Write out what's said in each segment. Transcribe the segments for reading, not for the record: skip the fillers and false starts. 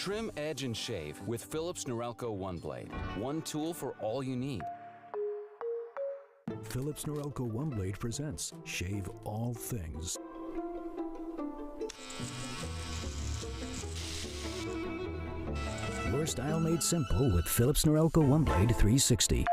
Trim, edge, and shave with Philips Norelco One Blade. One tool for all you need. Philips Norelco One Blade presents Shave All Things. Your style made simple with Philips Norelco One Blade 360.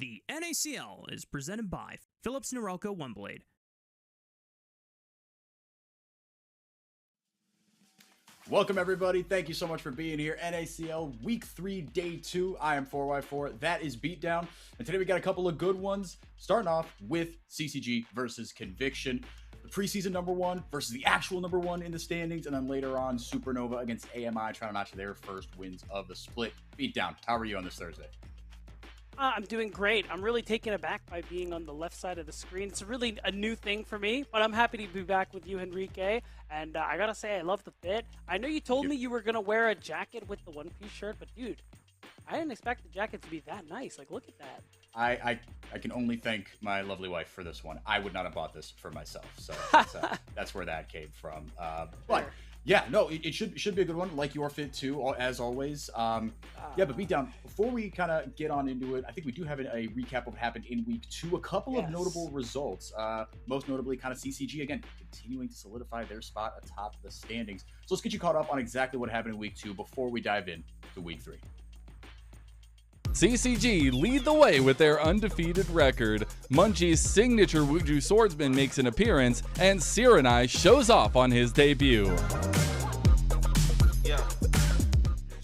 The NACL is presented by Philips Norelco One Blade. Welcome, everybody. Thank you so much for being here. NACL Week 3, Day 2. I am 4x4. That is Beatdown. And today we got a couple of good ones, starting off with CCG versus Conviction. The preseason number 1 versus the actual number 1 in the standings. And then later on, Supernova against AMI, trying to notch their first wins of the split. Beatdown, how are you on this Thursday? I'm doing great. I'm really taken aback by being on the left side of the screen. It's really a new thing for me, but I'm happy to be back with you, Henrique. And I gotta say, I love the fit. I know you told me you were gonna wear a jacket with the one-piece shirt, but dude, I didn't expect the jacket to be that nice. Like, look at that. I can only thank my lovely wife for this one. I would not have bought this for myself, so that's where that came from. But yeah, no, it should be a good one, like your fit too, as always. Yeah, but Beatdown, before we kind of get on into it, I think we do have a recap of what happened in Week 2. A couple of notable results, most notably kind of CCG, again, continuing to solidify their spot atop the standings. So let's get you caught up on exactly what happened in Week 2 before we dive in to Week 3. CCG lead the way with their undefeated record. Munchie's signature Wuju swordsman makes an appearance, and Sirenai shows off on his debut.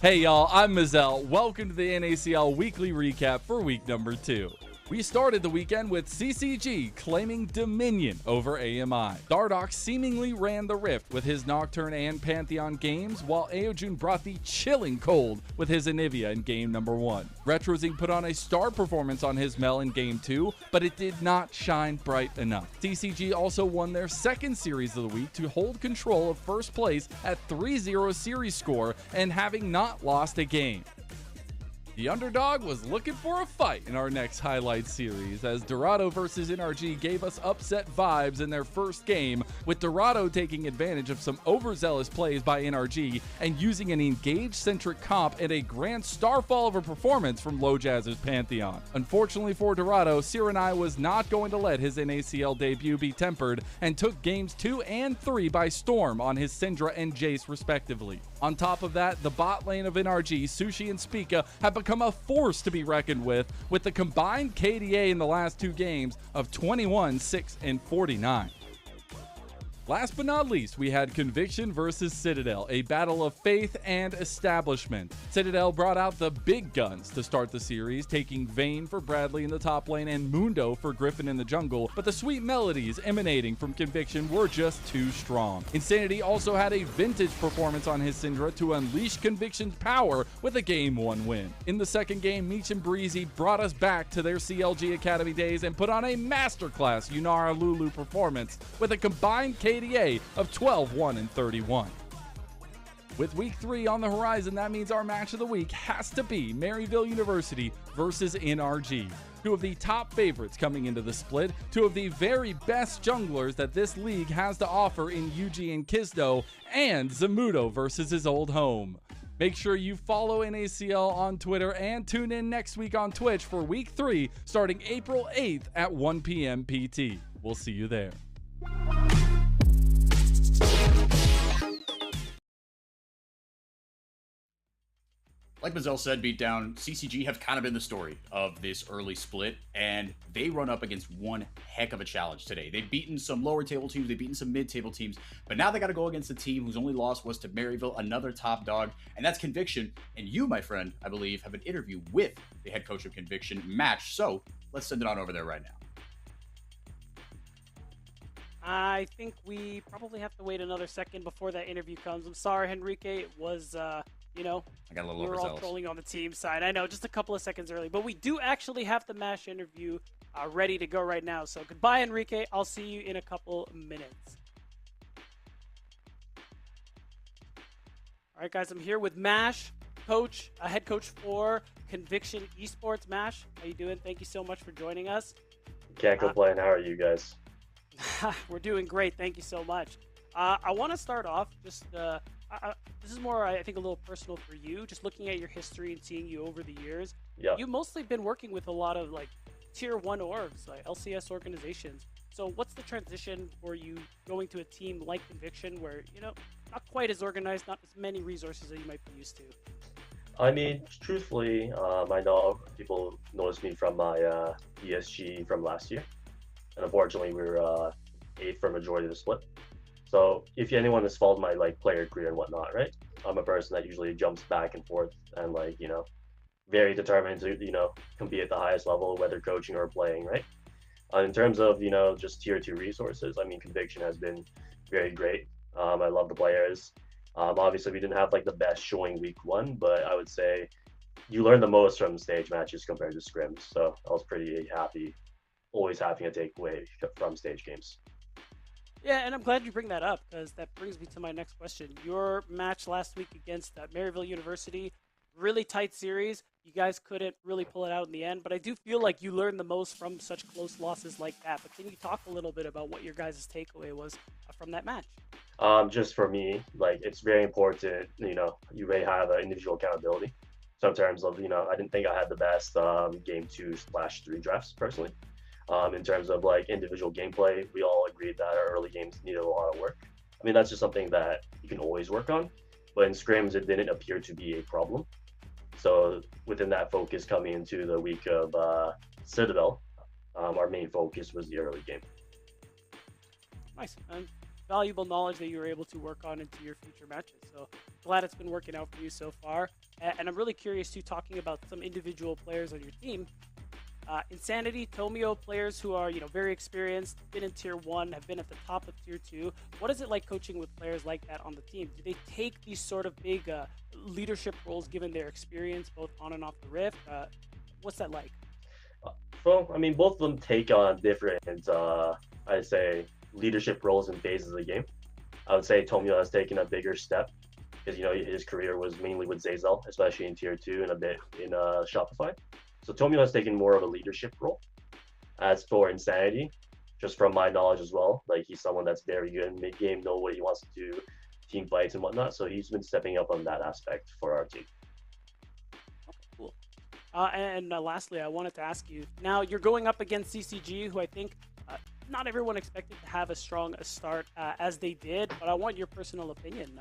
Hey y'all, I'm Mazel. Welcome to the NACL weekly recap for week number 2. We started the weekend with CCG claiming dominion over AMI. Dardox seemingly ran the rift with his Nocturne and Pantheon games, while Aojun brought the chilling cold with his Anivia in game number 1. Retrozing put on a star performance on his Mel in game 2, but it did not shine bright enough. CCG also won their second series of the week to hold control of first place at 3-0 series score and having not lost a game. The underdog was looking for a fight in our next highlight series, as Dorado versus NRG gave us upset vibes in their first game, with Dorado taking advantage of some overzealous plays by NRG and using an engage-centric comp and a grand starfall of a performance from Low Jazz's Pantheon. Unfortunately for Dorado, Sirenai was not going to let his NACL debut be tempered and took games 2 and 3 by storm on his Syndra and Jace respectively. On top of that, the bot lane of NRG, Sushi and Spica have become a force to be reckoned with the combined KDA in the last 2 games of 21, 6, and 49. Last but not least, we had Conviction versus Citadel, a battle of faith and establishment. Citadel brought out the big guns to start the series, taking Vayne for Bradley in the top lane and Mundo for Griffin in the jungle, but the sweet melodies emanating from Conviction were just too strong. Insanity also had a vintage performance on his Syndra to unleash Conviction's power with a game 1 win. In the second game, Meech and Breezy brought us back to their CLG Academy days and put on a masterclass Yunara Lulu performance with a combined KDA of 12, 1, and 31. With Week 3 on the horizon, that means our match of the week has to be Maryville University versus NRG. 2 of the top favorites coming into the split, 2 of the very best junglers that this league has to offer in Yuji and Kizdo, and Zamudo versus his old home. Make sure you follow NACL on Twitter and tune in next week on Twitch for Week 3 starting April 8th at 1 p.m. PT. We'll see you there. Like Mazel said, Beatdown, CCG have kind of been the story of this early split, and they run up against one heck of a challenge today. They've beaten some lower table teams, they've beaten some mid-table teams, but now they got to go against a team whose only loss was to Maryville, another top dog, and that's Conviction. And you, my friend, I believe, have an interview with the head coach of Conviction, Match, so let's send it on over there right now. I think we probably have to wait another second before that interview comes. I'm sorry, Henrique. It was, you know, I got a little we were all overzealous. trolling on the team side. I know, just a couple of seconds early. But we do actually have the MASH interview ready to go right now. So goodbye, Henrique. I'll see you in a couple minutes. All right, guys, I'm here with MASH, coach, head coach for Conviction Esports. MASH, how you doing? Thank you so much for joining us. Can't complain. How are you guys? We're doing great. Thank you so much. I want to start off just this is more, I think, a little personal for you. Just looking at your history and seeing you over the years. Yeah. You've mostly been working with a lot of like tier 1 orgs, like LCS organizations. So what's the transition for you going to a team like Conviction, where, you know, not quite as organized, not as many resources that you might be used to? I mean, truthfully, I know people noticed me from my ESG from last year, and unfortunately, we were eighth for majority of the split. So if anyone has followed my like player career and whatnot, right? I'm a person that usually jumps back and forth and very determined to compete at the highest level, whether coaching or playing, right? In terms of just tier two resources, I mean, Conviction has been very great. I love the players. Obviously, we didn't have like the best showing week one, but I would say you learn the most from stage matches compared to scrims. So I was pretty happy, always having a takeaway from stage games. Yeah, and I'm glad you bring that up because that brings me to my next question. Your match last week against Maryville University, really tight series. You guys couldn't really pull it out in the end, but I do feel like you learned the most from such close losses like that. But can you talk a little bit about what your guys' takeaway was from that match? Just for me, like it's very important, you may have individual accountability. So in terms of, I didn't think I had the best game 2/3 drafts personally. In terms of like individual gameplay, we all agreed that our early games needed a lot of work. I mean, that's just something that you can always work on, but in scrims, it didn't appear to be a problem. So within that focus coming into the week of Citadel, our main focus was the early game. Nice. And valuable knowledge that you were able to work on into your future matches. So glad it's been working out for you so far. And I'm really curious too, talking about some individual players on your team. Insanity, Tomio, players who are very experienced, been in tier 1, have been at the top of tier 2. What is it like coaching with players like that on the team? Do they take these sort of big leadership roles given their experience both on and off the rift? What's that like? Well, I mean, both of them take on different, I'd say, leadership roles and phases of the game. I would say Tomio has taken a bigger step because his career was mainly with Zazel, especially in tier 2 and a bit in Shopify. So Tomio has taken more of a leadership role. As for Insanity, just from my knowledge as well, like he's someone that's very good in mid-game, know what he wants to do, team fights and whatnot. So he's been stepping up on that aspect for our team. Cool. And lastly, I wanted to ask you, now you're going up against CCG, who I think not everyone expected to have as strong a start as they did, but I want your personal opinion.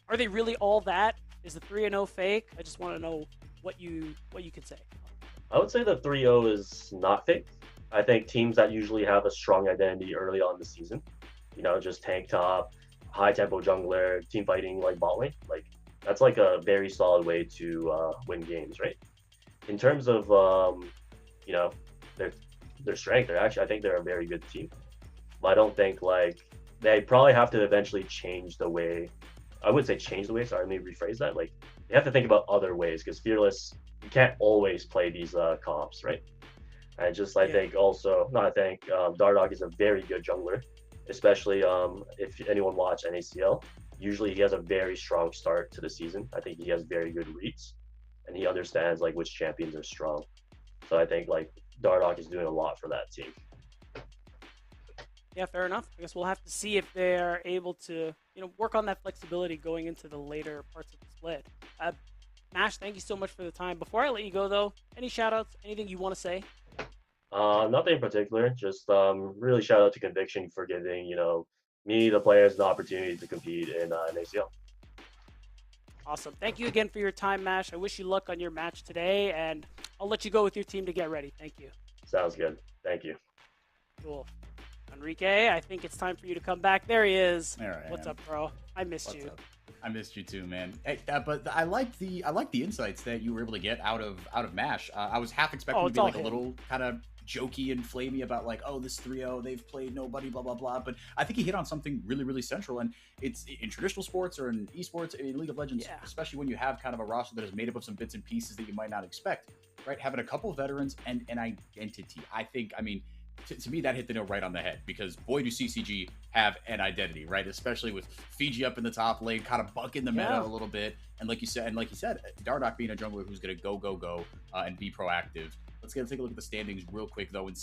Are they really all that? Is the 3-0 fake? I just want to know what you could say. I would say the 3-0 is not fake. I think teams that usually have a strong identity early on in the season, just tank top, high tempo jungler, team fighting like bot lane, like that's like a very solid way to win games, right? In terms of their strength, I think they're a very good team. But I don't think like they probably have to eventually change the way. I wouldn't say change the way. Sorry, let me rephrase that. Like they have to think about other ways because Fearless, you can't always play these comps, right? And just think also, no, I think Dardock is a very good jungler, especially if anyone watched NACL. Usually he has a very strong start to the season. I think he has very good reads, and he understands like which champions are strong. So I think like Dardock is doing a lot for that team. Yeah, fair enough. I guess we'll have to see if they're able to, work on that flexibility going into the later parts of the split. Mash, thank you so much for the time. Before I let you go, though, any shout-outs, anything you want to say? Nothing in particular. Just really shout out to Conviction for giving, me, the players, the opportunity to compete in NACL. Awesome. Thank you again for your time, Mash. I wish you luck on your match today, and I'll let you go with your team to get ready. Thank you. Sounds good. Thank you. Cool. Enrique, I think it's time for you to come back. There he is. All right, What's up, bro? I missed you. Up? I missed you too, man. Hey, but I like the insights that you were able to get out of Mash. I was half expecting to be like a little kind of jokey and flamey about like, oh, this 3-0, they've played nobody, blah blah blah. But I think he hit on something really really central, and it's in traditional sports or in esports, in League of Legends, especially when you have kind of a roster that is made up of some bits and pieces that you might not expect, right? Having a couple of veterans and an identity, I think, I mean. To me, that hit the nail right on the head because boy, do CCG have an identity, right? Especially with Fiji up in the top lane, kind of bucking the meta a little bit. And like you said, Dardock being a jungler who's going to go, and be proactive. Let's take a look at the standings real quick, though, and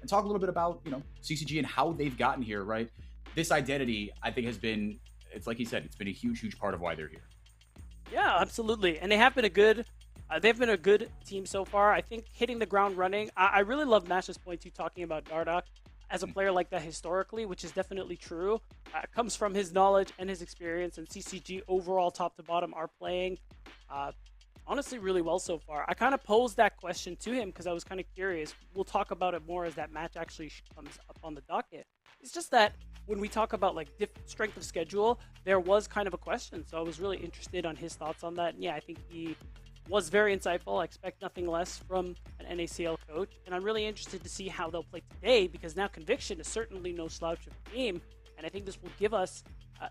talk a little bit about, CCG and how they've gotten here, right? This identity, I think, has been, it's like he said, it's been a huge, huge part of why they're here. Yeah, absolutely. And they have been a good they've been a good team so far. I think hitting the ground running. I really love Mash's point too, talking about Dardock as a player like that historically, which is definitely true. Comes from his knowledge and his experience, and CCG overall top to bottom are playing honestly really well so far. I kind of posed that question to him because I was kind of curious. We'll talk about it more as that match actually comes up on the docket. It's just that when we talk about like strength of schedule, there was kind of a question. So I was really interested on his thoughts on that. And yeah, I think he was very insightful. I expect nothing less from an NACL coach. And I'm really interested to see how they'll play today, because now Conviction is certainly no slouch of a game. And I think this will give us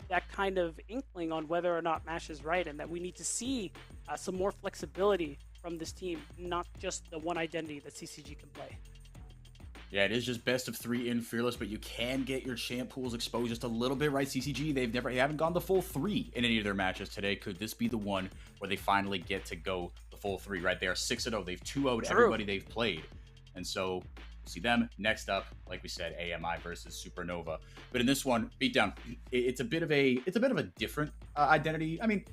that kind of inkling on whether or not MASH is right, and that we need to see some more flexibility from this team, not just the one identity that CCG can play. Yeah, it is just best of 3 in Fearless, but you can get your champ pools exposed just a little bit, right? CCG, they haven't gone the full 3 in any of their matches today. Could this be the one where they finally get to go the full 3, right? They are 6-0. They've 2-0'd everybody they've played. And so we'll see them next up, like we said, AMI versus Supernova. But in this one, Beatdown, it's a bit of a different identity. I mean,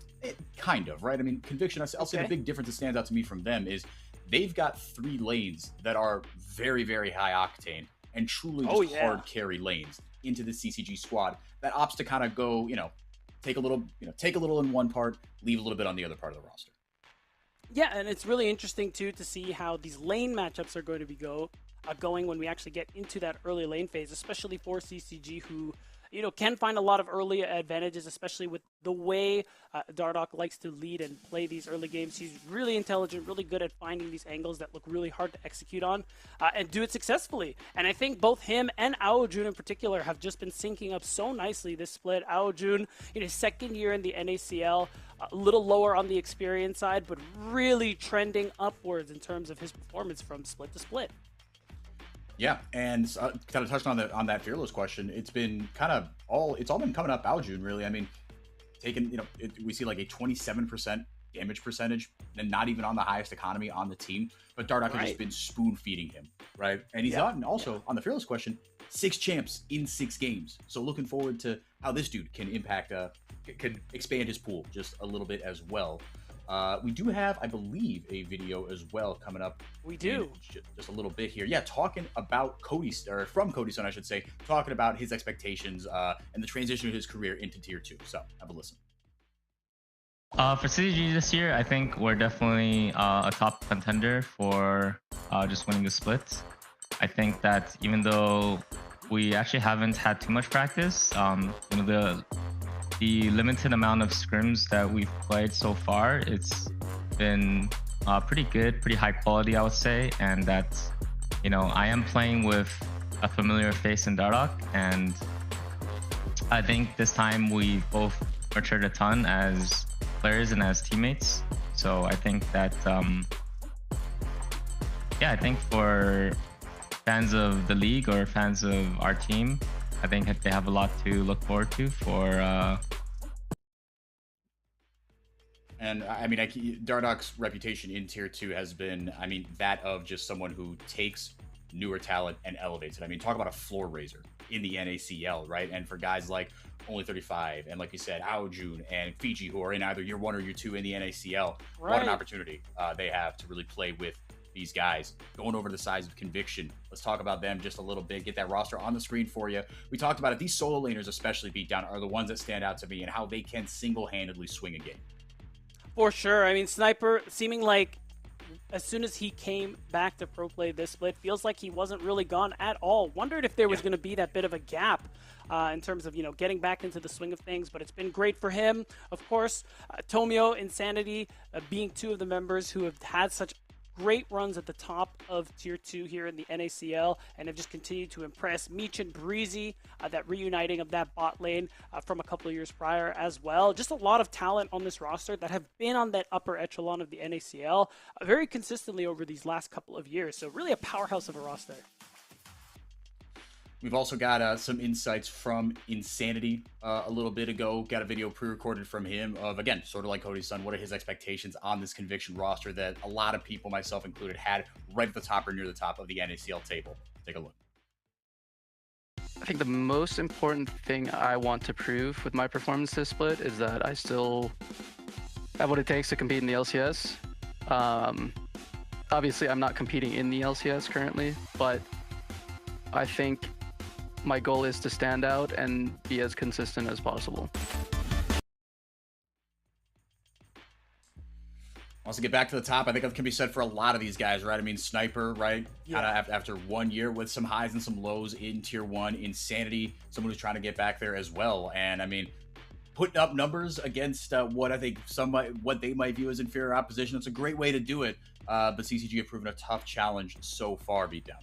kind of, right? I mean, Conviction, I'll say the big difference that stands out to me from them is they've got 3 lanes that are very, very high octane and truly just hard carry lanes into the CCG squad that opts to kind of go, take a little in one part, leave a little bit on the other part of the roster. Yeah, and it's really interesting too to see how these lane matchups are going to be going when we actually get into that early lane phase, especially for CCG, who can find a lot of early advantages, especially with the way Dardoch likes to lead and play these early games. He's really intelligent, really good at finding these angles that look really hard to execute on and do it successfully. And I think both him and Aojun in particular have just been syncing up so nicely this split. Aojun, second year in the NACL, a little lower on the experience side, but really trending upwards in terms of his performance from split to split. Yeah, and kind of touching on that Fearless question, it's all been coming up Aojun, really. I mean, we see like a 27% damage percentage, and not even on the highest economy on the team, but Dardoch has just been spoon feeding him, right? And he's gotten also on the Fearless question, 6 champs in 6 games. So looking forward to how this dude can could expand his pool just a little bit as well. We do have, I believe, a video as well coming up. We do. Just a little bit here. Yeah, talking about from Cody Sun, I should say, talking about his expectations and the transition of his career into Tier 2. So have a listen. For CCG this year, I think we're definitely a top contender for just winning the split. I think that even though we actually haven't had too much practice, the limited amount of scrims that we've played so far, it's been pretty good, pretty high quality, I would say. And that, I am playing with a familiar face in Dardoch, and I think this time we both matured a ton as players and as teammates. So I think that, I think for fans of the league or fans of our team, I think they have a lot to look forward to for. And I mean, Dardoch's reputation in Tier 2 has been, that of just someone who takes newer talent and elevates it. I mean, talk about a floor raiser in the NACL, right? And for guys like Only 35 and, like you said, Aojun and Fiji, who are in either year 1 or year 2 in the NACL, what an opportunity they have to really play with these guys. Going over the size of Conviction, let's talk about them just a little bit, get that roster on the screen for you. We talked about it. These solo laners, especially Beatdown, are the ones that stand out to me and how they can single-handedly swing a game. For sure. I mean, Sniper, seeming like as soon as he came back to pro play this split, feels like he wasn't really gone at all. Wondered if there was going to be that bit of a gap in terms of, getting back into the swing of things, but it's been great for him. Of course, Tomio, Insanity, being 2 of the members who have had such great runs at the top of Tier 2 here in the NACL and have just continued to impress. Meech and Breezy, that reuniting of that bot lane from a couple of years prior as well. Just a lot of talent on this roster that have been on that upper echelon of the NACL very consistently over these last couple of years. So really a powerhouse of a roster. We've also got some insights from Insanity a little bit ago. Got a video pre-recorded from him of, again, sort of like Cody's son, what are his expectations on this Conviction roster that a lot of people, myself included, had right at the top or near the top of the NACL table. Take a look. I think the most important thing I want to prove with my performance this split is that I still have what it takes to compete in the LCS. Obviously, I'm not competing in the LCS currently, but I think my goal is to stand out and be as consistent as possible. wants to get back to the top. I think that can be said for a lot of these guys, right? I mean, Sniper, right? Yeah. Kind of after 1 year with some highs and some lows in Tier 1. Insanity, someone who's trying to get back there as well. And I mean, putting up numbers against what I think what they might view as inferior opposition. It's a great way to do it. But CCG have proven a tough challenge so far, Beatdown.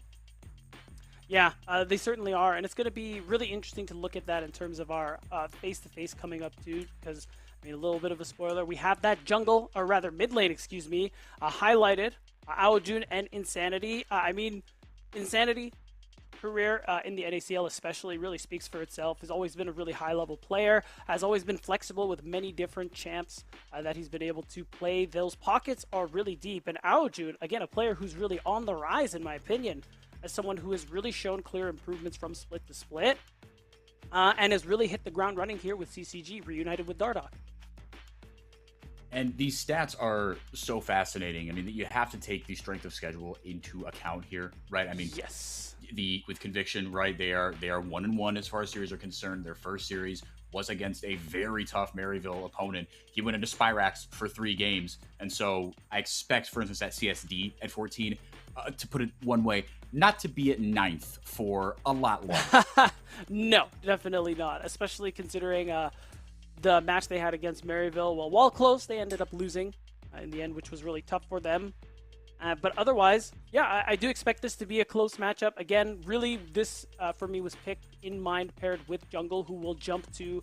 Yeah, they certainly are, and it's going to be really interesting to look at that in terms of our face-to-face coming up too, because, I mean, a little bit of a spoiler, we have that jungle, or rather mid lane, excuse me, highlighted, Aojun and Insanity. I mean, Insanity career in the NACL especially really speaks for itself. Has always been a really high-level player, has always been flexible with many different champs that he's been able to play. Those pockets are really deep, and Aojun, again, a player who's really on the rise, in my opinion, as someone who has really shown clear improvements from split to split, and has really hit the ground running here with CCG, reunited with Dardoch. And these stats are so fascinating. I mean, you have to take the strength of schedule into account here, right? I mean, yes, with Conviction, right? They are 1-1 as far as series are concerned. Their first series was against a very tough Maryville opponent. He went into Spirax for 3 games, and so I expect, for instance, that CSD at 14, to put it one way, not to be at 9th for a lot longer. No, definitely not, especially considering the match they had against Maryville. Well, while close, they ended up losing in the end, which was really tough for them. But otherwise, yeah, I do expect this to be a close matchup. Again, really, this for me was picked in mind, paired with Jungle, who will jump to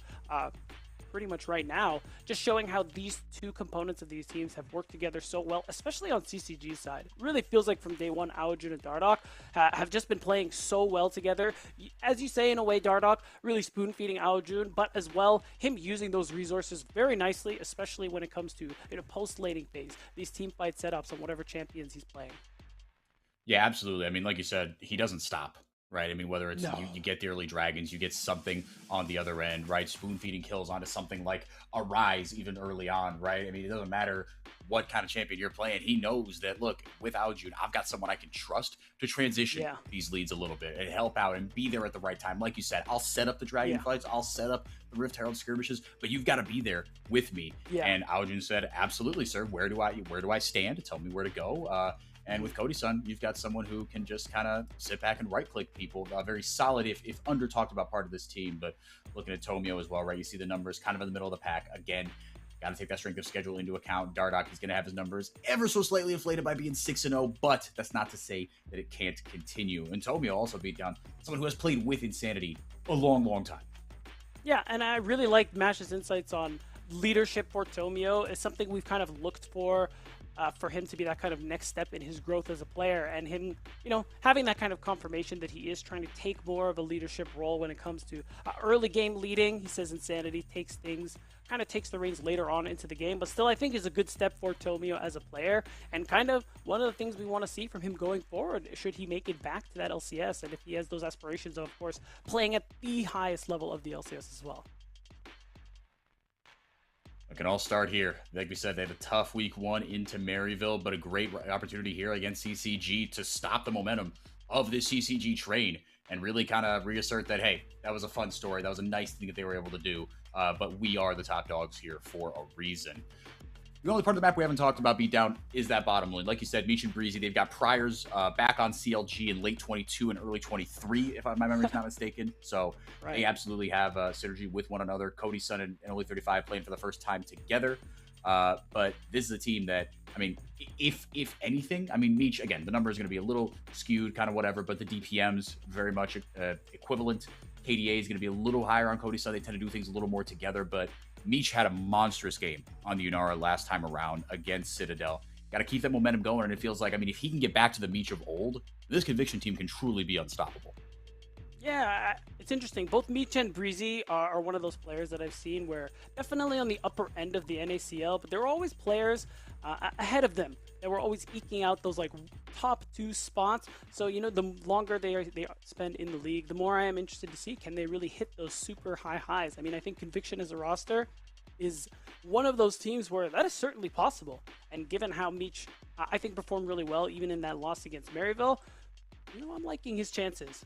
pretty much right now, just showing how these two components of these teams have worked together so well, especially on CCG's side. It really feels like from day one, Aojun and Dardoch have just been playing so well together. As you say, in a way, Dardoch really spoon-feeding Aojun, but as well, him using those resources very nicely, especially when it comes to post-laning phase, these team fight setups on whatever champions he's playing. Yeah, absolutely. I mean, like you said, he doesn't stop. Right, I mean, whether it's you get the early dragons, you get something on the other end, right? Spoon feeding kills onto something like a Rise even early on, right? I mean, it doesn't matter what kind of champion you're playing. He knows that, look, with Aojun, I've got someone I can trust to transition these leads a little bit and help out and be there at the right time. Like you said, I'll set up the dragon fights, I'll set up the Rift Herald skirmishes, but you've got to be there with me. And Aojun said, absolutely, sir. Where do I stand? Tell me where to go. And with Cody-san, you've got someone who can just kind of sit back and right-click people. Very solid, if under-talked about part of this team. But looking at Tomio as well, right? You see the numbers kind of in the middle of the pack. Again, got to take that strength of schedule into account. Dardoch is going to have his numbers ever so slightly inflated by being 6-0, but that's not to say that it can't continue. And Tomio also beat down someone who has played with Insanity a long, long time. Yeah, and I really liked Mash's insights on leadership for Tomio. It's something we've kind of looked for him to be that kind of next step in his growth as a player, and him, having that kind of confirmation that he is trying to take more of a leadership role when it comes to early game leading. He says Insanity takes the reins later on into the game, but still I think is a good step for Tomio as a player, and kind of one of the things we want to see from him going forward should he make it back to that LCS, and if he has those aspirations of course, playing at the highest level of the LCS as well. It can all start here. Like we said, they have a tough week 1 into Maryville, but a great opportunity here against CCG to stop the momentum of this CCG train and really kind of reassert that, hey, that was a fun story. That was a nice thing that they were able to do, but we are the top dogs here for a reason. The only part of the map we haven't talked about, Beatdown, is that bottom lane. Like you said, Meech and Breezy, they've got priors back on CLG in late 22 and early 23, if my memory's not mistaken. So they absolutely have synergy with one another. Cody-san and Only 35 playing for the first time together. But this is a team that, I mean, if anything, I mean, Meech, again, the number is going to be a little skewed, kind of whatever, but the DPM's very much equivalent. KDA is going to be a little higher on Cody-san. They tend to do things a little more together, but Meech had a monstrous game on the Unara last time around against Citadel. Got to keep that momentum going, and it feels like, I mean, if he can get back to the Meech of old, this Conviction team can truly be unstoppable. Yeah, it's interesting. Both Meech and Breezy are one of those players that I've seen where definitely on the upper end of the NACL, but there were always players ahead of them that were always eking out those like top 2 spots. So, the longer they spend in the league, the more I am interested to see, can they really hit those super high highs? I mean, I think Conviction as a roster is one of those teams where that is certainly possible. And given how Meech, I think, performed really well, even in that loss against Maryville, I'm liking his chances.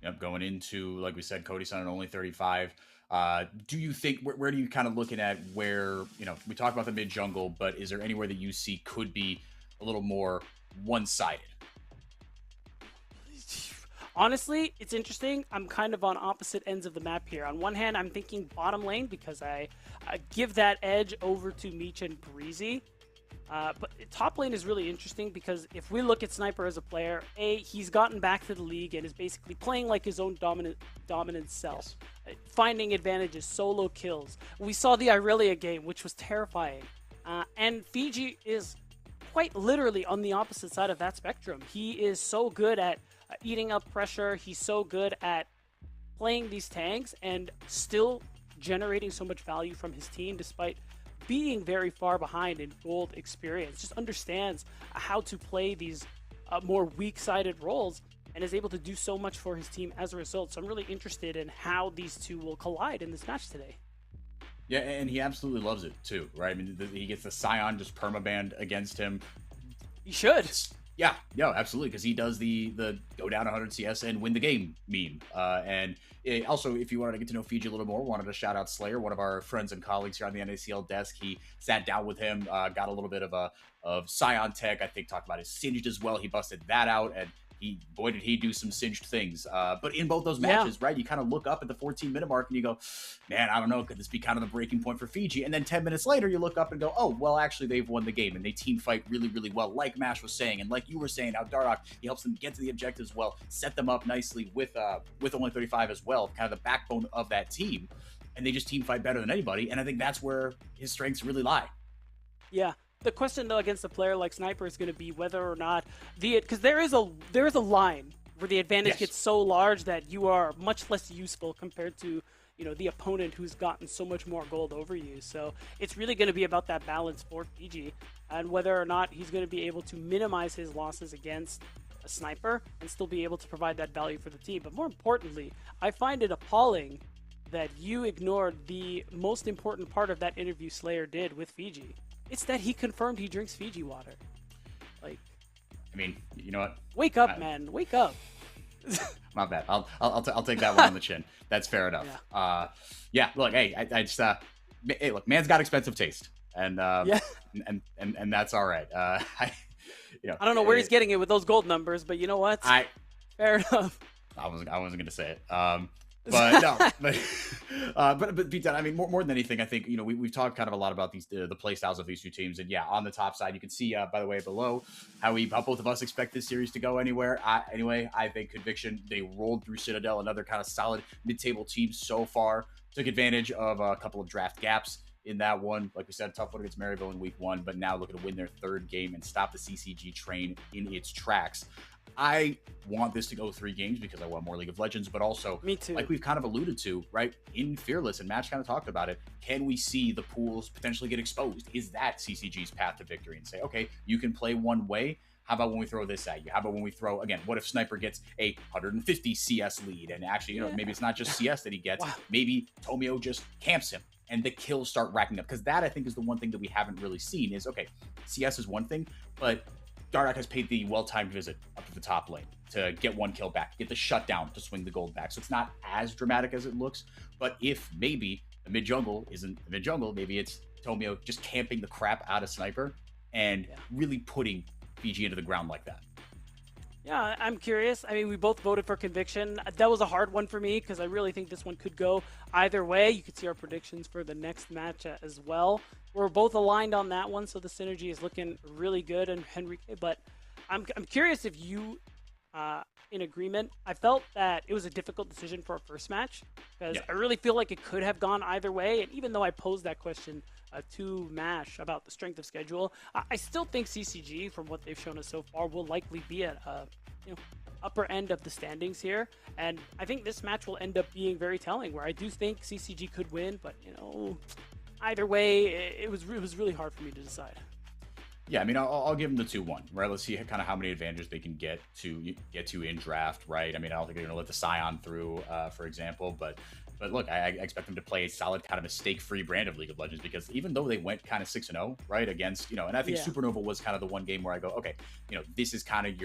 Yep, going into, like we said, Cody-san at Only 35. Do you think where do you kind of looking at where, we talked about the mid jungle, but is there anywhere that you see could be a little more one-sided? Honestly, it's interesting. I'm kind of on opposite ends of the map here. On one hand, I'm thinking bottom lane because I give that edge over to Meech and Breezy. But top lane is really interesting because if we look at Sniper as a player, he's gotten back to the league and is basically playing like his own dominant self, finding advantages, solo kills. We saw the Irelia game, which was terrifying. And Fiji is quite literally on the opposite side of that spectrum. He is so good at eating up pressure. He's so good at playing these tanks and still generating so much value from his team despite being very far behind in gold experience. Just understands how to play these more weak-sided roles and is able to do so much for his team as a result. So I'm really interested in how these two will collide in this match today. Yeah, and he absolutely loves it too, right? I mean, he gets the Scion just permabanned against him. He should. Yeah, absolutely, because he does the go down 100 CS and win the game meme. And also, if you wanted to get to know Fiji a little more, wanted to shout out Slayer, one of our friends and colleagues here on the NACL desk. He sat down with him, got a little bit of Scion tech. I think talked about his singed as well. He busted that out, and boy did he do some singed things. But in both those matches, right, you kind of look up at the 14-minute mark and you go, man, I don't know, could this be kind of the breaking point for Fiji? And then 10 minutes later, you look up and go, oh, well, actually, they've won the game, and they team fight really, really well, like Mash was saying, and like you were saying, how Dardoch, he helps them get to the objectives well, set them up nicely with only 35 as well, kind of the backbone of that team, and they just team fight better than anybody, and I think that's where his strengths really lie. Yeah. The question, though, against a player like Sniper is going to be whether or not because there is a line where the advantage gets so large that you are much less useful compared to the opponent who's gotten so much more gold over you. So it's really going to be about that balance for Fiji and whether or not he's going to be able to minimize his losses against a Sniper and still be able to provide that value for the team. But more importantly, I find it appalling that you ignored the most important part of that interview Slayer did with Fiji. It's that he confirmed he drinks Fiji water. Like, I mean, you know what? Wake up, man! Wake up. Not bad. I'll take that one on the chin. That's fair enough. Yeah. Look, hey, I just hey, look, man's got expensive taste, and and that's all right. I don't know where he's getting it with those gold numbers, but you know what? Fair enough. I wasn't gonna say it. But no, but Pete, I mean, more than anything, I think we've talked kind of a lot about these the play styles of these two teams, and on the top side, you can see by the way below how both of us expect this series to go anywhere. I think Conviction, they rolled through Citadel, another kind of solid mid-table team so far. Took advantage of a couple of draft gaps in that one. Like we said, tough one against Maryville in week 1, but now looking to win their 3rd game and stop the CCG train in its tracks. I want this to go 3 games because I want more League of Legends, but also, me too. Like we've kind of alluded to, right, in Fearless, and Match kind of talked about it, can we see the pools potentially get exposed? Is that CCG's path to victory? And say, okay, you can play one way. How about when we throw this at you? How about when we throw, again, what if Sniper gets a 150 CS lead? And actually, maybe it's not just CS that he gets. Wow. Maybe Tomio just camps him and the kills start racking up. Because that, I think, is the one thing that we haven't really seen is, okay, CS is one thing, but Dardoch has paid the well-timed visit up to the top lane to get 1 kill back, get the shutdown to swing the gold back. So it's not as dramatic as it looks. But if maybe the mid-jungle isn't the mid-jungle, maybe it's Tomio just camping the crap out of Sniper and really putting Fiji into the ground like that. Yeah, I'm curious. I mean, we both voted for Conviction. That was a hard one for me because I really think this one could go either way. You could see our predictions for the next match as well. We're both aligned on that one, so the synergy is looking really good. And Henrique, but I'm curious if you, in agreement. I felt that it was a difficult decision for our first match because I really feel like it could have gone either way. And even though I posed that question to Mash about the strength of schedule, I still think CCG, from what they've shown us so far, will likely be at upper end of the standings here. And I think this match will end up being very telling, where I do think CCG could win, but either way, it was really hard for me to decide. Yeah, I mean, I'll give them the 2-1, right? Let's see kind of how many advantages they can get to in draft, right? I mean, I don't think they're going to let the Scion through, for example, but look, I expect them to play a solid kind of mistake-free brand of League of Legends, because even though they went kind of 6-0, right, against, and I think Supernova was kind of the one game where I go, okay, this is kind of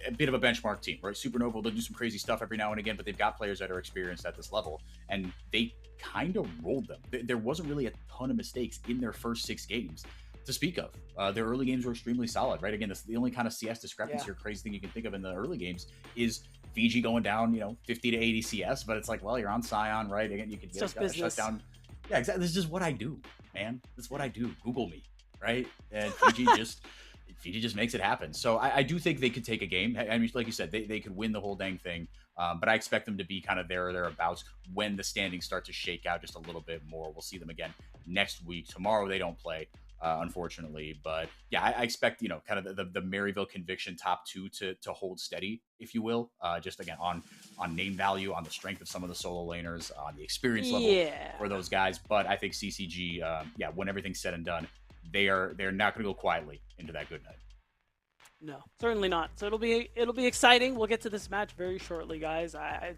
a bit of a benchmark team, right? Supernova, they'll do some crazy stuff every now and again, but they've got players that are experienced at this level, and they kind of rolled them. There wasn't really a ton of mistakes in their first 6 games to speak of. Their early games were extremely solid, right? Again, that's the only kind of CS discrepancy or crazy thing you can think of in the early games is Fiji going down, 50 to 80 CS, but it's like, well, you're on Scion, right? Again, you can get shut down. Yeah, exactly. This is just what I do, man. This is what I do. Google me, right? And Fiji just makes it happen. So I do think they could take a game. I mean, like you said, they could win the whole dang thing. But I expect them to be kind of there or thereabouts when the standings start to shake out just a little bit more. We'll see them again next week. Tomorrow they don't play, unfortunately. But yeah, I expect, kind of the Maryville Conviction top 2 to hold steady, if you will. Just again, on name value, on the strength of some of the solo laners, on the experience level for those guys. But I think CCG, when everything's said and done, they're not going to go quietly into that good night. No, certainly not. So it'll be exciting. We'll get to this match very shortly, guys. I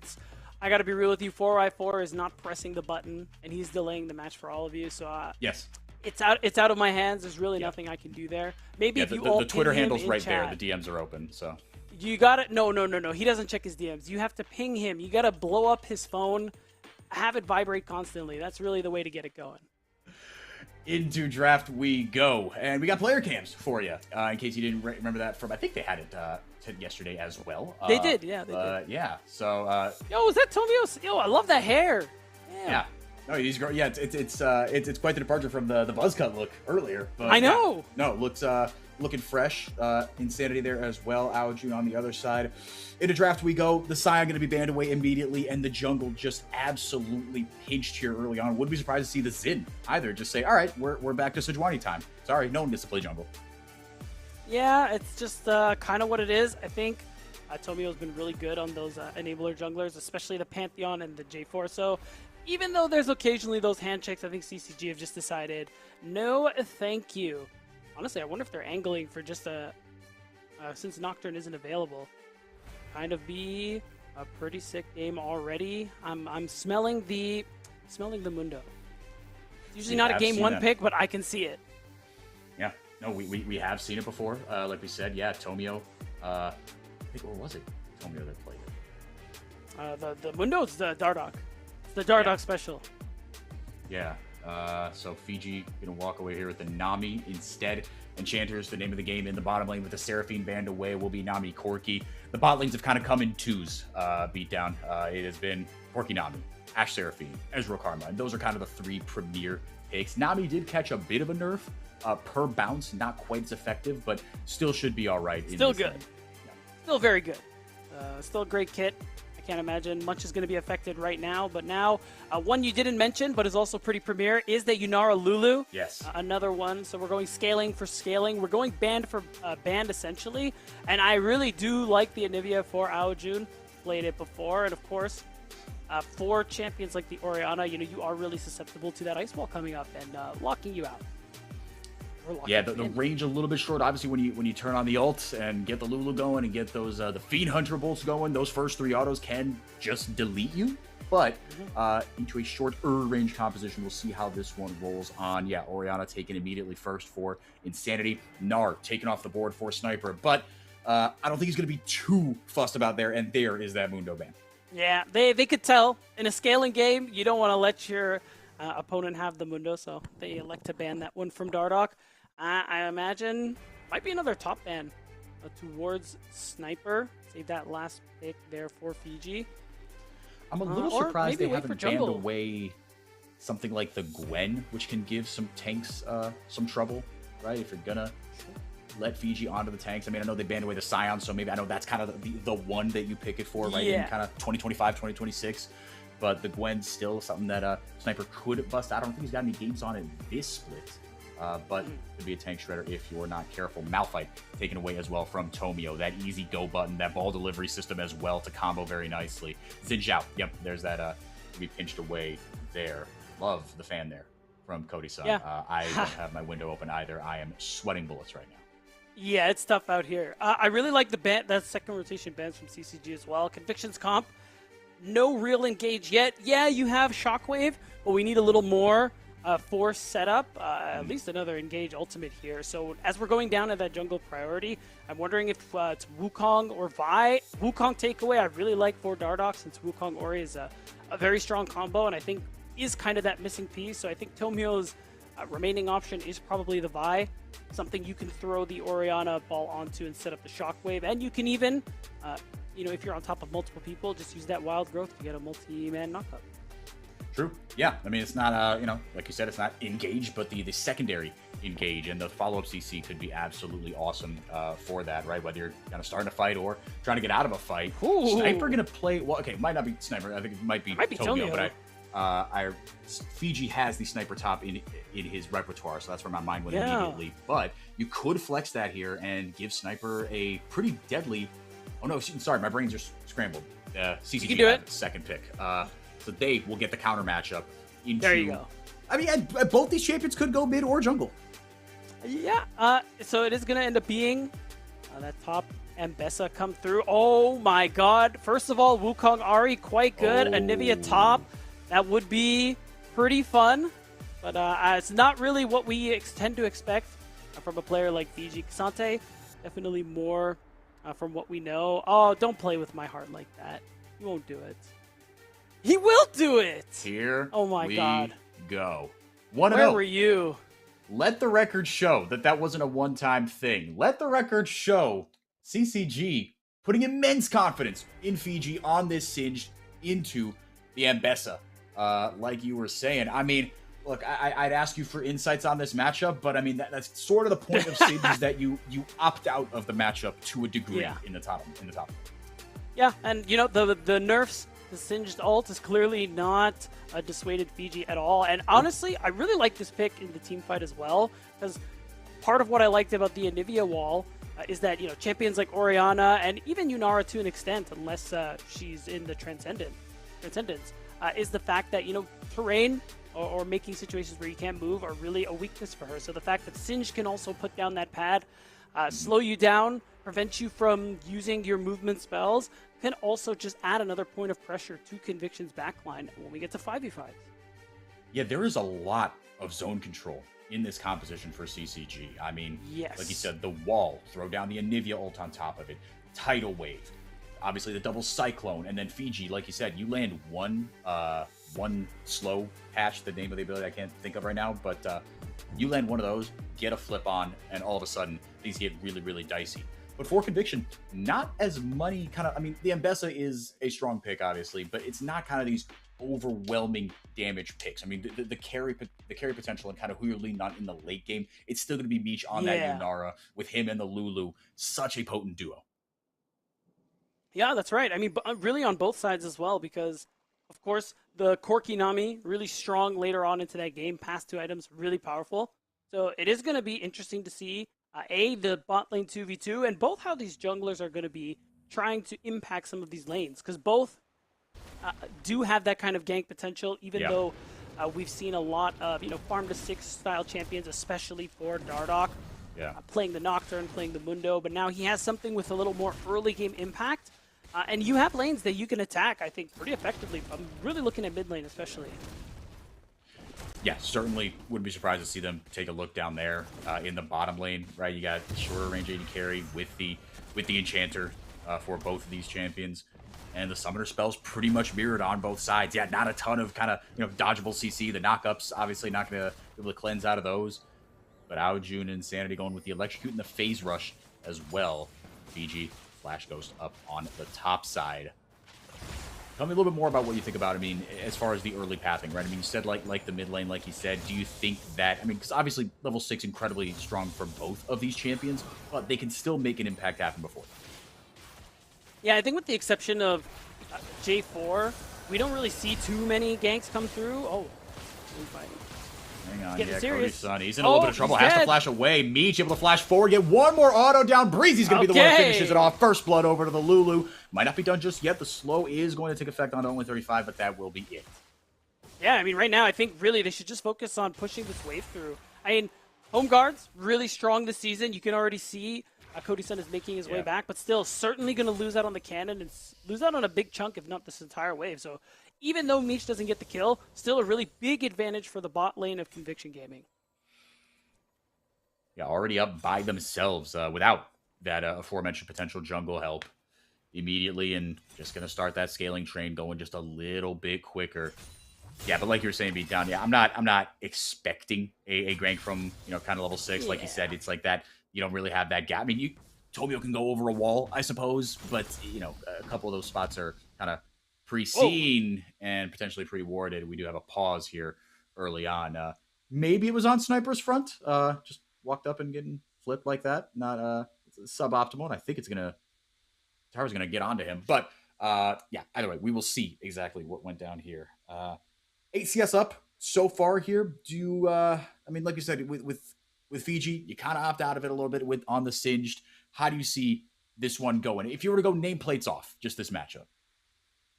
got to be real with you. 4i4 is not pressing the button, and he's delaying the match for all of you. So yes, it's out of my hands. There's really nothing I can do there. Maybe if you all the Twitter ping him handle's in right chat. there. The DMs are open. So you got it. No. He doesn't check his DMs. You have to ping him. You got to blow up his phone, have it vibrate constantly. That's really the way to get it going. Into draft we go, and we got player cams for you. In case you didn't remember that from, I think they had it yesterday as well. They did, yeah. They did. Yeah. So. Yo, is that Tomio's? Yo, I love that hair. Yeah. No, he's great. Yeah, it's quite the departure from the buzz cut look earlier. But I know. Yeah, no, it looks looking fresh. Insanity there as well. Aojun on the other side. Into draft we go. The Scion going to be banned away immediately, and the jungle just absolutely pinched here early on. Wouldn't be surprised to see the Xin either. Just say, all right, we're back to Sejuani time. Sorry, no one gets to play jungle. Yeah, it's just kind of what it is. I think Tomio's been really good on those enabler junglers, especially the Pantheon and the J4. So even though there's occasionally those handshakes, I think CCG have just decided, no, thank you. Honestly, I wonder if they're angling for just since Nocturne isn't available, kind of be a pretty sick game already. I'm smelling the Mundo. It's usually not a game 1 pick, but I can see it. Yeah, no, we have seen it before. Like we said, yeah, Tomio. I think, or was it Tomio that played it? The Mundo's the Dardoch. It's the Dardoch special. Yeah. So Fiji gonna walk away here with the Nami instead. Enchanters, the name of the game in the bottom lane with the Seraphine band away will be Nami Corki. The bot lanes have kind of come in 2s beatdown. It has been Corki Nami, Ashe Seraphine, Ezreal Karma, and those are kind of the 3 premier picks. Nami did catch a bit of a nerf per bounce, not quite as effective, but still should be all right. Still good. Yeah. Still very good. Still a great kit. I can't imagine much is going to be affected right now. But now, one you didn't mention, but is also pretty premier, is the Yunara Lulu. Yes. Another one. So we're going scaling for scaling. We're going band for band, essentially. And I really do like the Anivia for Aojun. Played it before. And, of course, for champions like the Orianna, you are really susceptible to that Ice Wall coming up and locking you out. Yeah, the range a little bit short. Obviously, when you turn on the ult and get the Lulu going and get those the Fiend Hunter bolts going, those first 3 autos can just delete you. But into a shorter range composition, we'll see how this one rolls on. Yeah, Orianna taken immediately first for Insanity. Gnar taken off the board for Sniper. But I don't think he's going to be too fussed about there. And there is that Mundo ban. Yeah, they could tell. In a scaling game, you don't want to let your opponent have the Mundo, so they elect to ban that one from Dardoch. I imagine might be another top ban towards Sniper. Save that last pick there for Fiji. I'm a little surprised they haven't banned away something like the Gwen, which can give some tanks some trouble, right? If you're gonna let Fiji onto the tanks. I mean, I know they banned away the Scion, so maybe I know that's kind of the one that you pick it for, right? Yeah. In kind of 2025, 2026. But the Gwen's still something that Sniper could bust out. I don't think he's got any games on it this split. But could be a tank shredder if you're not careful. Malphite taken away as well from Tomio. That easy go button, that ball delivery system as well to combo very nicely. Xin Zhao, yep, there's that to be pinched away there. Love the fan there from Cody-san. Yeah. I don't have my window open either. I am sweating bullets right now. Yeah, it's tough out here. I really like the ban, that second rotation bans from CCG as well. Convictions comp, no real engage yet. Yeah, you have Shockwave, but we need a little more. force setup, at least another engage ultimate here. So as we're going down to that jungle priority, I'm wondering if it's Wukong or Vi. Wukong takeaway, I really like for Dardoch since Wukong Ori is a very strong combo, and I think is kind of that missing piece. So I think Tomio's remaining option is probably the Vi, something you can throw the Orianna ball onto and set up the shockwave, and you can even, if you're on top of multiple people, just use that wild growth to get a multi-man knockup. True. Yeah. I mean, it's not, like you said, it's not engage, but the secondary engage and the follow-up CC could be absolutely awesome for that, right? Whether you're kind of starting a fight or trying to get out of a fight. Ooh. Sniper going to play, well, okay, it might not be Sniper. I think it might be Tomio, but Fiji has the sniper top in his repertoire, so that's where my mind went immediately. But you could flex that here and give Sniper a pretty deadly. Oh no, sorry, my brains are scrambled. CCG can do had it. the second pick, so they will get the counter matchup. There you go. I mean, both these champions could go mid or jungle. Yeah. So it is gonna end up being that top Mbessa come through. Oh my God! First of all, Wukong Ari quite good. Anivia top. That would be pretty fun, but it's not really what we tend to expect from a player like Fiji. Xante, definitely more from what we know. Oh, don't play with my heart like that. You won't do it. He will do it! Here oh my God. Go. Where were you? Let the record show that wasn't a one-time thing. Let the record show CCG putting immense confidence in Fiji on this Singed into the Mbessa. Like you were saying, I mean, look, I'd ask you for insights on this matchup, but I mean, that's sort of the point of Singed is that you opt out of the matchup to a degree in the top. Yeah, and the nerfs, the Singed ult is clearly not dissuaded Fiji at all. And honestly, I really like this pick in the team fight as well, because part of what I liked about the Anivia wall is that, champions like Orianna and even Yunara to an extent, unless she's in the Transcendence, is the fact that, terrain or making situations where you can't move are really a weakness for her. So the fact that Singed can also put down that pad, slow you down, prevent you from using your movement spells, can also just add another point of pressure to Conviction's backline when we get to 5v5. Yeah, there is a lot of zone control in this composition for CCG. I mean, yes. Like you said, the wall, throw down the Anivia ult on top of it, tidal wave, obviously the double cyclone, and then Fiji, like you said, you land one slow patch, the name of the ability I can't think of right now, but you land one of those, get a flip on, and all of a sudden things get really, really dicey. But for Conviction, not as many I mean, the Mbessa is a strong pick, obviously, but it's not kind of these overwhelming damage picks. I mean, the carry potential and kind of who you're leaning on in the late game, it's still going to be Meech on that Yunara with him and the Lulu. Such a potent duo. Yeah, that's right. I mean, really on both sides as well, because, of course, the Corki Nami, really strong later on into that game. Pass 2 items, really powerful. So it is going to be interesting to see, the bot lane 2v2, and both how these junglers are going to be trying to impact some of these lanes, because both do have that kind of gank potential, even though we've seen a lot of, farm to 6 style champions, especially for Dardoch. Playing the Nocturne, playing the Mundo, but now he has something with a little more early game impact. And you have lanes that you can attack, I think, pretty effectively. I'm really looking at mid lane, especially. Yeah, certainly wouldn't be surprised to see them take a look down there in the bottom lane, right? You got shorter range AD carry with the Enchanter for both of these champions. And the Summoner spell's pretty much mirrored on both sides. Yeah, not a ton of kind of, dodgeable CC. The knockups, obviously not going to be able to cleanse out of those. But Aojun and Insanity going with the Electrocute and the Phase Rush as well. Fiji, Flash Ghost up on the top side. Tell me a little bit more about what you think about, I mean, as far as the early pathing, right? I mean, you said like the mid lane, like you said. Do you think that, I mean, because obviously level 6 incredibly strong for both of these champions, but they can still make an impact happen before. Yeah, I think with the exception of J4, we don't really see too many ganks come through. Oh, hang on, getting serious. Cody's son, he's in a little bit of trouble. Has dead. to flash away. Meech able to flash forward, get one more auto down. Breezy's going to be the one that finishes it off. First blood over to the Lulu. Might not be done just yet. The slow is going to take effect on only 35, but that will be it. Yeah, I mean, right now, I think really they should just focus on pushing this wave through. I mean, Home Guard's really strong this season. You can already see Cody Sun is making his way Yeah. back, but still certainly going to lose out on the cannon and lose out on a big chunk, if not this entire wave. So even though Meech doesn't get the kill, still a really big advantage for the bot lane of Conviction Gaming. Yeah, already up by themselves without that aforementioned potential jungle help immediately, and just going to start that scaling train going just a little bit quicker. Yeah, but like you were saying, Beatdown, yeah, I'm not expecting a gank from, kind of level 6. Like you said, it's like that. You don't really have that gap. I mean, Tomio can go over a wall, I suppose, but, a couple of those spots are kind of pre-seen and potentially pre-warded. We do have a pause here early on. Maybe it was on Sniper's front. Just walked up and getting flipped like that. Not suboptimal, and I think Tower's gonna get onto him. But yeah, either way, we will see exactly what went down here. 8 CS up so far here. I mean, like you said, with Fiji, you kind of opt out of it a little bit on the Singed. How do you see this one going? If you were to go nameplates off, just this matchup.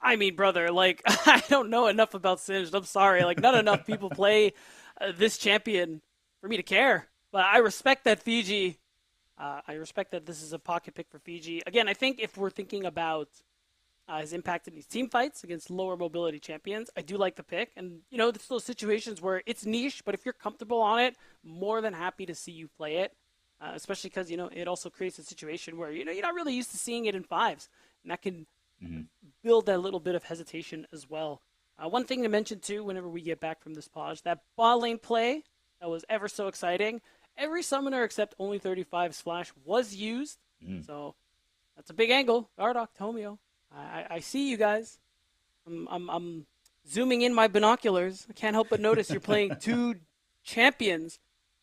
I mean, brother, like, I don't know enough about Singed. I'm sorry. Like, not enough people play this champion for me to care. But I respect that Fiji. I respect that this is a pocket pick for Fiji. Again, I think if we're thinking about his impact in these team fights against lower mobility champions, I do like the pick. And, it's those situations where it's niche, but if you're comfortable on it, more than happy to see you play it. Especially because, it also creates a situation where, you're not really used to seeing it in 5s. And that can build that little bit of hesitation as well. One thing to mention, too, whenever we get back from this pause, that bot lane play that was ever so exciting. Every summoner except only 35's flash was used. So that's a big angle. Dardoch, Tomio. I see you guys. I'm zooming in my binoculars. I can't help but notice you're playing 2 champions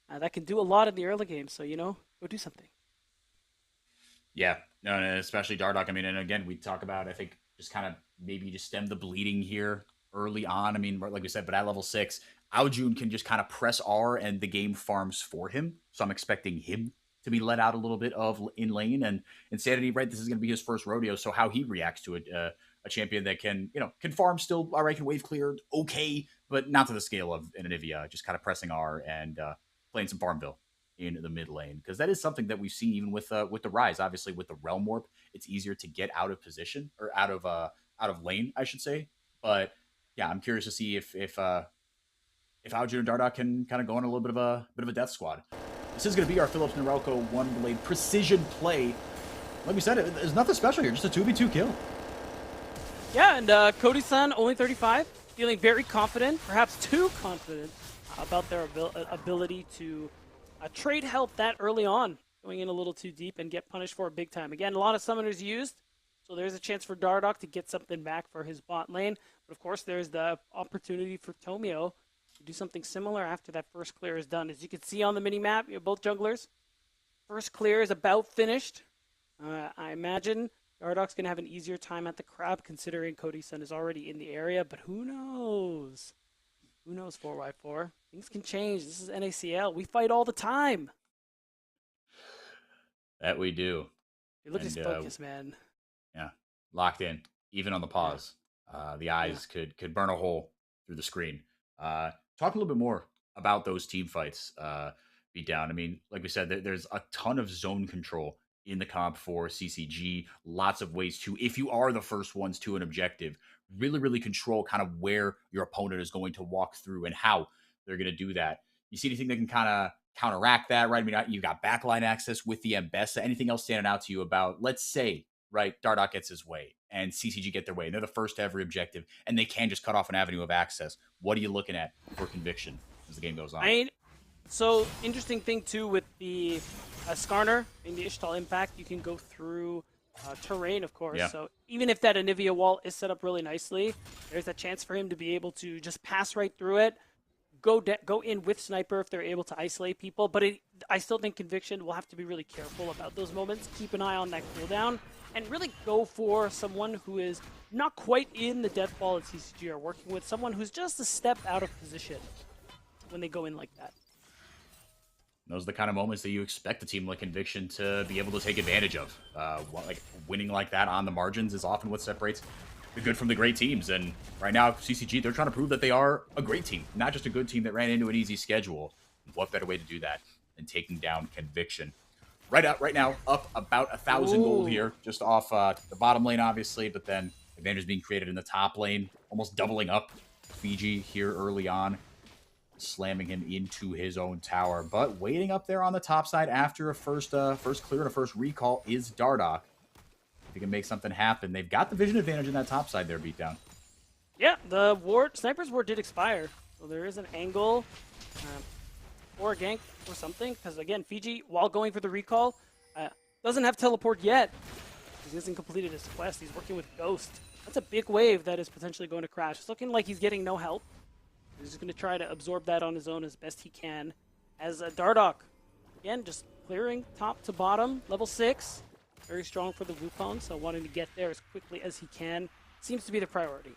that can do a lot in the early game. So, go do something. Yeah, no, especially Dardoch. I mean, and again, we talk about, I think, just kind of maybe just stem the bleeding here early on. I mean, like we said, but at level 6, Aojun can just kind of press R and the game farms for him. So I'm expecting him to be let out a little bit of in lane. And Insanity, right, this is going to be his first rodeo. So how he reacts to it, a champion that can farm still, all right, can wave clear, okay, but not to the scale of an Anivia, just kind of pressing R and playing some Farmville in the mid lane. Because that is something that we've seen even with the Rise. Obviously, with the Realm Warp, it's easier to get out of position, or out of lane, I should say. But yeah, I'm curious to see if Aojun and Dardoch can kind of go on a little bit of a death squad. This is going to be our Philips Norelco 1-blade precision play. Like we said, there's nothing special here, just a 2v2 kill. Yeah, and Cody-san, only 35, feeling very confident, perhaps too confident about their ability to trade help that early on, going in a little too deep and get punished for it big time. Again, a lot of summoners used, so there's a chance for Dardoch to get something back for his bot lane. But of course, there's the opportunity for Tomio to do something similar after that first clear is done. As you can see on the mini-map, both junglers, first clear is about finished. I imagine Dardoch's going to have an easier time at the crab, considering Cody-san is already in the area, but who knows? Who knows, 4x4? Things can change. This is NACL. We fight all the time. That we do. Dude, look at his focus, man. Yeah, locked in, even on the pause. The eyes could burn a hole through the screen. Talk a little bit more about those team fights, Beatdown. I mean, like we said, there's a ton of zone control in the comp for CCG. Lots of ways to, if you are the first ones to an objective, really control kind of where your opponent is going to walk through and how they're going to do that. You see anything that can kind of counteract that, right? I mean, you got backline access with the Mbessa. Anything else standing out to you about, let's say, right, Dardoch gets his way and CCG get their way, and they're the first to every objective, and they can just cut off an avenue of access. What are you looking at for conviction as the game goes on? So, interesting thing, too, with the Skarner in the Ishtal Impact, you can go through terrain, of course. Yeah. So, even if that Anivia wall is set up really nicely, there's a chance for him to be able to just pass right through it, go in with Sniper if they're able to isolate people. But I still think Conviction will have to be really careful about those moments. Keep an eye on that cooldown, and really go for someone who is not quite in the death ball that CCG are working with, someone who's just a step out of position when they go in like that. Those are the kind of moments that you expect a team like Conviction to be able to take advantage of. Like winning like that on the margins is often what separates the good from the great teams. And right now, CCG, they're trying to prove that they are a great team, not just a good team that ran into an easy schedule. What better way to do that than taking down Conviction? right now, up about 1,000 gold here, just off the bottom lane, obviously, but then advantage being created in the top lane, almost doubling up Fiji here early on, slamming him into his own tower. But waiting up there on the top side after a first clear and a first recall is Dardoch. If he can make something happen, they've got the vision advantage in that top side there, Beatdown. Yeah, the Sniper's Ward did expire, so there is an angle or a gank or something, because again, Fiji, while going for the recall, doesn't have teleport yet. He hasn't completed his quest. He's working with Ghost. That's a big wave that is potentially going to crash. It's looking like he's getting no help. He's just going to try to absorb that on his own as best he can. As Dardoch, again, just clearing top to bottom, level 6. Very strong for the Wukong, so wanting to get there as quickly as he can seems to be the priority.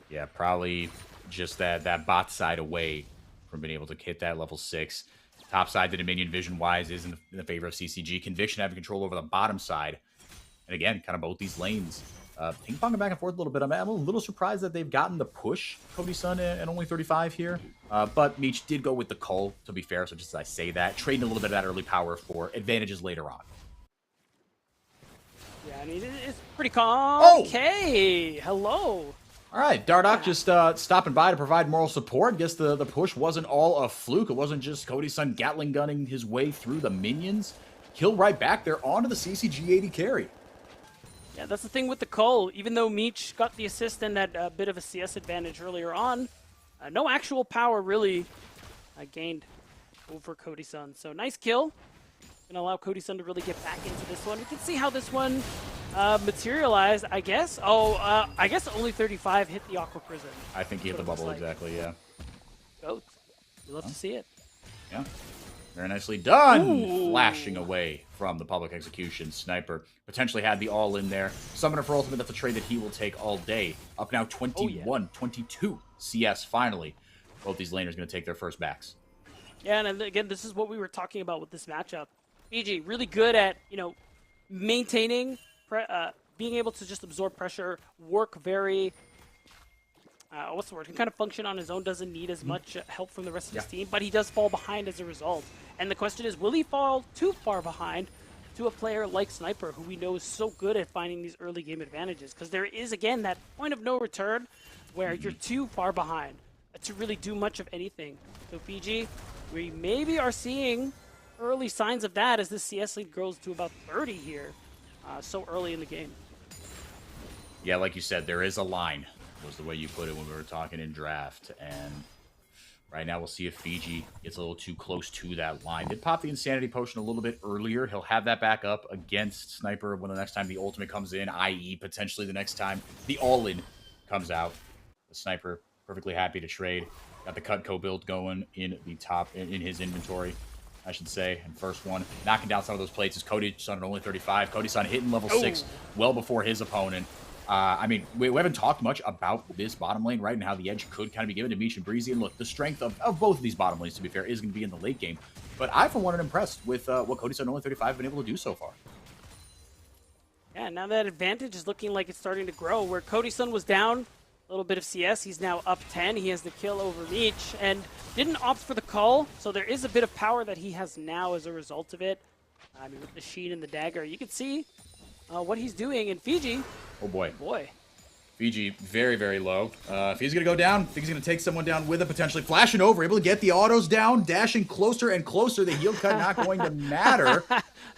Yeah, probably just that bot side away from being able to hit that level 6. Top side, the Dominion vision-wise is in the favor of CCG. Conviction having control over the bottom side. And again, kind of both these lanes. Ping-ponging back and forth a little bit. I'm a little surprised that they've gotten the push, Cody Sun, at only 35 here. But Meech did go with the cull, to be fair, so just as I say that, trading a little bit of that early power for advantages later on. Yeah, I mean, it's pretty calm. Oh! Okay, hello. All right, Dardoch just stopping by to provide moral support. Guess the push wasn't all a fluke. It wasn't just Cody Sun Gatling gunning his way through the minions. Kill right back there onto the CCG AD carry. Yeah, that's the thing with the cull. Even though Meech got the assist and that bit of a CS advantage earlier on, no actual power really gained over Cody Sun. So nice kill. Gonna allow Cody Sun to really get back into this one. We can see how this one materialized, I guess. I guess only 35 hit the Aqua Prison. I think he hit the bubble, exactly, yeah. Goat. We love to see it. Yeah. Very nicely done. Ooh. Flashing away from the public execution. Sniper potentially had the all in there. Summoner for ultimate, that's a trade that he will take all day. Up now 21, 22 CS finally. Both these laners going to take their first backs. Yeah, and again, this is what we were talking about with this matchup. Fiji, really good at, maintaining, being able to just absorb pressure, work very, what's the word? Can kind of function on his own, doesn't need as much help from the rest of his team, but he does fall behind as a result. And the question is, will he fall too far behind to a player like Sniper, who we know is so good at finding these early game advantages? Because there is, again, that point of no return where you're too far behind to really do much of anything. So Fiji, we maybe are seeing early signs of that as this CS lead grows to about 30 here so early in the game. Yeah, like you said, there is a line, was the way you put it when we were talking in draft. And right now we'll see if Fiji gets a little too close to that line. Did pop the Insanity Potion a little bit earlier. He'll have that back up against Sniper when the next time the ultimate comes in, i.e. potentially the next time the all-in comes out. The Sniper perfectly happy to trade. Got the Cutco build going in the top, in his inventory, I should say. And first one, knocking down some of those plates is Cody Sun at only 35. Cody Sun hitting level 6 well before his opponent. I mean, we haven't talked much about this bottom lane, right, and how the edge could kind of be given to Meech and Breezy. And look, the strength of both of these bottom lanes, to be fair, is going to be in the late game. But I, for one, am impressed with what Cody Sun only 35 have been able to do so far. Yeah, now that advantage is looking like it's starting to grow. Where Cody Sun was down a little bit of CS, he's now up 10. He has the kill over Meech and didn't opt for the call, so there is a bit of power that he has now as a result of it. I mean, with the Sheen and the dagger, you can see what he's doing in Fiji. Oh boy. Boy. Fiji, very, very low. If he's going to go down, I think he's going to take someone down with it, potentially flashing over, able to get the autos down, dashing closer and closer. The heal cut not going to matter.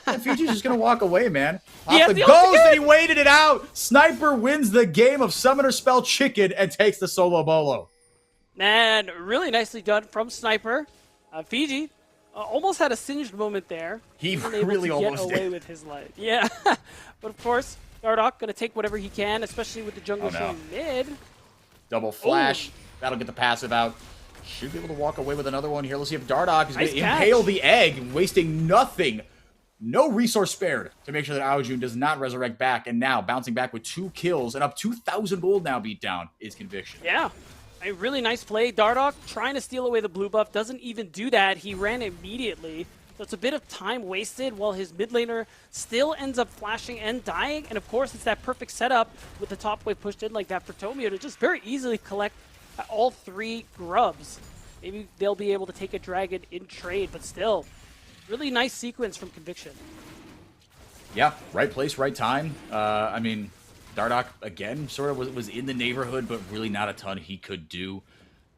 And Fiji's just going to walk away, man. Off the ghost, and he waited it out. Sniper wins the game of Summoner Spell Chicken and takes the solo bolo. And really nicely done from Sniper. Fiji almost had a singed moment there. He really almost get away did. with his life. Yeah. But of course, Dardoch going to take whatever he can, especially with the jungle showing mid. Double flash. That'll get the passive out. Should be able to walk away with another one here. Let's see if Dardoch is going to impale the egg, wasting nothing. No resource spared to make sure that Aojun does not resurrect back. And now, bouncing back with 2 kills and up 2,000 gold now beat down is Conviction. Yeah. A really nice play. Dardoch trying to steal away the blue buff. Doesn't even do that. He ran immediately. So it's a bit of time wasted while his mid laner still ends up flashing and dying. And of course, it's that perfect setup with the top wave pushed in like that for Tomio to just very easily collect all 3 grubs. Maybe they'll be able to take a dragon in trade, but still, really nice sequence from Conviction. Yeah, right place, right time. I mean, Dardoch, again, sort of was in the neighborhood, but really not a ton he could do.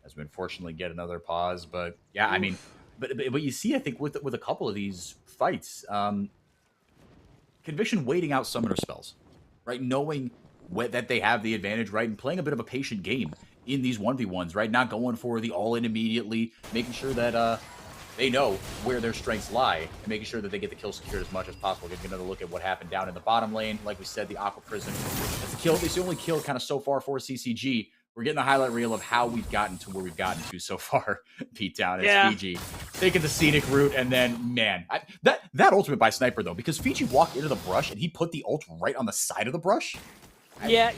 As we unfortunately get another pause. But, yeah, I mean, but you see, I think, with a couple of these fights, Conviction waiting out summoner spells, right? Knowing that they have the advantage, right? And playing a bit of a patient game in these 1v1s, right? Not going for the all-in immediately, making sure that they know where their strengths lie, and making sure that they get the kill secured as much as possible. Getting another look at what happened down in the bottom lane. Like we said, the Aqua Prison. That's the kill. It's the only kill kind of so far for CCG. We're getting the highlight reel of how we've gotten to where we've gotten to so far. Beat down as Fiji taking the scenic route, and then that ultimate by Sniper though, because Fiji walked into the brush and he put the ult right on the side of the brush. Yeah,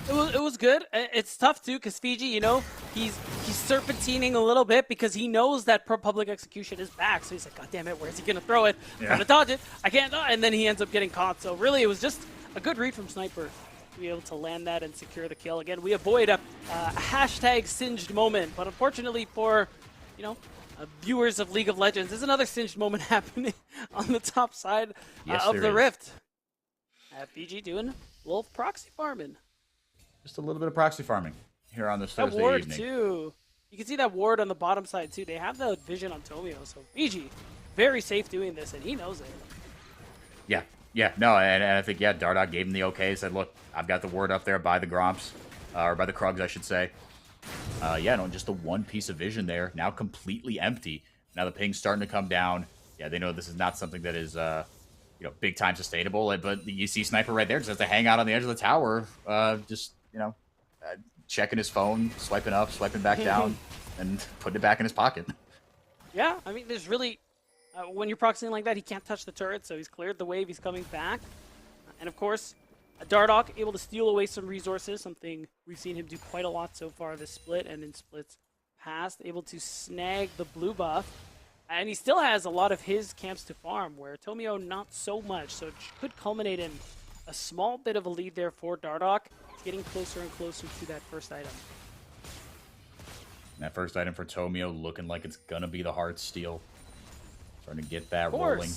it was good. It's tough too because Fiji, you know, he's serpentining a little bit because he knows that public execution is back. So he's like, God damn it, where's he gonna throw it? I'm gonna dodge it. I can't. And then he ends up getting caught. So really, it was just a good read from Sniper to be able to land that and secure the kill. Again, we avoid a hashtag singed moment, but unfortunately for, you know, viewers of League of Legends, there's another singed moment happening on the top side of the Rift. Fiji doing a little proxy farming. Just a little bit of proxy farming here on this Thursday ward evening. Too. You can see that ward on the bottom side too. They have the vision on Tomio, so Fiji very safe doing this, and he knows it. Yeah, no, and I think, Dardoch gave him the okay, said, look, I've got the word up there by the Gromps, or by the Krugs, I should say. Just the one piece of vision there, now completely empty. Now the ping's starting to come down. Yeah, they know this is not something that is, big time sustainable, but you see Sniper right there, just has to hang out on the edge of the tower, checking his phone, swiping up, swiping back down, and putting it back in his pocket. Yeah, I mean, there's really... when you're proxying like that, he can't touch the turret, so he's cleared the wave, he's coming back. And of course, Dardoch able to steal away some resources, something we've seen him do quite a lot so far this split and in splits past, able to snag the blue buff. And he still has a lot of his camps to farm, where Tomio not so much, so it could culminate in a small bit of a lead there for Dardoch, getting closer and closer to that first item. And that first item for Tomio looking like it's gonna be the Heartsteel. Starting to get that rolling.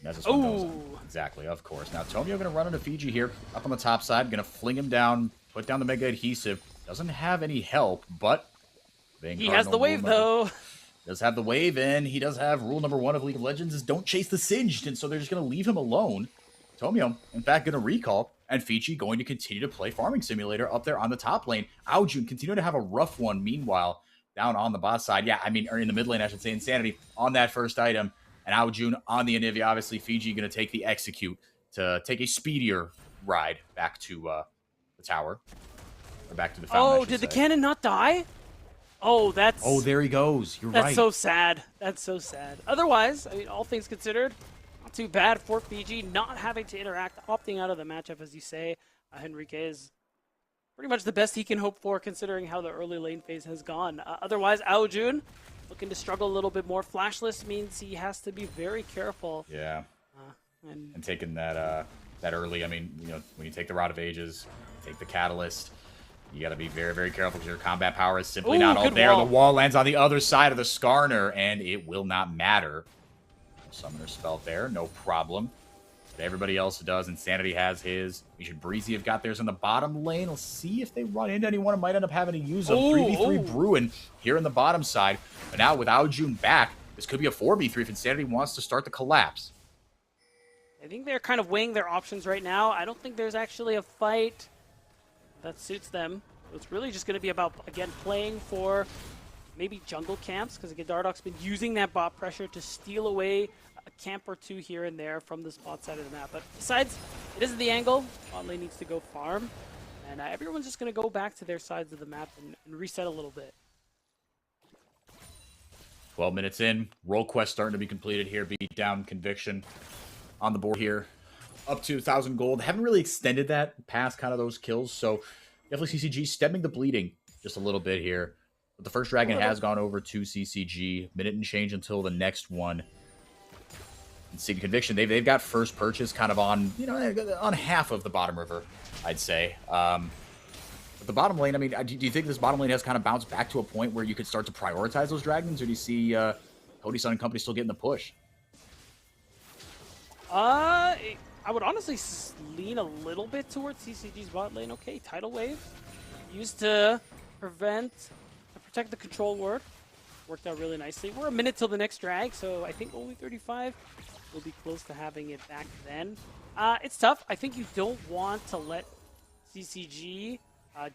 As this one goes on. Exactly, of course. Now, Tomio going to run into Fiji here. Up on the top side. Going to fling him down. Put down the Mega Adhesive. Doesn't have any help, but... He has the wave, though. Does have the wave, and he does have rule number 1 of League of Legends is don't chase the Singed, and so they're just going to leave him alone. Tomio, in fact, going to recall, and Fiji going to continue to play Farming Simulator up there on the top lane. Aojun continuing to have a rough one, meanwhile, down on the bot side. Yeah, I mean, or in the mid lane, I should say. Insanity on that first item. And Aojun on the Anivia. Obviously, Fiji going to take the Execute to take a speedier ride back to the tower. Or back to the fountain, Oh, did the cannon not die? Oh, that's... Oh, there he goes. You're right. That's so sad. That's so sad. Otherwise, I mean, all things considered, not too bad for Fiji. Not having to interact, opting out of the matchup, as you say. Henrique is... pretty much the best he can hope for, considering how the early lane phase has gone. Otherwise, Aojun looking to struggle a little bit more. Flashless means he has to be very careful. Yeah. And taking that early, I mean, when you take the Rod of Ages, take the Catalyst, you got to be very, very careful because your combat power is simply not all there. Wall. The wall lands on the other side of the Skarner, and it will not matter. Summoner spell there, no problem. But everybody else does. Insanity has his. We should Breezy have got theirs in the bottom lane. Let's see if they run into anyone. It might end up having to use them. 3v3 Bruin here in the bottom side. But now with Aojun back, this could be a 4v3 if Insanity wants to start the collapse. I think they're kind of weighing their options right now. I don't think there's actually a fight that suits them. It's really just going to be about, again, playing for maybe jungle camps, because again, Dardoch's been using that bot pressure to steal away a camp or two here and there from this bot side of the map. But besides, it isn't the angle. Bot lane needs to go farm. And everyone's just going to go back to their sides of the map and reset a little bit. 12 minutes in. Role quest starting to be completed here. Beat down Conviction on the board here. Up to 1,000 gold. Haven't really extended that past kind of those kills. So definitely CCG stemming the bleeding just a little bit here. But the first dragon has gone over to CCG. Minute and change until the next one. And City Conviction, they've got first purchase kind of on, on half of the bottom river, I'd say. But the bottom lane, I mean, do you think this bottom lane has kind of bounced back to a point where you could start to prioritize those dragons? Or do you see Cody Sun and company still getting the push? I would honestly lean a little bit towards CCG's bot lane. Okay, Tidal Wave used to protect the control ward. Worked out really nicely. We're a minute till the next drag, so I think only 35 will be close to having it back then. It's tough. I think you don't want to let CCG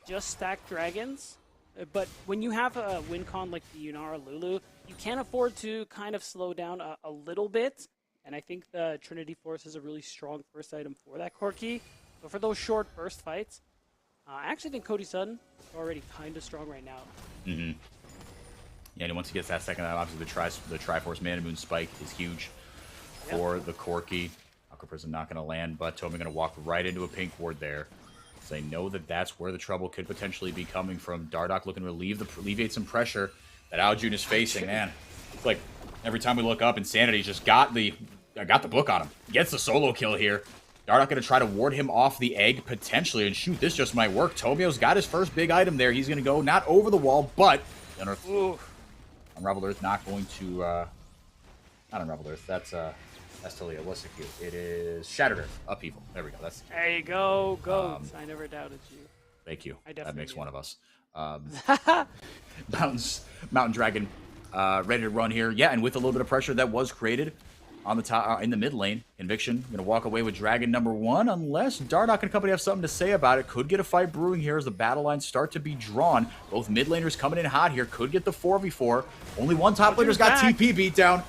just stack dragons. But when you have a win con like the Yunara Lulu, you can afford to kind of slow down a little bit. And I think the Trinity Force is a really strong first item for that Corki. But for those short burst fights, I actually think Cody Sun is already kind of strong right now. Mm-hmm. Yeah, and once he gets that second item, obviously the Triforce Mana Moon Spike is huge for the Corki. Aqua Prison not going to land, but Tomy going to walk right into a pink ward there. So they know that that's where the trouble could potentially be coming from. Dardoch looking to alleviate some pressure that Aljun is facing. Man, it's like every time we look up, Insanity's just got the book on him. Gets the solo kill here. Dardoch going to try to ward him off the egg potentially, and shoot, this just might work. Tomio's got his first big item there. He's going to go not over the wall, but Unraveled Earth not going to not Unraveled Earth. That's Talia. What's the cue? It is Shattered Earth. Upheaval. There we go. There you go. Goats. I never doubted you. Thank you. That makes one of us. Mountain Dragon ready to run here. Yeah, and with a little bit of pressure that was created on the top in the mid lane. Conviction going to walk away with Dragon number 1, unless Dardoch and company have something to say about it. Could get a fight brewing here as the battle lines start to be drawn. Both mid laners coming in hot here. Could get the 4v4. Only one top laner's got TP beat down.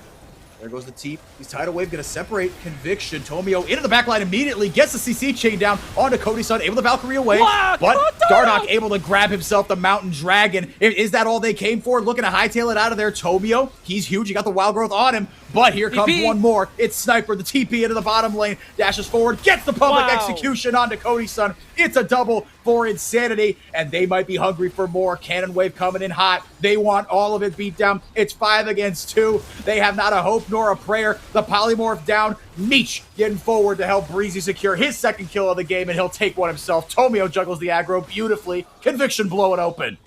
There goes the Teep. He's Tidal Wave going to separate Conviction. Tomio into the backline immediately. Gets the CC chain down onto Cody Sun. Able to Valkyrie away. Wow, but Dardoch able to grab himself the Mountain Dragon. Is that all they came for? Looking to hightail it out of there. Tomio, he's huge. He got the Wild Growth on him. But here comes one more. It's Sniper. The TP into the bottom lane. Dashes forward. Gets the public execution onto Cody Sun. It's a double for Insanity. And they might be hungry for more. Cannon Wave coming in hot. They want all of it beat down. It's 5 against 2. They have not a hope nor a prayer. The Polymorph down. Meech getting forward to help Breezy secure his second kill of the game. And he'll take one himself. Tomio juggles the aggro beautifully. Conviction blow it open.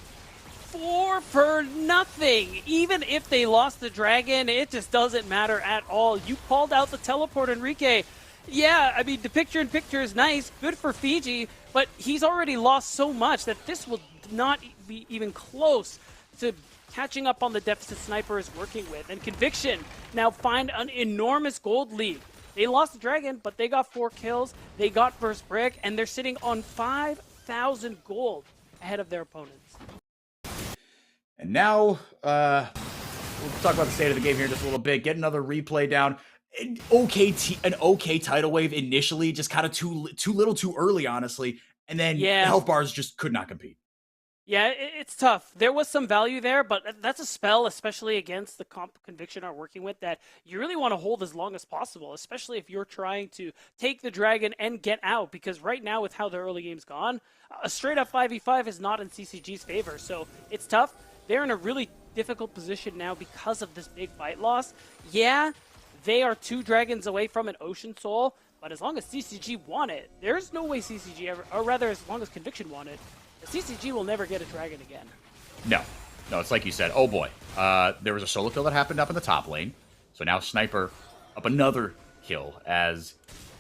4 for nothing. Even if they lost the dragon, it just doesn't matter at all. You called out the teleport, Enrique. Yeah, I mean, the picture-in-picture is nice, good for Fiji, but he's already lost so much that this will not be even close to catching up on the deficit Sniper is working with. And Conviction now find an enormous gold lead. They lost the dragon, but they got 4 kills, they got first brick, and they're sitting on 5,000 gold ahead of their opponents. And now, we'll talk about the state of the game here in just a little bit. Get another replay down. An okay Tidal Wave initially, just kind of too little too early, honestly. And then the health bars just could not compete. Yeah, it's tough. There was some value there, but that's a spell, especially against the comp Conviction are working with, that you really want to hold as long as possible, especially if you're trying to take the dragon and get out, because right now with how the early game's gone, a straight-up 5v5 is not in CCG's favor, so it's tough. They're in a really difficult position now because of this big fight loss. Yeah, they are 2 dragons away from an Ocean Soul, but as long as CCG want it, there's no way CCG ever, or rather as long as Conviction want it, the CCG will never get a dragon again. No, it's like you said. Oh boy, there was a solo kill that happened up in the top lane. So now Sniper up another kill as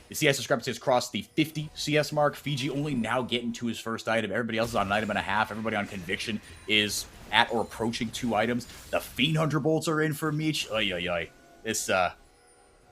the CS discrepancy has crossed the 50 CS mark. Fiji only now getting to his first item. Everybody else is on an item and a half. Everybody on Conviction is at or approaching 2 items. The Fiend Hunter bolts are in for Meech.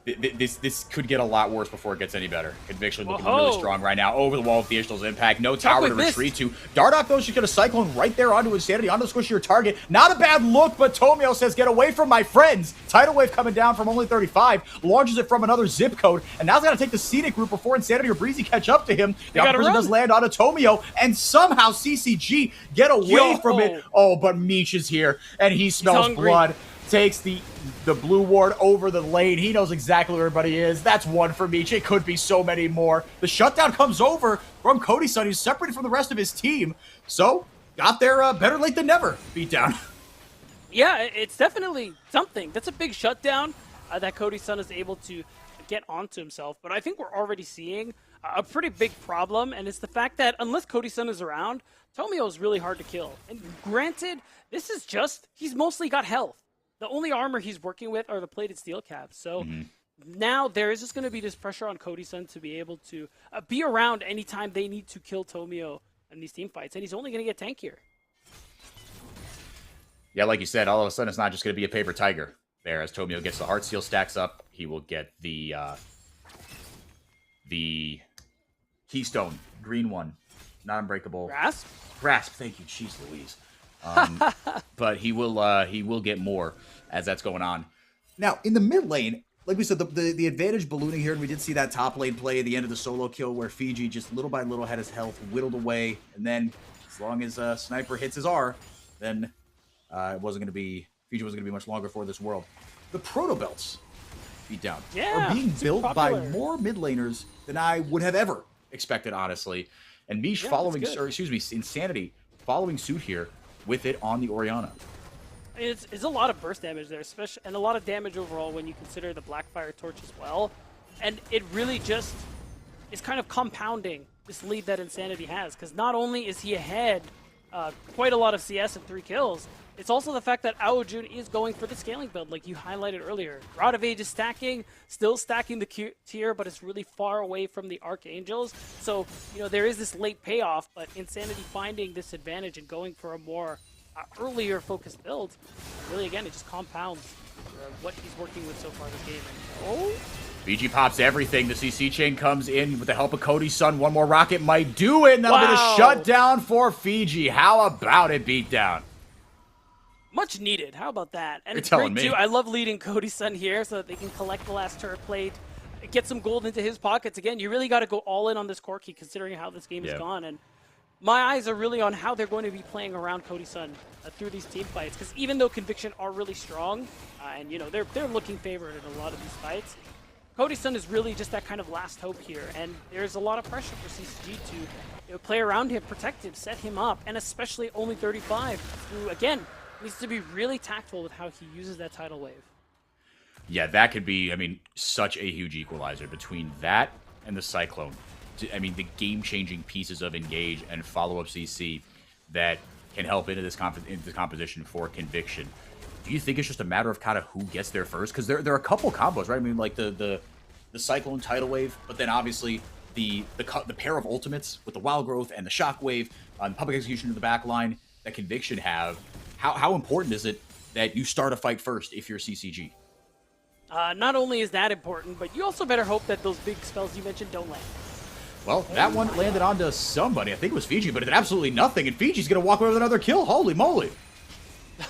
This could get a lot worse before it gets any better. Conviction looking really strong right now. Over the wall with the Ishtal's impact. No tower to retreat to. Dardoch, though, she's going to Cyclone right there onto Insanity, onto the squishier target. Not a bad look, but Tomio says, get away from my friends. Tidal Wave coming down from only 35. Launches it from another zip code. And now he's got to take the scenic route before Insanity or Breezy catch up to him. The Aqua Prison does land onto Tomio. And somehow CCG get away from it. Oh, but Meech is here. And he smells blood. Takes the blue ward over the lane. He knows exactly where everybody is. That's 1 for Meech. It could be so many more. The shutdown comes over from Cody Sun. He's separated from the rest of his team. So, got there better late than never beatdown. Yeah, it's definitely something. That's a big shutdown that Cody Sun is able to get onto himself. But I think we're already seeing a pretty big problem, and it's the fact that unless Cody Sun is around, Tomio is really hard to kill. And granted, this is just, he's mostly got health. The only armor he's working with are the plated steel caps. So now there is just going to be this pressure on Cody-san to be able to be around anytime they need to kill Tomio in these team fights, and he's only going to get tankier. Yeah, like you said, all of a sudden it's not just going to be a paper tiger there. As Tomio gets the Heartsteel stacks up, he will get the Keystone, green one, not unbreakable. Grasp, thank you, jeez Louise. But he will get more as that's going on. Now, in the mid lane, like we said, the advantage ballooning here, and we did see that top lane play at the end of the solo kill where Fiji just little by little had his health whittled away, and then as long as Sniper hits his R, then Fiji wasn't going to be much longer for this world. The Proto Belts beat down are being built by more mid laners than I would have ever expected, honestly. And Mish Insanity following suit here with it on the Orianna. It's a lot of burst damage there, especially, and a lot of damage overall when you consider the Blackfire Torch as well. And it really just is kind of compounding this lead that Insanity has, because not only is he ahead quite a lot of CS and 3 kills, it's also the fact that Aojun is going for the scaling build, like you highlighted earlier. Rod of Age is still stacking the tier, but it's really far away from the Archangels. So, there is this late payoff, but Insanity finding this advantage and going for a more earlier focused build, really, again, it just compounds what he's working with so far this game. And, Fiji pops everything. The CC chain comes in with the help of Cody's son. One more rocket might do it, and that'll be the shutdown for Fiji. How about it, beatdown? Much needed. How about that? And You're it's great, telling me. too. I love leading Cody's son here so that they can collect the last turret plate, get some gold into his pockets. Again, you really got to go all in on this Corki, considering how this game has gone. And my eyes are really on how they're going to be playing around Cody's son through these team fights. Because even though Conviction are really strong, and they're looking favored in a lot of these fights, Cody's son is really just that kind of last hope here. And there's a lot of pressure for CCG to play around him, protect him, set him up, and especially only 35, who, again, needs to be really tactful with how he uses that tidal wave. Yeah, that could be, such a huge equalizer between that and the Cyclone. The game-changing pieces of Engage and follow-up CC that can help into this composition for Conviction. Do you think it's just a matter of kind of who gets there first? Because there are a couple combos, right? Like the Cyclone tidal wave, but then obviously the pair of ultimates with the Wild Growth and the Shockwave on public execution in the back line that Conviction have. How important is it that you start a fight first if you're CCG? Not only is that important, but you also better hope that those big spells you mentioned don't land. Well, that one landed onto somebody. I think it was Fiji, but it did absolutely nothing, and Fiji's going to walk away with another kill. Holy moly.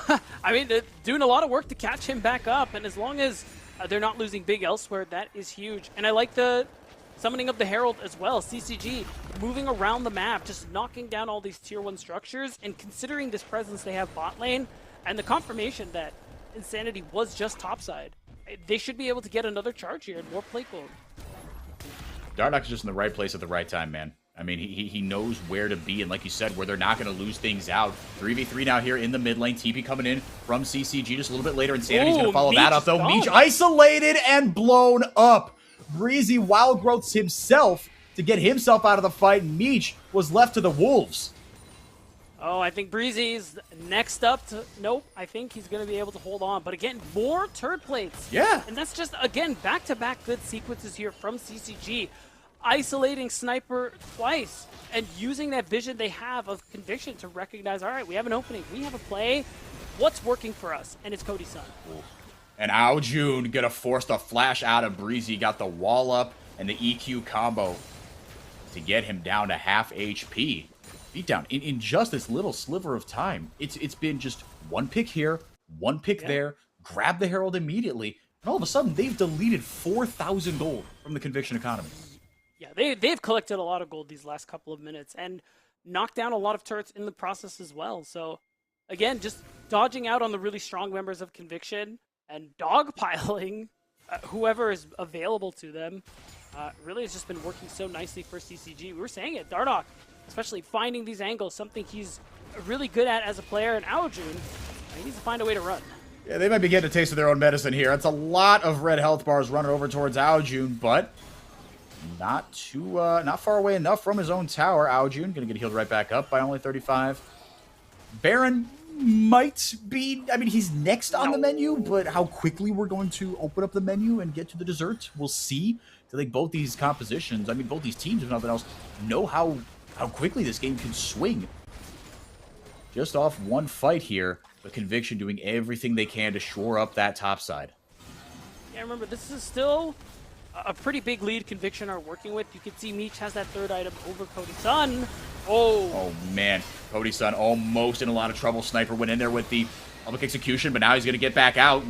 They're doing a lot of work to catch him back up, and as long as they're not losing big elsewhere, that is huge. And I like the summoning of the Herald as well. CCG moving around the map, just knocking down all these tier 1 structures, and considering this presence they have bot lane, and the confirmation that Insanity was just topside, they should be able to get another charge here and more plate gold. Dardoch's just in the right place at the right time, man. He knows where to be, and like you said, where they're not going to lose things out. 3v3 now here in the mid lane. TP coming in from CCG just a little bit later. Insanity's going to follow that up, though. Meech isolated and blown up. Breezy Wild Growths himself to get himself out of the fight. Meech was left to the wolves. I think Breezy's next up to... Nope, I think he's going to be able to hold on. But again, more turret plates. Yeah. And that's just, again, back-to-back good sequences here from CCG. Isolating Sniper twice and using that vision they have of Conviction to recognize, all right, we have an opening, we have a play, what's working for us? And it's Cody's son. And Aojun gonna force the flash out of Breezy, got the wall up and the EQ combo to get him down to half HP. Beatdown in just this little sliver of time. It's been just one pick here, one pick there, grab the Herald immediately, and all of a sudden they've deleted 4,000 gold from the Conviction economy. Yeah, they've collected a lot of gold these last couple of minutes and knocked down a lot of turrets in the process as well. So, again, just dodging out on the really strong members of Conviction and dogpiling whoever is available to them really has just been working so nicely for CCG. We were saying it, Dardoch, especially finding these angles, something he's really good at as a player, and Aojun, he needs to find a way to run. Yeah, they might be getting a taste of their own medicine here. It's a lot of red health bars running over towards Aojun, but not far away enough from his own tower. Aojun gonna get healed right back up by only 35. Baron might be, I mean, he's next on the menu, but how quickly we're going to open up the menu and get to the dessert, we'll see. I think both these compositions, I mean, both these teams, if nothing else, know how quickly this game can swing. Just off one fight here, but Conviction doing everything they can to shore up that top side. Yeah, remember, this is still a pretty big lead Conviction are working with. You can see Meech has that third item over Cody Sun. Oh, man. Cody Sun almost in a lot of trouble. Sniper went in there with the public execution, but now he's going to get back out.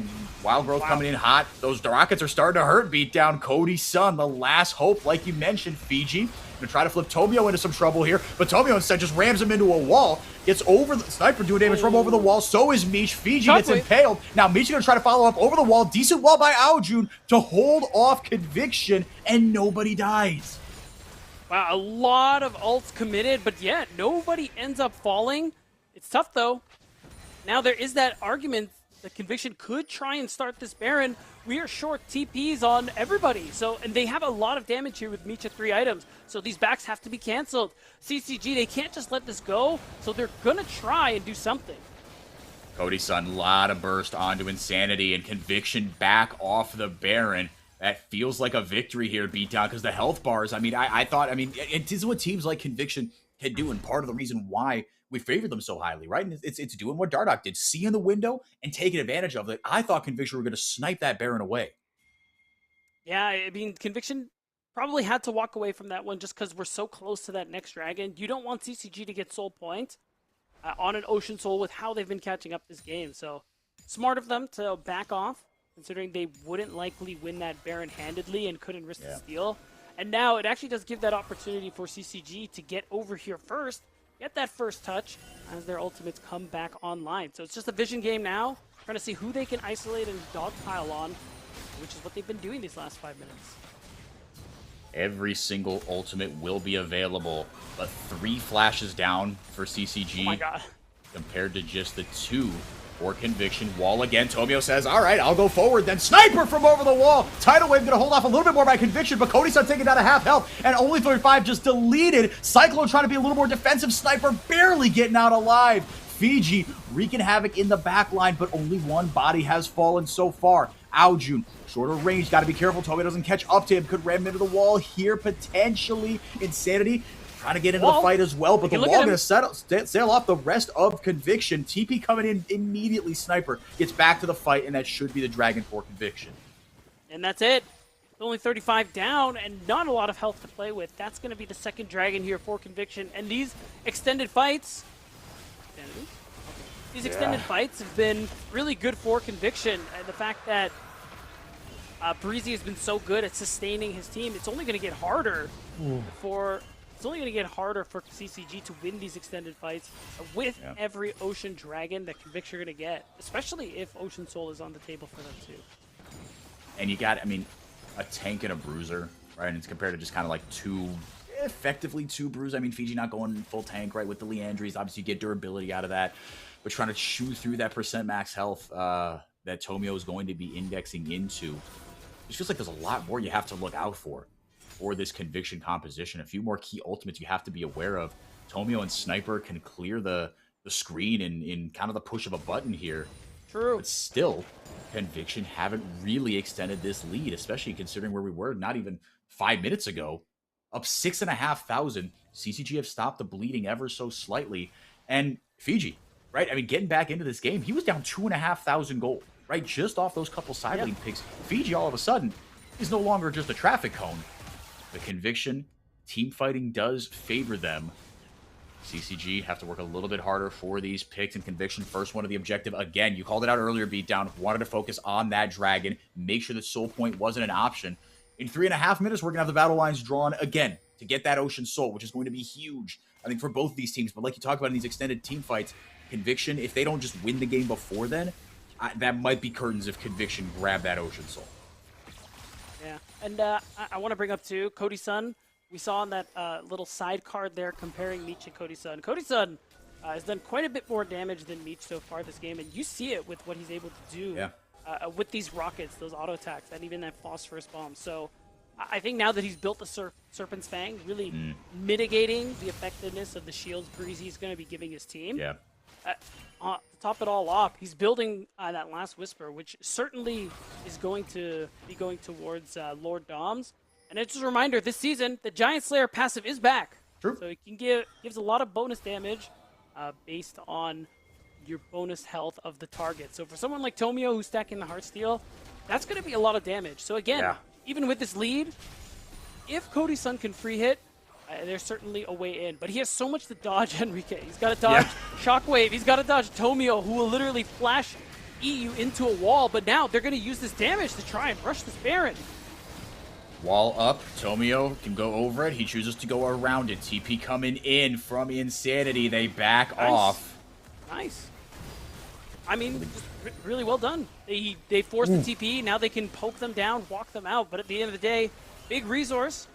Wild Growth coming in hot. Those rockets are starting to hurt. Beat down Cody Sun, the last hope, like you mentioned, Fiji. Going to try to flip Tomio into some trouble here, but Tomio instead just rams him into a wall. Gets over the Sniper doing damage from over the wall. So is Meech. Fiji gets impaled. Now Meech is going to try to follow up over the wall. Decent wall by Aojun to hold off Conviction, and nobody dies. Wow, a lot of ults committed, but yeah, nobody ends up falling. It's tough though. Now there is that argument that Conviction could try and start this Baron. We are short TPs on everybody, and they have a lot of damage here with Meech at 3 items, so these backs have to be canceled. CCG, they can't just let this go, so they're gonna try and do something. Cody Sun, a lot of burst onto Insanity, and Conviction back off the Baron. That feels like a victory here, beatdown, because the health bars, I mean, I thought, it is what teams like Conviction can do, and part of the reason why we favor them so highly, right? And it's doing what Dardoch did, see in the window and taking advantage of it. I thought Conviction were going to snipe that Baron away. Yeah, I mean, Conviction probably had to walk away from that one just because we're so close to that next dragon. You don't want CCG to get soul point on an Ocean Soul with how they've been catching up this game. So smart of them to back off, considering they wouldn't likely win that Baron handedly and couldn't risk the steal. And now it actually does give that opportunity for CCG to get over here first, get that first touch as their ultimates come back online. So it's just a vision game now, trying to see who they can isolate and dogpile on, which is what they've been doing these last 5 minutes. Every single ultimate will be available, but 3 flashes down for CCG. Oh my god. Compared to just the 2 for Conviction. Wall again. Tomio says, all right, I'll go forward. Then Sniper from over the wall. Tidal Wave going to hold off a little bit more by Conviction, but Cody-san taking down a half health, and only 35 just deleted. Cyclone trying to be a little more defensive. Sniper barely getting out alive. Fiji wreaking havoc in the back line, but only 1 body has fallen so far. Aojun, shorter range, got to be careful. Tomio doesn't catch up to him. Could ram into the wall here, potentially. Insanity trying to get into the fight as well, but the wall going to sail off the rest of Conviction. TP coming in immediately. Sniper gets back to the fight, and that should be the dragon for Conviction. And that's it. Only 35 down and not a lot of health to play with. That's going to be the second dragon here for Conviction. And these extended fights... These extended fights have been really good for Conviction. And the fact that Breezy has been so good at sustaining his team, it's only going to get harder for... It's only going to get harder for CCG to win these extended fights with every Ocean Dragon that Conviction are going to get, especially if Ocean Soul is on the table for them too. And you got, a tank and a bruiser, right? And it's compared to just kind of like effectively two bruisers. Fiji not going full tank, right? With the Leandries, obviously you get durability out of that. But trying to chew through that percent max health that Tomio is going to be indexing into. It feels like there's a lot more you have to look out for this Conviction composition. A few more key ultimates you have to be aware of. Tomio and Sniper can clear the screen in kind of the push of a button here. True. But still, Conviction haven't really extended this lead, especially considering where we were not even 5 minutes ago. Up 6,500. CCG have stopped the bleeding ever so slightly. And Fiji, right? Getting back into this game, he was down 2,500 gold, right? Just off those couple side lane picks. Fiji, all of a sudden, is no longer just a traffic cone. The Conviction, team fighting does favor them. CCG have to work a little bit harder for these picks, and Conviction, first one of the objective. Again, you called it out earlier, Beatdown. Wanted to focus on that dragon, make sure that Soul Point wasn't an option. In 3.5 minutes, we're going to have the battle lines drawn again to get that Ocean Soul, which is going to be huge, I think, for both of these teams. But like you talked about in these extended team fights, Conviction, if they don't just win the game before then, that might be curtains if Conviction grab that Ocean Soul. Yeah, and I want to bring up too, Cody Sun. We saw on that little side card there comparing Meech and Cody Sun. Cody Sun has done quite a bit more damage than Meech so far this game, and you see it with what he's able to do with these rockets, those auto attacks, and even that phosphorus bomb. So I think now that he's built the Serpent's Fang, really mitigating the effectiveness of the shields Breezy is going to be giving his team. Yeah. To top it all off, he's building that last Whisper, which certainly is going to be going towards Lord Doms. And it's just a reminder, this season, the Giant Slayer passive is back. True. So it can gives a lot of bonus damage based on your bonus health of the target. So for someone like Tomio who's stacking the Heartsteel, that's going to be a lot of damage. So again, even with this lead, if Cody's son can free hit, there's certainly a way in. But he has so much to dodge Enrique. He's got to dodge Shockwave. He's got to dodge Tomio, who will literally flash EU into a wall. But now they're going to use this damage to try and rush this Baron. Wall up. Tomio can go over it. He chooses to go around it. TP coming in from Insanity. They back off. Nice. I mean, just really well done. They forced the TP. Now they can poke them down, walk them out. But at the end of the day, big resource.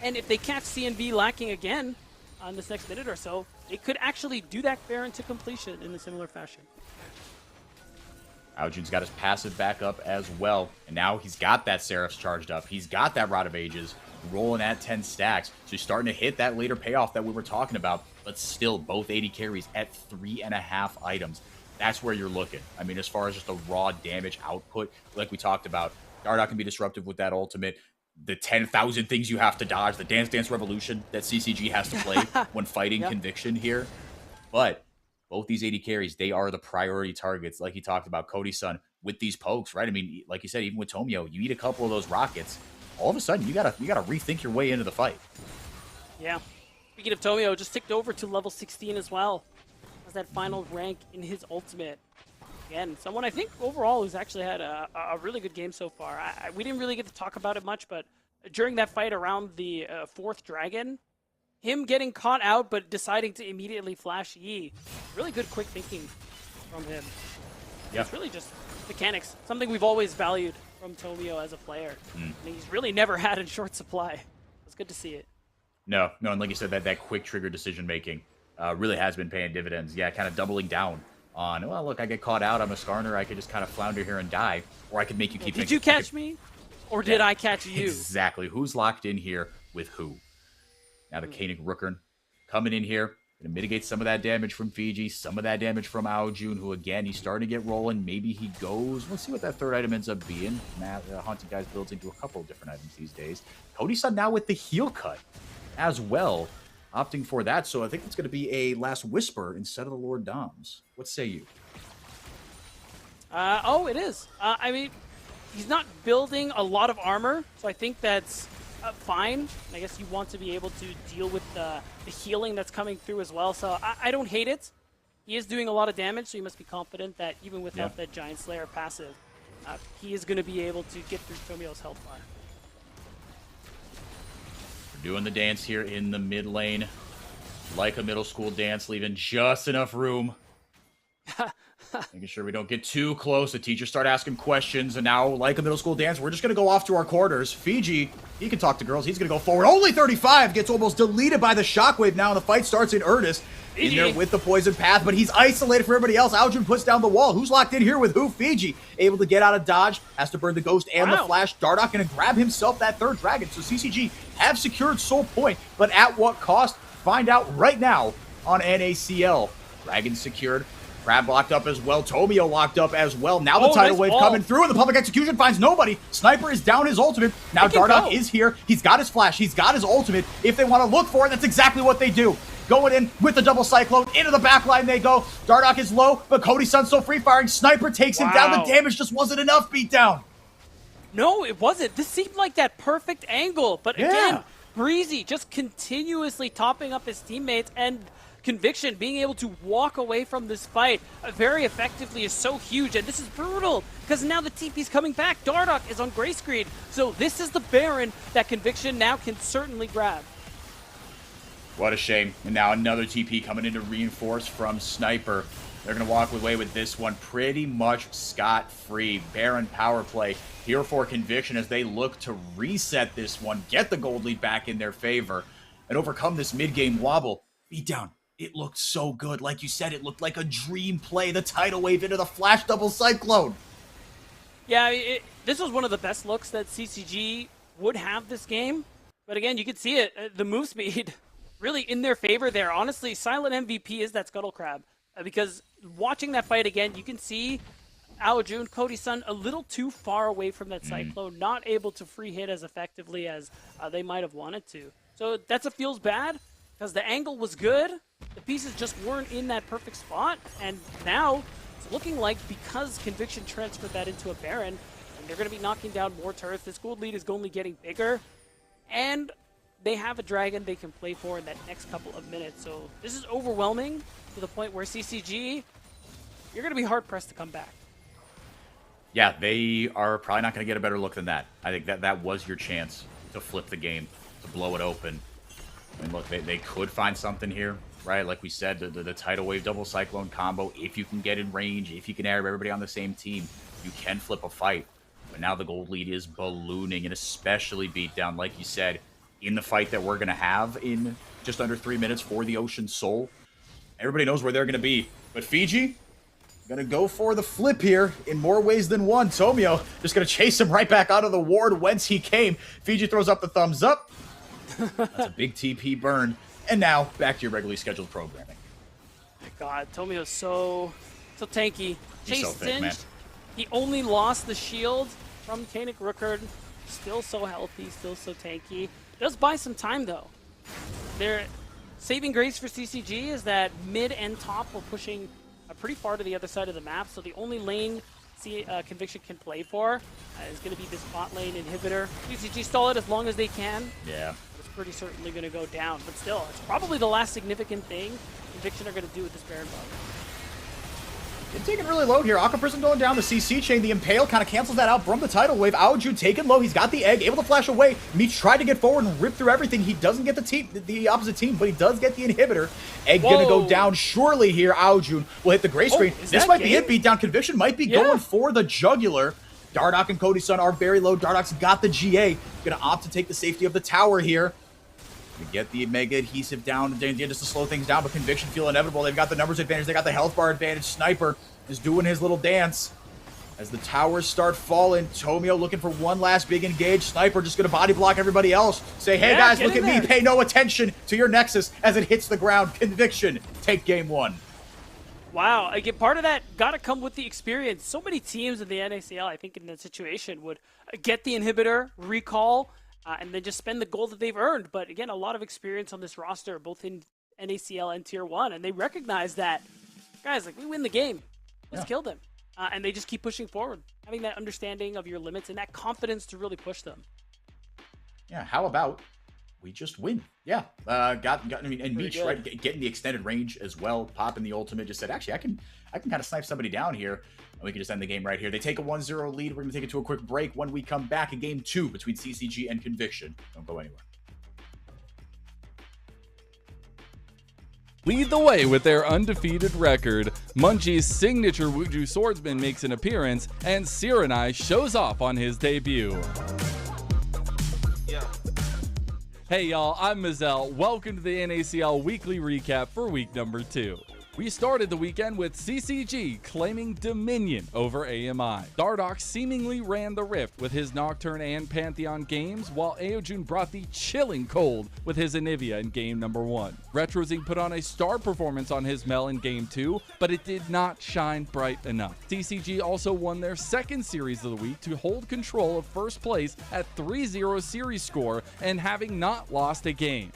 And if they catch CNV lacking again on this next minute or so, they could actually do that Baron to completion in a similar fashion. Aljun's got his passive back up as well. And now he's got that Seraphs charged up. He's got that Rod of Ages rolling at 10 stacks. So he's starting to hit that later payoff that we were talking about. But still, both 80 carries at 3.5 items. That's where you're looking. I mean, as far as just the raw damage output, like we talked about, Dardoch can be disruptive with that ultimate. The 10,000 things you have to dodge, the Dance Dance Revolution that CCG has to play when fighting Conviction here. But both these 80 carries, they are the priority targets, like you talked about, Cody's son, with these pokes, right? I mean, like you said, even with Tomio, you eat a couple of those rockets, all of a sudden you gotta rethink your way into the fight. Yeah. Speaking of Tomio, just ticked over to level 16 as well. Has that final rank in his ultimate. Again, someone I think overall who's actually had a really good game so far. We didn't really get to talk about it much, but during that fight around the 4th dragon, him getting caught out but deciding to immediately flash Yi, really good quick thinking from him. Yeah. It's really just mechanics, something we've always valued from Tomio as a player. And he's really never had in short supply. It's good to see it. No, and like you said, that quick trigger decision making really has been paying dividends. Yeah, kind of doubling down on, well, look, I get caught out, I'm a Skarner, I could just kind of flounder here and die, or I could make you keep thinking. Did you catch me? Or did I catch you? Exactly. Who's locked in here with who? Now the Koenig Rookern coming in here, going to mitigate some of that damage from Fiji, some of that damage from Aojun, who, again, he's starting to get rolling. Maybe he goes. Let's see what that third item ends up being. Matt, Haunted Guys builds into a couple of different items these days. Cody's son now with the heel cut as well, opting for that. So I think it's going to be a Last Whisper instead of the Lord Doms. What say you? It is. I mean, he's not building a lot of armor, so I think that's fine. I guess you want to be able to deal with the healing that's coming through as well, so I don't hate it. He is doing a lot of damage, so you must be confident that even without that Giant Slayer passive, he is going to be able to get through Tomio's health bar. We're doing the dance here in the mid lane. Like a middle school dance, leaving just enough room. Making sure we don't get too close. The teachers start asking questions, and now, like a middle school dance, we're just going to go off to our quarters. Fiji, he can talk to girls. He's going to go forward. Only 35 gets almost deleted by the Shockwave now, and the fight starts in earnest. In there with the poison path, but he's isolated from everybody else. Aljun puts down the wall. Who's locked in here with who? Fiji, able to get out of dodge, has to burn the ghost and the flash. Dardoch going to grab himself that third dragon. So CCG have secured Soul Point, but at what cost? Find out right now on NACL. Dragon secured. Crab locked up as well. Tomio locked up as well. Now the tidal wave coming through, and the public execution finds nobody. Sniper is down his ultimate. Now Dardoch is here. He's got his flash. He's got his ultimate. If they want to look for it, that's exactly what they do. Going in with the double cyclone. Into the backline they go. Dardoch is low, but Cody's son still free firing. Sniper takes him down. The damage just wasn't enough. Beat down. No, it wasn't. This seemed like that perfect angle. But again, Breezy just continuously topping up his teammates, and Conviction being able to walk away from this fight very effectively is so huge. And this is brutal because now the TP's coming back. Dardoch is on gray screen. So this is the Baron that Conviction now can certainly grab. What a shame. And now another TP coming in to reinforce from Sniper. They're going to walk away with this one pretty much scot-free. Baron power play here for Conviction as they look to reset this one, get the gold lead back in their favor, and overcome this mid-game wobble. Beat down. It looked so good. Like you said, it looked like a dream play. The tidal wave into the flash double cyclone. Yeah, this was one of the best looks that CCG would have this game. But again, you could see it. The move speed really in their favor there. Honestly, silent MVP is that Scuttle Crab. because watching that fight again, you can see Aojun, Cody's son, a little too far away from that Cyclone, not able to free hit as effectively as they might have wanted to. So that's what feels bad, because the angle was good, the pieces just weren't in that perfect spot, and now it's looking like because Conviction transferred that into a Baron, and they're going to be knocking down more turrets, this gold lead is only getting bigger, and they have a dragon they can play for in that next couple of minutes. So this is overwhelming to the point where CCG, you're going to be hard-pressed to come back. Yeah, they are probably not going to get a better look than that. I think that was your chance to flip the game, to blow it open. I mean, look, they could find something here, right? Like we said, the Tidal Wave double Cyclone combo, if you can get in range, if you can have everybody on the same team, you can flip a fight. But now the gold lead is ballooning, and especially beat down, like you said, in the fight that we're going to have in just under 3 minutes for the Ocean Soul. Everybody knows where they're going to be. But Fiji, going to go for the flip here in more ways than one. Tomio just going to chase him right back out of the ward whence he came. Fiji throws up the thumbs up. That's a big TP burn. And now, back to your regularly scheduled programming. My God, Tomio's so tanky. He's so thick, man. He only lost the shield from Kanik Rookard. Still so healthy, still so tanky. Does buy some time, though. Their saving grace for CCG is that mid and top were pushing pretty far to the other side of the map, so the only lane Conviction can play for is going to be this bot lane inhibitor. CCG stall it as long as they can. Yeah. It's pretty certainly going to go down, but still, it's probably the last significant thing Conviction are going to do with this Baron bot. It's taking really low here. Aqua Prism going down the CC chain. The Impale kind of cancels that out from the Tidal Wave. Aoju taken low. He's got the egg, able to flash away. Meech tried to get forward and rip through everything. He doesn't get the opposite team, but he does get the inhibitor. Egg gonna go down surely here. Aoju will hit the gray screen. This might be it. Beat down. Conviction might be going for the jugular. Dardoch and Cody's son are very low. Dardoch's got the GA. Gonna opt to take the safety of the tower here. We get the Mega Adhesive down just to slow things down, but Conviction feel inevitable. They've got the numbers advantage. They got the health bar advantage. Sniper is doing his little dance. As the towers start falling, Tomio looking for one last big engage. Sniper just going to body block everybody else. Say, hey guys, look at me. Pay no attention to your Nexus as it hits the ground. Conviction, take game one. Wow, again, part of that got to come with the experience. So many teams in the NACL, I think in that situation, would get the inhibitor, recall, and then just spend the gold that they've earned. But again, a lot of experience on this roster, both in NACL and Tier 1, and they recognize that, guys, like, we win the game. Let's kill them. And they just keep pushing forward, having that understanding of your limits and that confidence to really push them. Yeah, how about we just win? Yeah, I mean, and Meech, right, getting the extended range as well, popping the ultimate, just said, actually, I can kind of snipe somebody down here. We can just end the game right here. They take a 1-0 lead. We're going to take it to a quick break. When we come back, a game 2 between CCG and Conviction. Don't go anywhere. Lead the way with their undefeated record. Mungie's signature Wuju swordsman makes an appearance, and Sirenai shows off on his debut. Hey y'all, I'm Mazel. Welcome to the NACL weekly recap for week number 2. We started the weekend with CCG claiming dominion over AMI. Dardoch seemingly ran the rift with his Nocturne and Pantheon games, while Aojun brought the chilling cold with his Anivia in game number 1. Retrozing put on a star performance on his Mel in game 2, but it did not shine bright enough. CCG also won their second series of the week to hold control of first place at 3-0 series score and having not lost a game.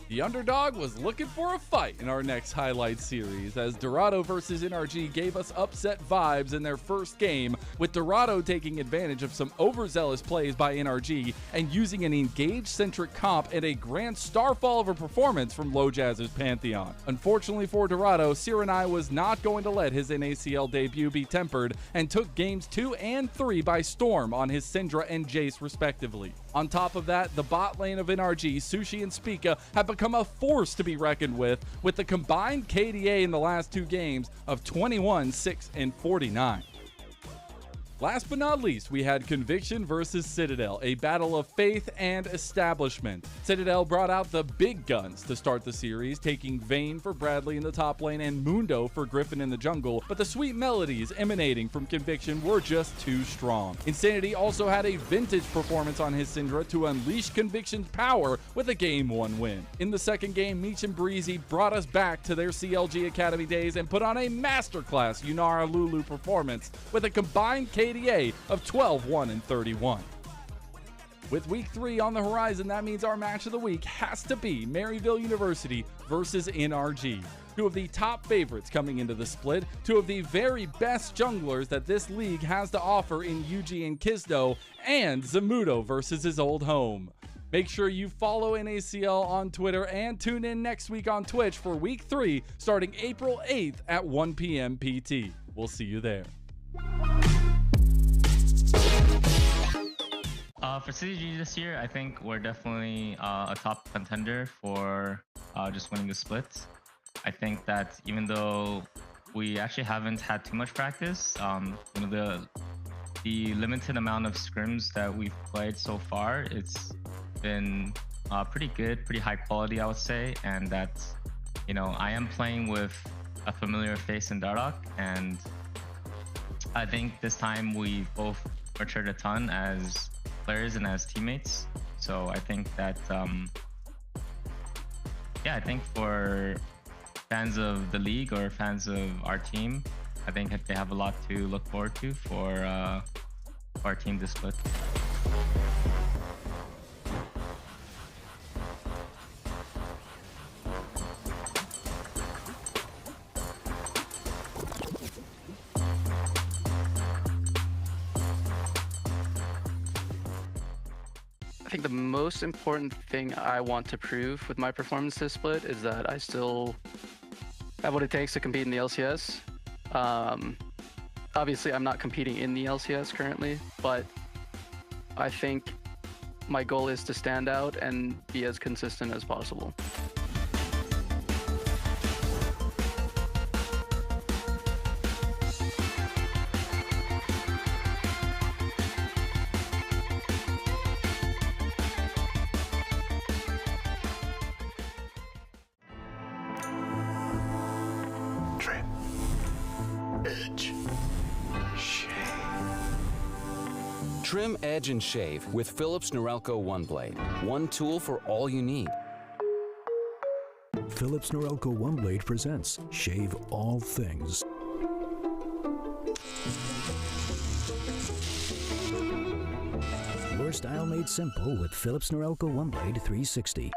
The underdog was looking for a fight in our next highlight series, as Dorado versus NRG gave us upset vibes in their first game, with Dorado taking advantage of some overzealous plays by NRG and using an engage-centric comp and a grand starfall of a performance from Low Jazz's Pantheon. Unfortunately for Dorado, Sirenai was not going to let his NACL debut be tempered and took games 2 and 3 by storm on his Syndra and Jace respectively. On top of that, the bot lane of NRG, Sushi and Spica have become a force to be reckoned with the combined KDA in the last 2 games of 21, 6, and 49. Last but not least, we had Conviction versus Citadel, a battle of faith and establishment. Citadel brought out the big guns to start the series, taking Vayne for Bradley in the top lane and Mundo for Griffin in the jungle, but the sweet melodies emanating from Conviction were just too strong. Insanity also had a vintage performance on his Syndra to unleash Conviction's power with a Game 1 win. In the second game, Meech and Breezy brought us back to their CLG Academy days and put on a masterclass Yunara Lulu performance with a combined KDA of 12, 1, and 31. With week 3 on the horizon, that means our match of the week has to be Maryville University versus NRG. Two of the top favorites coming into the split, two of the very best junglers that this league has to offer in Yuji and Kizdo, and Zamudo versus his old home. Make sure you follow NACL on Twitter and tune in next week on Twitch for week 3 starting April 8th at 1 p.m. PT. We'll see you there. For CCG this year, I think we're definitely a top contender for just winning the split. I think that even though we actually haven't had too much practice, you know, the limited amount of scrims that we've played so far, it's been pretty good, pretty high quality, I would say. And that, you know, I am playing with a familiar face in Dardoch, and I think this time we both matured a ton as players and as teammates. So I think that, yeah, I think for fans of the league or fans of our team, I think they have a lot to look forward to for our team this split. I think the most important thing I want to prove with my performance this split is that I still have what it takes to compete in the LCS. Obviously, I'm not competing in the LCS currently, but I think my goal is to stand out and be as consistent as possible. Trim, edge, and shave with Philips Norelco One Blade. One tool for all you need. Philips Norelco One Blade presents Shave All Things. Your style made simple with Philips Norelco One Blade 360.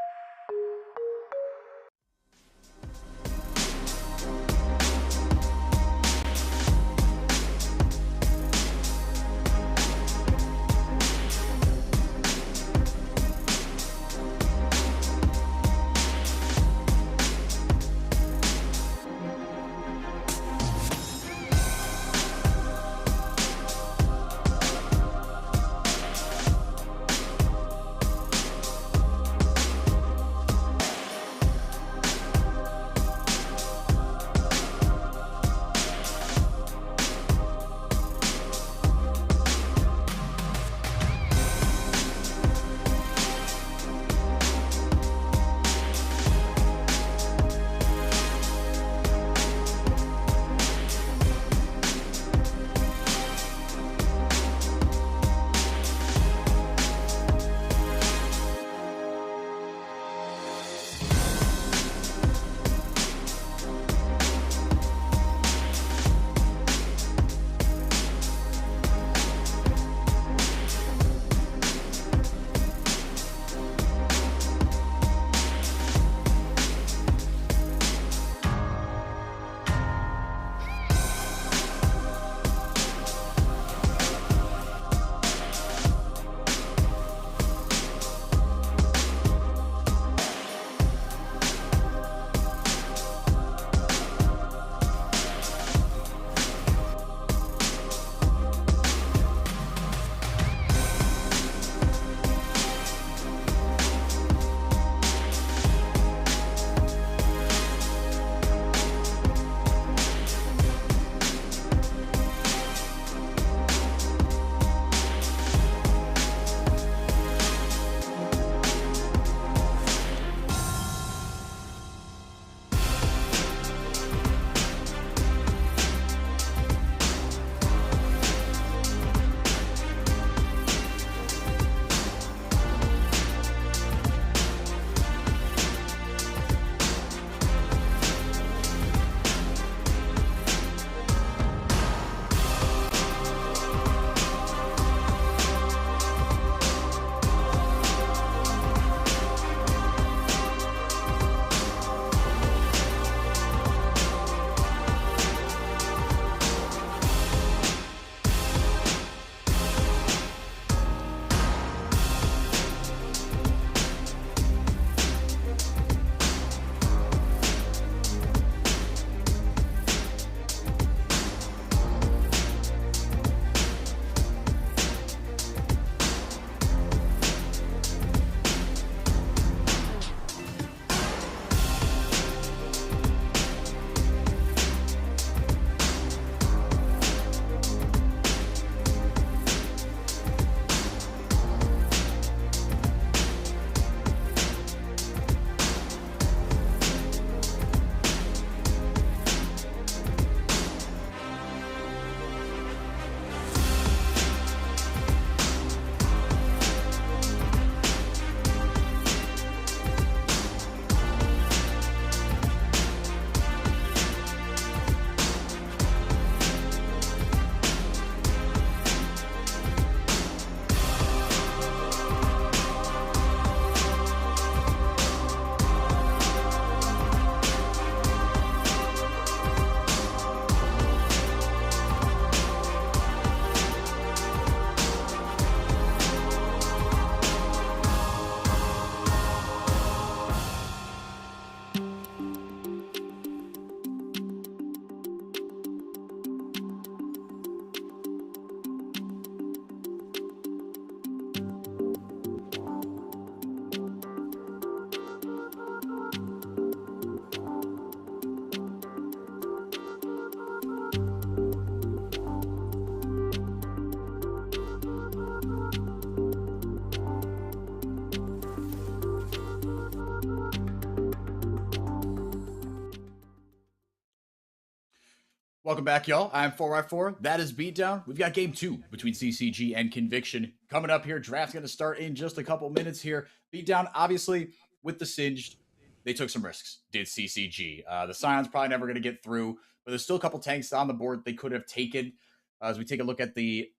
Welcome back, y'all. I'm 4x4. That is Beatdown. We've got game 2 between CCG and Conviction coming up here. Draft's going to start in just a couple minutes here. Beatdown, obviously, with the Singed, they took some risks, did CCG. The Scion's probably never going to get through, but there's still a couple tanks on the board they could have taken. As we take a look at the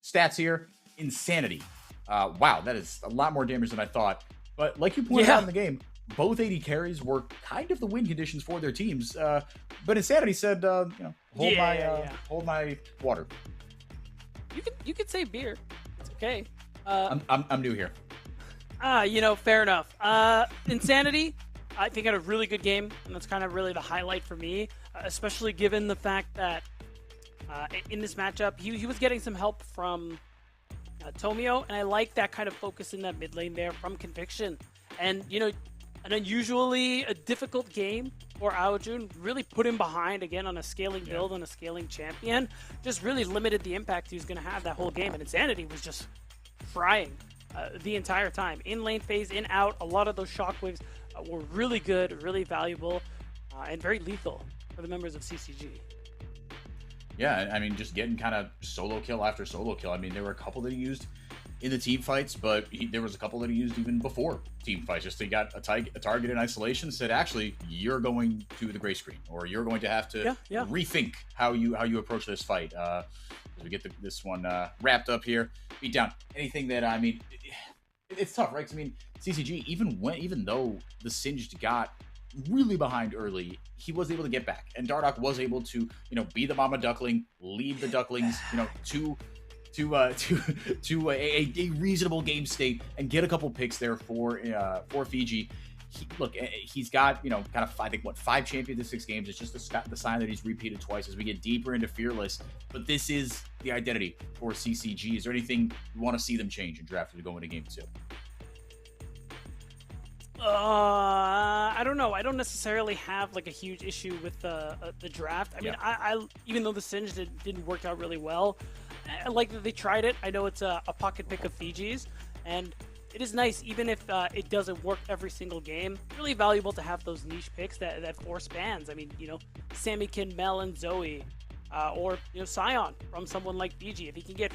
stats here, Insanity. Wow, that is a lot more damage than I thought. But like you pointed out in the game, both AD carries were kind of the win conditions for their teams. But Insanity said, hold my water. You could say beer. It's okay. I'm new here. Fair enough. Insanity, I think, had a really good game, and that's kind of really the highlight for me, especially given the fact that in this matchup, he was getting some help from Tomio, and I like that kind of focus in that mid lane there from Conviction. And, an unusually a difficult game for Aojun really put him behind again on a scaling build and a scaling champion. Just really limited the impact he was going to have that whole game. And Insanity was just frying the entire time. In lane phase, in out, a lot of those shockwaves were really good, really valuable, and very lethal for the members of CCG. Yeah, I mean, just getting kind of solo kill after solo kill. I mean, there were a couple that he used in the team fights, but there was a couple that he used even before team fights. Just he got a target in isolation, said, actually, you're going to the gray screen, or you're going to have to rethink how you approach this fight. As we get this one wrapped up here, Beatdown. Anything that, I mean, it's tough, right? 'Cause, I mean, CCG, even though the Singed got really behind early, he was able to get back, and Dardoch was able to, be the mama duckling, lead the ducklings, to a reasonable game state and get a couple picks there for Fiji. He's got, kind of, I think, 5 champions in 6 games. It's just the sign that he's repeated twice as we get deeper into Fearless. But this is the identity for CCG. Is there anything you want to see them change in draft as we go into game 2? I don't know. I don't necessarily have like a huge issue with the draft. I mean, I even though the Singe didn't work out really well, I like that they tried it. I know it's a pocket pick of Fiji's, and it is nice, even if it doesn't work every single game. Really valuable to have those niche picks that force bans. I mean, Sammykin, Mel, and Zoe, or Scion from someone like Fiji. If he can get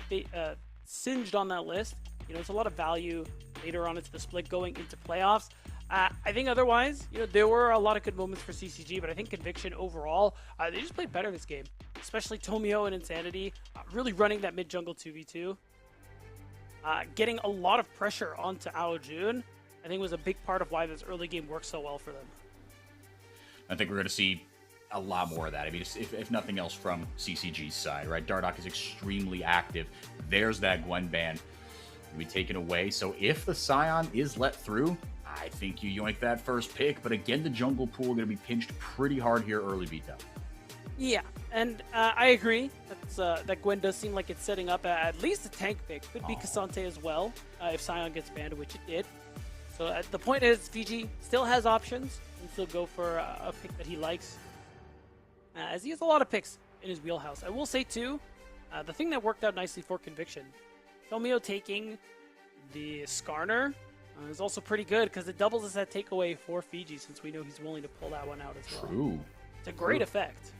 singed on that list, it's a lot of value later on into the split going into playoffs. I think otherwise, there were a lot of good moments for CCG, but I think Conviction overall, they just played better this game, especially Tomio and Insanity, really running that mid jungle 2v2, getting a lot of pressure onto Aojun. I think was a big part of why this early game worked so well for them. I think we're going to see a lot more of that. I mean, if nothing else from CCG's side, right? Dardoch is extremely active. There's that Gwen ban to be taken away. So if the Scion is let through, I think you yoink that first pick. But again, the jungle pool going to be pinched pretty hard here early Beatdown. Yeah, and I agree. That Gwen does seem like it's setting up at least a tank pick. Could be Cassante as well if Scion gets banned, which it did. So the point is, Fiji still has options and still go for a pick that he likes, as he has a lot of picks in his wheelhouse. I will say, too, the thing that worked out nicely for Conviction, Tomio taking the Skarner is also pretty good because it doubles as that takeaway for Fiji, since we know he's willing to pull that one out as well. True. It's a great effect.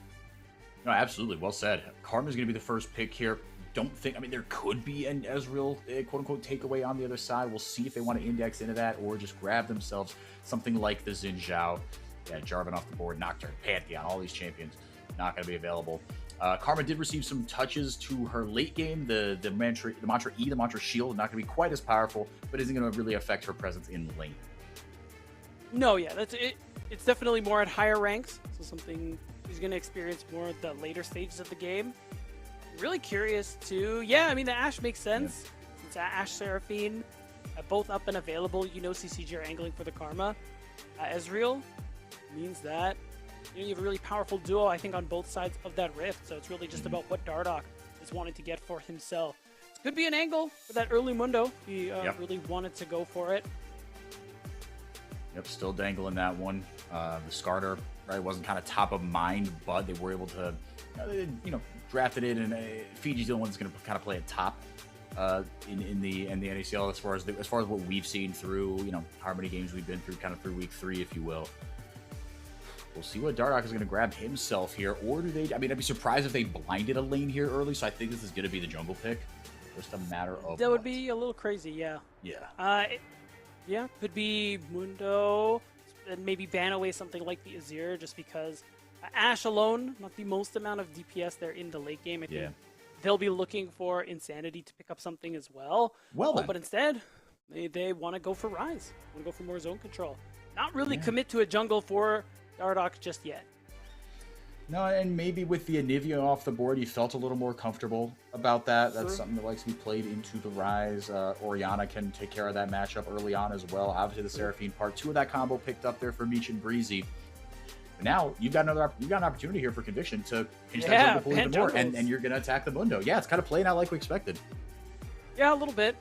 No, absolutely. Well said. Karma's going to be the first pick here. There could be an Ezreal, quote-unquote, takeaway on the other side. We'll see if they want to index into that or just grab themselves something like the Xin Zhao. Yeah, Jarvan off the board, Nocturne, Pantheon, all these champions not going to be available. Karma did receive some touches to her late game. The mantra E, the mantra shield, not going to be quite as powerful, but isn't going to really affect her presence in the lane. No, yeah, that's it. It's definitely more at higher ranks, so something he's going to experience more at the later stages of the game. Really curious too. Yeah, I mean, the Ashe makes sense. Since Ashe, Seraphine, both up and available, CCG are angling for the Karma. Ezreal means that you have a really powerful duo, I think, on both sides of that rift. So it's really just about what Dardoch is wanting to get for himself. It could be an angle for that early Mundo. He really wanted to go for it. Yep, still dangling that one. The Skarner, right, wasn't kind of top of mind, but they were able to, drafted it, and Fiji's the one that's going to kind of play at top in the NACL as far as what we've seen through, how many games we've been through, kind of through week 3, if you will. we'll see what Dardoch is going to grab himself here. Or do they... I mean, I'd be surprised if they blinded a lane here early, so I think this is going to be the jungle pick. Just a matter of That would be a little crazy, yeah. Yeah. Yeah, could be Mundo, and maybe ban away something like the Azir, just because Ashe alone, not the most amount of DPS there in the late game. I think they'll be looking for Insanity to pick up something as well. But instead, they want to go for Rise. Want to go for more zone control. Not really commit to a jungle for Dardoch just yet. No, and maybe with the Anivia off the board, you felt a little more comfortable about that. That's something that likes to be played into the Rise. Orianna can take care of that matchup early on as well. Obviously, the Seraphine part 2 of that combo picked up there for Meech and Breezy. But now you've got an opportunity here for Conviction to pinch that jungle pool even more, and you're going to attack the Mundo. Yeah, it's kind of playing out like we expected. Yeah, a little bit.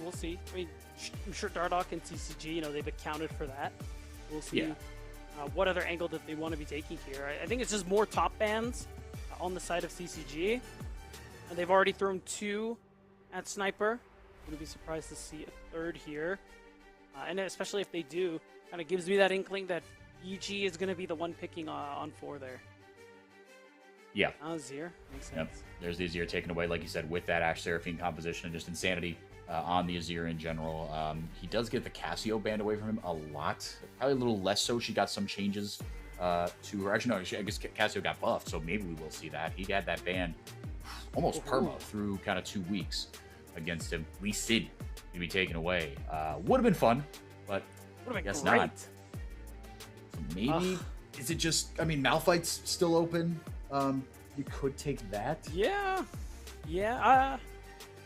We'll see. I mean, I'm sure Dardoch and CCG, they've accounted for that. We'll see. Yeah. What other angle that they want to be taking here. I think it's just more top bans on the side of CCG. And they've already thrown 2 at Sniper. Wouldn't be surprised to see a 3rd here. And especially if they do, kind of gives me that inkling that EG is going to be the one picking on 4 there. Yeah. Azir. Makes sense. Yep. There's the Azir taken away, like you said, with that Ashe Seraphine composition and just Insanity on the Azir in general. He does get the Cassio banned away from him a lot. Probably a little less so. She got some changes to her. Actually, no, I guess Cassio got buffed, so maybe we will see that. He had that ban almost perma through kind of 2 weeks against him. Lee Sin to be taken away. Would have been fun, but I guess not. So maybe, is it just, I mean, Malphite's still open. You could take that. Yeah.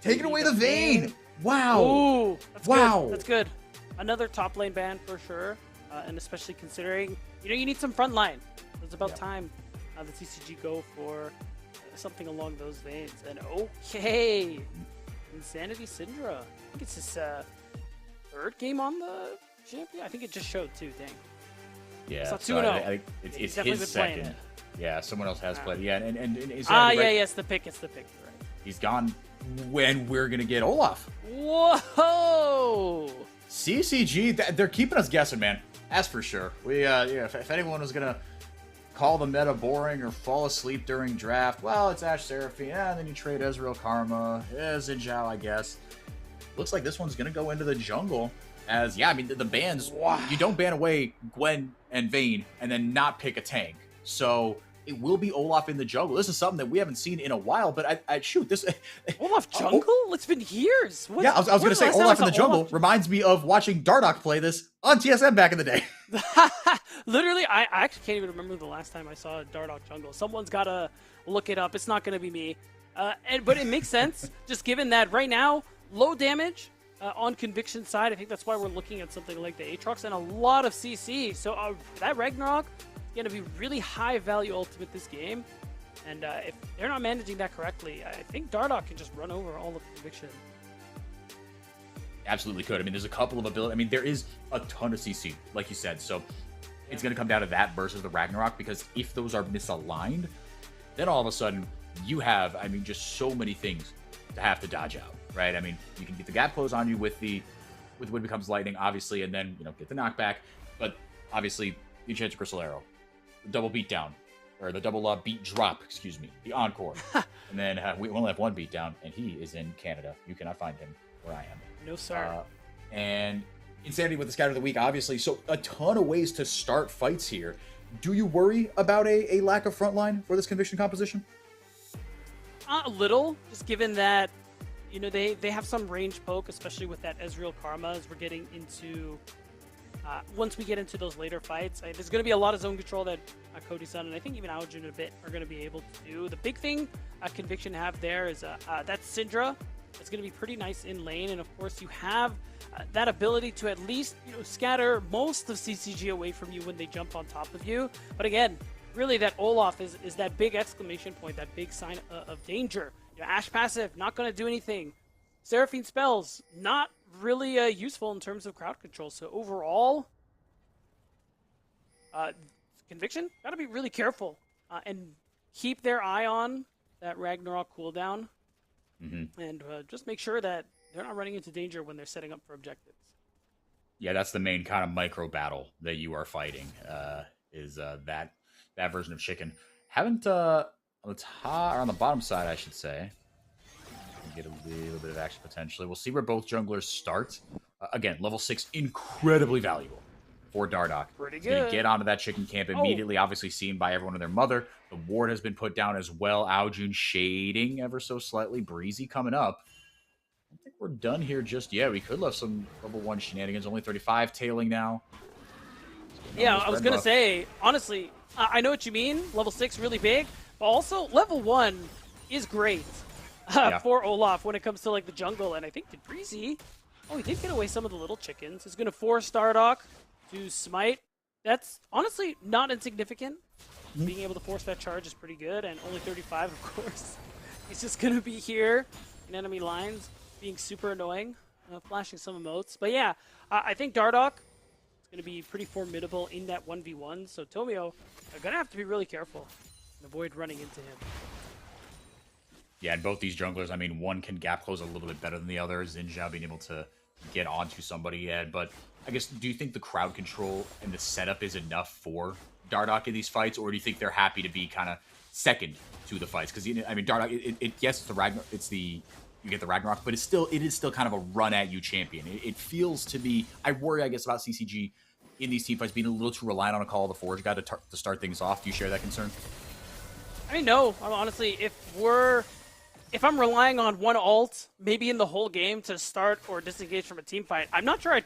Taking away the Vayne. Wow. Ooh, that's good. That's good. Another top lane ban for sure, and especially considering, you need some front line. It's about time the TCG go for something along those veins. And okay, Insanity Syndra. I think it's his 3rd game on the champion. I think it just showed too. Dang. Yeah, so I think it's his 2nd. Yeah, someone else has played. Yeah, and it's the pick. It's the pick. Right. He's gone when we're gonna get Olaf. Whoa! CCG, they're keeping us guessing, man. That's for sure. We if anyone was gonna call the meta boring or fall asleep during draft, well, it's Ashe Seraphine, and then you trade Ezreal Karma, Xin Zhao, I guess. Looks like this one's gonna go into the jungle. As I mean, the bans. You don't ban away Gwen and Vayne and then not pick a tank. So it will be Olaf in the jungle. This is something that we haven't seen in a while, but I shoot this. Olaf jungle? It's been years. I was going to say Olaf in the jungle reminds me of watching Dardoch play this on TSM back in the day. Literally, I actually can't even remember the last time I saw a Dardoch jungle. Someone's got to look it up. It's not going to be me. But it makes sense, just given that right now, low damage on Conviction side. I think that's why we're looking at something like the Aatrox and a lot of CC. So that Ragnarok going to be really high value ultimate this game, and if they're not managing that correctly, I think Dardoch can just run over all of Conviction. Absolutely could. I mean, there's a couple of abilities. I mean, there is a ton of CC, like you said, so it's going to come down to that versus the Ragnarok, because if those are misaligned, then all of a sudden you have, I mean, just so many things to have to dodge out, right? I mean, you can get the gap close on you with what becomes lightning, obviously, and then get the knockback, but obviously the Enchanted Crystal Arrow, the double beatdown, or the double beat drop, excuse me, the encore. And then we only have one beatdown, and he is in Canada. You cannot find him where I am. No, sir. And Insanity with the Scout of the Week, obviously. So a ton of ways to start fights here. Do you worry about a lack of frontline for this Conviction composition? A little, just given that, they have some range poke, especially with that Ezreal Karma as we're getting into... once we get into those later fights, there's going to be a lot of zone control that Cody-san and I think even Aojun a bit are going to be able to do. The big thing Conviction have there is that Syndra. It's going to be pretty nice in lane, and of course you have that ability to at least scatter most of CCG away from you when they jump on top of you. But again, really that Olaf is that big exclamation point, that big sign of danger. Ashe passive, not going to do anything. Seraphine spells, not really useful in terms of crowd control. So overall, Conviction, got to be really careful and keep their eye on that Ragnarok cooldown. And just make sure that they're not running into danger when they're setting up for objectives. Yeah, that's the main kind of micro battle that you are fighting. is that version of chicken. Haven't on the top or on the bottom side, I should say. Get a little bit of action potentially. We'll see where both junglers start. Again, level 6, incredibly valuable for Dardoch. Pretty He's going good. to get onto that chicken camp immediately, obviously seen by everyone and their mother. The ward has been put down as well. Aojun shading ever so slightly. Breezy coming up. I don't think we're done here just yet. We could have some level 1 shenanigans. Only 35 tailing now. Yeah, I was going to say, honestly, I know what you mean. Level 6 really big, but also level 1 is great for Olaf when it comes to like the jungle. And I think did Breezy, he did get away some of the little chickens. He's going to force Dardoch to smite. That's honestly not insignificant. Being able to force that charge is pretty good, and only 35, of course. He's just going to be here in enemy lines, being super annoying, flashing some emotes. But yeah, I think Dardoch is going to be pretty formidable in that 1v1, so Tomio are going to have to be really careful and avoid running into him. Yeah, and both these junglers, I mean, one can gap close a little bit better than the other. Xinjiao being able to get onto somebody, but I guess, do you think the crowd control and the setup is enough for Dardoch in these fights, or do you think they're happy to be kind of second to the fights? Because, I mean, Dardoch, yes, it's the Ragnarok, you get the Ragnarok, but it is still kind of a run-at-you champion. It feels to be, I worry, I guess, about CCG in these team fights being a little too reliant on a Call of the Forge guy to start things off. Do you share that concern? I mean, no. Honestly, if I'm relying on one ult, maybe in the whole game to start or disengage from a team fight, I'm not sure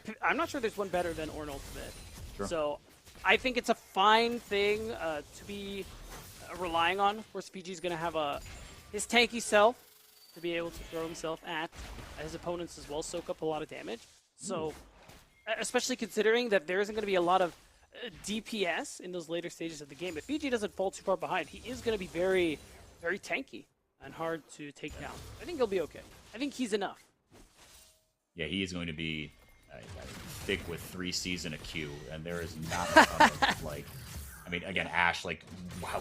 there's one better than Ornn Ultimate. Sure. So I think it's a fine thing to be relying on. Of course, PG's going to have his tanky self to be able to throw himself at his opponents as well, soak up a lot of damage. So, especially considering that there isn't going to be a lot of DPS in those later stages of the game. If PG doesn't fall too far behind, he is going to be very, very tanky and hard to take down. I think he'll be okay. I think he's enough. Yeah, he is going to be thick with 3 C's in a queue, and there is not a ton of, like, I mean, again, Ashe, like,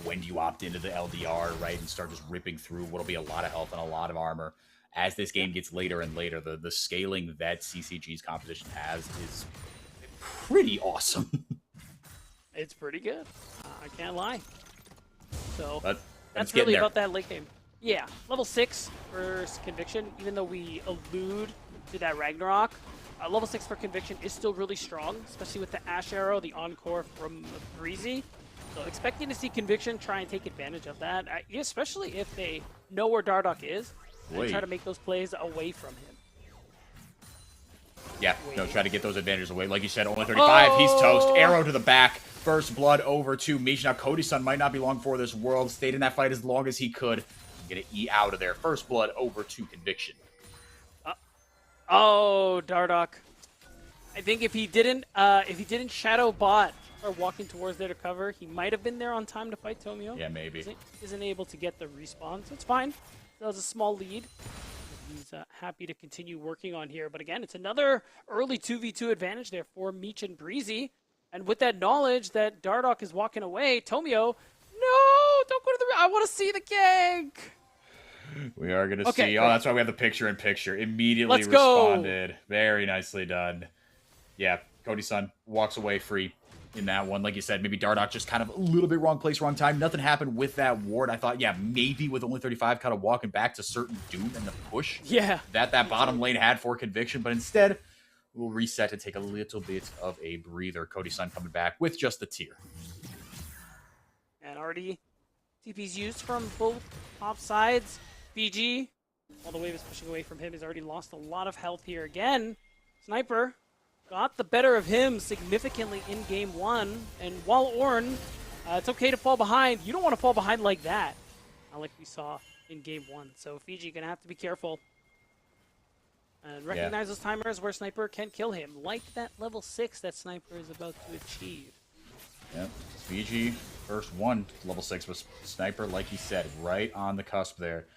when do you opt into the LDR, right, and start just ripping through what'll be a lot of health and a lot of armor? As this game gets later and later, the scaling that CCG's composition has is pretty awesome. It's pretty good. I can't lie. So but that's really about that late game. Yeah, level 6 for Conviction, even though we allude to that Ragnarok. Level 6 for Conviction is still really strong, especially with the Ashe Arrow, the Encore from Breezy. So expecting to see Conviction try and take advantage of that, especially if they know where Dardoch is, and try to make those plays away from him. Yeah, try to get those advantages away. Like you said, only 35, he's toast. Arrow to the back, first blood over to Mish. Now, Cody-san might not be long for this world. Stayed in that fight as long as he could. Get an E out of there. First blood over to Conviction. Dardoch. I think if he didn't shadow bot or walking towards there to cover, he might have been there on time to fight Tomio. Yeah, maybe. Isn't able to get the respawn, so it's fine. That was a small lead. He's happy to continue working on here. But again, it's another early 2v2 advantage there for Meech and Breezy. And with that knowledge that Dardoch is walking away, Tomio, no, don't go to the... I want to see the gank. We are going to see... Oh, that's why we have the picture-in-picture. Immediately Let's responded. Go. Very nicely done. Yeah, Cody-san walks away free in that one. Like you said, maybe Dardoch just kind of a little bit wrong place, wrong time. Nothing happened with that ward. I thought, yeah, maybe with only 35, kind of walking back to certain doom and the push that bottom lane had for Conviction. But instead, we'll reset and take a little bit of a breather. Cody-san coming back with just the tier. And already TP's used from both top sides. BG, all the way was pushing away from him. He's already lost a lot of health here again. Sniper got the better of him significantly in game 1. And while Ornn, it's okay to fall behind. You don't want to fall behind like that, not like we saw in game 1. So Fiji gonna have to be careful and recognize those timers where Sniper can kill him, like that level 6 that Sniper is about to achieve. Yep, Fiji first one level 6 was Sniper, like he said, right on the cusp there.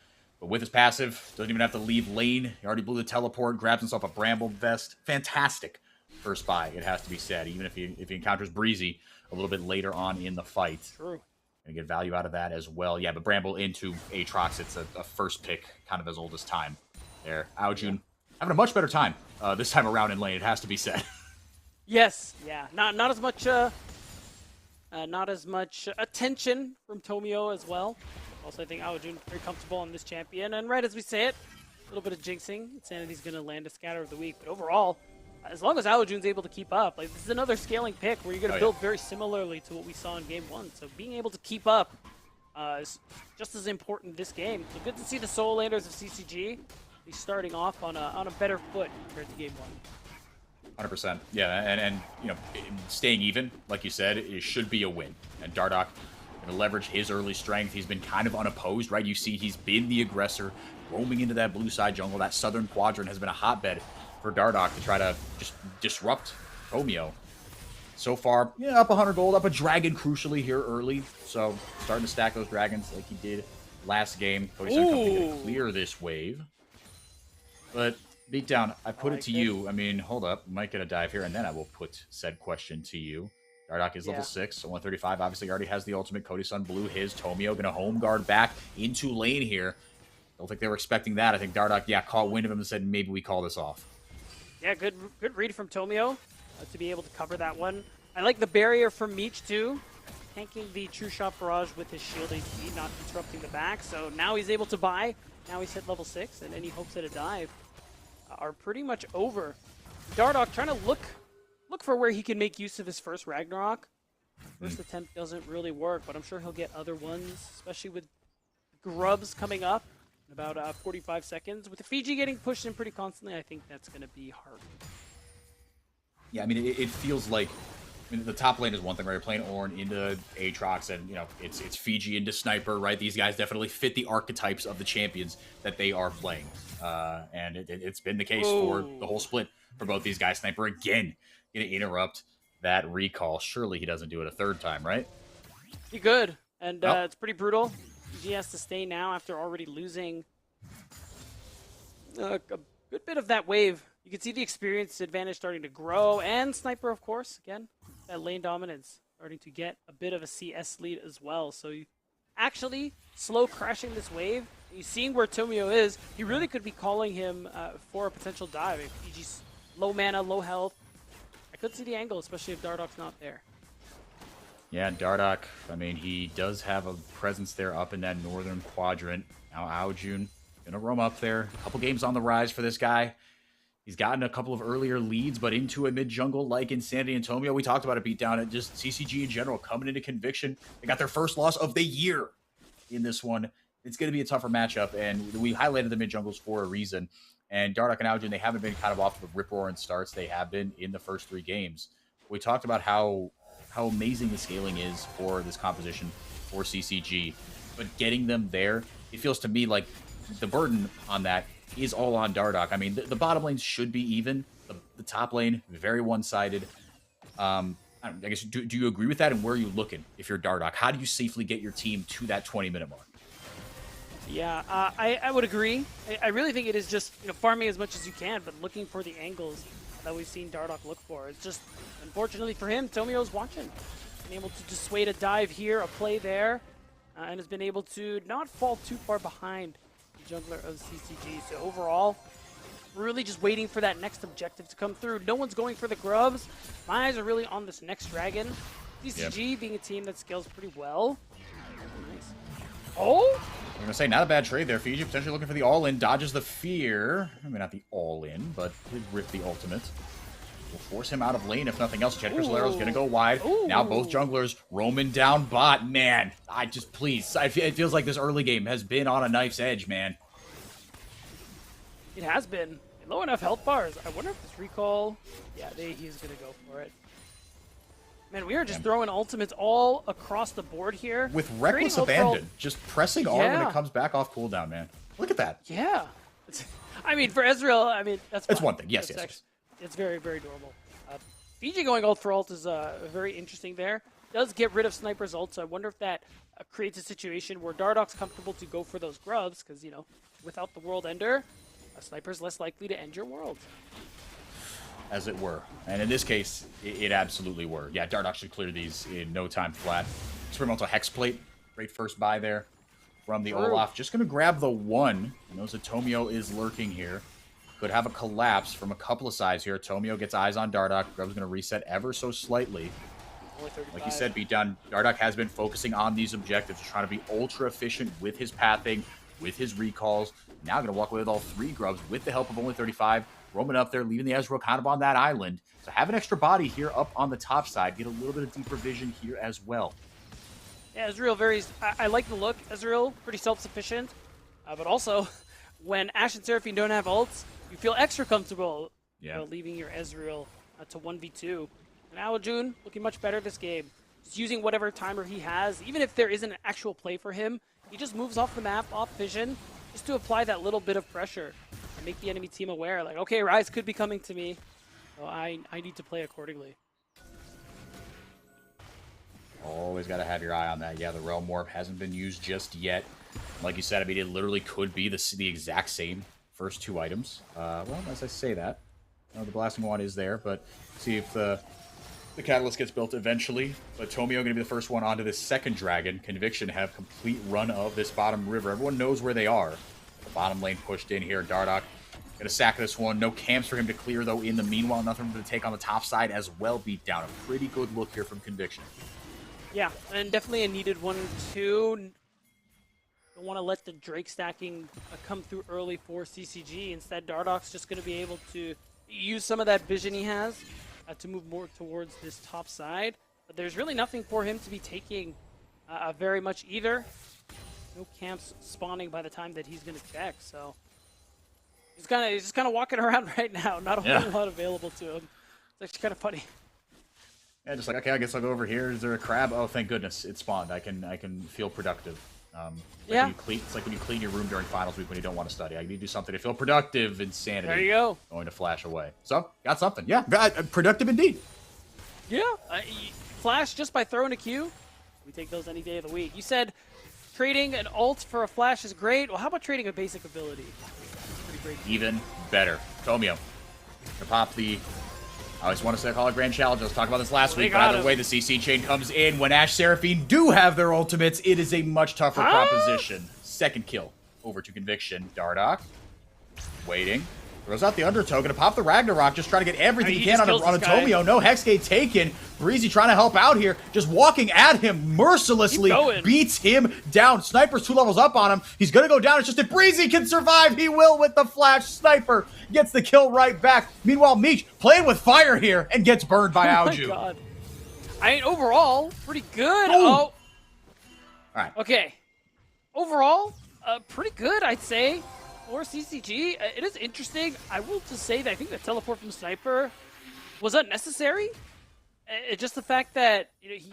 But with his passive, doesn't even have to leave lane. He already blew the teleport, grabs himself a Bramble Vest. Fantastic first buy, it has to be said, even if he encounters Breezy a little bit later on in the fight. True. Gonna get value out of that as well. Yeah, but Bramble into Aatrox, it's a first pick, kind of as old as time there. Aojun having a much better time this time around in lane, it has to be said. Yes, yeah. Not as much Not as much attention from Tomio as well. Also, I think Aojun very comfortable on this champion. And right as we say it, a little bit of jinxing. Insanity's going to land a scatter of the week. But overall, as long as Aojun's able to keep up, like this is another scaling pick where you're going to build very similarly to what we saw in Game 1. So being able to keep up is just as important this game. So good to see the solo landers of CCG be starting off on a better foot compared to Game 1. 100%. Yeah, and you know, staying even, like you said, it should be a win. And Dardoch going to leverage his early strength. He's been kind of unopposed, right? You see he's been the aggressor, roaming into that blue side jungle. That southern quadrant has been a hotbed for Dardoch to try to just disrupt Tomio. So far, yeah, up 100 gold, up a dragon crucially here early. So starting to stack those dragons like he did last game. Cody's going to clear this wave. But Beatdown, I put it to you. I mean, hold up. Might get a dive here, and then I will put said question to you. Dardoch is level 6, so 135. Obviously, already has the ultimate. Cody's blew his. Tomio going to home guard back into lane here. Don't think they were expecting that. I think Dardoch, caught wind of him and said, maybe we call this off. Yeah, good read from Tomio to be able to cover that one. I like the barrier from Meech, too. Tanking the True Shot Barrage with his shield HP, not interrupting the back. So now he's able to buy. Now he's hit level 6, and any hopes at a dive are pretty much over. Dardoch trying to look for where he can make use of his first Ragnarok. First attempt doesn't really work, but I'm sure he'll get other ones, especially with grubs coming up in about 45 seconds. With the Fiji getting pushed in pretty constantly, I think that's going to be hard. Yeah, I mean, it feels like, I mean, the top lane is one thing, right? You're playing Ornn into Aatrox, and, you know, it's Fiji into Sniper, right? These guys definitely fit the archetypes of the champions that they are playing. And it's been the case for the whole split for both these guys. Sniper, again, going to interrupt that recall. Surely he doesn't do it a third time, right? He could, and it's pretty brutal. Fiji has to stay now after already losing a good bit of that wave. You can see the experience advantage starting to grow, and Sniper, of course, again, that lane dominance starting to get a bit of a CS lead as well. So you actually slow crashing this wave. You seeing where Tomio is, he really could be calling him for a potential dive. If Fiji's low mana, low health, I could see the angle, especially if Dardoch's not there. Yeah, Dardoch, I mean, he does have a presence there up in that northern quadrant. Now Aojun going to roam up there. A couple games on the rise for this guy. He's gotten a couple of earlier leads, but into a mid-jungle like Insanity and Tomio. We talked about a beatdown at just CCG in general, coming into Conviction. They got their first loss of the year in this one. It's going to be a tougher matchup, and we highlighted the mid-jungles for a reason. And Dardoch and Aojun, they haven't been kind of off the rip-roaring starts. They have been in the first 3 games. We talked about how amazing the scaling is for this composition for CCG, but getting them there, it feels to me like the burden on that is all on Dardoch. I mean, the bottom lane should be even. The top lane, very one-sided. I guess, do you agree with that? And where are you looking if you're Dardoch? How do you safely get your team to that 20-minute mark? Yeah, I would agree. I really think it is just, you know, farming as much as you can, but looking for the angles that we've seen Dardoch look for. It's just, unfortunately for him, Tomio's watching. Been able to dissuade a dive here, a play there, and has been able to not fall too far behind the jungler of CCG. So overall, really just waiting for that next objective to come through. No one's going for the grubs. My eyes are really on this next dragon. CCG being a team that scales pretty well. Nice. Oh! I'm going to say, not a bad trade there. Fiji potentially looking for the all-in, dodges the fear. I mean, not the all-in, but did rip the ultimate. Will force him out of lane, if nothing else. Jet Crystallero's going to go wide. Ooh. Now both junglers roaming down bot. Man, please. It feels like this early game has been on a knife's edge, man. It has been. Low enough health bars. I wonder if this recall... Yeah, he's going to go for it. Man, we are just throwing ultimates all across the board here. With reckless abandon. Just pressing R when it comes back off cooldown, man. Look at that. Yeah. I mean, for Ezreal, I mean, that's fine. It's one thing. Yes. It's very, very normal. Fiji going ult for ult is very interesting there. Does get rid of Sniper's ult, so I wonder if that creates a situation where Dardoch's comfortable to go for those grubs, because, you know, without the World Ender, a Sniper's less likely to end your world. As it were. And in this case, it absolutely were. Yeah, Dardoch should clear these in no time flat. Experimental Hex Plate. Great first buy there from the Olaf. Just going to grab the one. He knows that Tomio is lurking here. Could have a collapse from a couple of sides here. Tomio gets eyes on Dardoch. Grub's going to reset ever so slightly. Only 35. Like you said, Beatdown, Dardoch has been focusing on these objectives, trying to be ultra efficient with his pathing, with his recalls. Now going to walk away with all 3 grubs with the help of only 35. Roaming up there, leaving the Ezreal kind of on that island. So have an extra body here up on the top side. Get a little bit of deeper vision here as well. Yeah, Ezreal I like the look. Ezreal, pretty self-sufficient. But also, when Ashe and Seraphine don't have ults, you feel extra comfortable leaving your Ezreal to 1v2. And Alajun looking much better this game. Just using whatever timer he has. Even if there isn't an actual play for him, he just moves off the map, off vision, just to apply that little bit of pressure and make the enemy team aware. Like, okay, Ryze could be coming to me, so I need to play accordingly. Always got to have your eye on that. Yeah, the Realm Warp hasn't been used just yet. Like you said, I mean, it literally could be the exact same first 2 items. Well, as I say that, the Blasting Wand is there, but see if the Catalyst gets built eventually. But Tomio going to be the first one onto this second dragon. Conviction have complete run of this bottom river. Everyone knows where they are. The bottom lane pushed in here. Dardoch going to sack this one. No camps for him to clear, though, in the meanwhile. Nothing for him to take on the top side as well. Beat down. A pretty good look here from Conviction. Yeah, and definitely a needed one, too. Don't want to let the Drake stacking come through early for CCG. Instead, Dardoch's just going to be able to use some of that vision he has to move more towards this top side. But there's really nothing for him to be taking very much either. No camps spawning by the time that he's going to check, so he's just kind of walking around right now. Not a whole lot available to him. It's actually kind of funny. Yeah, just like, okay, I guess I'll go over here. Is there a crab? Oh, thank goodness, it spawned. I can feel productive. It's like when you clean your room during finals week when you don't want to study. I need to do something to feel productive. Insanity. There you go. Going to flash away. So, got something. Yeah, productive indeed. Yeah, flash just by throwing a Q. We take those any day of the week. You said trading an ult for a flash is great. Well, how about trading a basic ability? Pretty great. Even better. Tomio. To pop the... I always want to say call it Grand Challenge. I was talking about this last week, but either way, the CC chain comes in. When Ashe Seraphine do have their ultimates, it is a much tougher proposition. Second kill over to Conviction. Dardoch waiting. Throws out the Undertow. Gonna pop the Ragnarok. Just trying to get everything he can on a Tomio. No Hexgate taken. Breezy trying to help out here. Just walking at him mercilessly. Beats him down. Sniper's 2 levels up on him. He's gonna go down. It's just if Breezy can survive, he will with the flash. Sniper gets the kill right back. Meanwhile, Meech playing with fire here and gets burned by Alju. Oh my God. I mean, overall, pretty good. Boom. All right. Okay. Overall, pretty good, I'd say. For CCG, it is interesting. I will just say that I think the teleport from Sniper was unnecessary. It's just the fact that he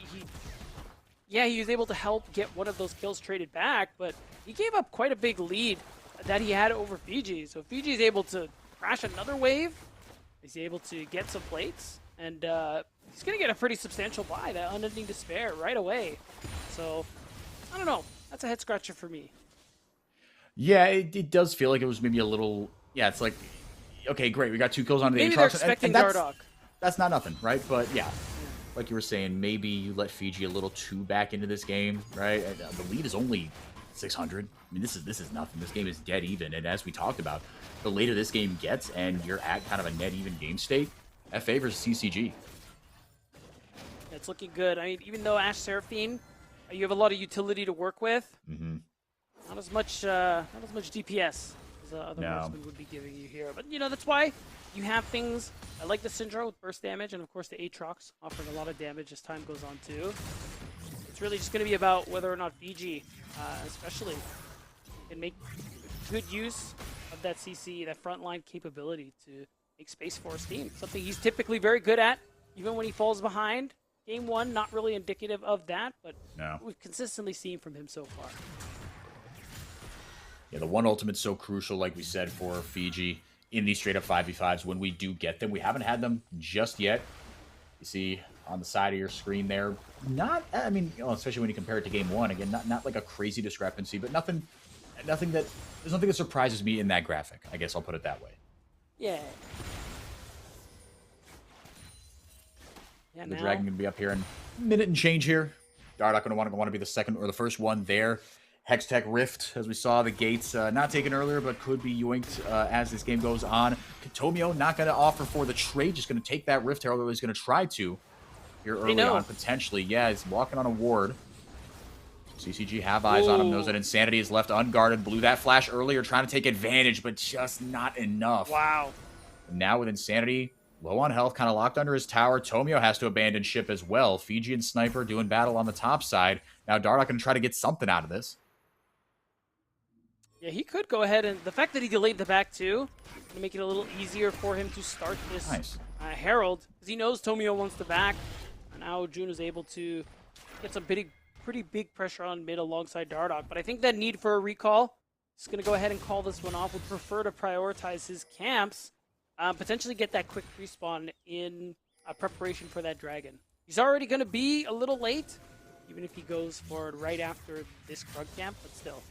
was able to help get one of those kills traded back, but he gave up quite a big lead that he had over Fiji. So Fiji is able to crash another wave. He's able to get some plates, and he's going to get a pretty substantial buy, that Unending Despair, right away. So, I don't know. That's a head scratcher for me. Yeah, it does feel like it was maybe a little... Yeah, it's like, okay, great, we got 2 kills on the Maybe they're expecting Dardoch. That's not nothing, right? But yeah, like you were saying, maybe you let Fiji a little too back into this game, right? The lead is only 600. I mean, this is nothing. This game is dead even, and as we talked about, the later this game gets and you're at kind of a net even game state, that favors CCG. It's looking good. I mean, even though Ashe Seraphine, you have a lot of utility to work with. Not as much DPS as other marksmen would be giving you here. But, that's why you have things like the Syndra with burst damage, and, of course, the Aatrox offering a lot of damage as time goes on, too. It's really just going to be about whether or not Fiji, especially, can make good use of that CC, that frontline capability to make space for his team. Something he's typically very good at, even when he falls behind. Game 1, not really indicative of that, but we've consistently seen from him so far. Yeah, the one ultimate's so crucial, like we said, for Fiji in these straight-up 5v5s when we do get them. We haven't had them just yet. You see on the side of your screen there, especially when you compare it to Game 1, again, not like a crazy discrepancy, but there's nothing that surprises me in that graphic. I guess I'll put it that way. Yeah. The Dragon going to be up here in a minute and change here. Dardoch going to want to be the second or the first one there. Hextech Rift, as we saw, the gates not taken earlier, but could be yoinked as this game goes on. Tomio not going to offer for the trade, just going to take that Rift Herald, he's going to try to. here early on, potentially. Yeah, he's walking on a ward. CCG have eyes on him, knows that Insanity is left unguarded. Blew that flash earlier, trying to take advantage, but just not enough. Wow. And now with Insanity low on health, kind of locked under his tower, Tomio has to abandon ship as well. Fiji and Sniper doing battle on the top side. Now Dardoch going to try to get something out of this. Yeah, he could go ahead, and the fact that he delayed the back too, to make it a little easier for him to start this Herald, because he knows Tomio wants the back, and now Jun is able to get some pretty big pressure on mid alongside Dardoch. But I think that need for a recall is going to go ahead and call this one off. Would prefer to prioritize his camps, potentially get that quick respawn in preparation for that dragon. He's already going to be a little late, even if he goes for it right after this Krug camp, but still.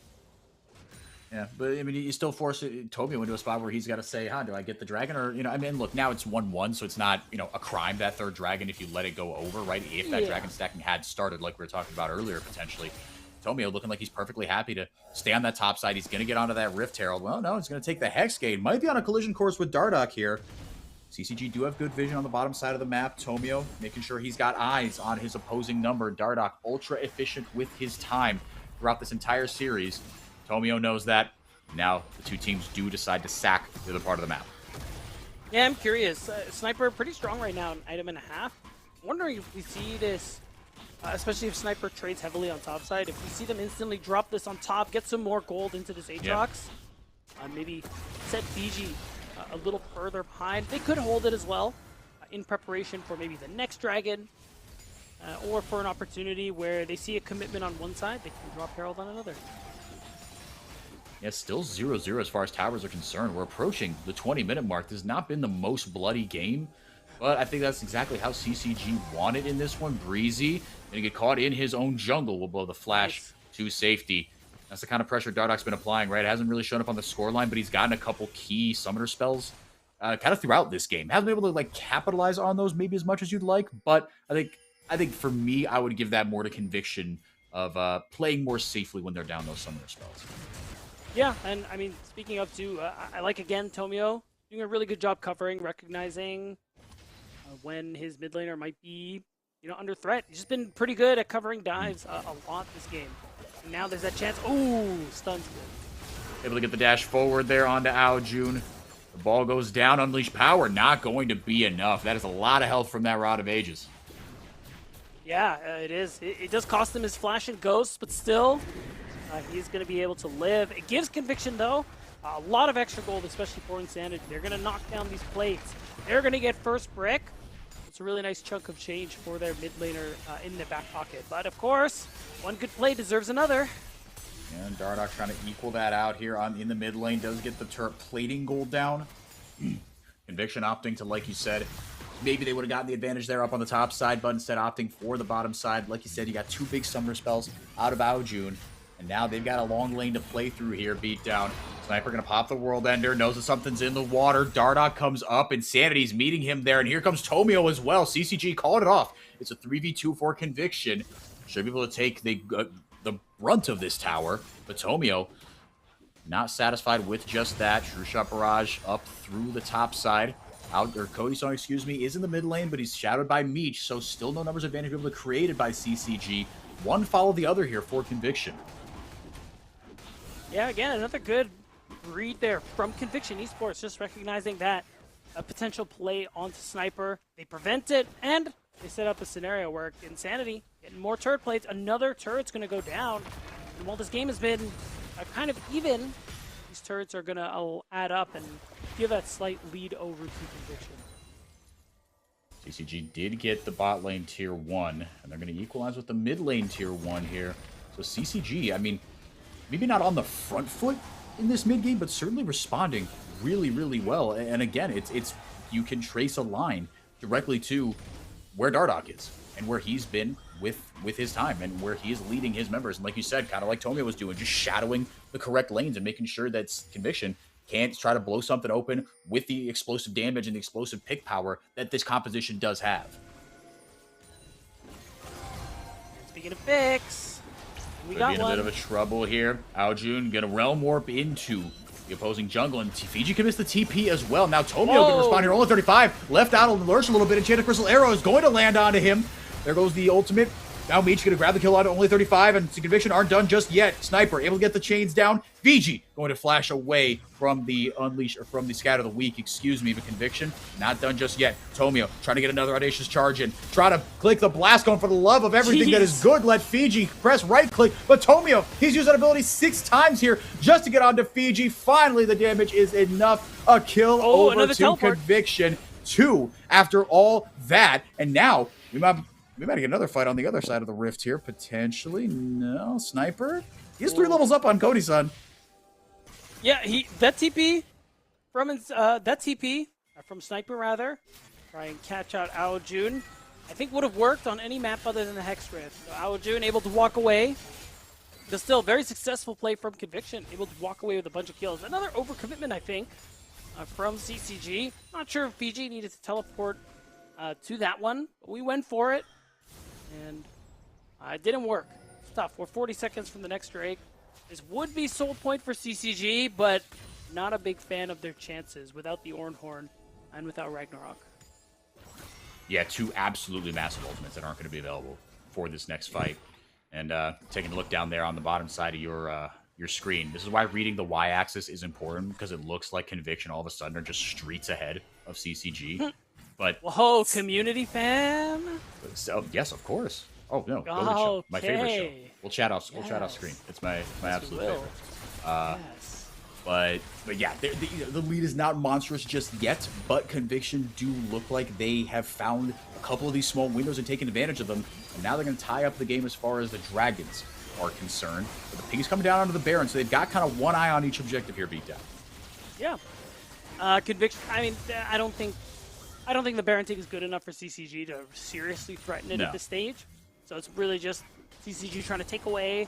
Yeah, but I mean, you still force Tomio into a spot where he's got to say, do I get the dragon? Or, I mean, look, now it's 1-1, so it's not, a crime, that third dragon, if you let it go over, right? If that dragon stacking had started, like we were talking about earlier, potentially. Tomio looking like he's perfectly happy to stay on that top side. He's going to get onto that Rift Herald. Well, no, he's going to take the Hex Gate. Might be on a collision course with Dardoch here. CCG do have good vision on the bottom side of the map. Tomio making sure he's got eyes on his opposing number. Dardoch ultra efficient with his time throughout this entire series. Tomio knows that. Now the two teams do decide to sack the other part of the map. Yeah, I'm curious. Sniper pretty strong right now, an item and a half. I'm wondering if we see this, especially if Sniper trades heavily on top side, if we see them instantly drop this on top, get some more gold into this Aatrox, maybe set Fiji a little further behind. They could hold it as well in preparation for maybe the next dragon, or for an opportunity where they see a commitment on one side, they can drop Herald on another. Yeah, still 0-0 as far as towers are concerned. We're approaching the 20-minute mark. This has not been the most bloody game, but I think that's exactly how CCG wanted in this one. Breezy gonna get caught in his own jungle. Will blow the flash to safety. That's the kind of pressure Dardoch's been applying, right? It hasn't really shown up on the scoreline, but he's gotten a couple key summoner spells kind of throughout this game. Hasn't been able to capitalize on those maybe as much as you'd like, but I think for me, I would give that more to conviction of playing more safely when they're down those summoner spells. Yeah, and I mean, speaking of too, I like again Tomio doing a really good job covering, recognizing when his mid laner might be, under threat. He's just been pretty good at covering dives a lot this game. And now there's that chance. Ooh, stuns good. Able to get the dash forward there onto Aojun. The ball goes down. Unleash power, not going to be enough. That is a lot of health from that Rod of Ages. Yeah, it is. It does cost him his flash and ghost, but still. He's going to be able to live. It gives conviction, though. A lot of extra gold, especially for Insanity. They're going to knock down these plates. They're going to get first brick. It's a really nice chunk of change for their mid laner in the back pocket. But, of course, one good play deserves another. And Dardoch trying to equal that out here in the mid lane. Does get the turret plating gold down. Conviction opting to, like you said, maybe they would have gotten the advantage there up on the top side, but instead opting for the bottom side. Like you said, you got two big summoner spells out of Aojun. And now they've got a long lane to play through here. Beat down. Sniper going to pop the World Ender. Knows that something's in the water. Dardoch comes up. Insanity's meeting him there. And here comes Tomio as well. CCG called it off. It's a 3v2 for conviction. Should be able to take the brunt of this tower. But Tomio not satisfied with just that. True Shot Barrage up through the top side. Cody Song, is in the mid lane, but he's shadowed by Meech. So still no numbers advantage able to created by CCG. One follow the other here for conviction. Yeah, again, another good read there from Conviction Esports, just recognizing that a potential play onto Sniper. They prevent it, and they set up a scenario where Insanity getting more turret plates. Another turret's going to go down. And while this game has been kind of even, these turrets are going to add up and give that slight lead over to Conviction. CCG did get the bot lane tier 1, and they're going to equalize with the mid lane tier 1 here. So CCG, I mean, maybe not on the front foot in this mid game, but certainly responding really, really well. And again, it's you can trace a line directly to where Dardoch is and where he's been with his time and where he is leading his members. And like you said, kind of like Tomio was doing, just shadowing the correct lanes and making sure that Conviction can't try to blow something open with the explosive damage and the explosive pick power that this composition does have. Speaking of picks, we Could got be in a one. bit of a trouble here. Aojun gonna Realm Warp into the opposing jungle, and Fiji can miss the TP as well. Now Tomio can respond here, only 35. Left out on the lurch a little bit, Enchanted Crystal Arrow is going to land onto him. There goes the ultimate. Now Meech gonna grab the kill on only 35, and Conviction aren't done just yet. Sniper able to get the chains down. Fiji going to flash away from the Unleash, or from the Scatter the Weak, excuse me, but Conviction not done just yet. Tomio trying to get another audacious charge in. Try to click the blast gun for the love of everything that is good. Let Fiji press right click, but Tomio, he's used that ability 6 times here just to get onto Fiji. Finally, the damage is enough. A kill over to teleport. Conviction 2 after all that, and now we might get another fight on the other side of the rift here, potentially. No, Sniper. He's 3 levels up on Cody-san. Yeah, that TP from Sniper rather, try and catch out Aojun. I think would have worked on any map other than the Hex Rift. So Aojun able to walk away. But still, very successful play from Conviction, able to walk away with a bunch of kills. Another overcommitment, I think, from CCG. Not sure if Fiji needed to teleport to that one, but we went for it. And it didn't work. It's tough. We're 40 seconds from the next Drake. This would be soul point for CCG, but not a big fan of their chances without the Ornhorn and without Ragnarok. Yeah, 2 absolutely massive ultimates that aren't going to be available for this next fight. And taking a look down there on the bottom side of your screen, this is why reading the Y-axis is important, because it looks like Conviction all of a sudden are just streets ahead of CCG. But whoa, community fan? So, yes, of course. Oh no, okay. Show. My favorite show. We'll chat off screen. It's my absolute favorite. Yes. But yeah, the lead is not monstrous just yet, but Conviction do look like they have found a couple of these small windows and taken advantage of them, and now they're going to tie up the game as far as the Dragons are concerned. But the ping's coming down onto the Baron, so they've got kind of one eye on each objective here, Beatdown. Yeah. Conviction, I mean, I don't think the Baron take is good enough for CCG to seriously threaten it at this stage. So it's really just CCG trying to take away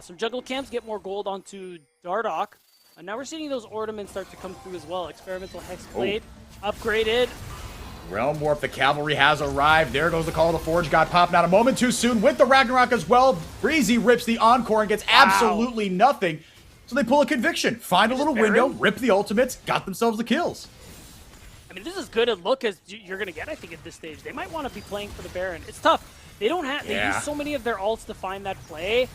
some juggle camps, get more gold onto Dardoch. And now we're seeing those ornaments start to come through as well. Experimental Hex Blade, upgraded. Realm Warp, the cavalry has arrived. There goes the Call of the Forge God popping out a moment too soon with the Ragnarok as well. Breezy rips the Encore and gets absolutely nothing. So they pull a Conviction, find a little window, rip the ultimates, got themselves the kills. I mean, this is good a look as you're going to get, I think, at this stage. They might want to be playing for the Baron. It's tough. They don't have. They use so many of their ults to find that play.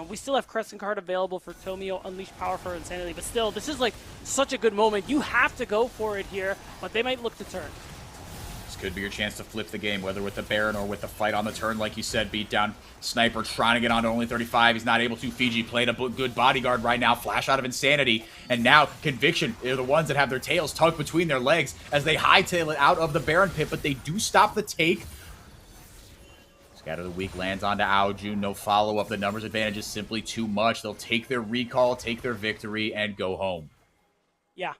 We still have Crescent Card available for Tomio, Unleash Power for Insanity, but still, this is like such a good moment. You have to go for it here, but they might look to turn. This could be your chance to flip the game, whether with the Baron or with the fight on the turn, like you said, Beatdown. Sniper trying to get onto only 35. He's not able to. Fiji played a good bodyguard right now. Flash out of Insanity. And now Conviction are the ones that have their tails tucked between their legs as they hightail it out of the Baron pit, but they do stop the take. Scatter the Weak lands onto Aojun. No follow-up. The numbers advantage is simply too much. They'll take their recall, take their victory, and go home. Yeah.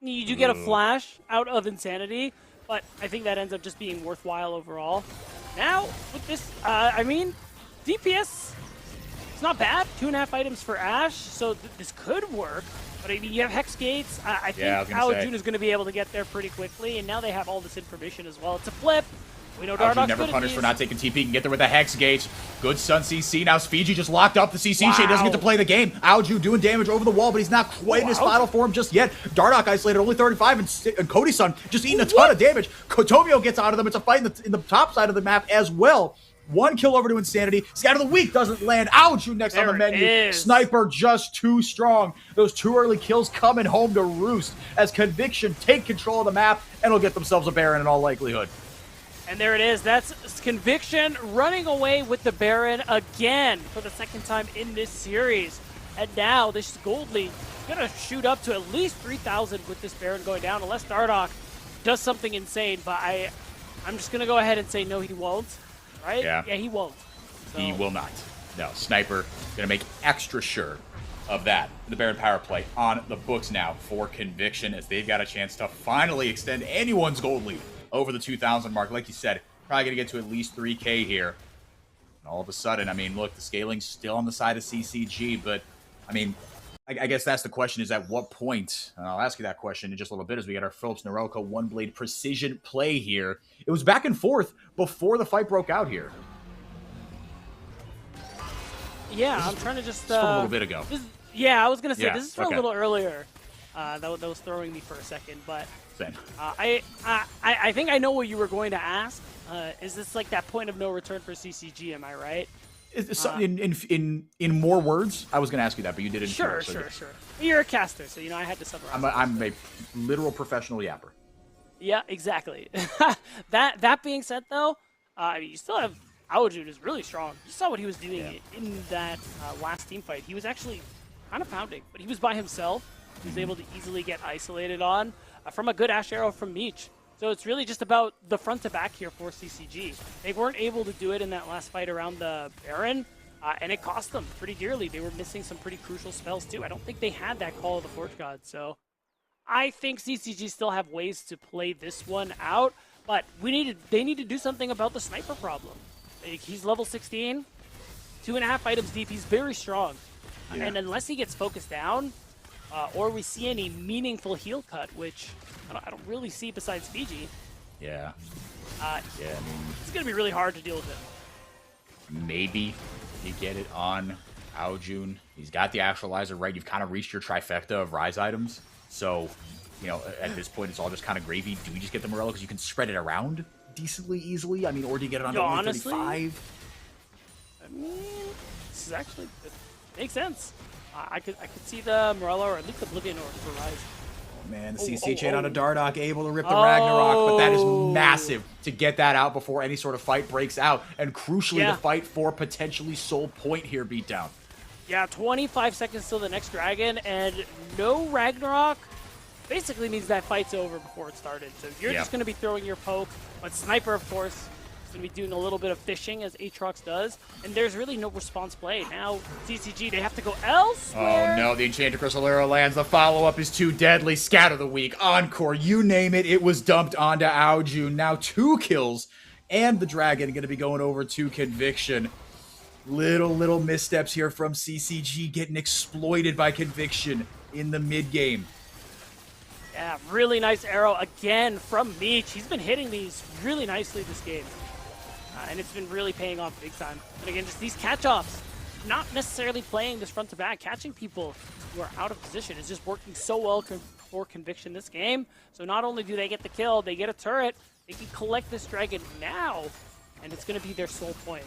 You do get a flash out of Insanity, but I think that ends up just being worthwhile overall. Now, with this, I mean, DPS, it's not bad. 2.5 items for Ashe, so this could work. But I mean, you have Hex Gates. I think Aojun is going to be able to get there pretty quickly, and now they have all this information as well. It's a flip. We know Dardoch's never punished for not taking TP. Can get there with a Hex Gate. Good Sun CC. Now Fiji just locked up the CC. Shade doesn't get to play the game. Aojun doing damage over the wall, but he's not quite in his final form just yet. Dardoch isolated, only 35, and Cody-san just eating a ton of damage. Kotomio gets out of them. It's a fight in the top side of the map as well. 1 kill over to Insanity. Scatter the Weak doesn't land. Aojun next on the menu. Sniper just too strong. Those 2 early kills coming home to roost as Conviction take control of the map and will get themselves a Baron in all likelihood. And there it is. That's Conviction running away with the Baron again for the 2nd time in this series. And now this gold lead is going to shoot up to at least 3,000 with this Baron going down, unless Dardoch does something insane. But I'm just going to go ahead and say no, he won't. Right? Yeah, he won't. So. He will not. No, Sniper going to make extra sure of that. The Baron power play on the books now for Conviction, as they've got a chance to finally extend anyone's gold lead over the 2,000 mark. Like you said, probably going to get to at least 3K here. And all of a sudden, I mean, look, the scaling's still on the side of CCG, but, I mean, I guess that's the question, is at what point, and I'll ask you that question in just a little bit as we get our Philips Norelco one-blade precision play here. It was back and forth before the fight broke out here. Yeah, I'm trying to just... from a little bit ago. I was going to say, this is from a little earlier. That was throwing me for a second, but... I think I know what you were going to ask. Is this like that point of no return for CCG? Am I right? In more words, I was going to ask you that, but you did it. Sure. You're a caster, so I had to summarize. I'm a literal professional yapper. Yeah, exactly. That being said, though, I mean, you still have Aojun is really strong. You saw what he was doing in that last team fight. He was actually kind of pounding, but he was by himself. He was able to easily get isolated on from a good Ash Arrow from Meech. So it's really just about the front to back here for CCG. They weren't able to do it in that last fight around the Baron, and it cost them pretty dearly. They were missing some pretty crucial spells, too. I don't think they had that Call of the Forge God, so I think CCG still have ways to play this one out, but they need to do something about the sniper problem. He's level 16, 2.5 items deep. He's very strong. Yeah. And unless he gets focused down, or we see any meaningful heal cut, which I don't really see besides Fiji. Yeah. I mean, it's going to be really hard to deal with him. Maybe you get it on Aojun. He's got the Actualizer, right? You've kind of reached your trifecta of Rise items. So, at this point, it's all just kind of gravy. Do we just get the Morello because you can spread it around decently easily? I mean, or do you get it on honestly, 35? I mean, this is actually, it makes sense. I could see the Morello or at least Oblivion or for Rise. Oh man, the CC chain on a Dardock able to rip the Ragnarok, but that is massive to get that out before any sort of fight breaks out. And crucially, the fight for potentially soul point here beatdown. Yeah, 25 seconds till the next dragon, and no Ragnarok basically means that fight's over before it started. So you're just going to be throwing your poke, but Sniper, of course, is going to be doing a little bit of fishing, as Aatrox does, and there's really no response play. Now, CCG, they have to go elsewhere. Oh no, the Enchanted Crystal Arrow lands. The follow-up is too deadly. Scatter the Weak, Encore, you name it, it was dumped onto Aojun. Now 2 kills, and the Dragon going to be going over to Conviction. Little missteps here from CCG, getting exploited by Conviction in the mid-game. Yeah, really nice arrow again from Meech. He's been hitting these really nicely this game. And it's been really paying off big time. And again, just these catch-offs, not necessarily playing this front to back, catching people who are out of position is just working so well for Conviction this game. So not only do they get the kill, they get a turret, they can collect this dragon now, and it's going to be their sole point.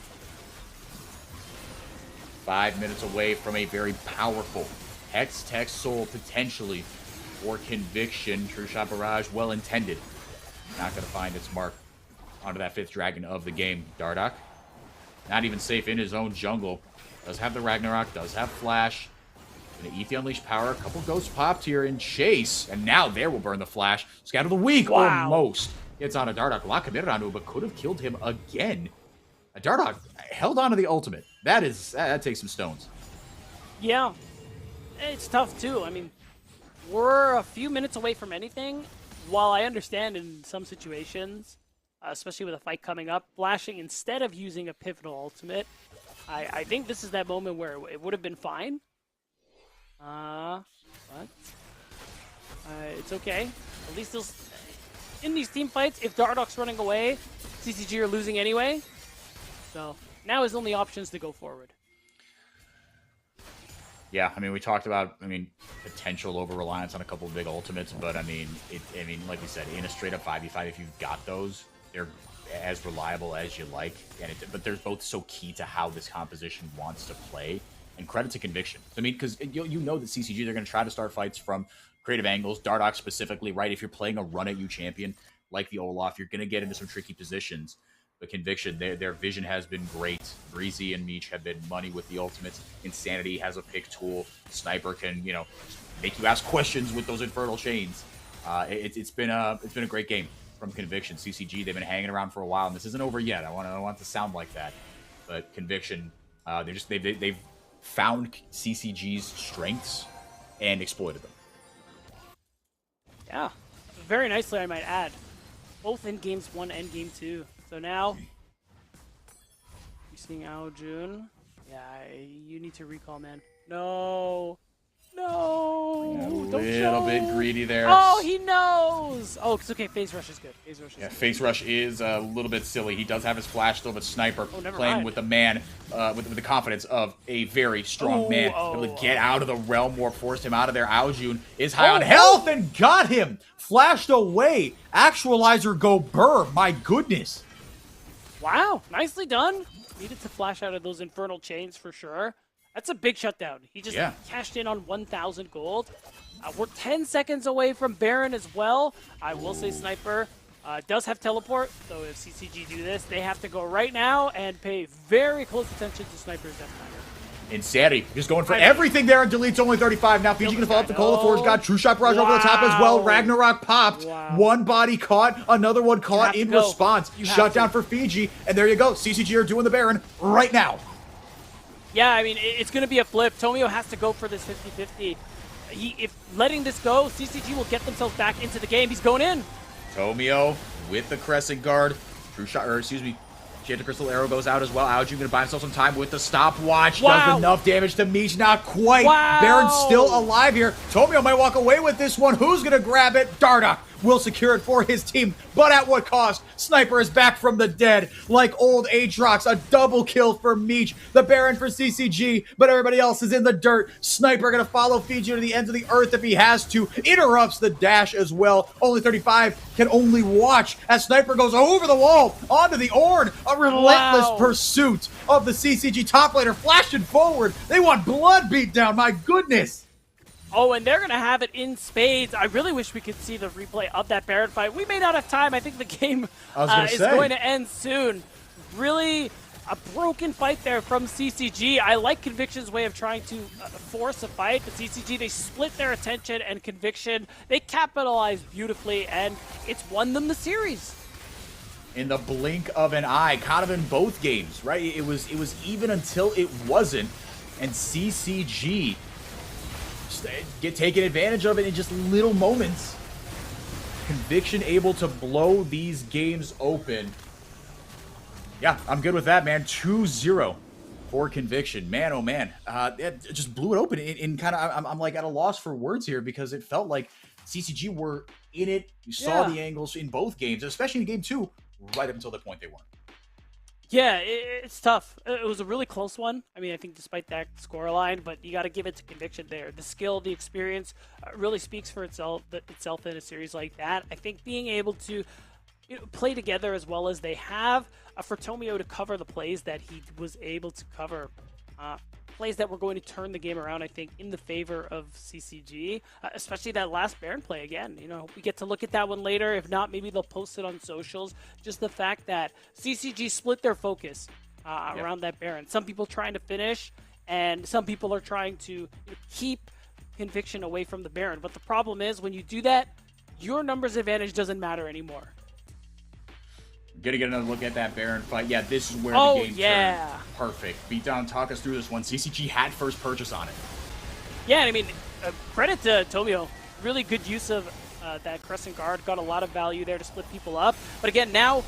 5 minutes away from a very powerful Hex Tech Soul potentially for Conviction. True Shot Barrage, well intended. Not going to find its mark onto that 5th dragon of the game. Dardock, not even safe in his own jungle. Does have the Ragnarok, does have Flash. Gonna eat the Unleashed Power. A couple ghosts popped here in chase, and now there will burn the Flash. Scatter the Weak, almost. It's on a Dardock. Lock committed onto it, but could have killed him again. A Dardock held onto the ultimate. That takes some stones. Yeah, it's tough too. I mean, we're a few minutes away from anything. While I understand in some situations, especially with a fight coming up, flashing instead of using a pivotal ultimate, I think this is that moment where it would have been fine. But it's okay. At least in these team fights, if Dardock's running away, CCG are losing anyway. So now his only options to go forward. Yeah, I mean, we talked about, potential over-reliance on a couple of big ultimates, but, like we said, in a straight-up 5v5, if you've got those, they're as reliable as you like, but they're both so key to how this composition wants to play, and credit to Conviction. I mean, because you know that CCG, they're going to try to start fights from creative angles, Dardock specifically, right? If you're playing a run-at-you champion like the Olaf, you're going to get into some tricky positions. But Conviction, their vision has been great. Breezy and Meech have been money with the ultimates. Insanity has a pick tool. Sniper can, make you ask questions with those infernal chains. It's been a great game from Conviction. CCG, they've been hanging around for a while, and this isn't over yet. I want it to sound like that. But Conviction, they've found CCG's strengths and exploited them. Yeah, very nicely, I might add. Both in games 1 and game 2. So now, you're seeing Aojun. Yeah, you need to recall, man. No. A little bit greedy there. Oh, he knows. Oh, it's okay. Phase Rush is good. Phase Rush is a little bit silly. He does have his Flash still, but Sniper playing with the man, with the confidence of a very strong man. Able to get out of the Realm Warp, forced him out of there. Aojun is high on health and got him. Flashed away. Actualizer go burr. My goodness. Wow, nicely done. Needed to flash out of those infernal chains for sure. That's a big shutdown. He just cashed in on 1,000 gold. We're 10 seconds away from Baron as well. I will say Sniper does have teleport, so if CCG do this, they have to go right now and pay very close attention to Sniper's Empire. Insanity. Just going for everything there and deletes only 35. Now Fiji gonna follow up the Cola Forge. Got True Shot Barrage over the top as well. Ragnarok popped. One body caught. Another one caught in response. Shut down for Fiji. And there you go. CCG are doing the Baron right now. Yeah, I mean, it's going to be a flip. Tomio has to go for this 50-50. If letting this go, CCG will get themselves back into the game. He's going in. Tomio with the Crescent Guard. True Shot, or excuse me, Enchanted Crystal Arrow goes out as well. Aoju gonna buy himself some time with the stopwatch. Does enough damage to Meech. Not quite. Baron's still alive here. Tomio might walk away with this one. Who's gonna grab it? Dardoch will secure it for his team, but at what cost? Sniper is back from the dead, like old Aatrox. A double kill for Meech. The Baron for CCG, but everybody else is in the dirt. Sniper gonna follow Fiji to the ends of the earth if he has to. Interrupts the dash as well. Only 35 can only watch as Sniper goes over the wall onto the Ornn. A relentless pursuit of the CCG top laner, flashing forward. They want blood beat down. My goodness. Oh, and they're going to have it in spades. I really wish we could see the replay of that Baron fight. We may not have time. I think the game is going to end soon. Really a broken fight there from CCG. I like Conviction's way of trying to force a fight, but CCG, they split their attention, and Conviction, they capitalized beautifully, and it's won them the series. In the blink of an eye, kind of in both games, right? It was even until it wasn't, and CCG taking advantage of it in just little moments. Conviction able to blow these games open. Yeah, I'm good with that, man. 2-0 for Conviction. Man, oh man. It just blew it open in kind of, I'm like at a loss for words here because it felt like CCG were in it. You saw the angles in both games, especially in game 2, right up until the point they weren't. Yeah, it's tough. It was a really close one. I mean, I think despite that scoreline, but you got to give it to Conviction there. The skill, the experience really speaks for itself in a series like that. I think being able to play together as well as they have for Tomio to cover the plays that he was able to cover, plays that were going to turn the game around, I think, in the favor of CCG, especially that last Baron play again. We get to look at that one later. If not, maybe they'll post it on socials. Just the fact that CCG split their focus around that Baron. Some people trying to finish, and some people are trying to keep Conviction away from the Baron. But the problem is, when you do that, your numbers advantage doesn't matter anymore. Gonna get another look at that Baron fight. Yeah, this is where the game turned. Perfect. Beatdown, talk us through this one. CCG had first purchase on it. Yeah, I mean, credit to Tomio. Really good use of that Crescent Guard. Got a lot of value there to split people up. But again, now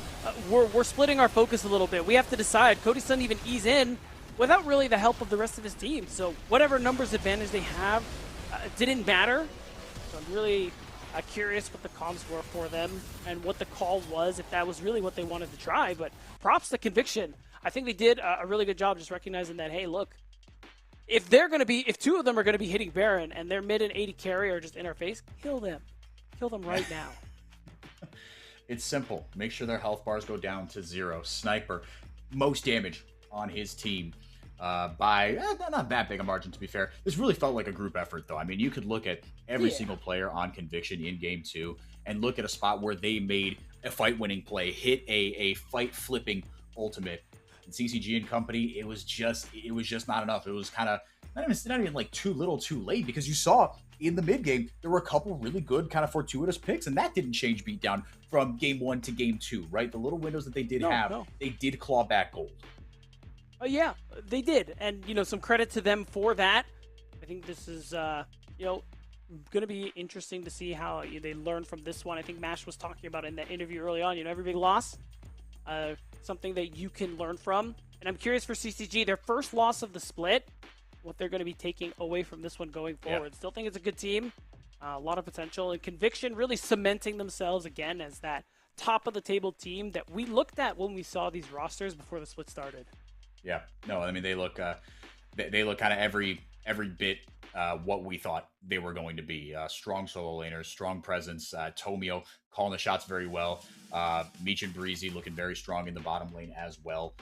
we're splitting our focus a little bit. We have to decide. Cody's doesn't even ease in without really the help of the rest of his team. So whatever numbers advantage they have didn't matter. So I'm really curious what the comms were for them and what the call was, if that was really what they wanted to try. But props to Conviction. I think they did a really good job just recognizing that, hey, look, if two of them are going to be hitting Baron and their mid and 80 carry are just in our face, kill them. Kill them right now. It's simple. Make sure their health bars go down to 0. Sniper, most damage on his team. By not that big a margin, to be fair. This really felt like a group effort, though. I mean, you could look at every single player on Conviction in Game 2 and look at a spot where they made a fight-winning play, hit a fight-flipping ultimate. And CCG and company, it was just not enough. It was kind of not even like too little, too late, because you saw in the mid game there were a couple really good kind of fortuitous picks, and that didn't change Beatdown from Game 1 to Game 2, right? The little windows that they did they did claw back gold. Yeah, they did, and some credit to them for that. I think this is going to be interesting to see how they learn from this one. I think Mash was talking about in that interview early on. Every big loss, something that you can learn from. And I'm curious for CCG, their first loss of the split, what they're going to be taking away from this one going forward. Yeah. Still think it's a good team, a lot of potential, and Conviction really cementing themselves again as that top of the table team that we looked at when we saw these rosters before the split started. Yeah, no, I mean they look kind of every bit what we thought they were going to be. Strong solo laners, strong presence. Tomio calling the shots very well. Meech and Breezy looking very strong in the bottom lane as well.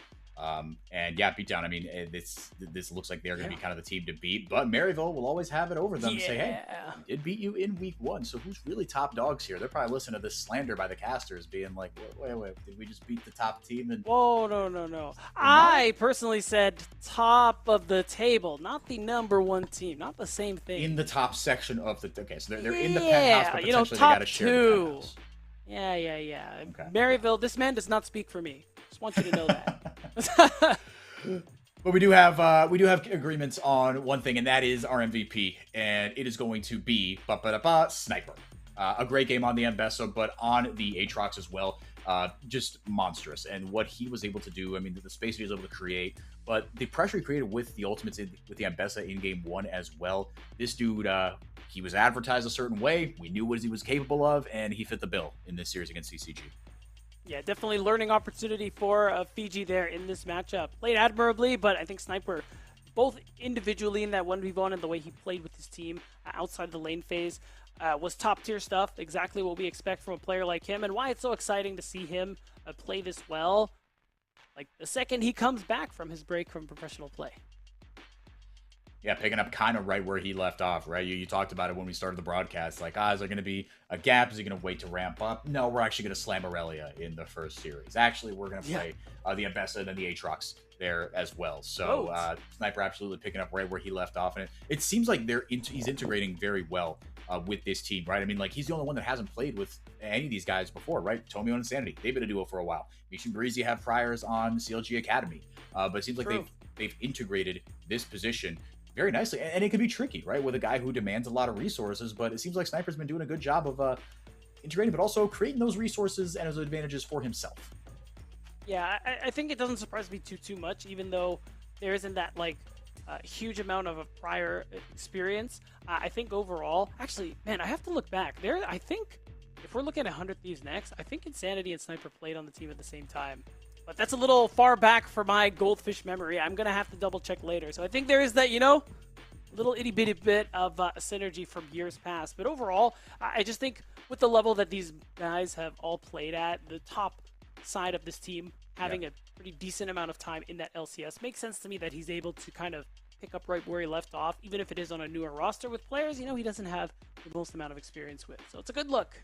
And yeah, beatdown. I mean, this looks like they're going to be kind of the team to beat, but Maryville will always have it over them. Say, hey, we did beat you in week 1, so who's really top dogs here? They're probably listening to this slander by the casters, being like, wait, did we just beat the top team? And whoa, no. I personally said top of the table, not the number 1 team, not the same thing. In the top section of the so they're in the penthouse, but potentially they got to share the penthouse. Yeah. Okay. Maryville, this man does not speak for me. Just want you to know that. But we do have agreements on one thing, and that is our MVP, and it is going to be Sniper. A great game on the Mbessa, but on the Aatrox as well. Just monstrous, and what he was able to do. I mean, the space he was able to create, but the pressure he created with the ultimates with the Mbessa in game 1 as well. This dude, he was advertised a certain way. We knew what he was capable of, and he fit the bill in this series against CCG. Yeah, definitely learning opportunity for Fiji there in this matchup. Played admirably, but I think Sniper, both individually in that 1v1 and the way he played with his team outside the lane phase, was top tier stuff. Exactly what we expect from a player like him, and why it's so exciting to see him play this well. Like the second he comes back from his break from professional play. Yeah, picking up kind of right where he left off, right? You talked about it when we started the broadcast. Like, is there going to be a gap? Is he going to wait to ramp up? No, we're actually going to slam Aurelia in the first series. Actually, we're going to play the Mbessa and then the Aatrox there as well. So Sniper absolutely picking up right where he left off. And it seems like he's integrating very well with this team, right? I mean, like, he's the only one that hasn't played with any of these guys before, right? Tomio and Insanity, they've been a duo for a while. Meech and Breezy have priors on CLG Academy. But it seems like they've integrated this position very nicely, and it can be tricky, right, with a guy who demands a lot of resources, but it seems like Sniper's been doing a good job of integrating, but also creating those resources and those advantages for himself. Yeah, I think it doesn't surprise me too much, even though there isn't that, like, huge amount of a prior experience. I think overall, actually, man, I have to look back. I think, if we're looking at 100 Thieves next, I think Insanity and Sniper played on the team at the same time. But that's a little far back for my goldfish memory. I'm going to have to double check later. So I think there is that, little itty bitty bit of synergy from years past. But overall, I just think with the level that these guys have all played at, the top side of this team having a pretty decent amount of time in that LCS makes sense to me that he's able to kind of pick up right where he left off, even if it is on a newer roster with players, he doesn't have the most amount of experience with. So it's a good look.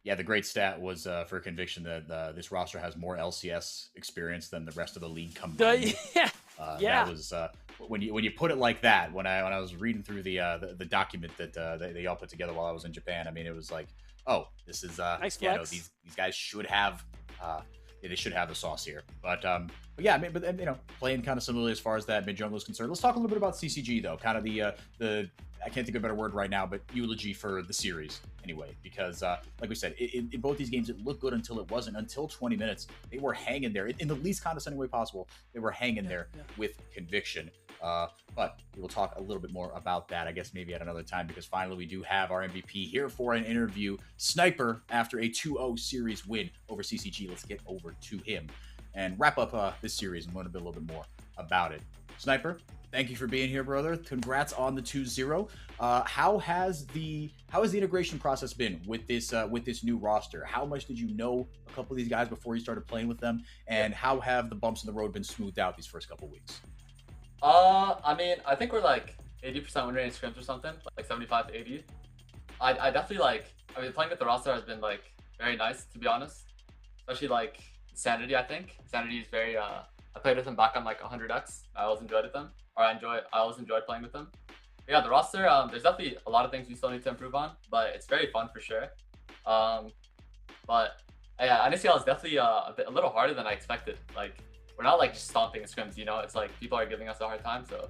Yeah, the great stat was for Conviction that this roster has more LCS experience than the rest of the league combined. That was when you put it like that. When I was reading through the document that they all put together while I was in Japan, I mean, it was like, oh, this is nice flex. These guys should have they should have the sauce here. But yeah, I mean, playing kind of similarly as far as that mid jungle is concerned. Let's talk a little bit about CCG though. Kind of the I can't think of a better word right now, but eulogy for the series anyway, because like we said, in both these games, it looked good until it wasn't. Until 20 minutes, they were hanging there in the least condescending way possible. They were hanging there with conviction. But we will talk a little bit more about that, I guess, maybe at another time, because finally we do have our MVP here for an interview. Sniper, after a 2-0 series win over CCG. Let's get over to him and wrap up this series and learn a little bit more about it. Sniper, thank you for being here, brother. Congrats on the 2-0. How has the integration process been with this new roster? How much did you know a couple of these guys before you started playing with them, and how have the bumps in the road been smoothed out these first couple weeks? I mean, I think we're like 80% win rate in scrims or something, like 75 to 80. I definitely playing with the roster has been like very nice, to be honest. Especially like Sanity, I think. Sanity is very I played with him back on like 100x. I always enjoyed them. I always enjoyed playing with them. But yeah, the roster, there's definitely a lot of things we still need to improve on, but it's very fun for sure. But yeah, NACL is definitely a little harder than I expected. Like, we're not like just stomping in scrims, It's like people are giving us a hard time, so.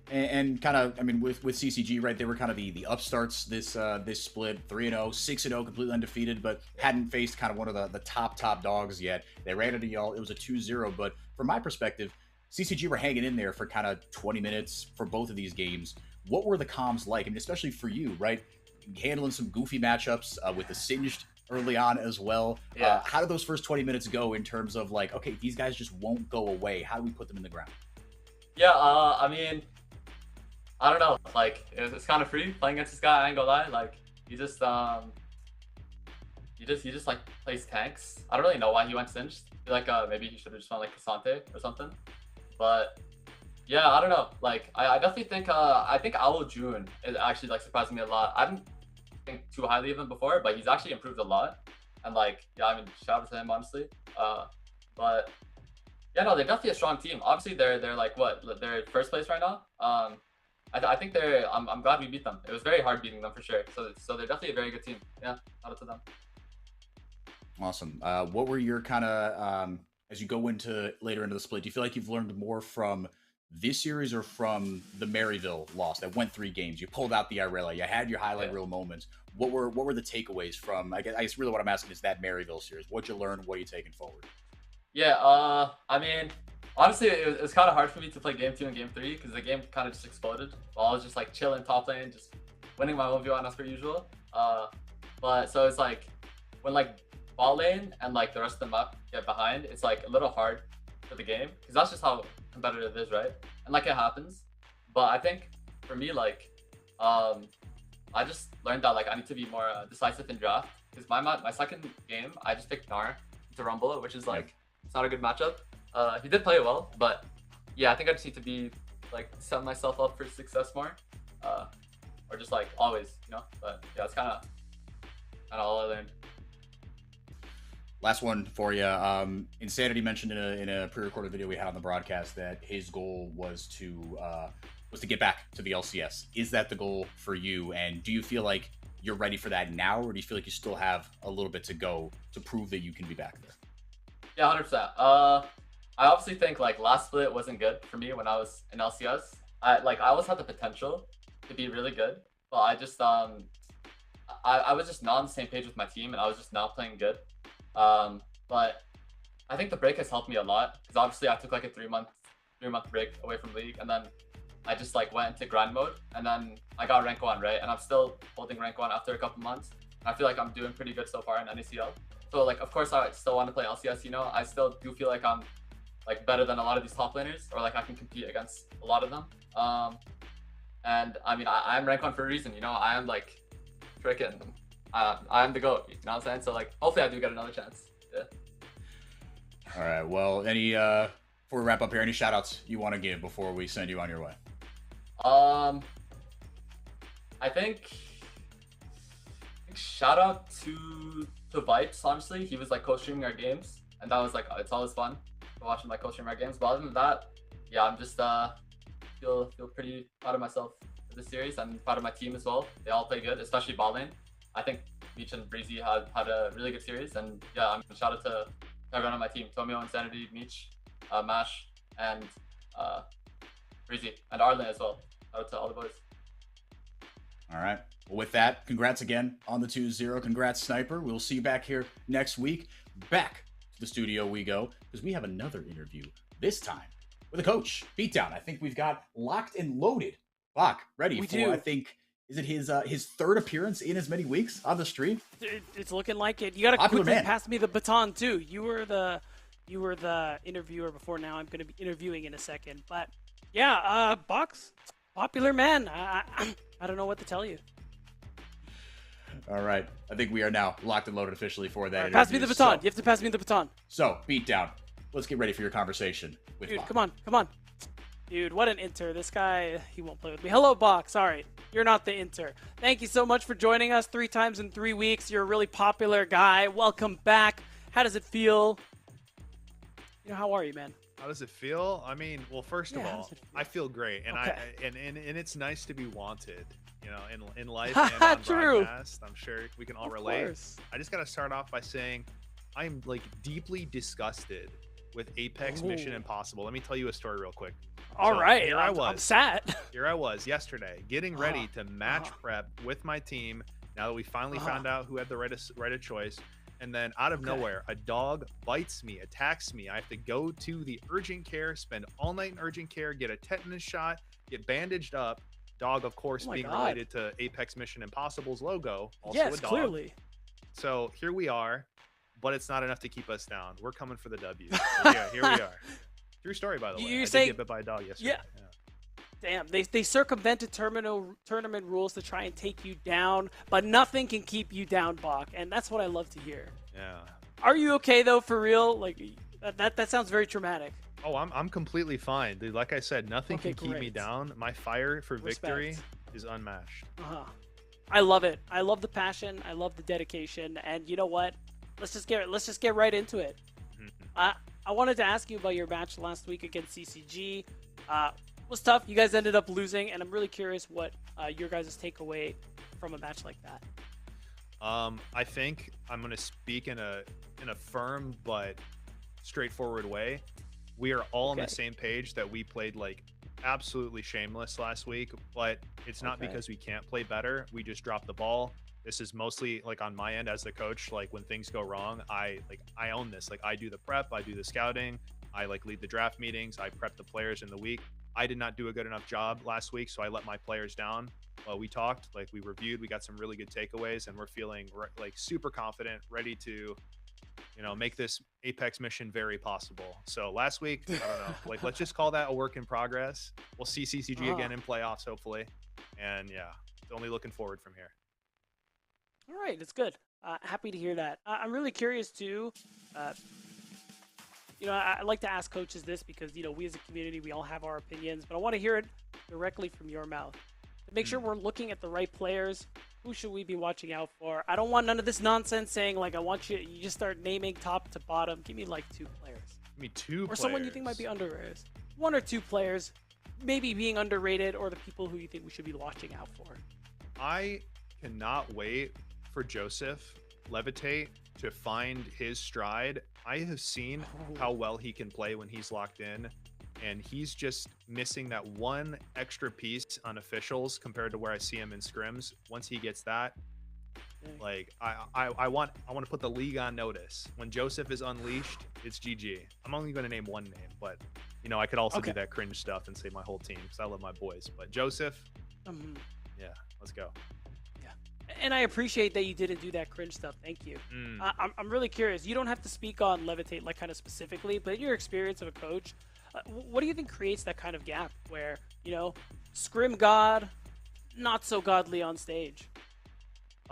And kind of, I mean, with CCG, right, they were kind of the upstarts this split, 3-0, 6-0, completely undefeated, but hadn't faced kind of one of the top dogs yet. They ran into y'all. It was a 2-0, but from my perspective, CCG were hanging in there for kind of 20 minutes for both of these games. What were the comms like? I mean, especially for you, right? Handling some goofy matchups with the Singed early on as well. Yeah. How did those first 20 minutes go in terms of like, okay, these guys just won't go away. How do we put them in the ground? Yeah, I mean, I don't know. Like, it's kind of free playing against this guy. I ain't gonna lie. Like, he just like plays tanks. I don't really know why he went cinched. I feel like maybe he should have just went like Kasante or something. But yeah, I don't know. Like, I definitely think I think Owl June is actually like surprising me a lot. I didn't think too highly of him before, but he's actually improved a lot. And like, yeah, I mean, shout out to him honestly. But yeah, no, they're definitely a strong team. Obviously, they're like what? They're first place right now. I think they're. I'm glad we beat them. It was very hard beating them for sure. So they're definitely a very good team. Yeah, shout out to them. Awesome. What were your kind of as you go into later into the split? Do you feel like you've learned more from this series or from the Maryville loss that went 3 games? You pulled out the Irela. You had your highlight reel moments. What were the takeaways from? I guess really what I'm asking is that Maryville series. What'd you learn? What are you taking forward? Yeah. I mean, honestly, it was kind of hard for me to play game 2 and game 3 because the game kind of just exploded while I was just like chilling top lane, just winning my 1v1 as per usual. But so it's like when like bot lane and like the rest of the map get behind, it's like a little hard for the game because that's just how competitive it is, right? And like it happens. But I think for me, like, I just learned that like I need to be more decisive in draft because my second game I just picked Gnar to Rumble, which is like it's not a good matchup. He did play it well, but yeah, I think I just need to be like set myself up for success more, or just like always, you know. But yeah, it's kind of all I learned. Last one for you. Insanity mentioned in a pre-recorded video we had on the broadcast that his goal was to get back to the LCS. Is that the goal for you? And do you feel like you're ready for that now, or do you feel like you still have a little bit to go to prove that you can be back there? Yeah, 100%. I obviously think like last split wasn't good for me when I was in LCS. I always had the potential to be really good, but I just I was just not on the same page with my team, and I was just not playing good. But I think the break has helped me a lot because obviously I took like a 3-month break away from League, and then I just like went into grind mode, and then I got rank 1, right? And I'm still holding rank 1 after a couple months. I feel like I'm doing pretty good so far in NACL. So like, of course, I still want to play LCS. You know, I still do feel like I'm like better than a lot of these top laners, or like I can compete against a lot of them. And I mean, I'm rank 1 for a reason. You know, I am like freaking. I'm the GOAT, you know what I'm saying? So like, hopefully I do get another chance. Yeah. All right. Well, any before we wrap up here, any shout outs you want to give before we send you on your way? I think shout out to Vipes, honestly. He was like co-streaming our games, and that was like, it's always fun watching like co-stream our games. But other than that, yeah, I'm just feel pretty proud of myself for this series, and proud of my team as well. They all play good, especially bot lane. I think Meech and Breezy had a really good series, and yeah, I'm shout out to everyone on my team: Tomio, Insanity, Meech, Mash, and Breezy, and Arlen as well. Shout out to all the boys. All right. Well, with that, congrats again on the 2-0. Congrats, Sniper. We'll see you back here next week. Back to the studio we go, because we have another interview, this time with a coach. Beatdown. I think we've got locked and loaded. Bach, ready We for, do. I think, is it his third appearance in as many weeks on the stream? It's looking like it. You got to Popular quickly man. pass me the baton too. You were the interviewer before. Now I'm going to be interviewing in a second. But yeah, Box, popular man. I don't know what to tell you. All right. I think we are now locked and loaded officially for that interview. Pass me the baton. So, You have to pass me the baton. Beatdown. Let's get ready for your conversation with Dude, Bach. come on. Dude, what an inter. This guy, he won't play with me. Hello, Box. All right. You're not the inter. Thank you so much for joining us 3 times in 3 weeks. You're a really popular guy. Welcome back. How does it feel? You know, how are you, man? How does it feel? I mean, well, first of Yeah, how all, does it feel? I feel great, and Okay. and it's nice to be wanted, you know, in life and on True. broadcast. I'm sure we can all Of relate. course. I just got to start off by saying I'm like deeply disgusted with Apex Mission Ooh. Impossible. Let me tell you a story real quick. All So, right. here I'm sad. Here I was yesterday, getting ready Uh-huh. to match prep with my team. Now that we finally found out who had the right of choice, and then out of Okay. nowhere, a dog bites me, attacks me. I have to go to the urgent care, spend all night in urgent care, get a tetanus shot, get bandaged up. Dog, of course, Oh my being God. related to Apex Mission Impossible's logo. Also Yes, a dog. clearly. So here we are, but it's not enough to keep us down. We're coming for the W. So yeah, here we are. True story, by the way. You're I saying- did get bit by a dog yesterday. Yeah. Damn, they circumvented tournament rules to try and take you down, but nothing can keep you down, Bach, and that's what I love to hear. Yeah. Are you okay though, for real? Like that sounds very traumatic. Oh, I'm completely fine, dude. Like I said, nothing Okay, can keep me great. down. My fire for victory Respect. is unmatched. I love it. I love the passion. I love the dedication. And you know what? Let's just get right into it. I wanted to ask you about your match last week against CCG. It was tough. You guys ended up losing, and I'm really curious what your guys' takeaway from a match like that. I think I'm gonna speak in a firm but straightforward way. We are all on the same page that we played like absolutely shameless last week, but it's not because we can't play better. We just dropped the ball. This is mostly like on my end as the coach. Like when things go wrong, I own this. Like I do the prep, I do the scouting, I like lead the draft meetings, I prep the players in the week. I did not do a good enough job last week, so I let my players down. We talked, like we reviewed, we got some really good takeaways, and we're feeling like super confident, ready to, make this Apex mission very possible. So last week, I don't know, like let's just call that a work in progress. We'll see CCG again in playoffs, hopefully, and yeah, only looking forward from here. All right, it's good. Happy to hear that. I'm really curious too. I like to ask coaches this because we as a community, we all have our opinions, but I want to hear it directly from your mouth. To make sure we're looking at the right players, who should we be watching out for? I don't want none of this nonsense saying like I want you just start naming top to bottom. Give me like 2 players. Give me 2 or players. someone you think might be underrated. 1 or 2 players, maybe being underrated, or the people who you think we should be watching out for. I cannot wait for Joseph Levitate to find his stride. I have seen how well he can play when he's locked in, and he's just missing that one extra piece on officials compared to where I see him in scrims. Once he gets that, like I want to put the league on notice. When Joseph is unleashed, it's GG. I'm only going to name 1 name, but I could also do that cringe stuff and say my whole team because I love my boys. But Joseph, yeah, let's go. And I appreciate that you didn't do that cringe stuff. Thank you. I'm really curious. You don't have to speak on Levitate like kind of specifically, but in your experience of a coach, what do you think creates that kind of gap where, scrim god, not so godly on stage?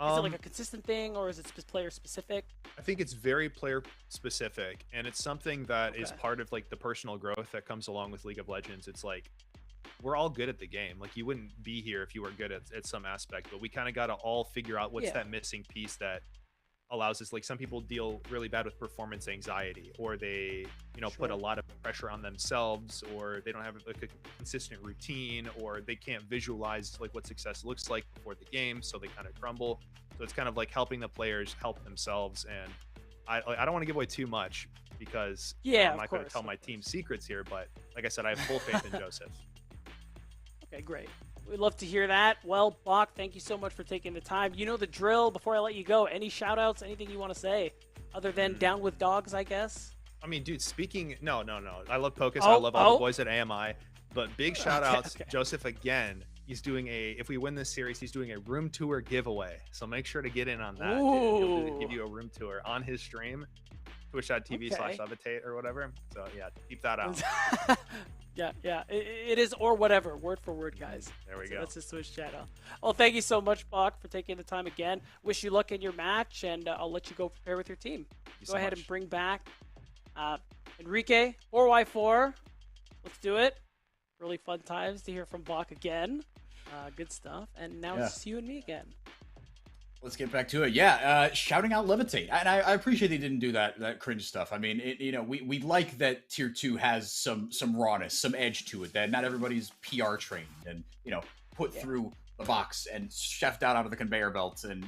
Is it like a consistent thing, or is it player specific? I think it's very player specific, and it's something that is part of like the personal growth that comes along with League of Legends. It's like, we're all good at the game. Like you wouldn't be here if you were good at some aspect, but we kind of got to all figure out what's that missing piece that allows us. Like some people deal really bad with performance anxiety, or they, put a lot of pressure on themselves, or they don't have like a consistent routine, or they can't visualize like what success looks like before the game. So they kind of crumble. So it's kind of like helping the players help themselves. And I don't want to give away too much because I'm not going to tell my team secrets here, but like I said, I have full faith in Joseph. Okay, great. We'd love to hear that. Well, Bach, thank you so much for taking the time. You know the drill. Before I let you go, any shout-outs, anything you want to say other than down with dogs, I guess? I mean, dude, no. I love Pocus. I love all the boys at AMI. But big shout-outs, Joseph, again. He's doing if we win this series, he's doing a room tour giveaway. So make sure to get in on that. He'll give you a room tour on his stream, twitch.tv/levitate or whatever. So yeah, keep that out. Yeah, it is or whatever, word for word, guys. There we go. That's his Twitch channel. Well, thank you so much, Bach, for taking the time again. Wish you luck in your match, and I'll let you go prepare with your team. Go ahead and bring back Enrique, 4x4. Let's do it. Really fun times to hear from Bach again. Good stuff. And now it's just you and me again. Let's get back to it. Yeah, shouting out Levitate. And I appreciate they didn't do that cringe stuff. I mean, we like that Tier 2 has some rawness, some edge to it, that not everybody's PR trained and, put through the box and chefed out of the conveyor belts and,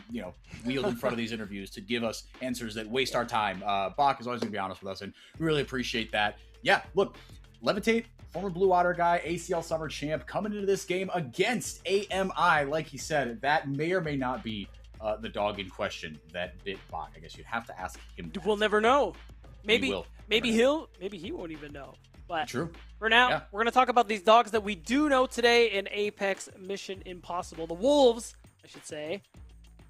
wheeled in front of these interviews to give us answers that waste our time. Bach is always going to be honest with us, and we really appreciate that. Yeah, look, Levitate, former Blue Water guy, ACL Summer Champ, coming into this game against AMI. Like he said, that may or may not be the dog in question that bit Bach. I guess you'd have to ask him. We'll never know. Maybe he won't even know. But true. For now, we're going to talk about these dogs that we do know today in Apex Mission Impossible. The Wolves, I should say.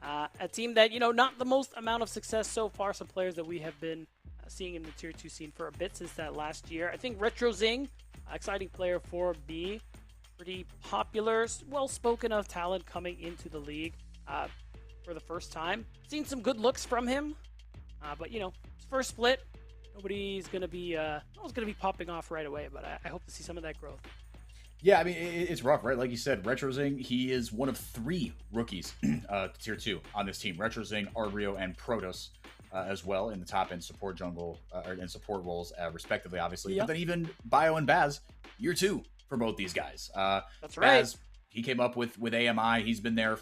A team that, not the most amount of success so far. Some players that we have been seeing in the Tier 2 scene for a bit since that last year. I think Retro Zing, exciting player for B, pretty popular, well-spoken of talent coming into the league for the first time. Seen some good looks from him, but his first split, nobody's gonna be popping off right away. But I hope to see some of that growth. Yeah, I mean, it's rough, right? Like you said, RetroZing, he is one of 3 rookies Tier 2 on this team. RetroZing, Arbrio, and Protoss as well in the top-end support jungle and support roles, respectively, obviously. Yep. But then even Bio and Baz, year 2 for both these guys. That's right. Baz, he came up with AMI. He's been there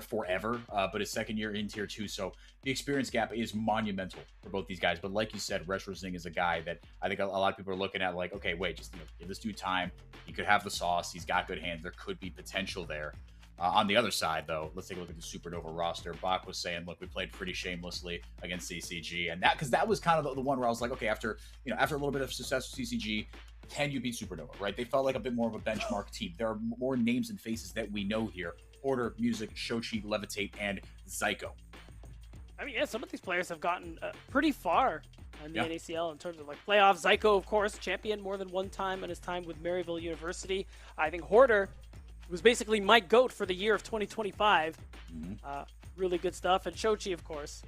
forever, but his second year in Tier 2, so the experience gap is monumental for both these guys. But like you said, RetroZing is a guy that I think a lot of people are looking at like, okay, wait, just give this dude time. He could have the sauce. He's got good hands. There could be potential there. On the other side, though, let's take a look at the Supernova roster. Bach was saying, look, we played pretty shamelessly against CCG, and that was kind of the one where I was like, okay, after a little bit of success with CCG, can you beat Supernova, right? They felt like a bit more of a benchmark team. There are more names and faces that we know here. Order, Music, Shochi, Levitate, and Zyko. I mean, yeah, some of these players have gotten pretty far in the NACL in terms of like playoffs. Zyko, of course, champion more than one time in his time with Maryville University. I think Hoarder was basically my GOAT for the year of 2025. Really good stuff. And Shochi, of course,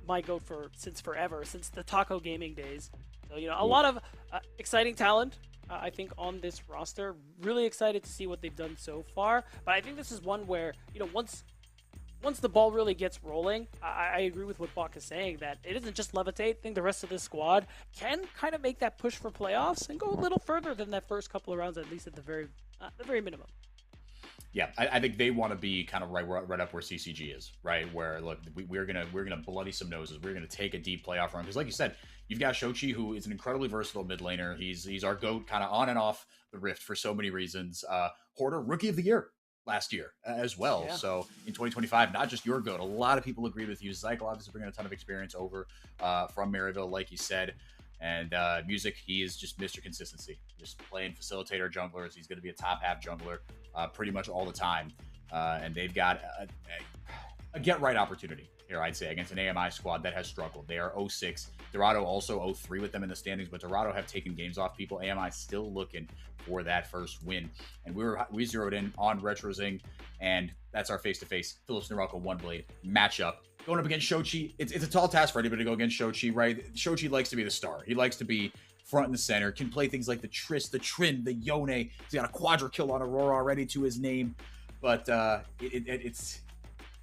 my GOAT since forever, since the Taco Gaming days. So, a lot of exciting talent, I think, on this roster. Really excited to see what they've done so far. But I think this is one where, once the ball really gets rolling, I agree with what Bach is saying, that it isn't just Levitate. I think the rest of this squad can kind of make that push for playoffs and go a little further than that first couple of rounds, at least at the very minimum. Yeah, I think they want to be kind of right up where CCG is, right? Where look, we're gonna bloody some noses. We're gonna take a deep playoff run because, like you said, you've got Shochi, who is an incredibly versatile mid laner. He's our GOAT, kind of on and off the Rift for so many reasons. Hoarder, Rookie of the Year last year as well. Yeah. So in 2025, not just your GOAT. A lot of people agreed with you. Zyko obviously bringing a ton of experience over from Maryville, like you said. And Music, he is just Mr. Consistency. Just playing facilitator junglers. He's going to be a top half jungler pretty much all the time. And they've got a get-right opportunity here, I'd say, against an AMI squad that has struggled. They are 0-6. Dorado also 0-3 with them in the standings, but Dorado have taken games off people. AMI still looking for that first win. And we zeroed in on RetroZing, and that's our face-to-face Philips Norelco One Blade matchup. Going up against Shochi, it's a tall task for anybody to go against Shochi, right? Shochi likes to be the star. He likes to be front and the center, can play things like the Triss, the Trin, the Yone. He's got a quadra kill on Aurora already to his name. But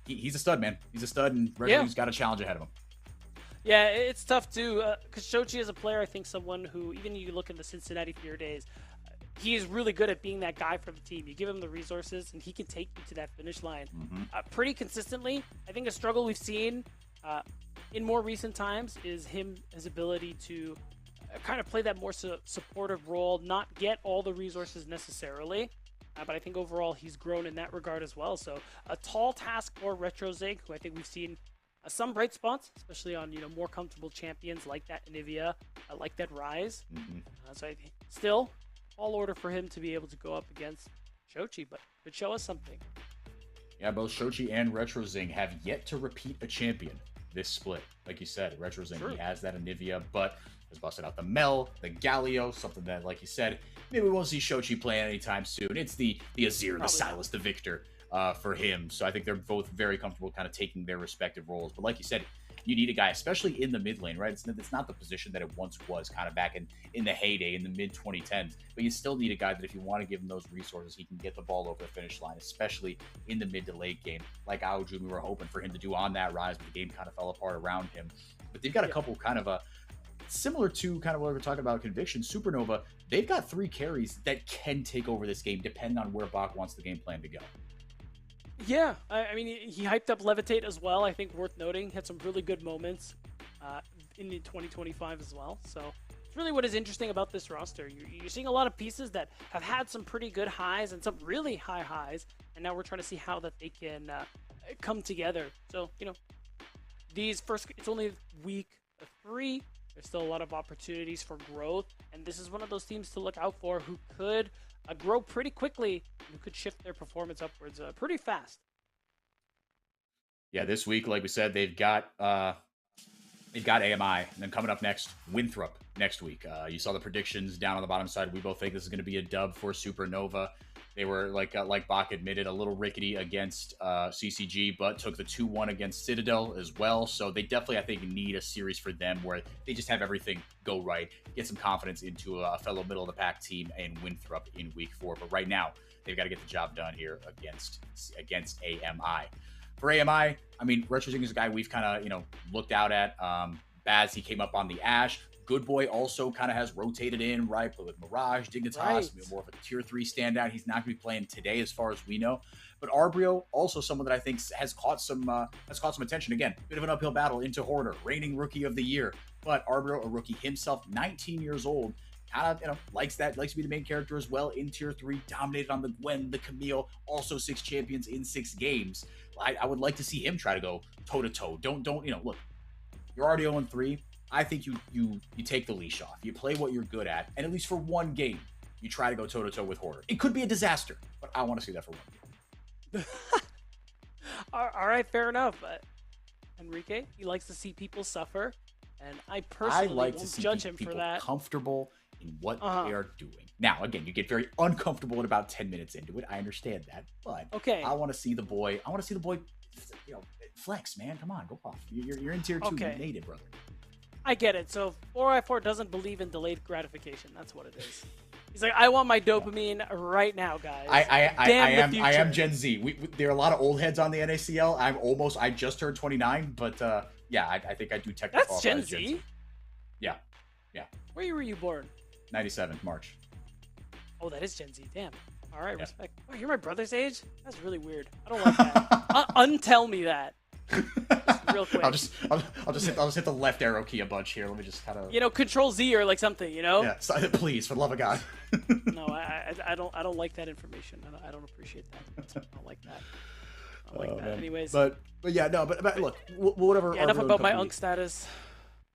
he's a stud, man. He's a stud, and RetroZing's got a challenge ahead of him. Yeah, it's tough, too, because Shochi is a player, I think, someone who, even you look at the Cincinnati Fear days, he is really good at being that guy for the team. You give him the resources, and he can take you to that finish line pretty consistently. I think a struggle we've seen in more recent times is his ability to kind of play that more supportive role, not get all the resources necessarily. But I think overall he's grown in that regard as well. So a tall task for RetroZing, who I think we've seen some bright spots, especially on more comfortable champions like that Anivia, like that Rise. So I think still all order for him to be able to go up against Shochi, but could show us something. Yeah, both Shochi and RetroZing have yet to repeat a champion this split. Like you said, RetroZing, he has that Anivia, but has busted out the Mel, the Galio, something that, like you said, maybe we won't see Shochi playing anytime soon. It's the Azir, the Silas, the Victor for him. So I think they're both very comfortable kind of taking their respective roles. But like you said, you need a guy, especially in the mid lane, right? It's not the position that it once was, kind of back in the heyday, in the mid-2010s. But you still need a guy that if you want to give him those resources, he can get the ball over the finish line, especially in the mid to late game. Like Aoju, we were hoping for him to do on that Rise, but the game kind of fell apart around him. But they've got a couple kind of similar to kind of what we were talking about Conviction, Supernova. They've got 3 carries that can take over this game, depending on where Bach wants the game plan to go. Yeah, I mean, he hyped up Levitate as well. I think worth noting. Had some really good moments in 2025 as well. So it's really what is interesting about this roster. You're seeing a lot of pieces that have had some pretty good highs and some really high highs, and now we're trying to see how that they can come together. So, these it's only week 3. There's still a lot of opportunities for growth, and this is one of those teams to look out for who could grow pretty quickly and who could shift their performance upwards pretty fast. Yeah, this week, like we said, they've got they've got AMI, and then coming up next, Winthrop next week. You saw the predictions down on the bottom side. We both think this is going to be a dub for Supernova. They were, like Bach admitted, a little rickety against CCG, but took the 2-1 against Citadel as well. So they definitely, I think, need a series for them where they just have everything go right, get some confidence into a fellow middle-of-the-pack team in Winthrop in Week 4. But right now, they've got to get the job done here against AMI. For AMI, I mean, RetroZing is a guy we've kind of, looked out at. Baz, he came up on the Ash. Good Boy also kind of has rotated in, right? But with Mirage, Dignitas, Right. more of a tier 3 standout. He's not going to be playing today as far as we know. But Arbrio, also someone that I think has caught some attention. Again, bit of an uphill battle into Hoarder, reigning rookie of the year. But Arbrio, a rookie himself, 19 years old, kind of, likes to be the main character as well in tier 3, dominated on the Gwen, the Camille, also 6 champions in 6 games. I would like to see him try to go toe-to-toe. Don't, look, you're already 0-3. I think you take the leash off. You play what you're good at least for one game, you try to go toe-to-toe with Hoarder. It could be a disaster, but I want to see that for one game. All right, fair enough. But Enrique, he likes to see people suffer, and I personally like won't to see judge him people for that. comfortable in what they are doing. Now, again, you get very uncomfortable at about 10 minutes into it. I understand that, but Okay. I want to see the boy. Flex, man. Come on, go off. You're in tier 2. Okay. You made it, brother. I get it. So 4i4 doesn't believe in delayed gratification. That's what it is. He's like, I want my dopamine right now, guys. I am Gen Z. There are a lot of old heads on the NACL. I just turned 29, but yeah, I think I do technically That's Gen Z? Yeah. Where were you born? 97 March. Oh, that is Gen Z. Damn. All right, Yeah. respect. Oh, you're my brother's age? That's really weird. I don't like that. Untell me that. Just real quick. I'll just hit the left arrow key a bunch here. Let me just kind of Control Z or like something, Yeah, please, for the love of God. No, I don't like that information. I don't appreciate that. I don't like that. I don't like that. Man. Anyways. But yeah, no, but look, whatever. Yeah, enough our about my company- unk status.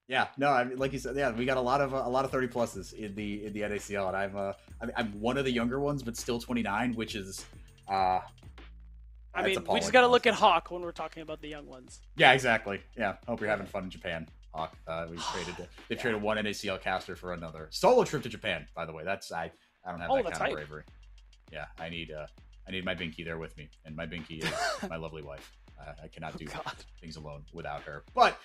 Yeah, no, I mean, like you said, yeah, we got a lot of 30 pluses in the NACL, and I'm one of the younger ones, but still 29, which is I mean, appalling. we just got to look at Hawk when we're talking about the young ones. Yeah, exactly. Yeah, hope you're having fun in Japan, Hawk. They traded one NACL caster for another solo trip to Japan. By the way, I don't have that that's kind hype. of bravery. Yeah, I need my Binky there with me, and my Binky is my lovely wife. I cannot do things alone without her. But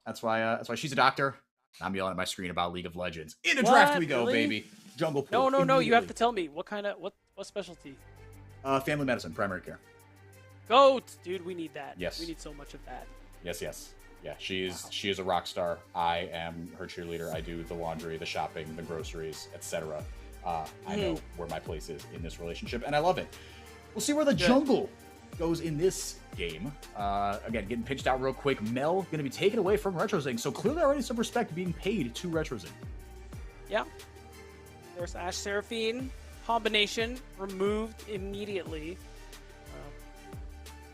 that's why she's a doctor. I'm yelling at my screen about League of Legends. In the draft we go, Really? baby. Jungle pool. No. You have immediately. to tell me what specialty. Family medicine, primary care. Goat, dude. We need that. Yes. We need so much of that. Yes. Yeah, she is a rock star. I am her cheerleader. I do the laundry, the shopping, the groceries, etc. I know where my place is in this relationship, and I love it. We'll see where the jungle goes in this game. Again, getting pitched out real quick. Mel going to be taken away from RetroZing, so clearly already some respect being paid to RetroZing. Yeah. Of course, Ash Seraphine combination removed immediately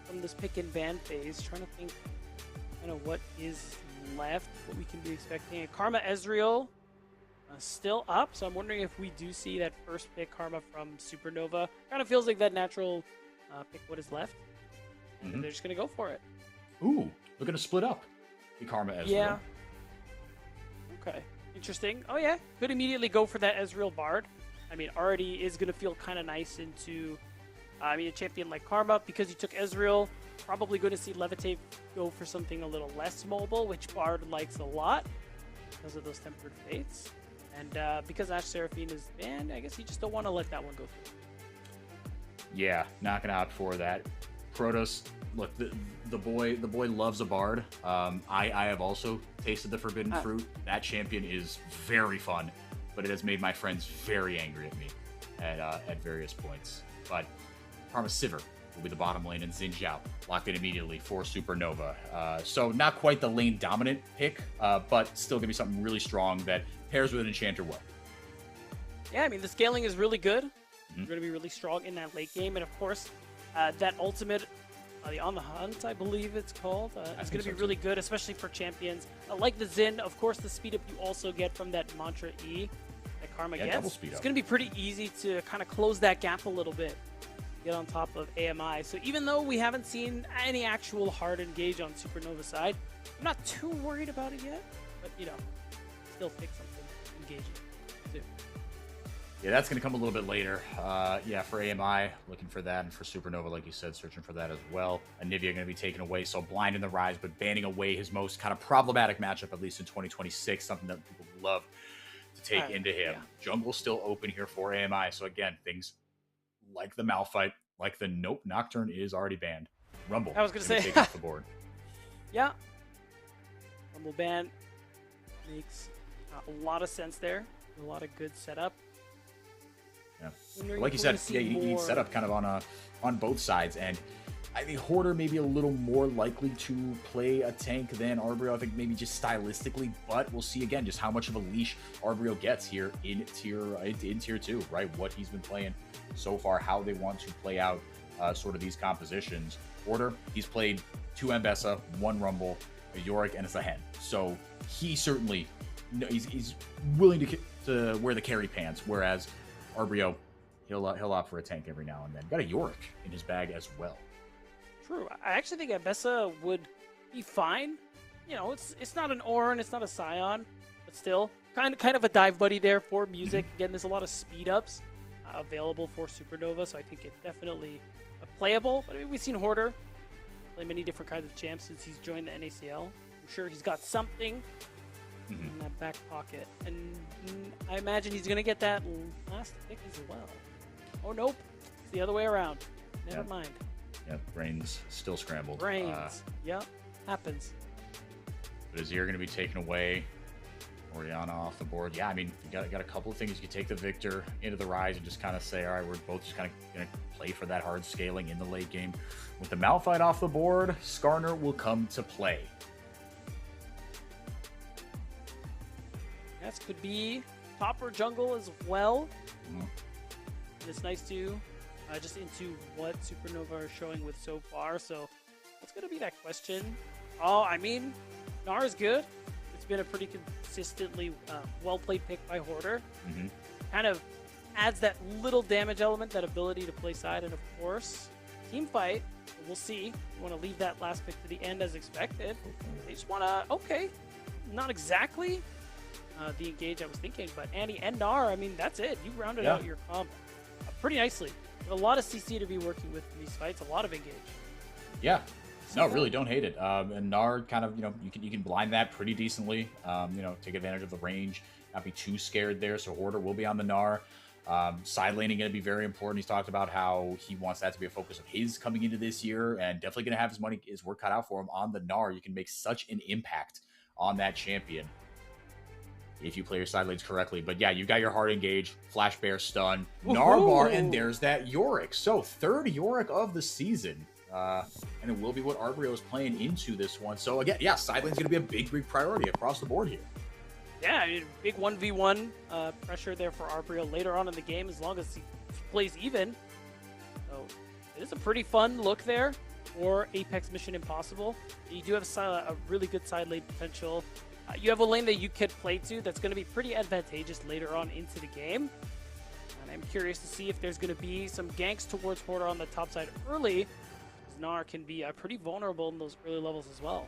from this pick and ban phase. Trying to think what is left, what we can be expecting. Karma Ezreal still up, so I'm wondering if we do see that first pick Karma from Supernova. Kind of feels like that natural pick what is left. And they're just going to go for it. Ooh, we're going to split up the Karma Ezreal. Yeah. Okay. Interesting. Oh, yeah. Could immediately go for that Ezreal Bard. I mean, already is going to feel kind of nice into, a champion like Karma. Because you took Ezreal, probably going to see Levitate go for something a little less mobile, which Bard likes a lot because of those Tempered Fates. And because Ash Seraphine is banned, I guess you just don't want to let that one go through. Yeah, not going to opt for that. Protoss, look, the boy loves a Bard. I have also tasted the Forbidden Fruit. That champion is very fun, but it has made my friends very angry at me at various points. But Karma Sivir will be the bottom lane, and Xin Zhao locked in immediately for Supernova. So not quite the lane dominant pick, but still gonna be something really strong that pairs with an Enchanter well. Yeah, I mean, the scaling is really good. You're going to be really strong in that late game. And, of course, that ultimate, the On the Hunt, I believe it's called, is going to be really good, especially for champions. Like the Xin, of course, the speed up you also get from that Mantra E that Karma gets. Double speed it's up. going to be pretty easy to kind of close that gap a little bit, get on top of AMI. So even though we haven't seen any actual hard engage on Supernova's side, I'm not too worried about it yet, but you know, still pick something engaging too. Yeah, that's going to come a little bit later. Yeah, for AMI, looking for that, and for Supernova, like you said, searching for that as well. Anivia going to be taken away, so Blind in the Rise, but banning away his most kind of problematic matchup, at least in 2026, something that people love to take into him. Yeah. Jungle's still open here for AMI, so again, things like the Malphite, like the Nope Nocturne is already banned. Rumble, I was going to say, take off the board. Yeah, Rumble ban makes a lot of sense there. A lot of good setup. Yeah, like you said, yeah, you need setup kind of on both sides, and I think Hoarder may be a little more likely to play a tank than Arbrio. I think maybe just stylistically, but we'll see again just how much of a leash Arbrio gets here in tier 2, right? What he's been playing so far, how they want to play out sort of these compositions. Hoarder, he's played 2 Ambessa, 1 Rumble, a Yorick, and it's a Hen. So he certainly he's willing to wear the carry pants, whereas Arbrio, he'll opt for a tank every now and then. Got a Yorick in his bag as well. True. I actually think Ambessa would be fine. You know, it's not an Orin, it's not a Scion, but still kind of a dive buddy there for music. Again, there's a lot of speed ups available for Supernova, so I think it's definitely playable. But I mean, we've seen Hoarder play many different kinds of champs since he's joined the NACL. I'm sure he's got something in that back pocket, and I imagine he's gonna get that last pick as well. Oh nope, it's the other way around. Never mind. Yep, brains still scrambled. Brains. Yep, happens. But Azir going to be taken away. Oriana off the board. Yeah, I mean, you got a couple of things. You could take the Victor into the Rise and just kind of say, all right, we're both just kind of going to play for that hard scaling in the late game. With the Malphite off the board, Skarner will come to play. This could be top or jungle as well. And it's nice to just into what Supernova are showing with so far. So what's going to be that question? Oh, I mean, Gnar is good. It's been a pretty consistently well-played pick by Hoarder. Kind of adds that little damage element, that ability to play side, and of course, team fight. We'll see. You want to leave that last pick to the end as expected. They just want to, okay, not exactly the engage I was thinking, but Annie and Gnar, I mean, that's it. You rounded out your comp pretty nicely. A lot of CC to be working with in these fights, a lot of engage. Yeah. No, really, don't hate it. And Gnar kind of, you can blind that pretty decently. Take advantage of the range, not be too scared there. So Hoarder will be on the Gnar. Side laning going to be very important. He's talked about how he wants that to be a focus of his coming into this year, and definitely going to have his work cut out for him on the Gnar. You can make such an impact on that champion if you play your side lanes correctly. But yeah, you got your hard engage, Flash Bear stun, Narbar, and there's that Yorick. So third Yorick of the season. And it will be what Arbrio is playing into this one. So again, yeah, side lane's going to be a big priority across the board here. Yeah, I mean, big 1v1 pressure there for Arbrio later on in the game, as long as he plays even. So it is a pretty fun look there for Apex Mission Impossible. You do have a really good side lane potential. You have a lane that you could play to that's going to be pretty advantageous later on into the game. And I'm curious to see if there's going to be some ganks towards Hoarder on the top side early. Gnar can be pretty vulnerable in those early levels as well.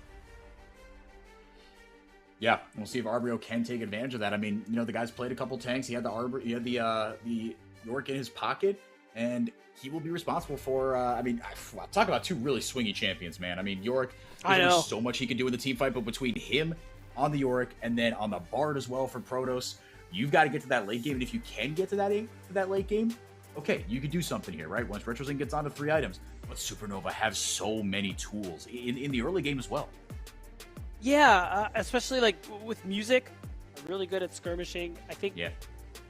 Yeah, we'll see if Arbrio can take advantage of that. I mean, the guy's played a couple tanks. He had the Yorick in his pocket, and he will be responsible for. Talk about two really swingy champions, man. I mean, Yorick. There's so much he can do in the team fight, but between him on the Yorick and then on the Bard as well for Protoss, you've got to get to that late game. And if you can get to that late game, okay, you could do something here, right? Once Retrosync gets onto 3 items. But Supernova have so many tools in the early game as well. Yeah, especially like with music, really good at skirmishing. I think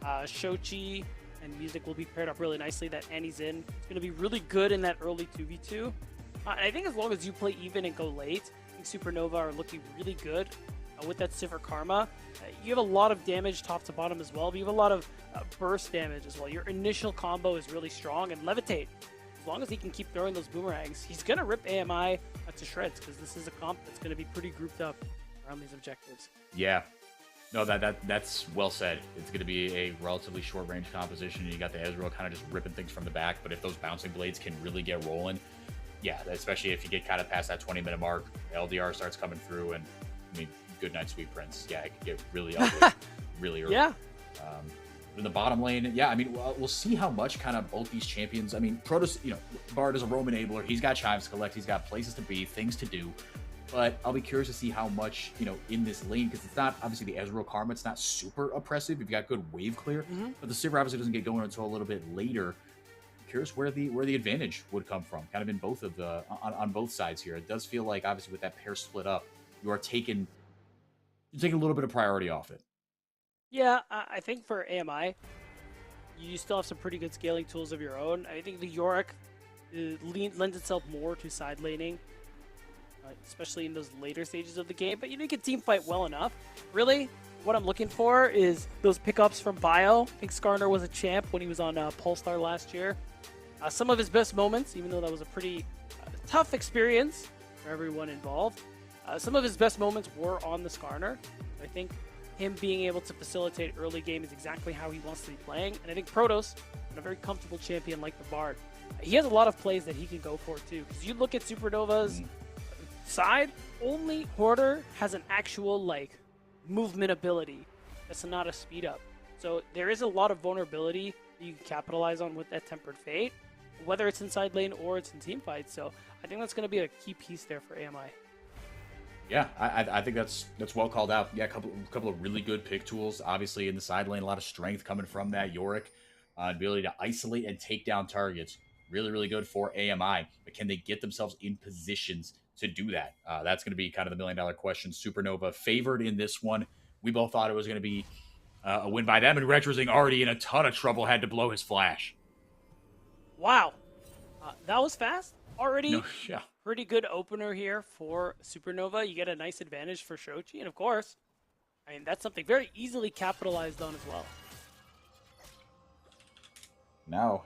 Shochi and music will be paired up really nicely. That Annie's in. It's going to be really good in that early 2v2. And I think as long as you play even and go late, I think Supernova are looking really good with that Sivir Karma. You have a lot of damage top to bottom as well, but you have a lot of burst damage as well. Your initial combo is really strong, and Levitate, as long as he can keep throwing those boomerangs, he's going to rip AMI to shreds, because this is a comp that's going to be pretty grouped up around these objectives. Yeah. No, that's well said. It's going to be a relatively short-range composition. You got the Ezreal kind of just ripping things from the back, but if those bouncing blades can really get rolling, yeah, especially if you get kind of past that 20-minute mark, LDR starts coming through, and I mean, good night, sweet prince. Yeah, it could get really ugly, really early. Yeah. In the bottom lane, yeah, I mean, we'll see how much kind of both these champions. I mean, Protoss, Bard is a roam enabler. He's got chimes to collect. He's got places to be, things to do. But I'll be curious to see how much, in this lane, because it's not, obviously, the Ezreal Karma, it's not super oppressive. You've got good wave clear, but the Sivir obviously doesn't get going until a little bit later. I'm curious where the advantage would come from, kind of in both of the, on both sides here. It does feel like, obviously, with that pair split up, you're taking a little bit of priority off it. Yeah, I think for AMI, you still have some pretty good scaling tools of your own. I think the Yorick lends itself more to side laning, especially in those later stages of the game. But you can team fight well enough. Really, what I'm looking for is those pickups from Bio. I think Skarner was a champ when he was on Polestar last year. Some of his best moments, even though that was a pretty tough experience for everyone involved, some of his best moments were on the Skarner. I think him being able to facilitate early game is exactly how he wants to be playing. And I think Protoss, a very comfortable champion like the Bard, he has a lot of plays that he can go for too. Because you look at Supernova's side, only Hoarder has an actual movement ability that's not a speed up. So there is a lot of vulnerability that you can capitalize on with that Tempered Fate, whether it's inside lane or it's in team fights. So I think that's going to be a key piece there for AMI. Yeah, I think that's well called out. Yeah, a couple of really good pick tools. Obviously, in the side lane, a lot of strength coming from that Yorick. Ability to isolate and take down targets. Really, really good for AMI. But can they get themselves in positions to do that? That's going to be kind of the million-dollar question. Supernova favored in this one. We both thought it was going to be a win by them, and Retrozing already in a ton of trouble, had to blow his flash. Wow. That was fast. Already. No, yeah. Pretty good opener here for Supernova. You get a nice advantage for Shochi, and of course, I mean, that's something very easily capitalized on as well. Now,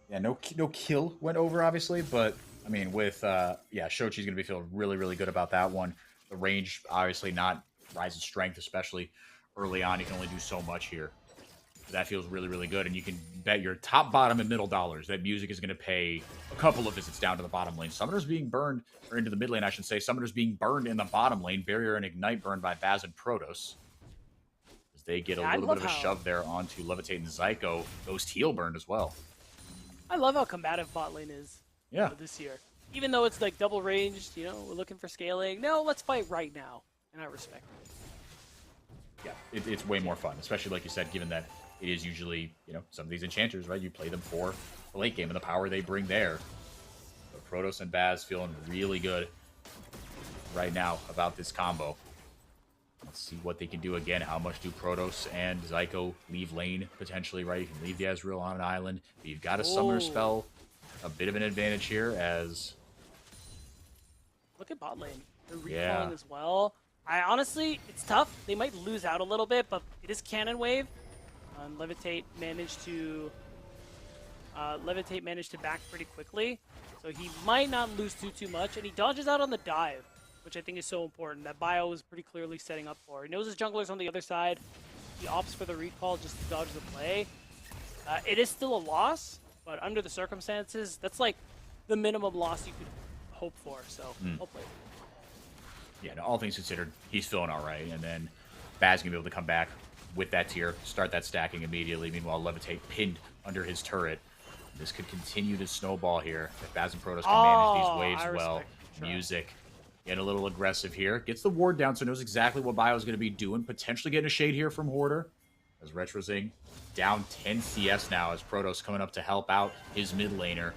yeah, no kill went over, obviously, but I mean, with Shochi's gonna be feeling really, really good about that one. The range, obviously, not rise in strength, especially early on. You can only do so much here. That feels really, really good, and you can bet your top, bottom, and middle dollars that Music is going to pay a couple of visits down to the bottom lane. Summoners being burned, or into the mid lane, I should say. Summoners being burned in the bottom lane. Barrier and Ignite burned by Baz and Protoss. As they get a little bit of a shove there onto Levitate and Zyko. Ghost Heal burned as well. I love how combative bot lane is this year. Even though it's double ranged, we're looking for scaling. No, let's fight right now, and I respect it. Yeah, it's way more fun, especially like you said, given that it is usually, some of these enchanters, right? You play them for the late game and the power they bring there. But Protoss and Baz feeling really good right now about this combo. Let's see what they can do again. How much do Protoss and Zyko leave lane, potentially, right? You can leave the Ezreal on an island. But you've got a summoner spell. A bit of an advantage here as... Look at bot lane. They're recalling as well. Honestly, it's tough. They might lose out a little bit, but it is Cannon Wave. Levitate managed to back pretty quickly, so he might not lose too much, and he dodges out on the dive, which I think is so important. That Bio is pretty clearly setting up for. He knows his jungler's on the other side. He opts for the recall just to dodge the play. It is still a loss, but under the circumstances, that's the minimum loss you could hope for. So hopefully. Yeah, all things considered, he's feeling all right, and then Baz gonna be able to come back with that tier, start that stacking immediately. Meanwhile, Levitate pinned under his turret. This could continue to snowball here if Baz and Protoss can manage these waves well. Music getting a little aggressive here. Gets the ward down, so knows exactly what Bio is going to be doing. Potentially getting a shade here from Hoarder. As Retrozing down 10 CS now as Protoss coming up to help out his mid laner.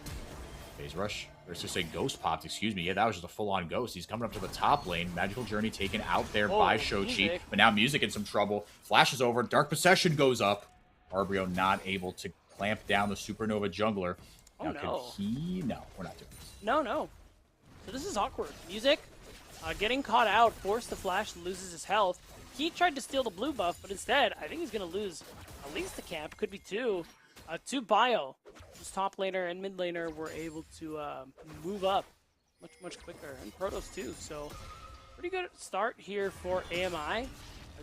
Phase Rush. Or just say Ghost popped, excuse me. Yeah, that was just a full-on Ghost. He's coming up to the top lane. Magical Journey taken out there by Shochi. But now Music in some trouble. Flashes over. Dark Possession goes up. Arbrio not able to clamp down the Supernova jungler. Oh, now, no. Could he? No, we're not doing this. No. So this is awkward. Music getting caught out, forced to flash, loses his health. He tried to steal the blue buff, but instead, I think he's going to lose at least the camp. Could be two. To Bio, whose top laner and mid laner were able to move up much quicker, and Protoss too. So pretty good start here for AMI,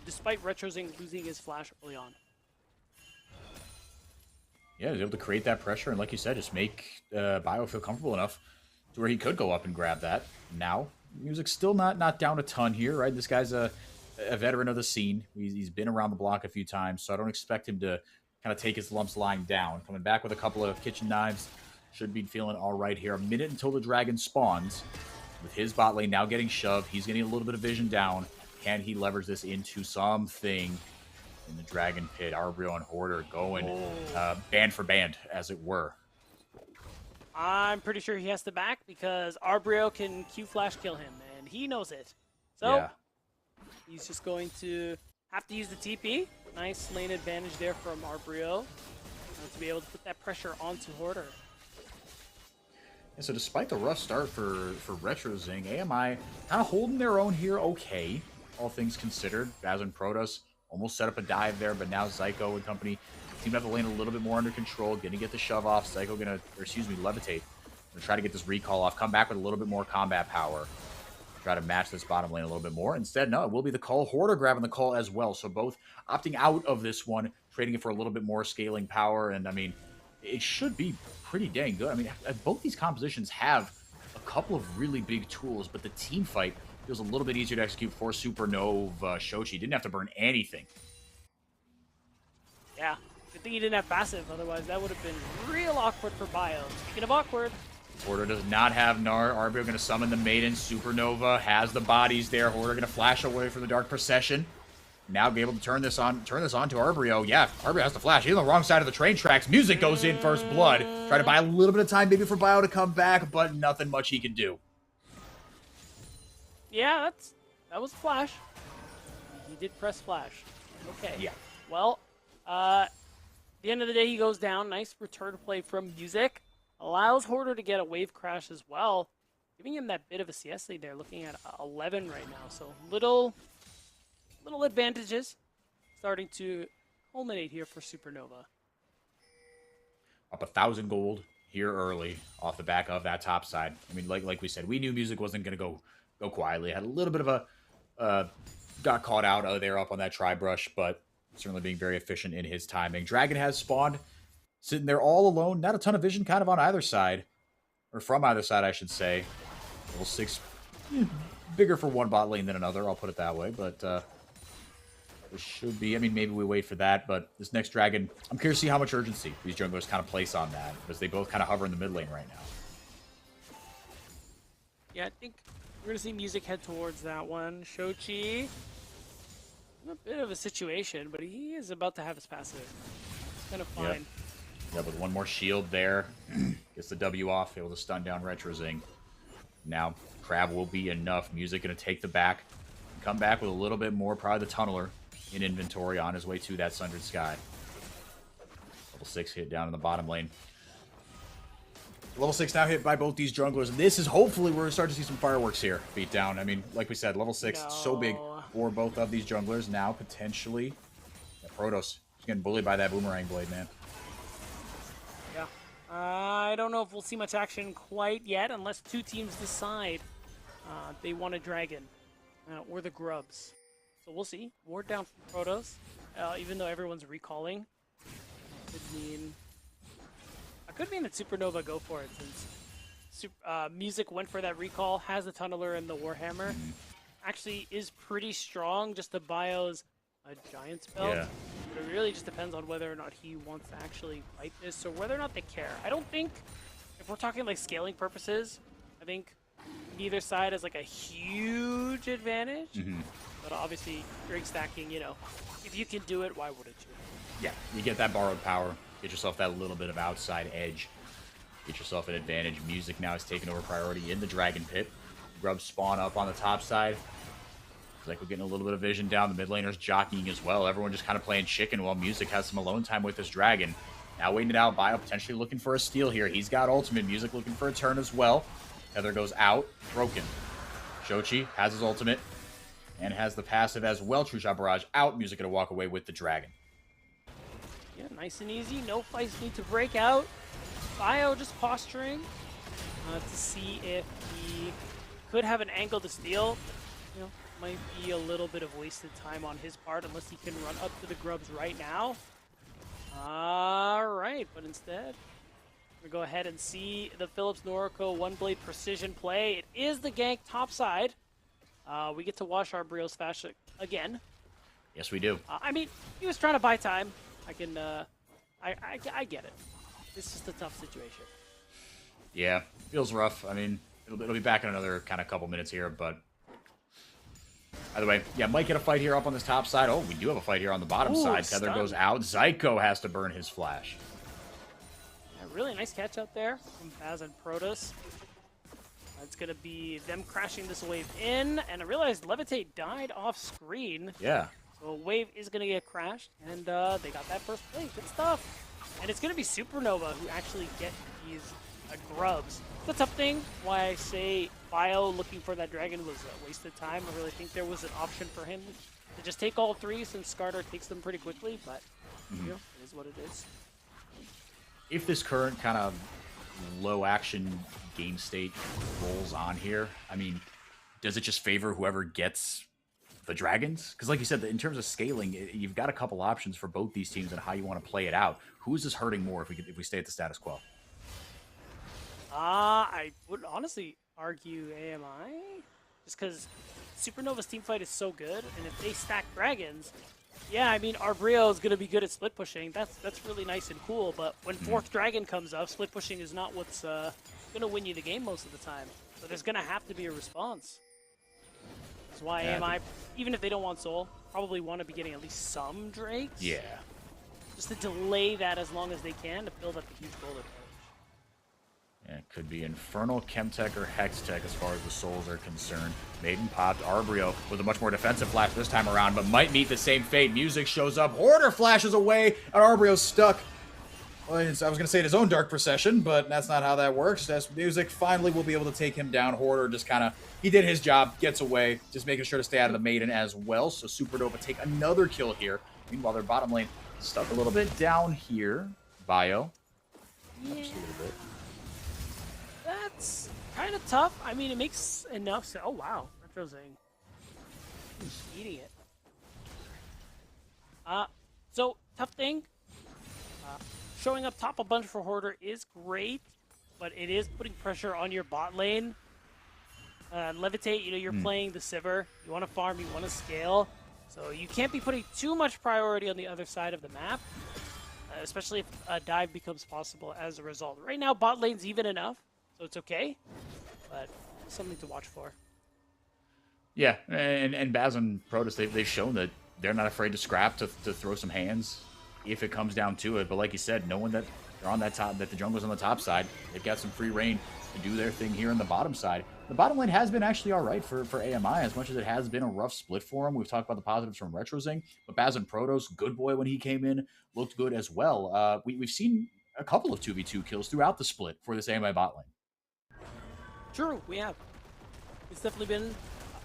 despite Retrozing losing his flash early on. Yeah, he was able to create that pressure, and like you said, just make Bio feel comfortable enough to where he could go up and grab that. Now, Music's still not down a ton here, right? This guy's a veteran of the scene. He's been around the block a few times, so I don't expect him to kind of take his lumps lying down. Coming back with a couple of kitchen knives. Should be feeling all right here. A minute until the dragon spawns. With his bot lane now getting shoved, he's getting a little bit of vision down. Can he leverage this into something in the dragon pit? Arbrio and Hoarder going band for band, as it were. I'm pretty sure he has to back because Arbrio can Q flash kill him, and he knows it. So he's just going to have to use the TP. Nice lane advantage there from Arbrio to be able to put that pressure onto Hoarder. And so despite the rough start for RetroZing, AMI kind of holding their own here okay, all things considered. Baz and Protoss almost set up a dive there, but now Zyko and company seem to have the lane a little bit more under control. Gonna get the shove off. Zyko gonna, or excuse me, levitate. Gonna try to get this recall off. Come back with a little bit more combat power. Try to match this bottom lane a little bit more. Instead, no, it will be the call. Hoarder grabbing the call as well. So both opting out of this one, trading it for a little bit more scaling power. And I mean, it should be pretty dang good. I mean, both these compositions have a couple of really big tools, but the team fight feels a little bit easier to execute for Supernova. Shochi didn't have to burn anything. Yeah, good thing he didn't have passive. Otherwise, that would have been real awkward for Bio. Speaking of awkward, Hoarder does not have Gnar. Arbio going to summon the Maiden. Supernova has the bodies there. Hoarder going to flash away from the Dark Procession. Now be able to turn this on to Arbio. Yeah, Arbio has to flash. He's on the wrong side of the train tracks. Music goes in first blood. Try to buy a little bit of time maybe for Bio to come back, but nothing much he can do. yeah, that was flash. He did press flash. Okay. Yeah. Well, at the end of the day, he goes down. Nice return play from Music. Allows Hoarder to get a wave crash as well, giving him that bit of a CS lead there, looking at 11 right now. So little advantages starting to culminate here for Supernova. Up 1,000 gold here early off the back of that top side. I mean, like we said, we knew Music wasn't going to go quietly. Had a little bit of a got caught out there up on that tri-brush, but certainly being very efficient in his timing. Dragon has spawned, sitting there all alone. Not a ton of vision kind of on either side, or from either side, I should say. Level 6, bigger for one bot lane than another, I'll put it that way, but it should be. I mean, maybe we wait for that, but this next dragon, I'm curious to see how much urgency these junglers kind of place on that, because they both kind of hover in the mid lane right now. Yeah, I think we're going to see Music head towards that one. Shochi, a bit of a situation, but he is about to have his passive. It's kind of fine. Yeah, with one more shield there, gets the W off, able to stun down RetroZing. Now, Crab will be enough. Music going to take the back, come back with a little bit more, probably the Tunneler in inventory on his way to that Sundered Sky. Level 6 hit down in the bottom lane. Level 6 now hit by both these junglers, and this is hopefully where we start to see some fireworks here. Beat down. I mean, like we said, level 6 so big for both of these junglers. Now, potentially, Protoss is getting bullied by that Boomerang Blade, man. Yeah. I don't know if we'll see much action quite yet, unless two teams decide they want a dragon or the Grubs. So we'll see. Ward down from Protoss, even though everyone's recalling. Could mean that Supernova go for it, since Music went for that recall, has the Tunneler and the Warhammer. Actually is pretty strong, just the Bio's Giant's belt. Yeah. But it really just depends on whether or not he wants to actually fight this, or whether or not they care. I don't think, if we're talking like scaling purposes, I think neither side has like a huge advantage. But obviously, drink stacking, you know, if you can do it, why wouldn't you? Yeah, you get that borrowed power. Get yourself that little bit of outside edge. Get yourself an advantage. Music now is taking over priority in the Dragon Pit. Grubs spawn up on the top side. It's like we're getting a little bit of vision down. The mid laner's jockeying as well. Everyone just kind of playing chicken while Music has some alone time with this dragon. Now waiting it out. Bio potentially looking for a steal here. He's got ultimate. Music looking for a turn as well. Heather goes out. Broken. Shochi has his ultimate. And has the passive as well. True Shot Barrage out. Music going to walk away with the dragon. Yeah, nice and easy. No fights need to break out. Bio just posturing to see if he could have an angle to steal. You know, might be a little bit of wasted time on his part unless he can run up to the Grubs right now. All right, but instead, We go ahead and see the Philips Norco one blade precision play. It is the gank top side. We get to watch our Brio's flash again. Yes, we do. I mean, he was trying to buy time. I can, I get it. It's just a tough situation. Yeah, feels rough. I mean, it'll be back in another kind of couple minutes here, but either way, yeah, might get a fight here up on this top side. Oh, we do have a fight here on the bottom side. Tether goes out. Zyko has to burn his flash. Yeah, really nice catch out there from Baz and Protoss. It's going to be them crashing this wave in, and I realized Levitate died off screen. Yeah. So a wave is going to get crashed, and they got that first play. Good stuff. And it's going to be Supernova who actually get these grubs. It's a tough thing. Why I say Bio looking for that dragon was a waste of time. I really think there was an option for him to just take all three, since Skarter takes them pretty quickly, but you know, it is what it is. If this current kind of low action game state rolls on here, I mean, does it just favor whoever gets the dragons? Because like you said, in terms of scaling, you've got a couple options for both these teams and how you want to play it out. Who is this hurting more if we stay at the status quo? I would honestly argue AMI, just because Supernova's team fight is so good, and if they stack dragons, yeah, I mean, our Brio is going to be good at split pushing. That's really nice and cool, but when fourth dragon comes up, split pushing is not what's going to win you the game most of the time. So there's going to have to be a response. That's why AMI, even if they don't want Soul, probably want to be getting at least some Drakes. Yeah. Just to delay that as long as they can to build up a huge gold advantage. Yeah, it could be Infernal, Chemtech, or Hextech as far as the souls are concerned. Maiden popped Arbrio with a much more defensive flash this time around, but might meet the same fate. Music shows up, Hoarder flashes away, and Arbrio's stuck. Well, I was going to say his own Dark Procession, but that's not how that works. As Music finally will be able to take him down. Hoarder just kind of, he did his job, gets away, just making sure to stay out of the Maiden as well. So Supernova take another kill here. Meanwhile, their bottom lane stuck a little bit down here. Bio. Yeah. Just a little bit. That's kind of tough. I mean, it makes enough sense. Oh, wow. Retro's just eating it. So, tough thing. Showing up top a bunch for Hoarder is great, but it is putting pressure on your bot lane. Levitate, you know, you're playing the Sivir. You want to farm, you want to scale. So you can't be putting too much priority on the other side of the map, especially if a dive becomes possible as a result. Right now, bot lane's even enough. So it's okay, but something to watch for. Yeah, and Baz and Protoss, they've shown that they're not afraid to scrap, to throw some hands if it comes down to it. But like you said, knowing that they're on that top, that the jungle's on the top side, they've got some free reign to do their thing here on the bottom side. The bottom lane has been actually all right for AMI, as much as it has been a rough split for them. We've talked about the positives from RetroZing, but Baz and Protoss, good boy when he came in, looked good as well. We've seen a couple of 2v2 kills throughout the split for this AMI bot lane. True, we have. It's definitely been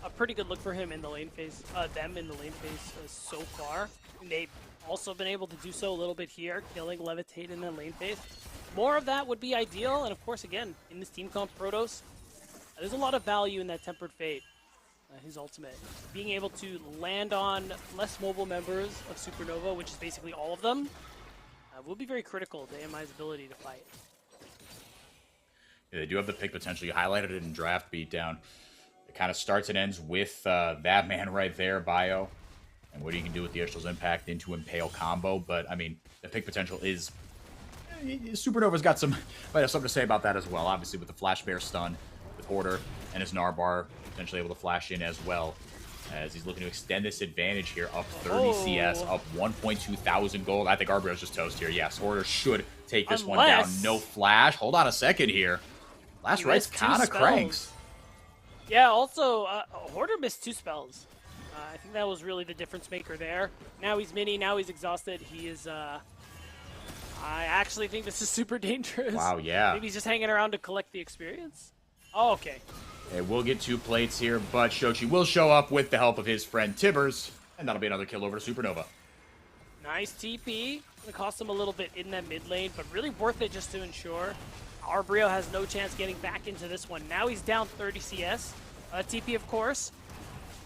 a pretty good look for him in the lane phase, them in the lane phase so far. And they've also been able to do so a little bit here, killing Levitate in the lane phase. More of that would be ideal, and of course, again, in this team comp Protoss, there's a lot of value in that Tempered Fate, his ultimate. Being able to land on less mobile members of Supernova, which is basically all of them, will be very critical to AMI's ability to fight. Yeah, they do have the pick potential. You highlighted it in Draft Beatdown. It kind of starts and ends with that man right there, Bio, and what you can do with the Yggdrasil's Impact into Impale combo. But, I mean, the pick potential is... Supernova's got some... might have something to say about that as well. Obviously, with the Flash Bear stun, with Hoarder and his Narbar potentially able to flash in as well, as he's looking to extend this advantage here, up 30 CS, up 1.2 thousand gold. I think Arbrio's just toast here. Yes, Hoarder should take this one down. No flash. Hold on a second here. Last right's kind of cranks. Yeah, also, Hoarder missed 2 spells. I think that was really the difference maker there. Now he's mini, now he's exhausted. He is, I actually think this is super dangerous. Wow, yeah. Maybe he's just hanging around to collect the experience. Oh, okay. Okay, we'll get 2 plates here, but Shochi will show up with the help of his friend Tibbers, and that'll be another kill over to Supernova. Nice TP. Gonna cost him a little bit in that mid lane, but really worth it just to ensure Arbrio has no chance getting back into this one. Now he's down 30 CS. TP, of course.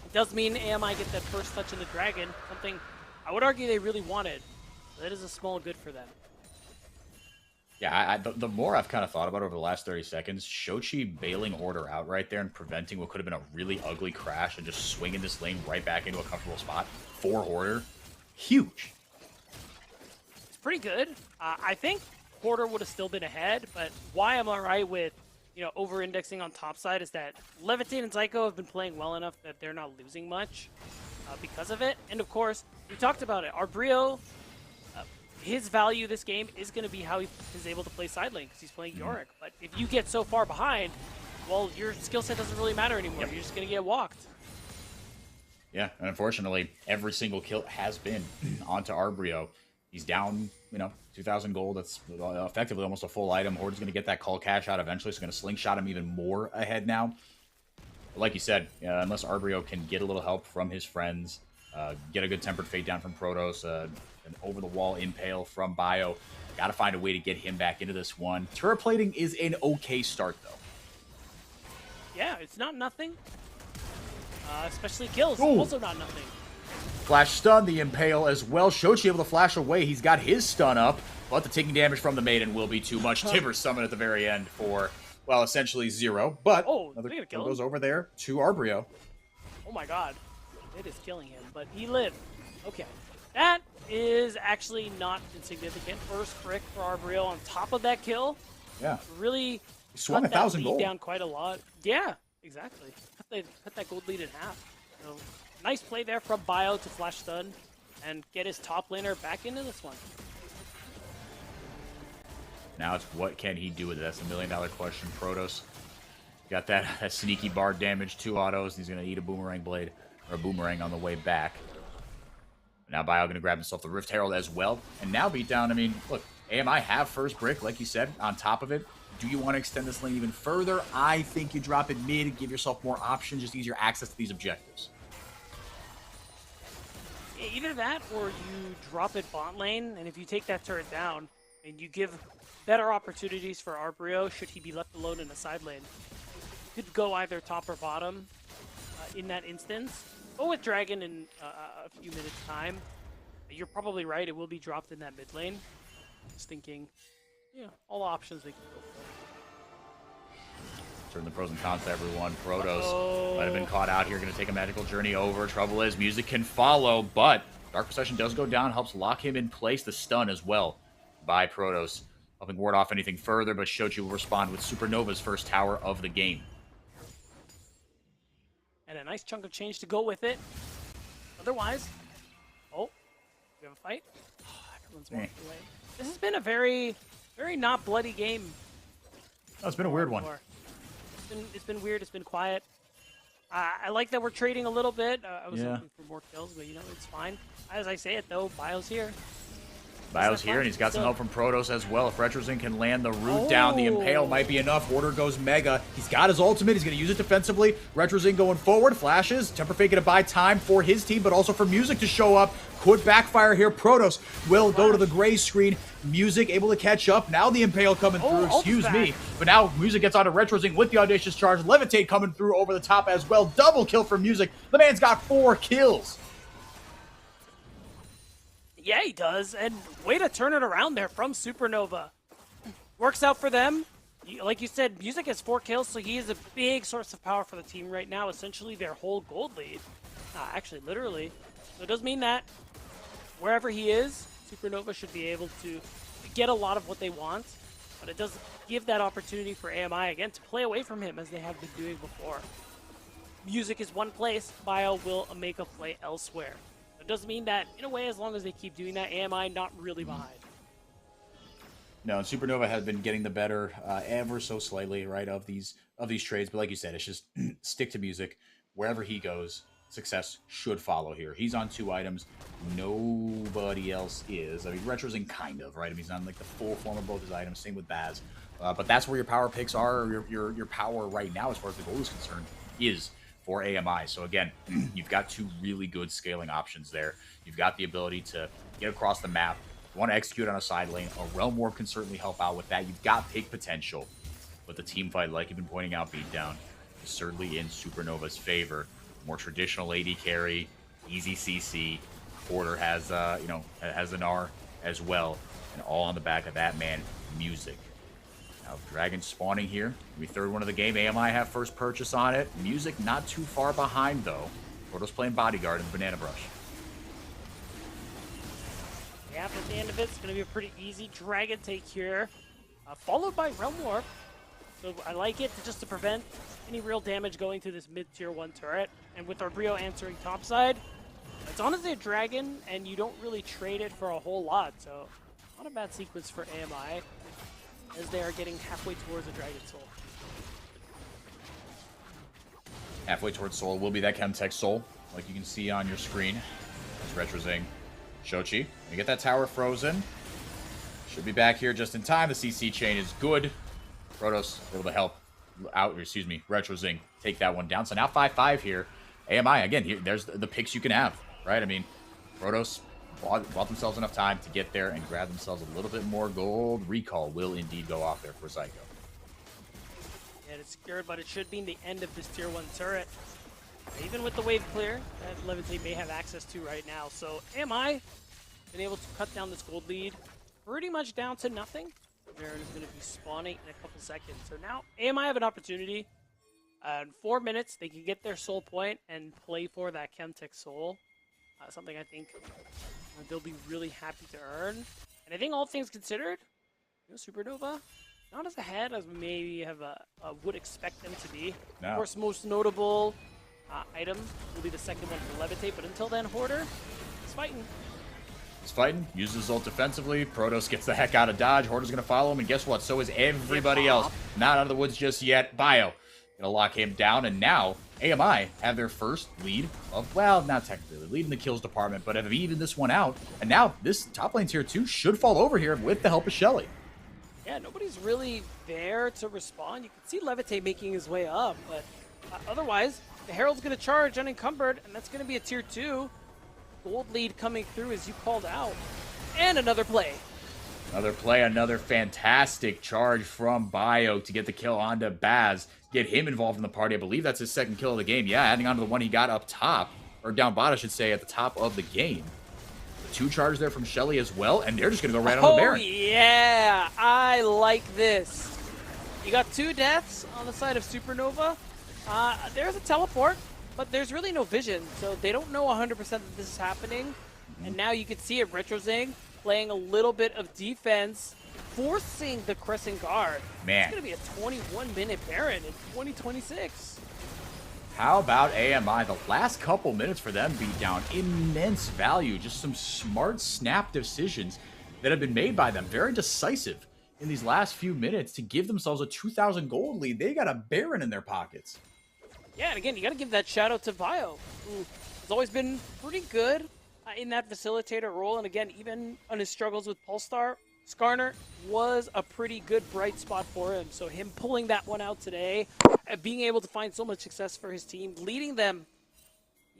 It does mean AMI get that first touch in the Dragon, something I would argue they really wanted. That is a small good for them. Yeah, the more I've kind of thought about it over the last 30 seconds, Shochi bailing Order out right there and preventing what could have been a really ugly crash and just swinging this lane right back into a comfortable spot for Order. Huge. It's pretty good. I think Porter would have still been ahead, but why I'm all right with, over-indexing on top side is that Levitate and Zyko have been playing well enough that they're not losing much because of it. And of course, we talked about it. Arbrio, his value this game is going to be how he is able to play side lane because he's playing Yorick. But if you get so far behind, well, your skill set doesn't really matter anymore. You're just going to get walked. Yeah, and unfortunately, every single kill has been onto Arbrio. He's down, 2,000 gold. That's effectively almost a full item. Horde's going to get that call cash out eventually, so going to slingshot him even more ahead now. But like you said, unless Arbrio can get a little help from his friends, get a good Tempered Fate down from Protoss, an over-the-wall impale from Bio, got to find a way to get him back into this one. Turret plating is an okay start, though. Yeah, it's not nothing. Especially kills, Ooh. also not nothing. Flash stun, the Impale as well. Shochi able to flash away. He's got his stun up, but the taking damage from the Maiden will be too much. Timber summon at the very end for, well, essentially 0. But another kill goes over there to Arbrio. Oh my god. It is killing him, but he lived. Okay. That is actually not insignificant. First brick for Arbrio on top of that kill. Yeah. Really swung cut 1,000 that lead gold down quite a lot. Yeah, exactly. Cut that gold lead in half. So, nice play there from Bio to flash stun and get his top laner back into this one. Now it's what can he do with it? That's a $1 million question. Protoss got that sneaky bard damage, 2 autos, and he's going to eat a boomerang blade, or a boomerang on the way back. Now Bio going to grab himself the Rift Herald as well. And now beatdown, I mean, look, AMI have first brick, like you said, on top of it. Do you want to extend this lane even further? I think you drop it mid, give yourself more options, just easier access to these objectives. Either that or you drop it bot lane, and if you take that turret down, and you give better opportunities for Arbrio should he be left alone in the side lane. You could go either top or bottom in that instance. But with Dragon in a few minutes' time, you're probably right, it will be dropped in that mid lane. Just thinking, all options they can go for. Turn the pros and cons to everyone. Protoss might have been caught out here, going to take a magical journey over. Trouble is, music can follow, but Dark Procession does go down, helps lock him in place. The stun as well by Protoss, helping ward off anything further, but Shochi will respond with Supernova's first tower of the game. And a nice chunk of change to go with it. Otherwise, we have a fight. Everyone's walking away. This has been a very, very not bloody game. Oh, it's been a weird one. It's been weird. It's been quiet. I like that we're trading a little bit. I was looking for more kills, but it's fine. As I say it though, Bio's here. Bio's here, and he's got some help from Protoss as well. If Retrozing can land the root down, the Impale might be enough. Order goes Mega. He's got his ultimate. He's going to use it defensively. Retrozing going forward. Flashes. Temper Fate going to buy time for his team, but also for Music to show up. Could backfire here. Protoss will go to the gray screen. Music able to catch up. Now the Impale coming through. Excuse me. But now Music gets onto Retrozing with the Audacious Charge. Levitate coming through over the top as well. Double kill for Music. The man's got 4 kills. Yeah, he does. And way to turn it around there from Supernova. Works out for them. Like you said, Music has 4 kills, so he is a big source of power for the team right now. Essentially their whole gold lead. Actually, literally. So it does mean that wherever he is, Supernova should be able to get a lot of what they want. But it does give that opportunity for AMI, again, to play away from him as they have been doing before. Music is one place. Bio will make a play elsewhere. It doesn't mean that, in a way, as long as they keep doing that, AMI not really behind. No, and Supernova has been getting the better ever so slightly, right, of these trades. But like you said, it's just stick to Music. Wherever he goes, success should follow here. He's on 2 items. Nobody else is. I mean, Retrozing kind of, right? I mean, he's on like the full form of both his items. Same with Baz. But that's where your power picks are, or your power right now, as far as the goal is concerned, is for AMI. So again, you've got 2 really good scaling options there. You've got the ability to get across the map. You want to execute on a side lane. A Realm Warp can certainly help out with that. You've got pick potential. But the team fight, like you've been pointing out, Beatdown, is certainly in Supernova's favor. More traditional AD carry, easy CC. Porter has, has an R. as well. And all on the back of that man, Music. Now, Dragon spawning here. We third one of the game. AMI have first purchase on it. Music not too far behind, though. Protoss playing Bodyguard in the Banana Brush. Yeah, at the end of it, it's going to be a pretty easy Dragon take here, followed by Realm Warp. So I like it just to prevent any real damage going to this mid-tier 1 turret. And with our Brio answering topside, it's honestly a Dragon, and you don't really trade it for a whole lot. So not a bad sequence for AMI, as they are getting halfway towards a Dragon Soul. Halfway towards Soul will be that Chemtech Soul, like you can see on your screen. That's Retrozing. Shochi, we get that tower frozen. Should be back here just in time. The CC chain is good. Protoss able to help out, excuse me, Retrozing take that one down. So now 5-5 here. AMI, again, here, there's the picks you can have, right? I mean, Protoss bought themselves enough time to get there and grab themselves a little bit more gold. Recall will indeed go off there for Psycho. Yeah, it's secured, but it should be the end of this tier 1 turret. Even with the wave clear that Levitate may have access to right now. So AMI been able to cut down this gold lead pretty much down to nothing. Baron is going to be spawning in a couple seconds. So now AMI have an opportunity. In 4 minutes, they can get their soul point and play for that Chemtech soul. Something I think they'll be really happy to earn. And I think all things considered, Supernova, not as ahead as we maybe have would expect them to be. No. Of course, most notable item will be the second one for Levitate, but until then, Hoarder is fighting. He's fighting, uses his ult defensively. Protoss gets the heck out of dodge. Horder's going to follow him, and guess what? So is everybody else. Not out of the woods just yet. Bio going to lock him down, and now AMI have their first lead of, well, not technically lead in the kills department, but have evened this one out. And now this top lane tier 2 should fall over here with the help of Shelly. Yeah, nobody's really there to respond. You can see Levitate making his way up, but otherwise, the Herald's going to charge unencumbered, and that's going to be a tier 2. Gold lead coming through as you called out. And another play. Another play, another fantastic charge from Bio to get the kill onto Baz. Get him involved in the party. I believe that's his second kill of the game. Yeah, adding on to the one he got up top, or down bottom, I should say, at the top of the game. The 2 charges there from Shelly as well, and they're just going to go right on the Baron. Oh, yeah. I like this. You got 2 deaths on the side of Supernova. There's a teleport, but there's really no vision, so they don't know 100% that this is happening. And now you can see it, Retrozing playing a little bit of defense, forcing the Crescent Guard. Man. It's going to be a 21-minute Baron in 2026. How about AMI? The last couple minutes for them beat down. Immense value. Just some smart snap decisions that have been made by them. Very decisive in these last few minutes to give themselves a 2,000 gold lead. They got a Baron in their pockets. Yeah, and again, you got to give that shout out to Bio, who has always been pretty good in that facilitator role. And again, even on his struggles with Polestar, Skarner was a pretty good bright spot for him. So him pulling that one out today, being able to find so much success for his team, leading them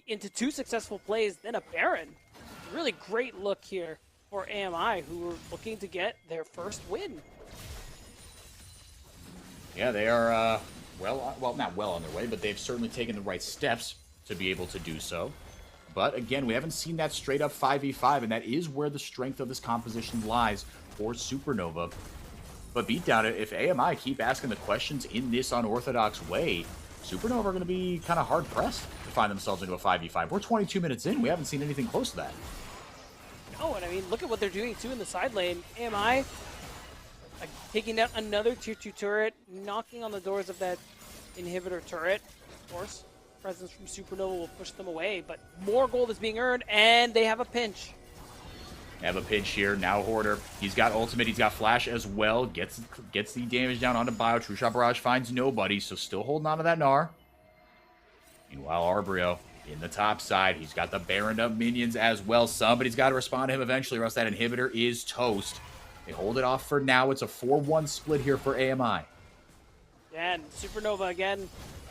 into 2 successful plays, then a Baron. Really great look here for AMI, who were looking to get their first win. Yeah, they are, well, not well on their way, but they've certainly taken the right steps to be able to do so. But again, we haven't seen that straight up 5v5, and that is where the strength of this composition lies for Supernova. But beatdown, if AMI keep asking the questions in this unorthodox way, Supernova are going to be kind of hard-pressed to find themselves into a 5v5. We're 22 minutes in. We haven't seen anything close to that. No, and I mean, look at what they're doing, too, in the side lane. AMI taking down another tier 2 turret, knocking on the doors of that inhibitor turret. Of course, presence from Supernova will push them away, but more gold is being earned, and they have a pinch. They have a pinch here. Now Hoarder. He's got ultimate. He's got flash as well. Gets the damage down onto Bio. True Shot Barrage finds nobody, so still holding on to that Gnar. Meanwhile, Arbrio in the top side. He's got the Baron up minions as well. Somebody's got to respond to him eventually, or else that inhibitor is toast. They hold it off for now. It's a 4-1 split here for AMI. Yeah, and Supernova, again,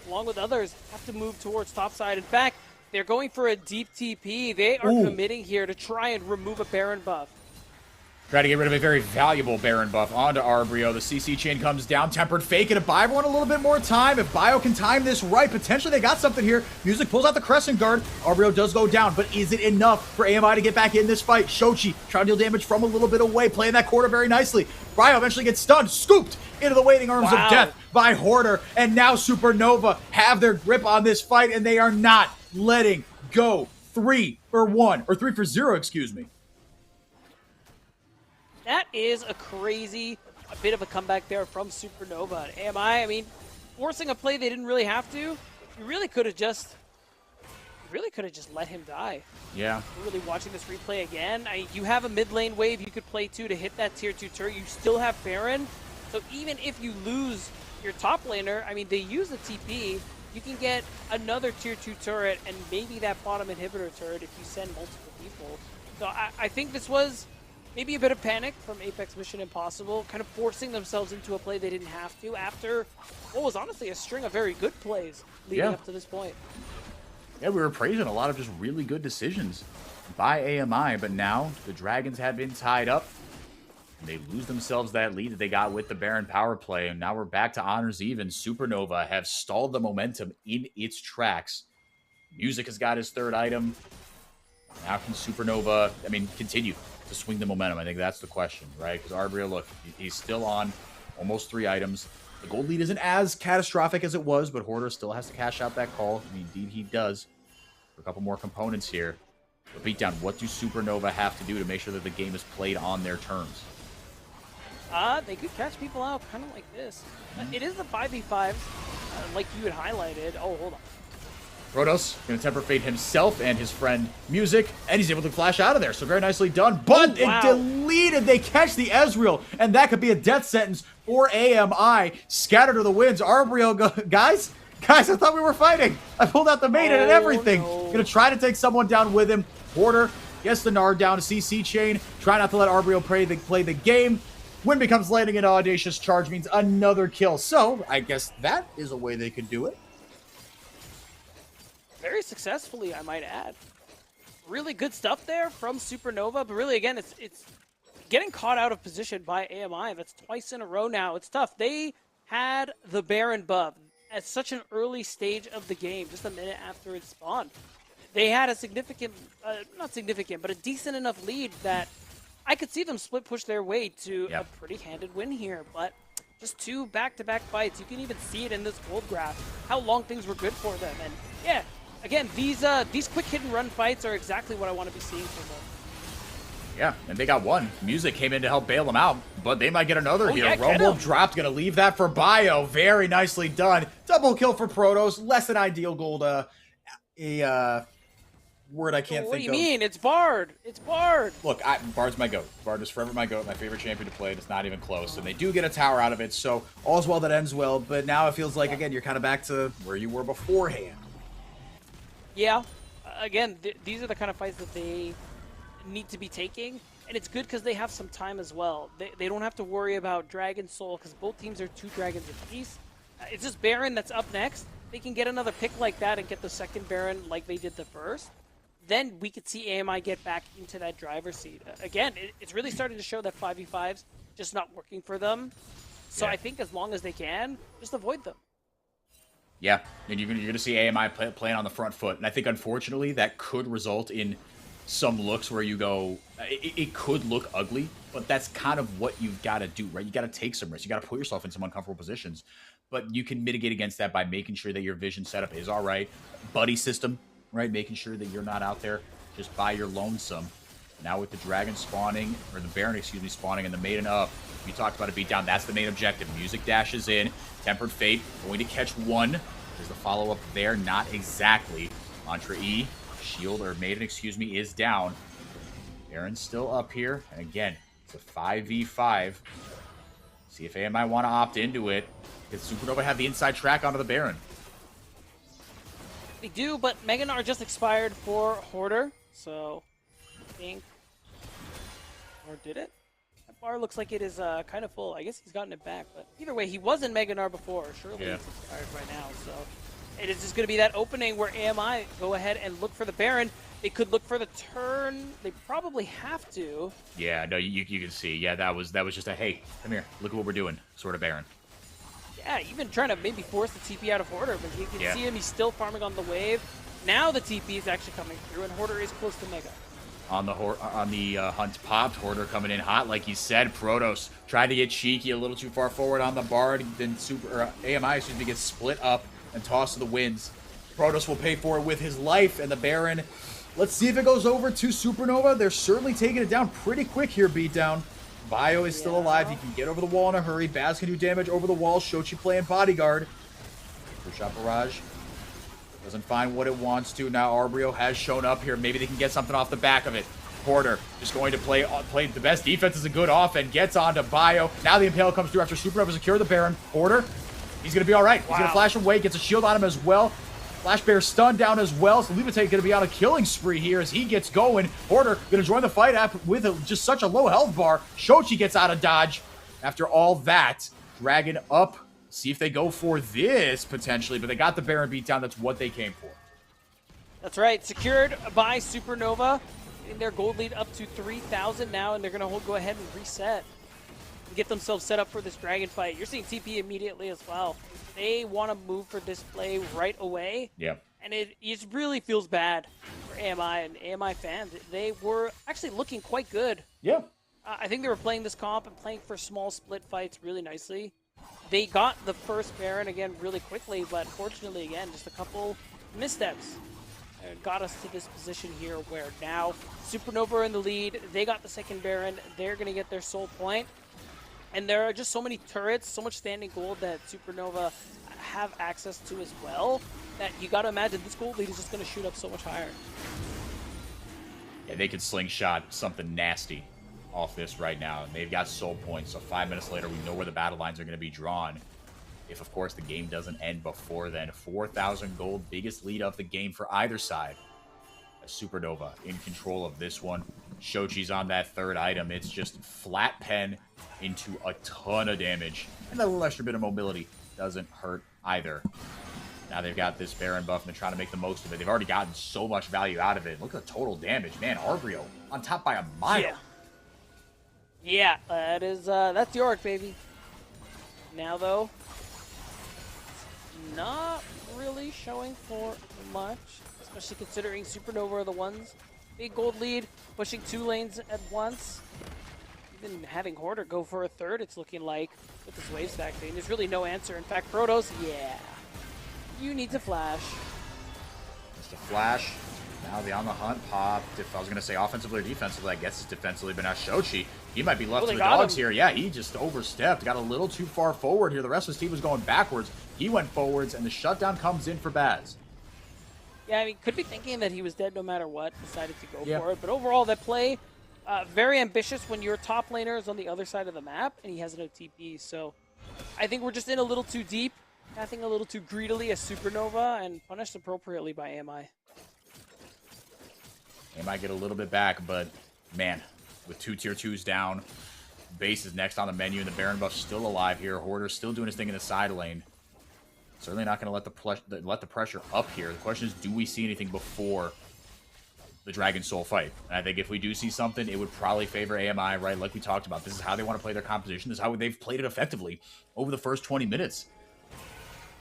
along with others, have to move towards topside. In fact, they're going for a deep TP. They are committing here to try and remove a Baron buff. Try to get rid of a very valuable Baron buff onto Arbrio. The CC chain comes down. Tempered Fake. Gonna buy everyone a little bit more time. If Bio can time this right, potentially they got something here. Music pulls out the Crescent Guard. Arbrio does go down, but is it enough for AMI to get back in this fight? Shochi trying to deal damage from a little bit away, playing that quarter very nicely. Bio eventually gets stunned, scooped into the waiting arms of death by Hoarder, and now Supernova have their grip on this fight, and they are not letting go. 3 for 1, or 3 for 0, excuse me. That is a bit of a comeback there from Supernova. And AMI, I mean, forcing a play they didn't really have to. You really could have just let him die. Yeah. We're really watching this replay again. You have a mid lane wave you could play to hit that tier 2 turret. You still have Baron. So even if you lose your top laner, I mean, they use the TP. You can get another tier 2 turret and maybe that bottom inhibitor turret if you send multiple people. So I think this was maybe a bit of panic from Apex Mission Impossible, kind of forcing themselves into a play they didn't have to after what was honestly a string of very good plays leading up to this point. Yeah, we were praising a lot of just really good decisions by AMI, but now the Dragons have been tied up. And they lose themselves that lead that they got with the Baron power play, and now we're back to Honors Even. Supernova have stalled the momentum in its tracks. Music has got his 3rd item. Now can Supernova, I mean, continue to swing the momentum? I think that's the question, right? Because Arbrio, look, he's still on almost 3 items. The gold lead isn't as catastrophic as it was, but Hoarder still has to cash out that call. I mean, indeed he does. For a couple more components here. But Beatdown, what do Supernova have to do to make sure that the game is played on their terms? They could catch people out kind of like this. It is the 5v5s, like you had highlighted. Oh, hold on. Protoss going to temper fade himself and his friend Music, and he's able to flash out of there. So very nicely done. But it deleted. They catch the Ezreal, and that could be a death sentence for AMI. Scattered to the winds. Arbrio, guys, I thought we were fighting. I pulled out the maiden and everything. Going to try to take someone down with him. Hoarder gets the Nard down. CC chain. Try not to let Arbrio play the game. Win becomes landing an audacious charge means another kill. So I guess that is a way they could do it. Very successfully, I might add. Really good stuff there from Supernova, but really, again, it's getting caught out of position by AMI. That's twice in a row now. It's tough. They had the Baron buff at such an early stage of the game, just a minute after it spawned. They had a significant, not significant, but a decent enough lead that I could see them split push their way to a pretty handed win here, but just 2 back-to-back fights. You can even see it in this gold graph, how long things were good for them. And yeah, again, these quick hit-and-run fights are exactly what I want to be seeing from them. Yeah, and they got one. Music came in to help bail them out, but they might get another here. Yeah, Rumble dropped, going to leave that for Bio. Very nicely done. Double kill for Protoss. Less than ideal gold. Word I can't think of. What do you mean? It's Bard. It's Bard. Look, Bard's my GOAT. Bard is forever my GOAT, my favorite champion to play. It's not even close. And they do get a tower out of it, so all's well that ends well. But now it feels like, again, you're kind of back to where you were beforehand. Yeah. Again, these are the kind of fights that they need to be taking. And it's good because they have some time as well. They don't have to worry about Dragon Soul because both teams are 2 dragons apiece. It's just Baron that's up next. They can get another pick like that and get the second Baron like they did the first. Then we could see AMI get back into that driver's seat. Again, it's really starting to show that 5v5's just not working for them. So I think as long as they can, just avoid them. Yeah, and you're going to see AMI playing on the front foot. And I think, unfortunately, that could result in some looks where you go, it could look ugly, but that's kind of what you've got to do, right? You got to take some risks. You got to put yourself in some uncomfortable positions. But you can mitigate against that by making sure that your vision setup is all right. Buddy system, right? Making sure that you're not out there just by your lonesome. Now with the Dragon spawning, or the Baron, excuse me, spawning and the Maiden up, we talked about a beatdown. That's the main objective. Music dashes in. Tempered Fate going to catch one. There's the follow-up there. Not exactly. Mantra E, shield, or Maiden, excuse me, is down. Baron's still up here. And again, it's a 5v5. See if AMI want to opt into it. Does Supernova have the inside track onto the Baron? They do, but Meganar just expired for Hoarder, so I think... Or did it? That bar looks like it is kind of full. I guess he's gotten it back, but either way, he was in Meganar before. Surely it's expired right now, so... It is just going to be that opening where AMI go ahead and look for the Baron. They could look for the turn. They probably have to. Yeah, no, you can see. Yeah, that was just a, hey, come here, look at what we're doing sort of Baron. Yeah, even trying to maybe force the TP out of Hoarder, but you can see him, he's still farming on the wave. Now the TP is actually coming through, and Hoarder is close to Mega. On the hunt popped, Hoarder coming in hot, like you said. Protoss tried to get cheeky a little too far forward on the Bard, then AMI, excuse me, gets split up and tossed to the winds. Protoss will pay for it with his life, and the Baron, let's see if it goes over to Supernova. They're certainly taking it down pretty quick here, Beatdown. Bio is still alive. He can get over the wall in a hurry. Baz can do damage over the wall. Shochi playing bodyguard. First shot barrage. Doesn't find what it wants to. Now Arbrio has shown up here. Maybe they can get something off the back of it. Hoarder just going to play the best defense is a good off and gets onto Bio. Now the Impale comes through after Supernova secure the Baron. Hoarder, he's going to be all right. He's going to flash away. Gets a shield on him as well. Flash Bear stunned down as well, so Levitate going to be on a killing spree here as he gets going. Hoarder going to join the fight with just such a low health bar. Shochi gets out of dodge. After all that, Dragon up. See if they go for this, potentially, but they got the Baron beat down. That's what they came for. That's right. Secured by Supernova. Getting their gold lead up to 3,000 now, and they're going to go ahead and reset. And get themselves set up for this Dragon fight. You're seeing TP immediately as well. They want to move for this play right away. Yeah. And it really feels bad for AMI and AMI fans. They were actually looking quite good. Yeah. I think they were playing this comp and playing for small split fights really nicely. They got the first Baron again really quickly, but fortunately, again, just a couple missteps got us to this position here where now Supernova are in the lead. They got the second Baron. They're going to get their soul point. And there are just so many turrets, so much standing gold that Supernova have access to as well, that you got to imagine this gold lead is just going to shoot up so much higher. Yeah, they could slingshot something nasty off this right now. And they've got soul points, so 5 minutes later, we know where the battle lines are going to be drawn. If, of course, the game doesn't end before then. 4,000 gold, biggest lead of the game for either side. Supernova in control of this one. Shochi's on that third item. It's just flat pen into a ton of damage. And that little extra bit of mobility doesn't hurt either. Now they've got this Baron buff and they're trying to make the most of it. They've already gotten so much value out of it. Look at the total damage. Man, Arbrio on top by a mile. Yeah, that's Yorick, baby. Now, though, not really showing for much, especially considering Supernova are the ones. Big gold lead, pushing 2 lanes at once. Even having Hoarder go for a third, it's looking like, with this wave stack thing. There's really no answer. In fact, Protoss, yeah, you need to flash. Just a flash. Now the on the hunt pop. If I was going to say offensively or defensively, I guess it's defensively, but now Shochi, he might be left to the dogs here. Yeah, he just overstepped, got a little too far forward here. The rest of his team was going backwards. He went forwards, and the shutdown comes in for Baz. Yeah, I mean, could be thinking that he was dead no matter what, decided to go for it. But overall, that play, very ambitious when your top laner is on the other side of the map, and he has no TP. So I think we're just in a little too deep, passing a little too greedily as Supernova, and punished appropriately by AMI. They might get a little bit back, but man, with 2 tier 2s down, base is next on the menu, and the Baron buff's still alive here. Hoarder's still doing his thing in the side lane. Certainly not going to let the pressure up here. The question is, do we see anything before the Dragon Soul fight? And I think if we do see something, it would probably favor AMI, right? Like we talked about. This is how they want to play their composition. This is how they've played it effectively over the first 20 minutes.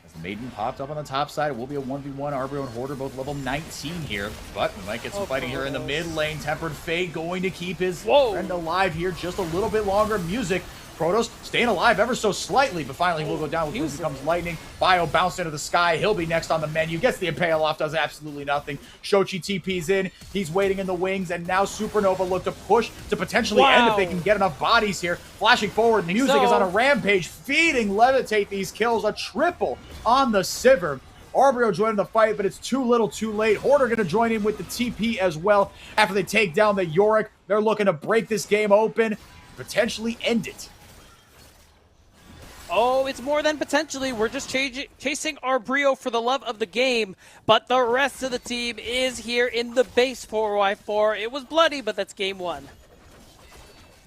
As the Maiden popped up on the top side, it will be a 1v1. Arbrio and Hoarder both level 19 here. But we might get some fighting here in the mid lane. Tempered Fate going to keep his friend alive here just a little bit longer. Music. Protoss staying alive ever so slightly, but finally will go down when it becomes lightning. Bio bounced into the sky. He'll be next on the menu. Gets the Impale off, does absolutely nothing. Shochi TP's in. He's waiting in the wings, and now Supernova look to push to potentially end if they can get enough bodies here. Flashing forward, Music is on a rampage, feeding Levitate these kills. A triple on the Sivir. Arbrio joining the fight, but it's too little too late. Hoarder going to join in with the TP as well. After they take down the Yorick, they're looking to break this game open, potentially end it. Oh, it's more than potentially. We're just chasing Arbrio for the love of the game, but the rest of the team is here in the base 4x4. It was bloody, but that's game 1.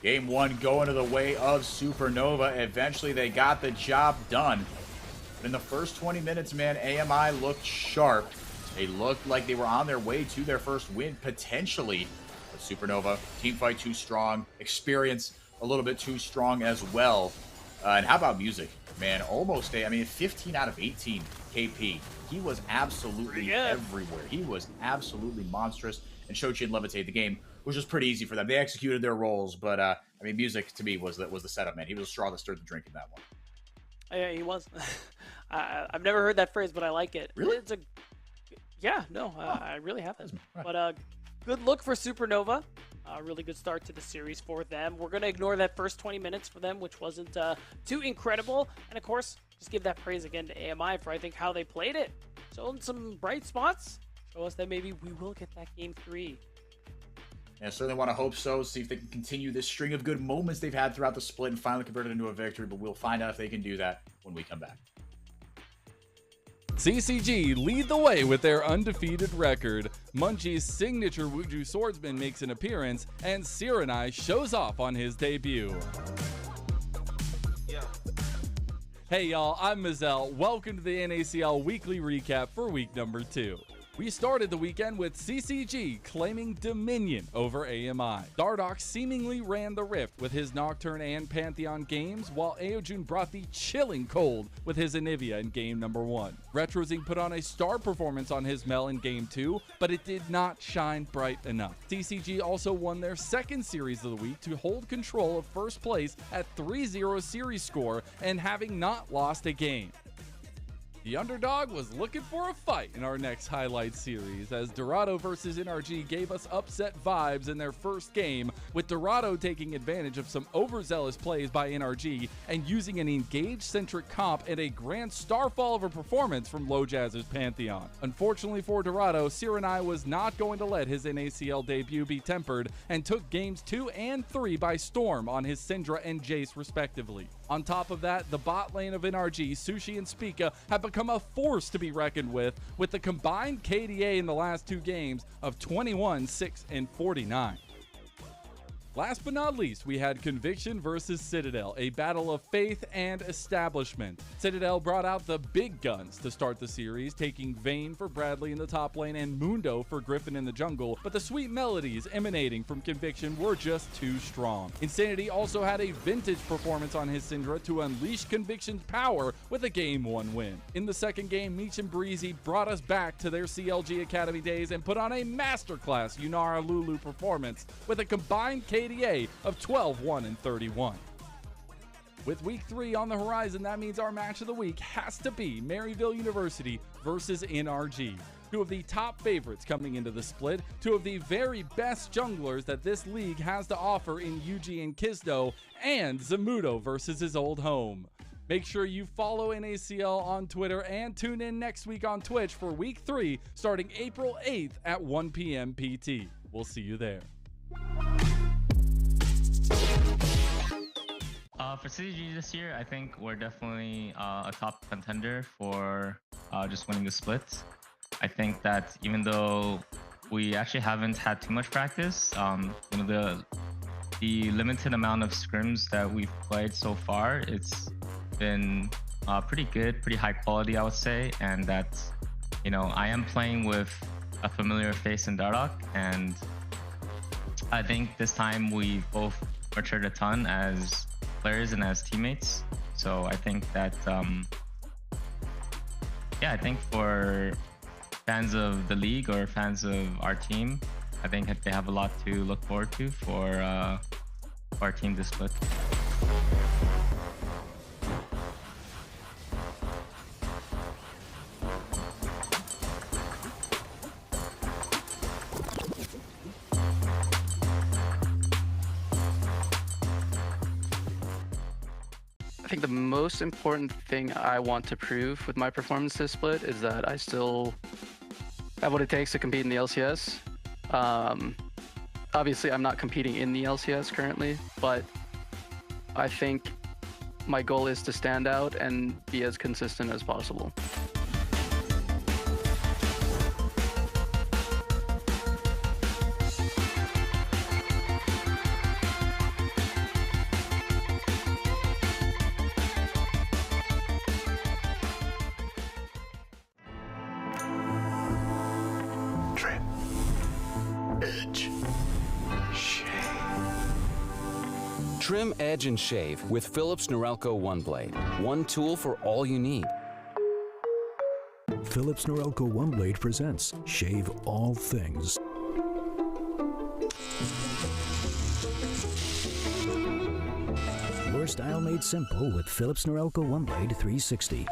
Game 1 going to the way of Supernova. Eventually, they got the job done. But in the first 20 minutes, man, AMI looked sharp. They looked like they were on their way to their first win, potentially. But Supernova, team fight too strong, experience a little bit too strong as well. And how about music? Man, almost 15 out of 18 KP. He was absolutely everywhere. He was absolutely monstrous and Shochi and Levitate the game, which was pretty easy for them. They executed their roles, but music to me was the setup, man. He was a straw that stirred the drink in that one. Yeah, he was. I've never heard that phrase, but I like it. Really? I really haven't. But good look for Supernova. Really good start to the series for them. We're going to ignore that first 20 minutes for them, which wasn't too incredible. And of course, just give that praise again to AMI for, I think, how they played it. Showing some bright spots. Show us that maybe we will get that game 3. And I certainly want to hope so. See if they can continue this string of good moments they've had throughout the split and finally convert it into a victory. But we'll find out if they can do that when we come back. CCG lead the way with their undefeated record. Munchie's signature Wuju swordsman makes an appearance, and Sirenai shows off on his debut. Hey y'all, I'm Mazel. Welcome to the NACL weekly recap for week number 2. We started the weekend with CCG claiming dominion over AMI. Dardoch seemingly ran the rift with his Nocturne and Pantheon games, while Aojun brought the chilling cold with his Anivia in game number 1. Retrozing put on a star performance on his Mel in game 2, but it did not shine bright enough. CCG also won their second series of the week to hold control of first place at 3-0 series score and having not lost a game. The underdog was looking for a fight in our next highlight series, as Dorado versus NRG gave us upset vibes in their first game, with Dorado taking advantage of some overzealous plays by NRG and using an engage-centric comp and a grand starfall of a performance from Low Jazz's Pantheon. Unfortunately for Dorado, Sirenai was not going to let his NACL debut be tempered and took games 2 and 3 by storm on his Syndra and Jace respectively. On top of that, the bot lane of NRG, Sushi and Spica have become a force to be reckoned with the combined KDA in the last 2 games of 21, 6, and 49. Last but not least, we had Conviction versus Citadel, a battle of faith and establishment. Citadel brought out the big guns to start the series, taking Vayne for Bradley in the top lane and Mundo for Griffin in the jungle, but the sweet melodies emanating from Conviction were just too strong. Insanity also had a vintage performance on his Syndra to unleash Conviction's power with a game 1 win. In the second game, Meech and Breezy brought us back to their CLG Academy days and put on a masterclass Yunara Lulu performance with a combined KDA of 12, 1, and 31. With week 3 on the horizon, that means our match of the week has to be Maryville University versus NRG. 2 of the top favorites coming into the split, 2 of the very best junglers that this league has to offer in Yuji and Kizdo, and Zamudo versus his old home. Make sure you follow NACL on Twitter and tune in next week on Twitch for week 3 starting April 8th at 1 p.m. PT. We'll see you there. For CCG this year, I think we're definitely a top contender for just winning the splits. I think that even though we actually haven't had too much practice, the limited amount of scrims that we've played so far, it's been pretty good, pretty high quality, I would say. And that, I am playing with a familiar face in Dardoch, and I think this time we both matured a ton as players and as teammates. So I think that I think for fans of the league or fans of our team, I think they have a lot to look forward to for our team this split. I think the most important thing I want to prove with my performance this split is that I still have what it takes to compete in the LCS. Obviously, I'm not competing in the LCS currently, but I think my goal is to stand out and be as consistent as possible. Trim, edge, and shave with Philips Norelco One Blade. One tool for all you need. Philips Norelco One Blade presents Shave All Things. Your style made simple with Philips Norelco One Blade 360.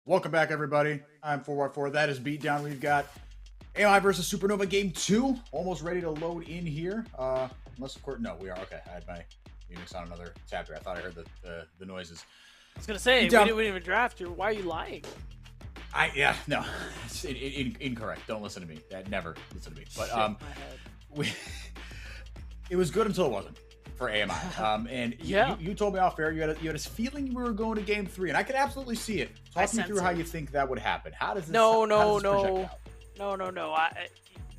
Welcome back, everybody. I'm 4x4. That is Beatdown. We've got AMI versus Supernova Game 2. Almost ready to load in here. Unless, of course, no, we are. Okay, I had my Unix on another tab here. I thought I heard the noises. I was going to say, we didn't even draft you. Why are you lying? No. It's incorrect. Don't listen to me. Never listen to me. But, it was good until it wasn't for AMI. And you told me off air you had a feeling we were going to Game 3, and I could absolutely see it. Talk me through how you think that would happen. How does this No.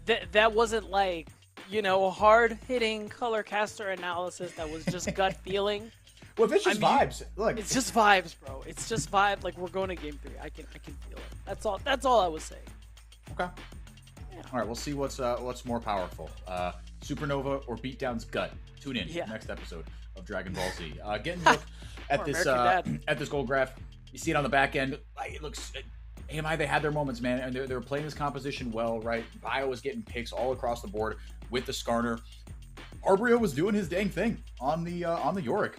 That wasn't like, hard-hitting color caster analysis. That was just gut feeling. Well, if it's just vibes, look. It's just vibes, bro. It's just vibe. Like, we're going to Game 3. I can feel it. That's all I was saying. Okay. Yeah. All right, we'll see what's more powerful. Supernova or Beatdown's gut. Tune in next episode of Dragon Ball Z. Getting a look at this gold graph. You see it on the back end. It looks. AMI, they had their moments, man, and they were playing this composition well, right? Bio was getting picks all across the board with the Skarner. Arbrio was doing his dang thing on the Yorick.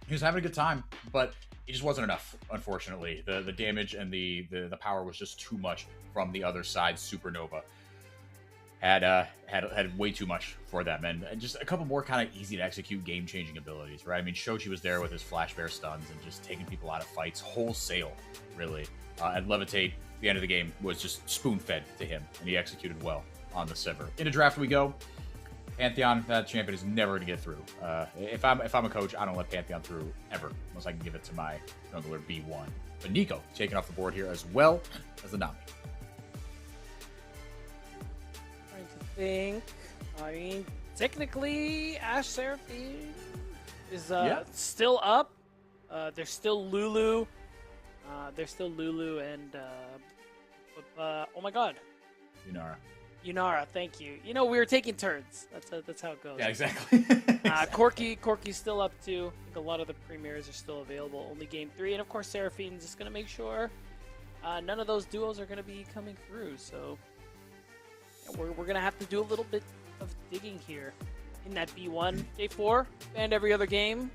He was having a good time, but it just wasn't enough, unfortunately. The damage and the power was just too much from the other side. Supernova had way too much for them, and just a couple more kind of easy to execute game-changing abilities, right? I mean, Shochi was there with his Flash Bear stuns and just taking people out of fights wholesale, really. And Levitate, the end of the game, was just spoon-fed to him, and he executed well on the Sivir. Into draft we go. Pantheon, that champion is never going to get through. If I'm a coach, I don't let Pantheon through ever, unless I can give it to my jungler B1. But Nico taking off the board here as well as the Nami. Trying to think. I mean, technically, Ashe Seraphine is still up. There's still Lulu. And oh my God, Yunara, thank you. We were taking turns. That's how it goes. Yeah, exactly. Corki's still up too. I think a lot of the premieres are still available. Only Game 3, and of course Seraphine's just gonna make sure none of those duos are gonna be coming through. So we're gonna have to do a little bit of digging here in that B1. Day 4 and every other game.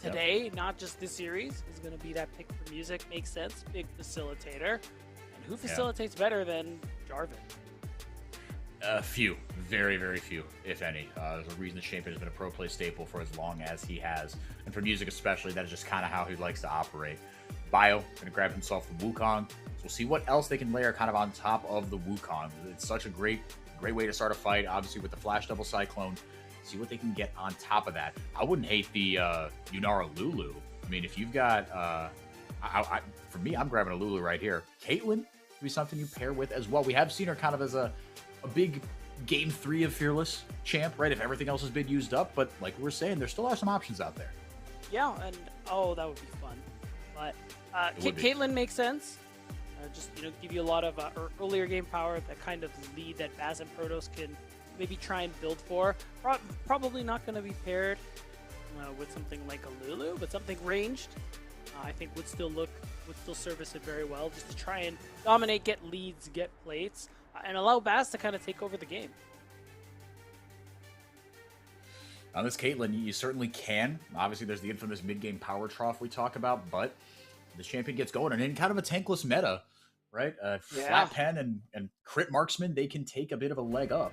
Today, not just this series, is going to be that pick for music. Makes sense. Big facilitator. And who facilitates better than Jarvan? Few. Very, very few, if any. There's a reason the champion has been a pro play staple for as long as he has. And for music especially, that is just kind of how he likes to operate. Bio, going to grab himself the Wukong. So we'll see what else they can layer kind of on top of the Wukong. It's such a great way to start a fight, obviously with the Flash Double Cyclone. See what they can get on top of that. I wouldn't hate the Yunara Lulu. I mean, if you've got, for me, I'm grabbing a Lulu right here. Caitlyn would be something you pair with as well. We have seen her kind of as a big Game 3 of Fearless champ, right? If everything else has been used up. But like we were saying, there still are some options out there. Yeah, and that would be fun. But Caitlyn makes sense. Just give you a lot of earlier game power, that kind of lead that Baz and Protoss can maybe try and build for. Probably not going to be paired with something like a Lulu, but something ranged I think would still service it very well, just to try and dominate, get leads, get plates, and allow Baz to kind of take over the game. On this Caitlyn, you certainly can. Obviously, there's the infamous mid-game power trough we talk about, but the champion gets going, and in kind of a tankless meta, right? Flat pen and crit marksman, they can take a bit of a leg up.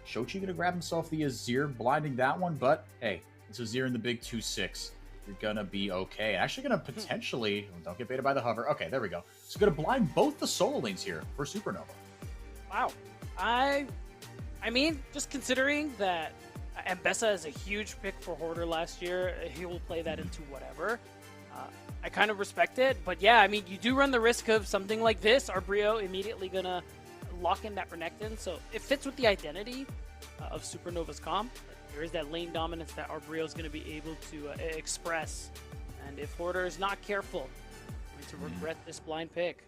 Shochi going to grab himself the Azir, blinding that one, but hey, it's Azir in the big 2-6. You're going to be okay. Actually going to potentially, don't get baited by the hover. Okay, there we go. So going to blind both the solo lanes here for Supernova. Wow. I mean, just considering that Ambessa is a huge pick for Hoarder last year, he will play that into whatever. I kind of respect it, but yeah, I mean, you do run the risk of something like this. Arbrio immediately going to lock in that Renekton, so it fits with the identity of Supernova's comp. There is that lane dominance that Arbrio is going to be able to express, and if Hoarder is not careful, going to regret this blind pick.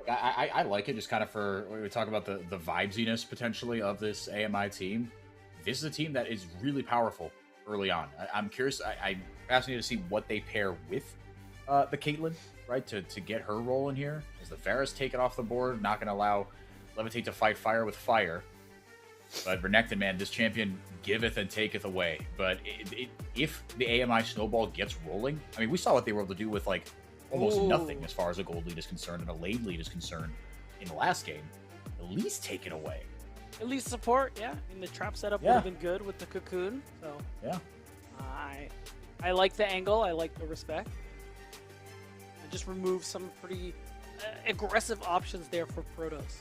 I like it just kind of for, when we talk about the vibesiness potentially of this AMI team. This is a team that is really powerful early on. I'm curious, I'm fascinated to see what they pair with the Caitlyn, right, to get her role in here. As the Varus take it off the board, not going to allow Levitate to fight fire with fire. But Renekton, man, this champion giveth and taketh away. But if the AMI snowball gets rolling, I mean, we saw what they were able to do with like almost nothing as far as a gold lead is concerned and a lane lead is concerned in the last game. At least take it away. At least support, yeah. I mean, the trap setup would have been good with the cocoon. So yeah, I like the angle. I like the respect. I just remove some pretty aggressive options there for Protoss.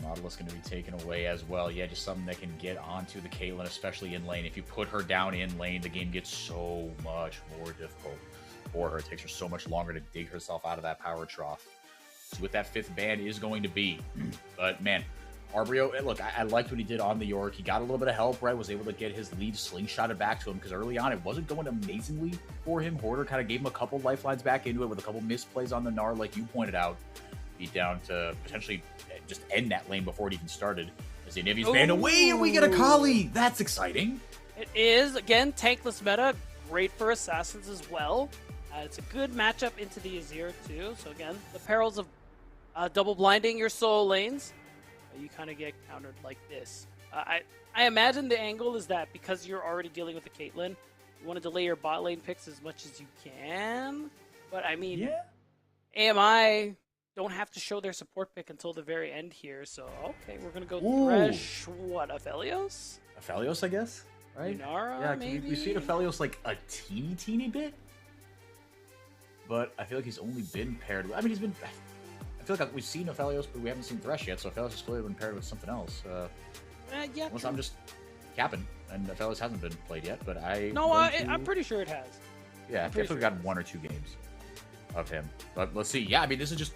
Nautilus going to be taken away as well. Yeah, just something that can get onto the Caitlyn, especially in lane. If you put her down in lane, the game gets so much more difficult for her. It takes her so much longer to dig herself out of that power trough. So what that 5th ban is going to be. But man, Arbrio, look, I liked what he did on the York. He got a little bit of help, right? Was able to get his lead slingshotted back to him because early on it wasn't going amazingly for him. Hoarder kind of gave him a couple lifelines back into it with a couple misplays on the Gnar, like you pointed out. Beat down to potentially just end that lane before it even started. As Inivi's banned away and we get a Kali. That's exciting. It is, again, tankless meta. Great for assassins as well. It's a good matchup into the Azir too. So again, the perils of double blinding your solo lanes. You kind of get countered like this. I imagine the angle is that because you're already dealing with the Caitlyn, you want to delay your bot lane picks as much as you can. But I mean, AMI don't have to show their support pick until the very end here. So, okay, we're going to go Thresh, what, Aphelios? Aphelios, I guess, right? Lunara, yeah, maybe? We've seen Aphelios like a teeny bit. But I feel like he's only been paired with, I mean, he's been, I feel like we've seen Aphelios, but we haven't seen Thresh yet. So Aphelios has clearly been paired with something else. Yeah, unless I'm just capping, and Aphelios hasn't been played yet, but I'm pretty sure it has. Yeah, I've definitely gotten 1 or 2 games of him. But let's see. Yeah, I mean, this is just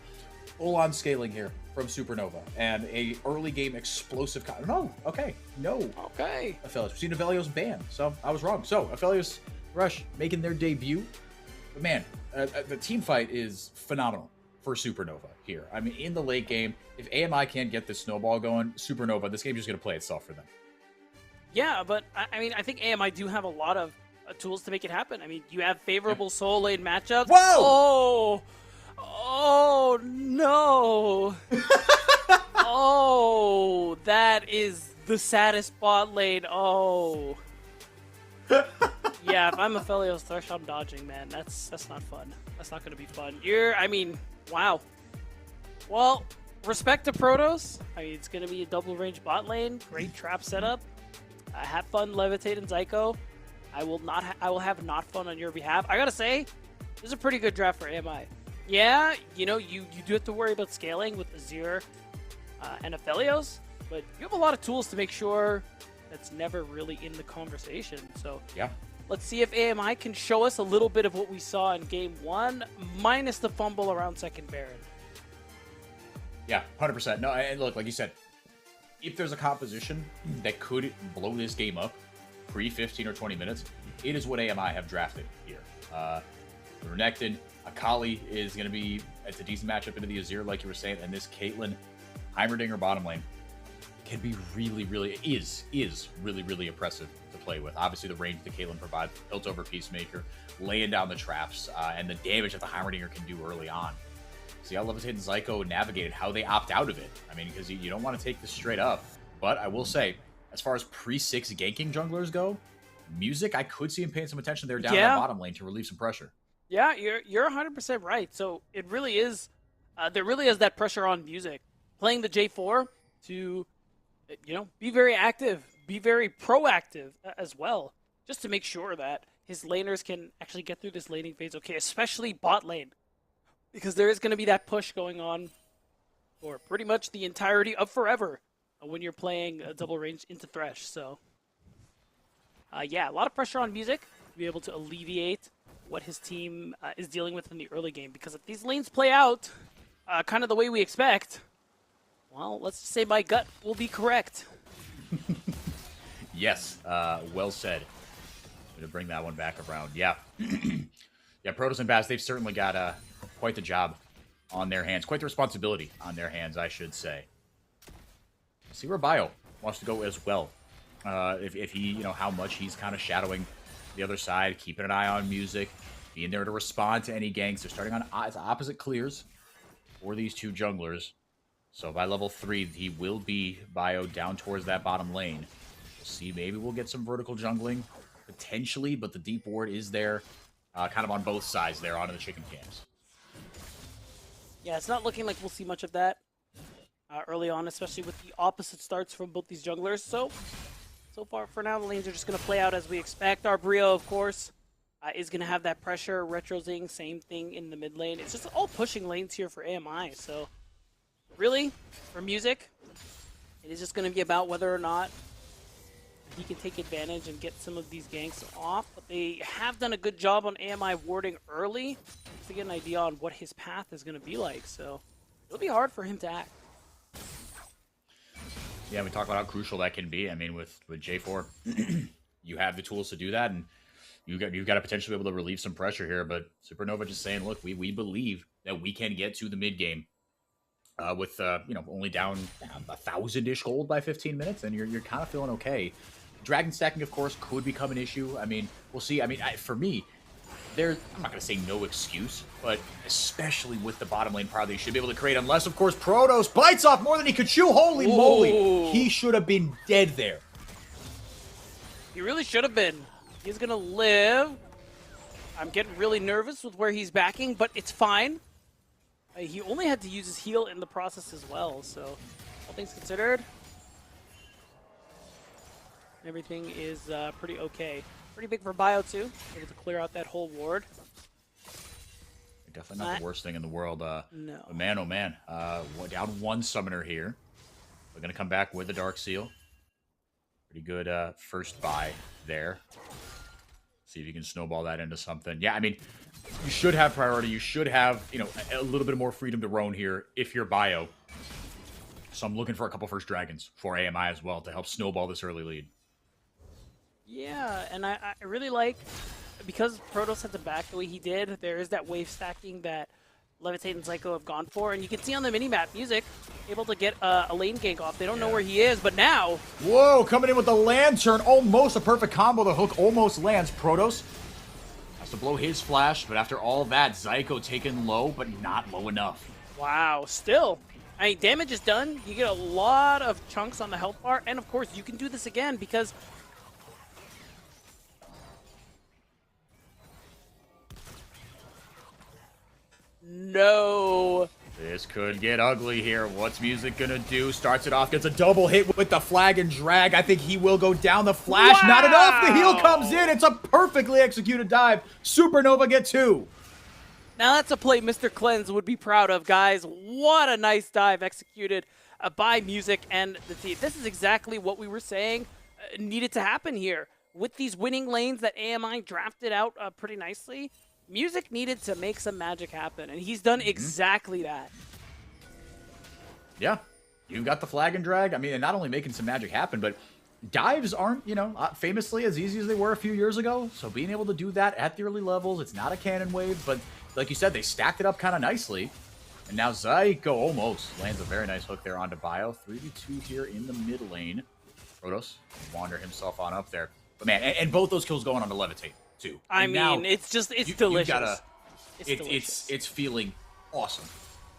full-on scaling here from Supernova. And a early game explosive... No. Okay. Aphelios. We've seen Aphelios banned, so I was wrong. So, Aphelios, Rush, making their debut. But man, the team fight is phenomenal for Supernova here. I mean, in the late game, if AMI can't get this snowball going, Supernova, this game's just going to play itself for them. Yeah, but I mean, I think AMI do have a lot of tools to make it happen. I mean, you have favorable solo lane matchups. Whoa! Oh no! Oh, that is the saddest bot lane. Oh. Yeah, if I'm Aphelios Thresh, I'm dodging, man. That's not fun. That's not going to be fun. Wow. Well, respect to Protoss. I mean, it's going to be a double range bot lane. Great trap setup. Have fun, Levitate and Zyko. I will have not fun on your behalf. I gotta say, this is a pretty good draft for AMI. Yeah, you know, you do have to worry about scaling with Azir and Aphelios, but you have a lot of tools to make sure that's never really in the conversation. So yeah, let's see if AMI can show us a little bit of what we saw in Game 1, minus the fumble around second Baron. Yeah, 100%. No, and look, like you said, if there's a composition that could blow this game up pre-15 or 20 minutes, it is what AMI have drafted here. Renekton, Akali is going to be, it's a decent matchup into the Azir, like you were saying, and this Caitlyn Heimerdinger bottom lane can be really really impressive to play with. Obviously, the range that Caitlyn provides, built over Peacemaker, laying down the traps, and the damage that the Heimerdinger can do early on. See how Levitate and Zyko navigated, how they opt out of it. I mean, because you don't want to take this straight up. But I will say, as far as pre-6 ganking junglers go, Music, I could see him paying some attention there down that bottom lane to relieve some pressure. Yeah, you're 100% right. So it really is, there really is that pressure on Music. Playing the J4 to, be very active, be very proactive as well, just to make sure that his laners can actually get through this laning phase okay, especially bot lane. Because there is going to be that push going on for pretty much the entirety of forever when you're playing a double range into Thresh. So, yeah, a lot of pressure on Music to be able to alleviate what his team is dealing with in the early game. Because if these lanes play out kind of the way we expect, well, let's just say my gut will be correct. Yes, well said. I'm going to bring that one back around. Yeah. Yeah, Protoss and Baz, they've certainly got quite the job on their hands. Quite the responsibility on their hands, I should say. Let's see where Bio wants to go as well. If he, how much he's kind of shadowing the other side, keeping an eye on Music, being there to respond to any ganks. They're starting on opposite clears for these two junglers. So by level 3, he will be bio down towards that bottom lane. We'll see, maybe we'll get some vertical jungling, potentially, but the deep ward is there, kind of on both sides there, onto the chicken camps. Yeah, it's not looking like we'll see much of that early on, especially with the opposite starts from both these junglers. So far, for now, the lanes are just going to play out as we expect. Our Brio, of course, is going to have that pressure. Retrozing, same thing in the mid lane. It's just all pushing lanes here for AMI. So really, for Music, it is just going to be about whether or not he can take advantage and get some of these ganks off. But they have done a good job on AMI warding early to get an idea on what his path is going to be like. So it'll be hard for him to act. Yeah, we talk about how crucial that can be. I mean, with J4, you have the tools to do that, and you've got to potentially be able to relieve some pressure here. But Supernova just saying, look, we believe that we can get to the mid game with only down 1,000-ish gold by 15 minutes, and you're kind of feeling okay. Dragon stacking, of course, could become an issue. I mean, we'll see. I mean, for me, I'm not going to say no excuse, but especially with the bottom lane power that you should be able to create, unless, of course, Protoss bites off more than he could chew. Holy moly. He should have been dead there. He really should have been. He's going to live. I'm getting really nervous with where he's backing, but it's fine. He only had to use his heal in the process as well, so all things considered, everything is pretty okay. Pretty big for Bio, too. Able to clear out that whole ward. Definitely not the worst thing in the world. No. But man, oh man. Down one summoner here. We're going to come back with the Dark Seal. Pretty good first buy there. See if you can snowball that into something. Yeah, I mean, you should have priority. You should have, a little bit more freedom to roam here if you're Bio. So I'm looking for a couple first dragons for AMI as well to help snowball this early lead. Yeah, and I really like, because Protoss had to back the way he did, there is that wave stacking that Levitate and Psycho have gone for, and you can see on the minimap, Music able to get a lane gank off. They don't know where he is, but now... Whoa, coming in with the lantern, almost a perfect combo. The hook almost lands. Protoss has to blow his flash, but after all that, Zyko taken low, but not low enough. Wow, still. I mean, damage is done. You get a lot of chunks on the health bar, and of course, you can do this again because... No. This could get ugly here. What's Music gonna do? Starts it off, gets a double hit with the flag and drag. I think he will go down. The flash, not enough. The heal comes in. It's a perfectly executed dive. Supernova get 2. Now that's a play Mr. Cleanse would be proud of, guys. What a nice dive executed by Music and the team. This is exactly what we were saying needed to happen here. With these winning lanes that AMI drafted out pretty nicely, Music needed to make some magic happen, and he's done exactly that. Yeah, you got the flag and drag. I mean, and not only making some magic happen, but dives aren't, famously as easy as they were a few years ago. So being able to do that at the early levels, it's not a cannon wave, but like you said, they stacked it up kind of nicely. And now Zyko almost lands a very nice hook there onto Bio. 3v2 here in the mid lane. Protoss wander himself on up there. But man, and both those kills going on to Levitate too. I mean, it's delicious. It's feeling awesome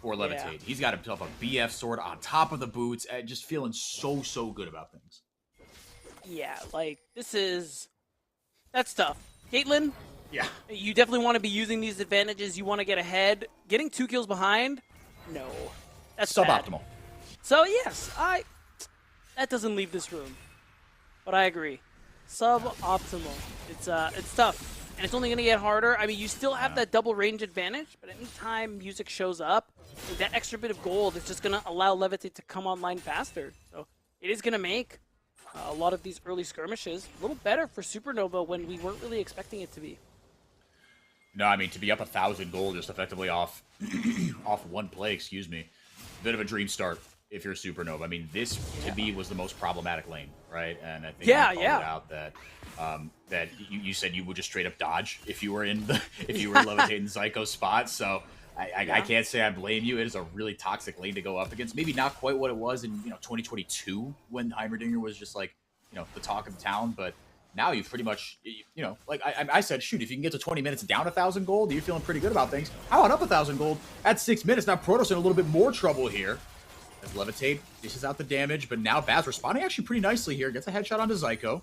for Levitate. Yeah. He's got himself a BF sword on top of the boots, and just feeling so good about things. Yeah, like that's tough. Caitlyn, yeah, you definitely want to be using these advantages. You want to get ahead. Getting 2 kills behind, no, that's suboptimal. Bad. So yes, that doesn't leave this room, but I agree. Suboptimal. It's tough, and it's only going to get harder. I mean, you still have that double range advantage, but anytime Music shows up, that extra bit of gold is just going to allow Levitate to come online faster. So it is going to make a lot of these early skirmishes a little better for Supernova when we weren't really expecting it to be. No, I mean, to be up 1,000 gold just effectively off one play, bit of a dream start if you're Supernova. I mean, this to me was the most problematic lane, right? And I think you called it out that that you said you would just straight up dodge if you were levitating Zyko's spot. So I can't say I blame you. It is a really toxic lane to go up against. Maybe not quite what it was in 2022 when Heimerdinger was just like the talk of town, but now you've pretty much like I said, shoot, if you can get to 20 minutes down 1,000 gold, you're feeling pretty good about things. How about up 1,000 gold at 6 minutes? Now Protoss in a little bit more trouble here. As Levitate dishes out the damage, but now Baz responding actually pretty nicely here. Gets a headshot onto Zyko.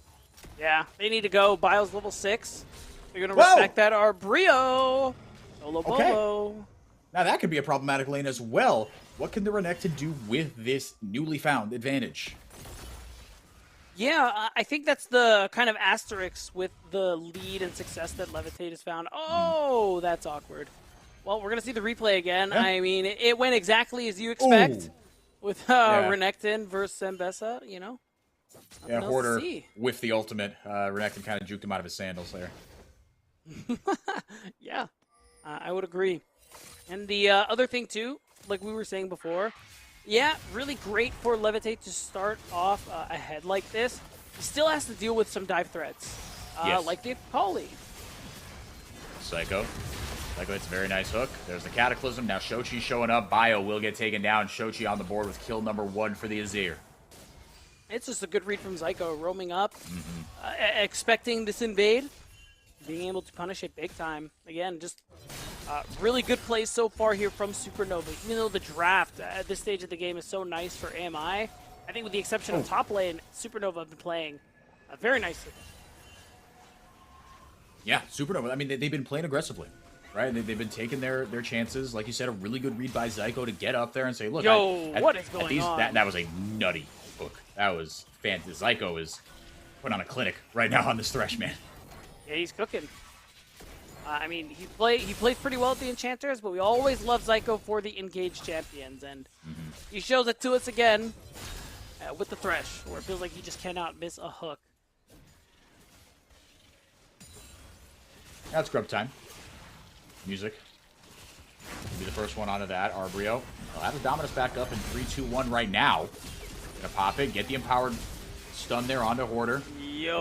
Yeah, they need to go. Bio's level 6. They're going to respect that Arbrio. Solo Bolo. Now that could be a problematic lane as well. What can the Renekton do with this newly found advantage? Yeah, I think that's the kind of asterisk with the lead and success that Levitate has found. Oh, that's awkward. Well, we're going to see the replay again. Yeah. I mean, it went exactly as you expect with Renekton versus Zambesa, you know? Yeah, Hoarder with the ultimate. Renekton kind of juked him out of his sandals there. Yeah, I would agree. And the other thing, too, like we were saying before, yeah, really great for Levitate to start off ahead like this. He still has to deal with some dive threats, like the Akali. Psycho. Psycho hits a very nice hook. There's the Cataclysm. Now Shochi showing up. Bio will get taken down. Shochi on the board with kill number 1 for the Azir. It's just a good read from Zyko, roaming up, expecting this invade, being able to punish it big time. Again, just really good plays so far here from Supernova. Even though the draft at this stage of the game is so nice for AMI, I think with the exception of top lane, Supernova have been playing very nicely. Yeah, Supernova. I mean, they've been playing aggressively, right? They've been taking their chances. Like you said, a really good read by Zyko to get up there and say, look, what is going on? That was a nutty hook. That was fantastic. Zyko is putting on a clinic right now on this Thresh, man. Yeah, he's cooking. I mean, he plays pretty well at the Enchanters, but we always love Zyko for the engaged champions, and he shows it to us again with the Thresh, where it feels like he just cannot miss a hook. That's grub time. Music. Be the first one onto that. Arbrio. Well, that is Dominus back up in 3, 2, 1 right now. Gonna pop it, get the empowered stun there onto Hoarder.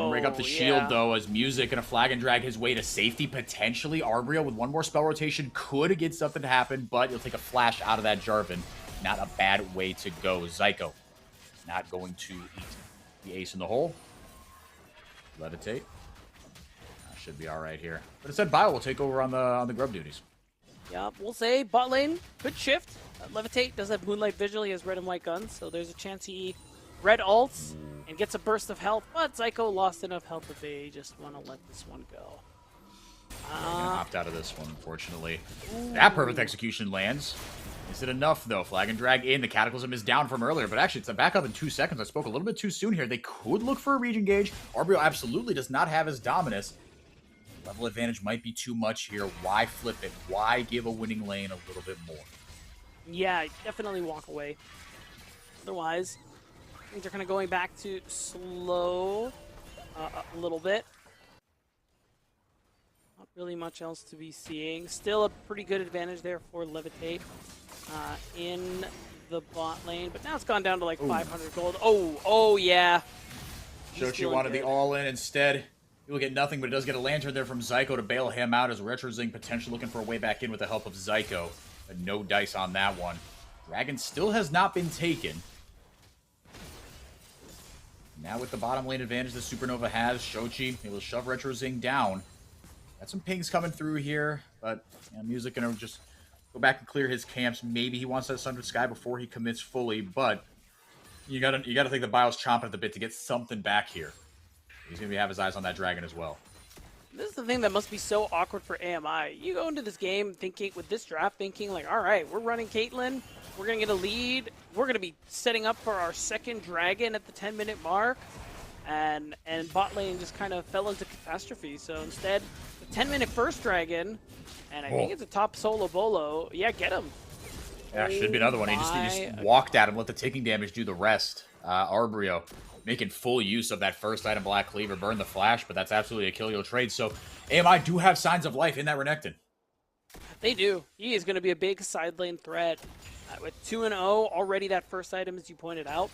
Break up the shield, though, as Music gonna flag and drag his way to safety, potentially. Arbrio with one more spell rotation could get something to happen, but he'll take a flash out of that Jarvan. Not a bad way to go. Zyko not going to eat the ace in the hole. Levitate. Should be all right here. But instead, Bio will take over on the grub duties. Yeah, we'll say bot lane could shift. Levitate does have Moonlight Vigil. He has red and white guns, so there's a chance he red ults and gets a burst of health. But Zyko lost enough health that they just want to let this one go. Opt out of this one, unfortunately. That perfect execution lands. Is it enough, though? Flag and drag in. The Cataclysm is down from earlier, but actually it's a back up in 2 seconds. I spoke a little bit too soon here. They could look for a region gauge. Arbrio absolutely does not have his Dominus. Level advantage might be too much here. Why flip it? Why give a winning lane a little bit more? Yeah, definitely walk away. Otherwise, things are kind of going back to slow a little bit. Not really much else to be seeing. Still a pretty good advantage there for Levitate in the bot lane. But now it's gone down to like 500 gold. Oh yeah. Shochi wanted the all-in instead. He will get nothing, but it does get a lantern there from Zyko to bail him out as Retrozing potentially looking for a way back in with the help of Zyko. But no dice on that one. Dragon still has not been taken. Now with the bottom lane advantage that Supernova has, Shochi able to shove Retrozing down. Got some pings coming through here, but Music gonna just go back and clear his camps. Maybe he wants that Sundered Sky before he commits fully, but you gotta think the Bio's chomping at the bit to get something back here. He's going to have his eyes on that dragon as well. This is the thing that must be so awkward for AMI. You go into this game thinking, with this draft, thinking like, all right, we're running Caitlyn. We're going to get a lead. We're going to be setting up for our second dragon at the 10-minute mark. And bot lane just kind of fell into catastrophe. So instead, the 10-minute first dragon, and I think it's a top solo bolo. Yeah, get him. Yeah, should be another one. He just walked at him, let the taking damage do the rest. Arbrio making full use of that first item, Black Cleaver, burn the flash, but that's absolutely a kill you'll trade. So AMI do have signs of life in that Renekton. They do. He is going to be a big side lane threat. With 2-0 already, that first item, as you pointed out,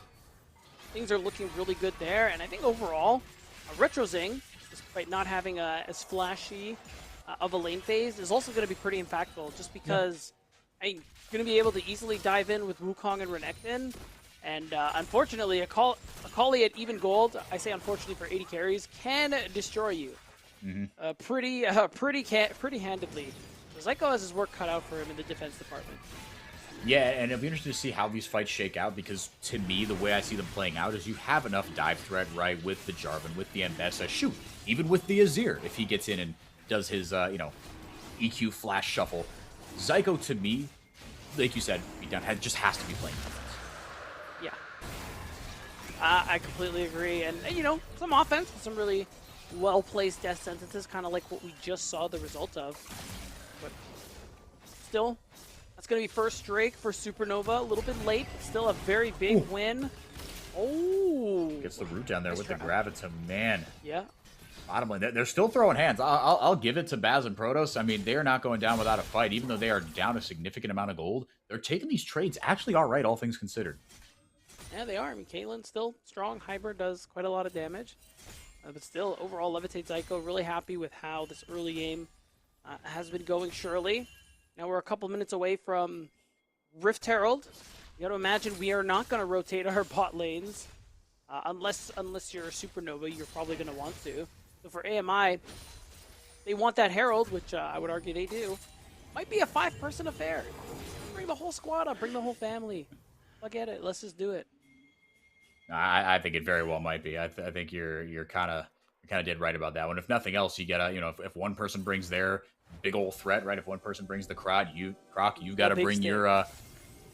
things are looking really good there. And I think overall, Retrozing, despite not having as flashy of a lane phase, is also going to be pretty impactful, just because I'm going to be able to easily dive in with Wukong and Renekton. And unfortunately, Akali at even gold, I say unfortunately for 80 carries, can destroy you pretty handedly. Zyko has his work cut out for him in the defense department. Yeah, and it'll be interesting to see how these fights shake out, because to me, the way I see them playing out is you have enough dive threat, right, with the Jarvan, with the Mbessa, shoot, even with the Azir, if he gets in and does his, EQ flash shuffle. Zyko, to me, like you said, beatdown just has to be playing defense. Yeah. I completely agree. And, some offense, some really well-placed death sentences, kind of like what we just saw the result of. But still, that's going to be first Drake for Supernova. A little bit late, but still a very big win. Oh! Gets the root down there with the Graviton, man. Yeah. Bottom lane, they're still throwing hands. I'll give it to Baz and Protoss. I mean, they're not going down without a fight, even though they are down a significant amount of gold. They're taking these trades actually all right, all things considered. Yeah, they are. I mean, Caitlyn's still strong. Hybrid does quite a lot of damage. But still, overall, Levitate Zyko really happy with how this early game has been going, surely. Now we're a couple minutes away from Rift Herald. You got to imagine we are not going to rotate our bot lanes. Unless you're a Supernova, you're probably going to want to. So for AMI, they want that Herald, which I would argue they do. Might be a 5-person affair. Bring the whole squad up, bring the whole family. Look at it, let's just do it. I think it very well might be. I think you're kind of dead right about that one. If nothing else, you gotta, if one person brings their big old threat, right? If one person brings the Croc, you gotta bring your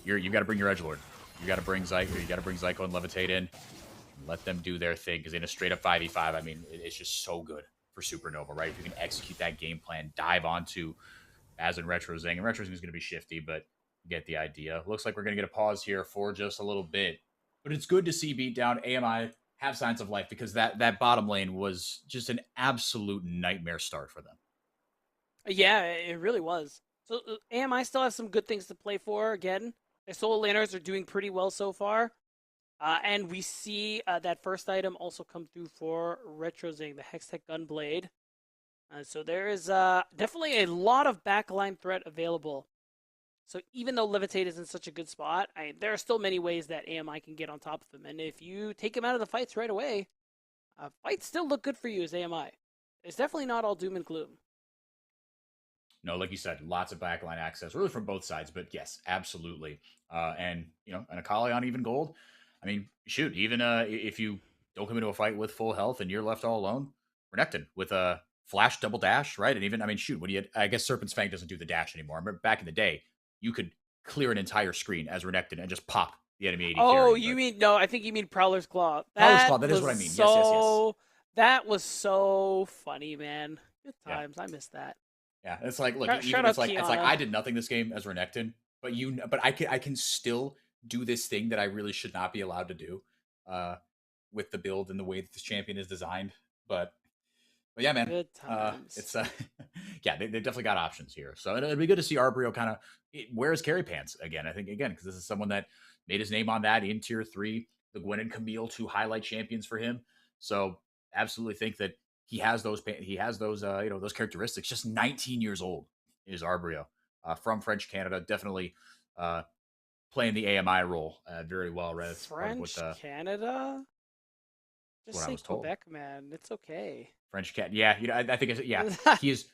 you gotta bring your edgelord. You gotta bring Zyko. You gotta bring Zyko and Levitate in. Let them do their thing, because in a straight up 5v5, I mean, it's just so good for Supernova, right? If you can execute that game plan, dive onto Baz and Retrozing. And Retrozing is going to be shifty, but you get the idea. Looks like we're going to get a pause here for just a little bit. But it's good to see Beatdown, AMI have signs of life, because that bottom lane was just an absolute nightmare start for them. Yeah, it really was. So AMI still have some good things to play for. Again, their solo laners are doing pretty well so far. And we see that first item also come through for Retrozing, the Hextech Gunblade. So there is definitely a lot of backline threat available. So even though Levitate is in such a good spot, there are still many ways that AMI can get on top of them. And if you take him out of the fights right away, fights still look good for you as AMI. It's definitely not all doom and gloom. No, like you said, lots of backline access, really from both sides. But yes, absolutely. And an Akali on even gold. I mean, shoot, even if you don't come into a fight with full health and you're left all alone, Renekton with a flash double dash, right? And even, I mean, shoot, I guess Serpent's Fang doesn't do the dash anymore. I remember back in the day, you could clear an entire screen as Renekton and just pop the enemy AD. Oh, I think you mean Prowler's Claw. Prowler's Claw, that is what I mean. Yes. That was so funny, man. Good times. Yeah. I missed that. Yeah, it's like, look, it's like I did nothing this game as Renekton, but I can still do this thing that I really should not be allowed to do with the build and the way that this champion is designed. But yeah, man, good times. It's yeah, they definitely got options here. So it'd be good to see Arbrio kind of wear his carry pants again. I think because this is someone that made his name on that in tier 3. The Gwen and Camille, 2 highlight champions for him. So absolutely think that he has those those characteristics. Just 19 years old is Arbrio from French Canada. Definitely playing the AMI role very well, right? French Canada? Just say Quebec, man. It's okay. French cat. Yeah, I think he is.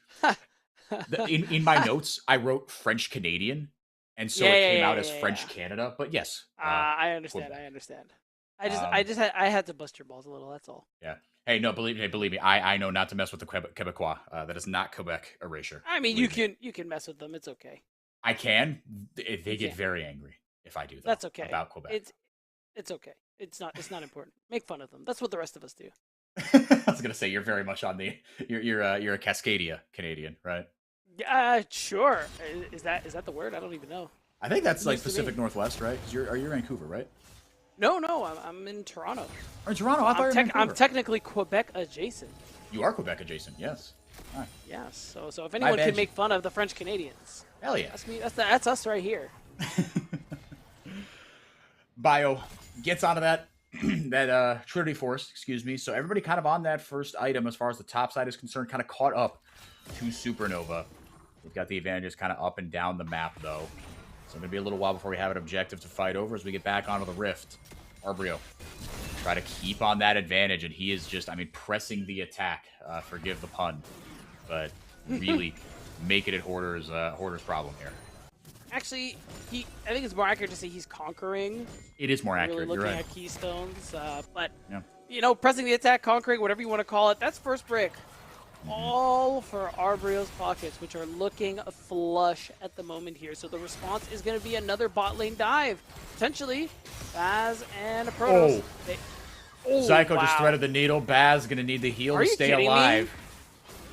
In my notes, I wrote French Canadian, and so it came out as French Canada. But yes, I understand. Quebec. I understand. I had to bust your balls a little. That's all. Yeah. Hey, no, believe me. I know not to mess with the Quebecois. That is not Quebec erasure. I mean, you can mess with them. It's okay. I can. They get very angry if I do that. That's okay. About Quebec. It's okay. It's not important. Make fun of them. That's what the rest of us do. I was gonna say you're very much on the you're a Cascadia Canadian, right? Sure. Is that the word? I don't even know. I think that's like Pacific Northwest, right? Are you Vancouver, right? No, I'm in Toronto. Or in Toronto? I thought you were in Vancouver. I'm technically Quebec adjacent. You are Quebec adjacent, yes. Right. Yes. So if anyone can make fun of the French Canadians, hell yeah, that's me. That's us right here. Bio gets onto that Trinity Force, excuse me. So everybody kind of on that first item as far as the top side is concerned, kind of caught up to Supernova. We've got the advantages kind of up and down the map, though. So going to be a little while before we have an objective to fight over as we get back onto the Rift. Arbrio try to keep on that advantage, and he is just, pressing the attack. Forgive the pun, but really making it Hoarder's problem here. Actually, I think it's more accurate to say he's conquering. It is more accurate. Really You're looking right. at keystones, but Yeah. you know, pressing the attack, conquering, whatever you want to call it. That's first brick. All for Arbrio's pockets, which are looking flush at the moment here. So the response is going to be another bot lane dive. Potentially, Baz and a Protoss. Zyko just threaded the needle. Baz going to need the heal to stay alive.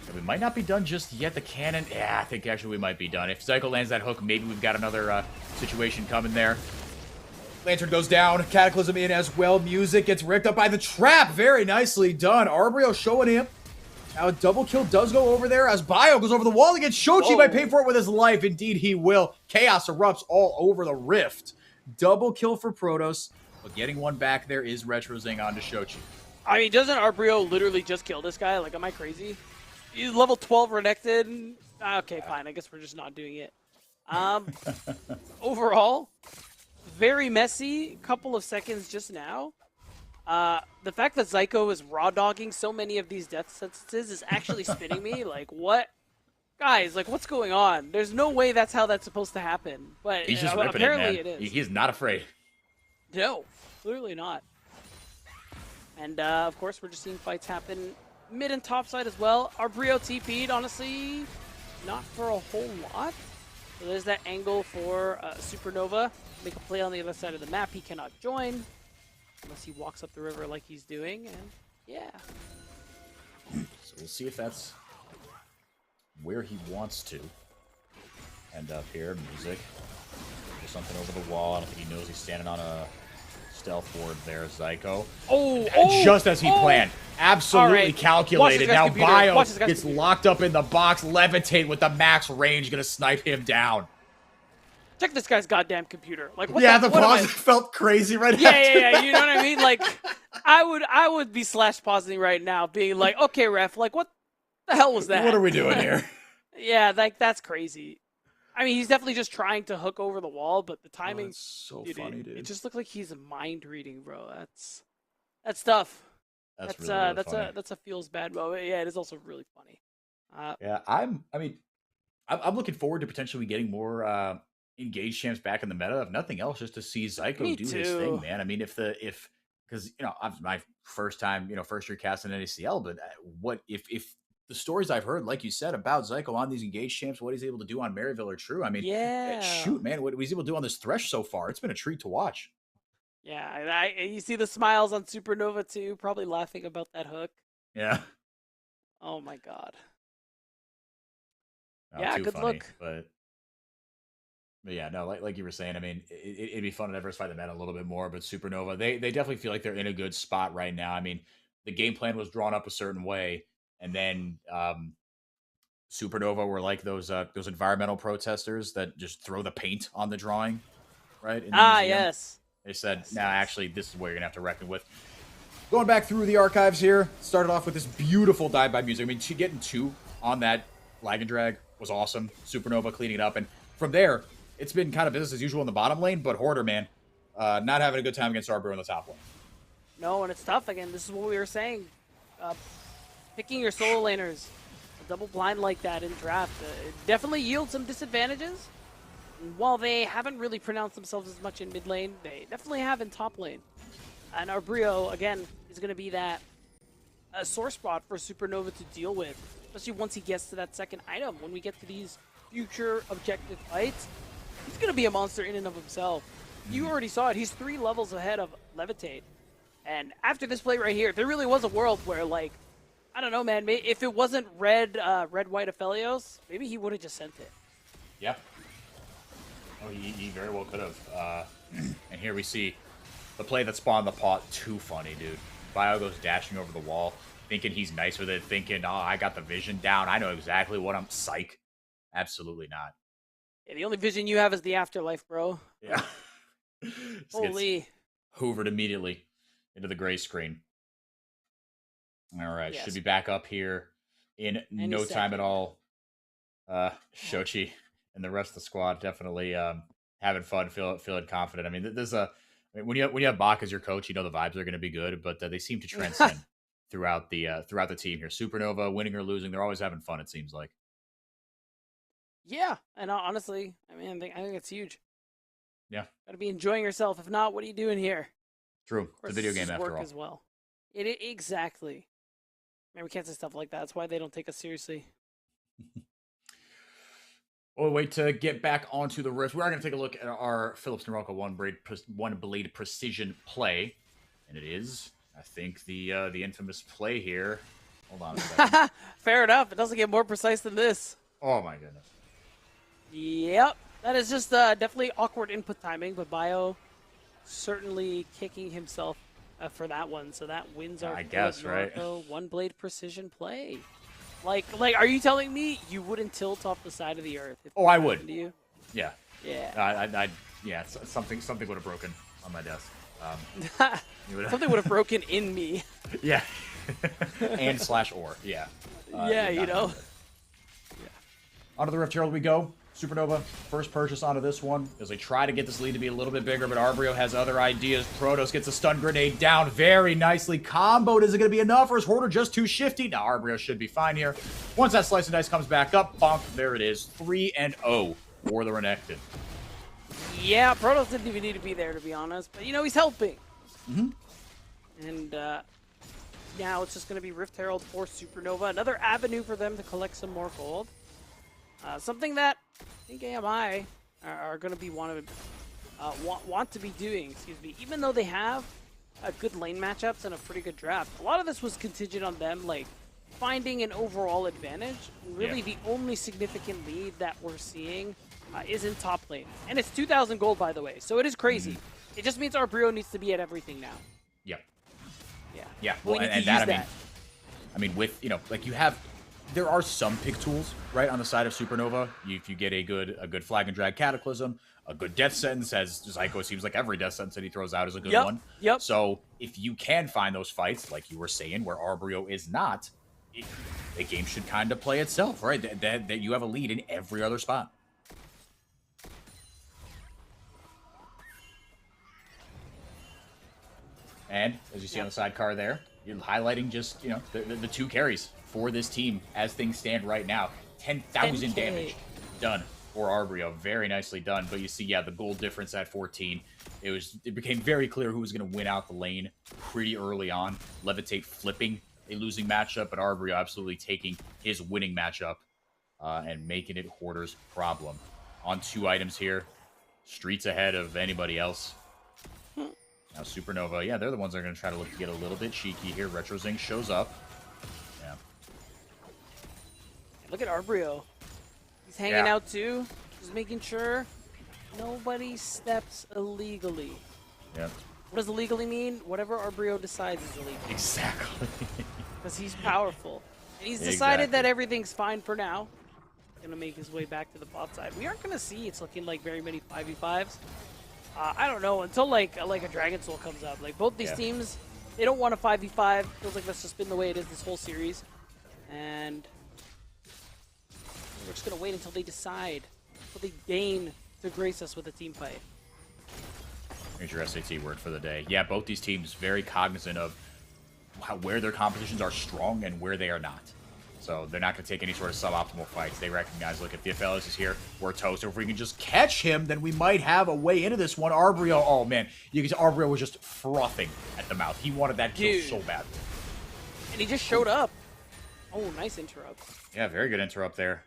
Yeah, we might not be done just yet. The cannon, yeah, I think actually we might be done. If Zyko lands that hook, maybe we've got another situation coming there. Lantern goes down. Cataclysm in as well. Music gets ripped up by the trap. Very nicely done. Arbrio showing him. Now a double kill does go over there as Bio goes over the wall against Shochi. Might pay for it with his life. Indeed, he will. Chaos erupts all over the rift. Double kill for Protoss, but getting one back there is Retrozing onto Shochi. I mean, doesn't Arbrio literally just kill this guy? Like, am I crazy? He's level 12 Renekton. Okay, fine. I guess we're just not doing it. Overall, very messy. Couple of seconds just now. The fact that Zyko is raw dogging so many of these death sentences is actually spinning me. Like, what? Guys, like, what's going on? There's no way that's how that's supposed to happen. But he's just ripping apparently it, man. it is. He's not afraid. No, clearly not. And, of course, we're just seeing fights happen mid and top side as well. Arbrio TP'd, honestly, not for a whole lot. So there's that angle for Supernova. Make a play on the other side of the map. He cannot join unless he walks up the river like he's doing. And, yeah. So we'll see if that's where he wants to end up here. Music. There's something over the wall. I don't think he knows he's standing on a stealth ward there. Zyko. Just as he planned. Absolutely calculated. Now Bio gets locked up in the box. Levitate with the max range. Gonna snipe him down. Check this guy's goddamn computer. Like, what the pause felt crazy right after yeah. You know what I mean? Like, I would be slash pausing right now, being like, okay, ref, like, what the hell was that? What are we doing here? Yeah, like, that's crazy. I mean, he's definitely just trying to hook over the wall, but the timing, that's so funny, dude. It just looked like he's mind reading, bro. That's tough. That's a feels bad moment. Yeah, it is also really funny. Yeah, I'm looking forward to potentially getting more engaged champs back in the meta. If nothing else, just to see Zyko do his thing, man. I mean, because my first time, first year casting NACL, but what if the stories I've heard, like you said, about Zyko on these engaged champs, what he's able to do on Maryville are true. I mean, shoot, man, what he's able to do on this Thresh so far, it's been a treat to watch. Yeah, you see the smiles on Supernova too, probably laughing about that hook. Yeah. Oh my god. Not good funny, look. But yeah, no, like you were saying, I mean, it'd be fun to diversify the meta a little bit more, but Supernova, they definitely feel like they're in a good spot right now. I mean, the game plan was drawn up a certain way, and then Supernova were like those environmental protesters that just throw the paint on the drawing, right? Yes. They said, actually, this is what you're going to have to reckon with. Going back through the archives here, started off with this beautiful dive by music. I mean, getting 2 on that lag and drag was awesome. Supernova cleaning it up. And from there, it's been kind of business as usual in the bottom lane, but Hoarder, man, not having a good time against Arbor in the top lane. No, and it's tough again. This is what we were saying. Picking your solo laners, a double blind like that in draft, it definitely yields some disadvantages. And while they haven't really pronounced themselves as much in mid lane, they definitely have in top lane. And Arbrio, again, is going to be that sore spot for Supernova to deal with, especially once he gets to that second item. When we get to these future objective fights, he's going to be a monster in and of himself. You already saw it. He's 3 levels ahead of Levitate. And after this play right here, there really was a world where, like, I don't know, man, if it wasn't red, white Aphelios, maybe he would have just sent it. Yeah. Oh, he very well could have. And here we see the play that spawned the pot. Too funny, dude. Bio goes dashing over the wall, thinking he's nice with it, thinking, oh, I got the vision down. I know exactly what I'm... Psych. Absolutely not. Yeah, the only vision you have is the afterlife, bro. Yeah. Holy. Hoovered immediately into the gray screen. All right, should be back up here in no time at all. Shochi and the rest of the squad definitely having fun, feeling confident. I mean, when you have Bach as your coach, you know the vibes are going to be good, but they seem to transcend throughout the team here. Supernova, winning or losing, they're always having fun. It seems like. Yeah, and honestly, I mean, I think it's huge. Yeah. Got to be enjoying yourself. If not, what are you doing here? True. Of course, It's a video this game is after work all. as well. Exactly. Man, we can't say stuff like that. That's why they don't take us seriously. Well, wait to get back onto the Rift. We are going to take a look at our Philips Norelco one blade precision play, and it is, I think, the infamous play here. Hold on a second. Fair enough. It doesn't get more precise than this. Oh my goodness. Yep. That is just definitely awkward input timing, but Bio certainly kicking himself for that one. So that wins our I guess, right? one blade precision play. Like, are you telling me you wouldn't tilt off the side of the earth? If I would. to you? Yeah. Yeah. Yeah. Something would have broken on my desk. Something would have broken in me. Yeah. and/or. Yeah. Yeah, you know. Yeah. Onto the Rift Herald we go. Supernova, first purchase onto this one as they try to get this lead to be a little bit bigger, but Arbrio has other ideas. Protoss gets a stun grenade down very nicely. Comboed. Is it going to be enough, or is Hoarder just too shifty? Now Arbrio should be fine here. Once that slice and dice comes back up, bonk, there it is. 3-0 for the Renekton. Yeah, Protoss didn't even need to be there, to be honest, but, you know, he's helping. And now it's just going to be Rift Herald for Supernova. Another avenue for them to collect some more gold. Something that I think AMI are going to be want to be doing, even though they have good lane matchups and a pretty good draft. A lot of this was contingent on them like finding an overall advantage. And really, the only significant lead that we're seeing is in top lane, and it's 2,000 gold, by the way. So it is crazy. It just means our Brio needs to be at everything now. Yep. Yeah. Yeah. We Well, need to and use that, I mean, with, you know, like you have, there are some pick tools, right, on the side of Supernova. If you get a good flag and drag Cataclysm, a good death sentence, as Zyko seems like every death sentence that he throws out is a good one. Yep. So if you can find those fights, like you were saying, where Arbrio is not, the game should kind of play itself, right? That you have a lead in every other spot. And as you see on the sidecar there, you're highlighting just, you know, the two carries for this team as things stand right now. 10,000 damage done for Arbrio. Very nicely done. But you see, yeah, the gold difference at 14. It became very clear who was going to win out the lane pretty early on. Levitate flipping a losing matchup, but Arbrio absolutely taking his winning matchup and making it Hoarder's problem. On 2 items here. Streets ahead of anybody else. Now Supernova, yeah, they're the ones that are going to try to look to get a little bit cheeky here. RetroZing shows up. Yeah. Look at Arbrio. He's hanging out too. Just making sure nobody steps illegally. Yeah. What does illegally mean? Whatever Arbrio decides is illegal. Exactly. Because he's powerful. And he's decided that everything's fine for now. He's going to make his way back to the bot side. We aren't going to see it's looking like very many 5v5s. I don't know, until like a Dragon Soul comes up. Like both these teams, they don't want a 5v5. Feels like that's just been the way it is this whole series. And we're just going to wait until they decide. Until they deign to grace us with a team fight. Here's your SAT word for the day. Yeah, both these teams very cognizant of where their competitions are strong and where they are not. So they're not going to take any sort of suboptimal fights. They recognize, look, if the Aphelios is here, we're toast. If we can just catch him, then we might have a way into this one. Arbrio, oh man, you can see Arbrio was just frothing at the mouth. He wanted that kill so bad. And he just showed up. Oh, nice interrupt. Yeah, very good interrupt there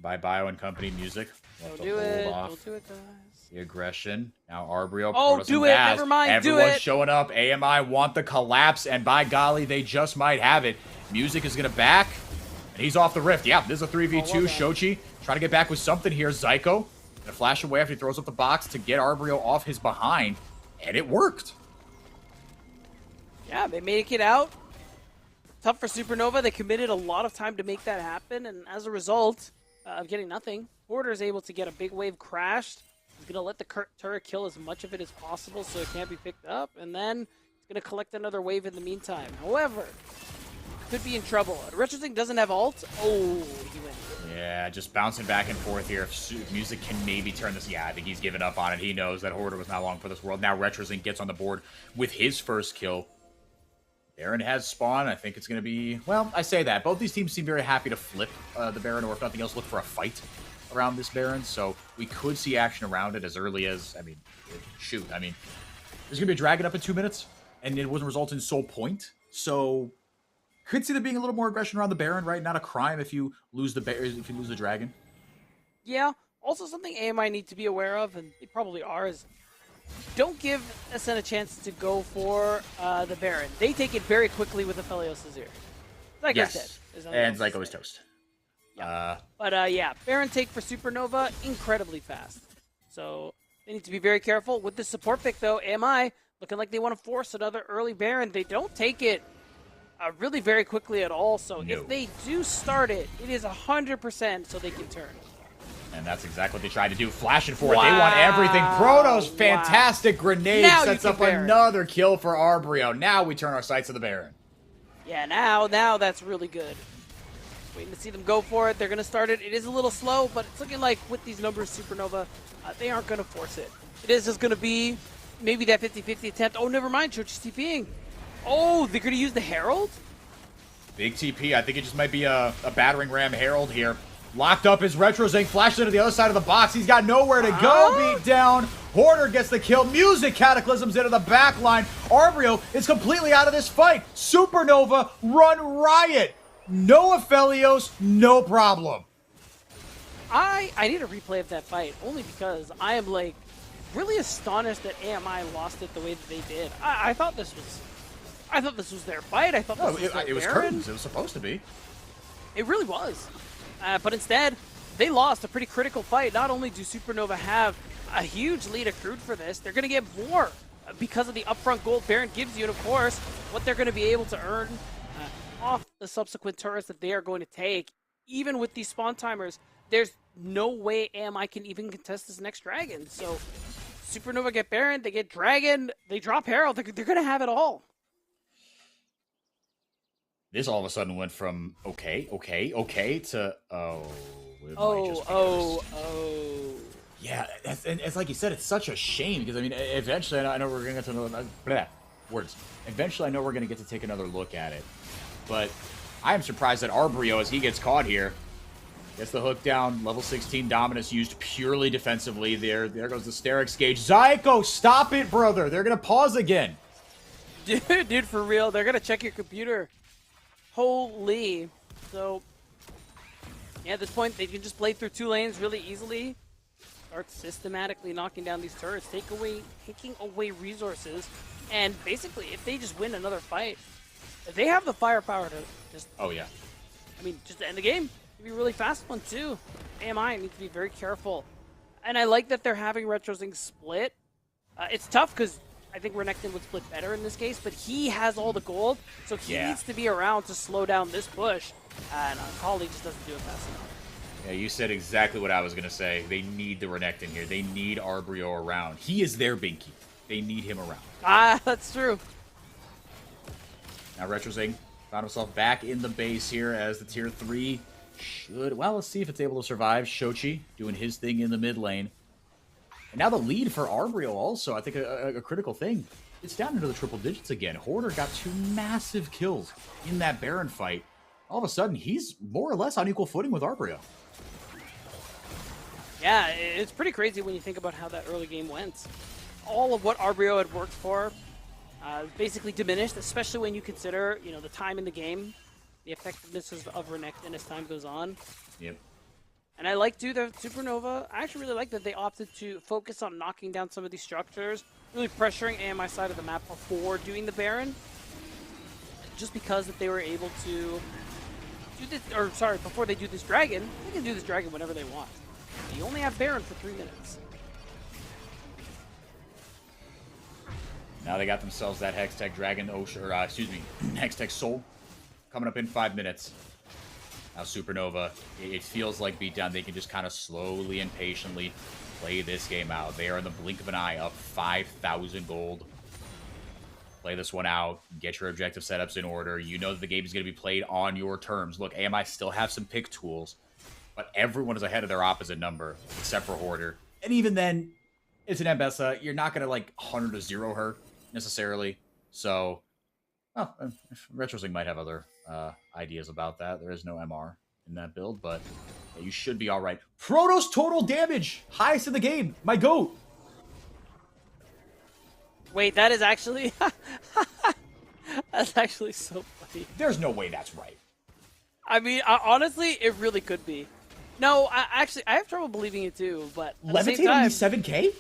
by Bio and Company Music. Don't do it. Don't do it, guys. The aggression. Now Arbrio. Oh, do it. Never mind. Everyone's do it. showing up. AMI want the collapse, and by golly, they just might have it. Music is going to back, and he's off the Rift. Yeah, this is a 3v2. Shochi trying to get back with something here. Zyko going to flash away after he throws up the box to get Arbrio off his behind, and it worked. Yeah, they make it out. Tough for Supernova. They committed a lot of time to make that happen, and as a result of getting nothing, Hoarder is able to get a big wave crashed. He's going to let the turret kill as much of it as possible so it can't be picked up, and then he's going to collect another wave in the meantime. However, could be in trouble. RetroZing doesn't have ult. Oh, he wins. Yeah, just bouncing back and forth here. If Music can maybe turn this. Yeah, I think he's given up on it. He knows that Hoarder was not long for this world. Now RetroZing gets on the board with his first kill. Baron has spawn. I think it's going to be... Well, I say that. Both these teams seem very happy to flip the Baron, or if nothing else, look for a fight around this Baron, so we could see action around it as early as, I mean, shoot. I mean, there's going to be a dragon up in 2 minutes, and it wouldn't result in soul point. So could see there being a little more aggression around the Baron, right? Not a crime if you lose the dragon. Yeah. Also, something AMI need to be aware of, and they probably are, is don't give SN a chance to go for the Baron. They take it very quickly with Aphelios Azir. Like I said. And Zyko is toast. Yeah. Yeah, Baron take for Supernova, incredibly fast. So they need to be very careful. With the support pick, though, AMI looking like they want to force another early Baron. They don't take it really very quickly at all. So if they do start it, it is 100% so they can turn. And that's exactly what they tried to do. Flashing for it. They want everything. Protoss, fantastic grenade. Now sets up another kill for Arbrio. Now we turn our sights to the Baron. Yeah, now that's really good. Waiting to see them go for it. They're going to start it. It is a little slow, but it's looking like with these numbers, Supernova, they aren't going to force it. It is just going to be maybe that 50-50 attempt. Oh, never mind. Chochi's TPing. Oh, they're going to use the Herald? Big TP. I think it just might be a battering ram Herald here. Locked up his Retro Zing, flashed into the other side of the box. He's got nowhere to go. Beat down. Hoarder gets the kill. Music Cataclysms into the back line. Arbrio is completely out of this fight. Supernova run riot. No Aphelios, no problem. I need a replay of that fight, only because I am, like, really astonished that AMI lost it the way that they did. I thought this was their fight. I thought this was their it was Baron. curtains. It was supposed to be. It really was. But instead, they lost a pretty critical fight. Not only do Supernova have a huge lead accrued for this, they're going to get more because of the upfront gold Baron gives you, and of course, what they're going to be able to earn off the subsequent turrets that they are going to take. Even with these spawn timers, there's no way AMI can even contest this next dragon. So Supernova get Baron, they get Dragon, they drop Herald, they're going to have it all. This all of a sudden went from okay to yeah. It's like you said, it's such a shame because I mean, eventually I know we're gonna get to another Eventually, I know we're gonna get to take another look at it, but I am surprised that Arbrio, as he gets caught here, gets the hook down. Level 16 Dominus used purely defensively. There goes the Sterix gauge. Zyko, stop it, brother! They're gonna pause again. Dude, for real, they're gonna check your computer. Holy. So, yeah, at this point, they can just play through 2 lanes really easily. Start systematically knocking down these turrets, taking away resources. And basically, if they just win another fight, they have the firepower to just... Oh, yeah. I mean, just to end the game. It'd be a really fast one, too. AMI need to be very careful. And I like that they're having RetroZing split. It's tough because I think Renekton would split better in this case, but he has all the gold, so he needs to be around to slow down this push, and Kali just doesn't do it fast enough. Yeah, you said exactly what I was going to say. They need the Renekton here. They need Arbrio around. He is their Binky. They need him around. That's true. Now RetroZing found himself back in the base here as the tier 3 should... Well, let's see if it's able to survive. Shochi doing his thing in the mid lane. And now the lead for Arbrio also, I think a critical thing. It's down into the triple digits again. Hoarder got 2 massive kills in that Baron fight. All of a sudden, he's more or less on equal footing with Arbrio. Yeah, it's pretty crazy when you think about how that early game went. All of what Arbrio had worked for basically diminished, especially when you consider, you know, the time in the game, the effectiveness of Renekton as time goes on. Yep. And I like, too, that Supernova, I actually really like that they opted to focus on knocking down some of these structures, really pressuring AMI side of the map before doing the Baron. Just because that they were able to do this, or sorry, before they do this Dragon, they can do this Dragon whenever they want. They only have Baron for 3 minutes. Now they got themselves that Hextech Dragon, Hextech Soul coming up in 5 minutes. Now Supernova, it feels like beatdown. They can just kind of slowly and patiently play this game out. They are in the blink of an eye up 5,000 gold. Play this one out. Get your objective setups in order. You know that the game is going to be played on your terms. Look, AMI still have some pick tools, but everyone is ahead of their opposite number, except for Hoarder. And even then, it's an Ambessa. You're not going to, like, 100 to 0 her, necessarily. So, RetroZing might have other ideas about that. There is no MR in that build, but Yeah, you should be all right. Protoss total damage, highest in the game. My goat. Wait, that is actually that's actually so funny. There's no way that's right. I mean, honestly, it really could be. No, I have trouble believing it too. But at the same Levitate time, only 7K?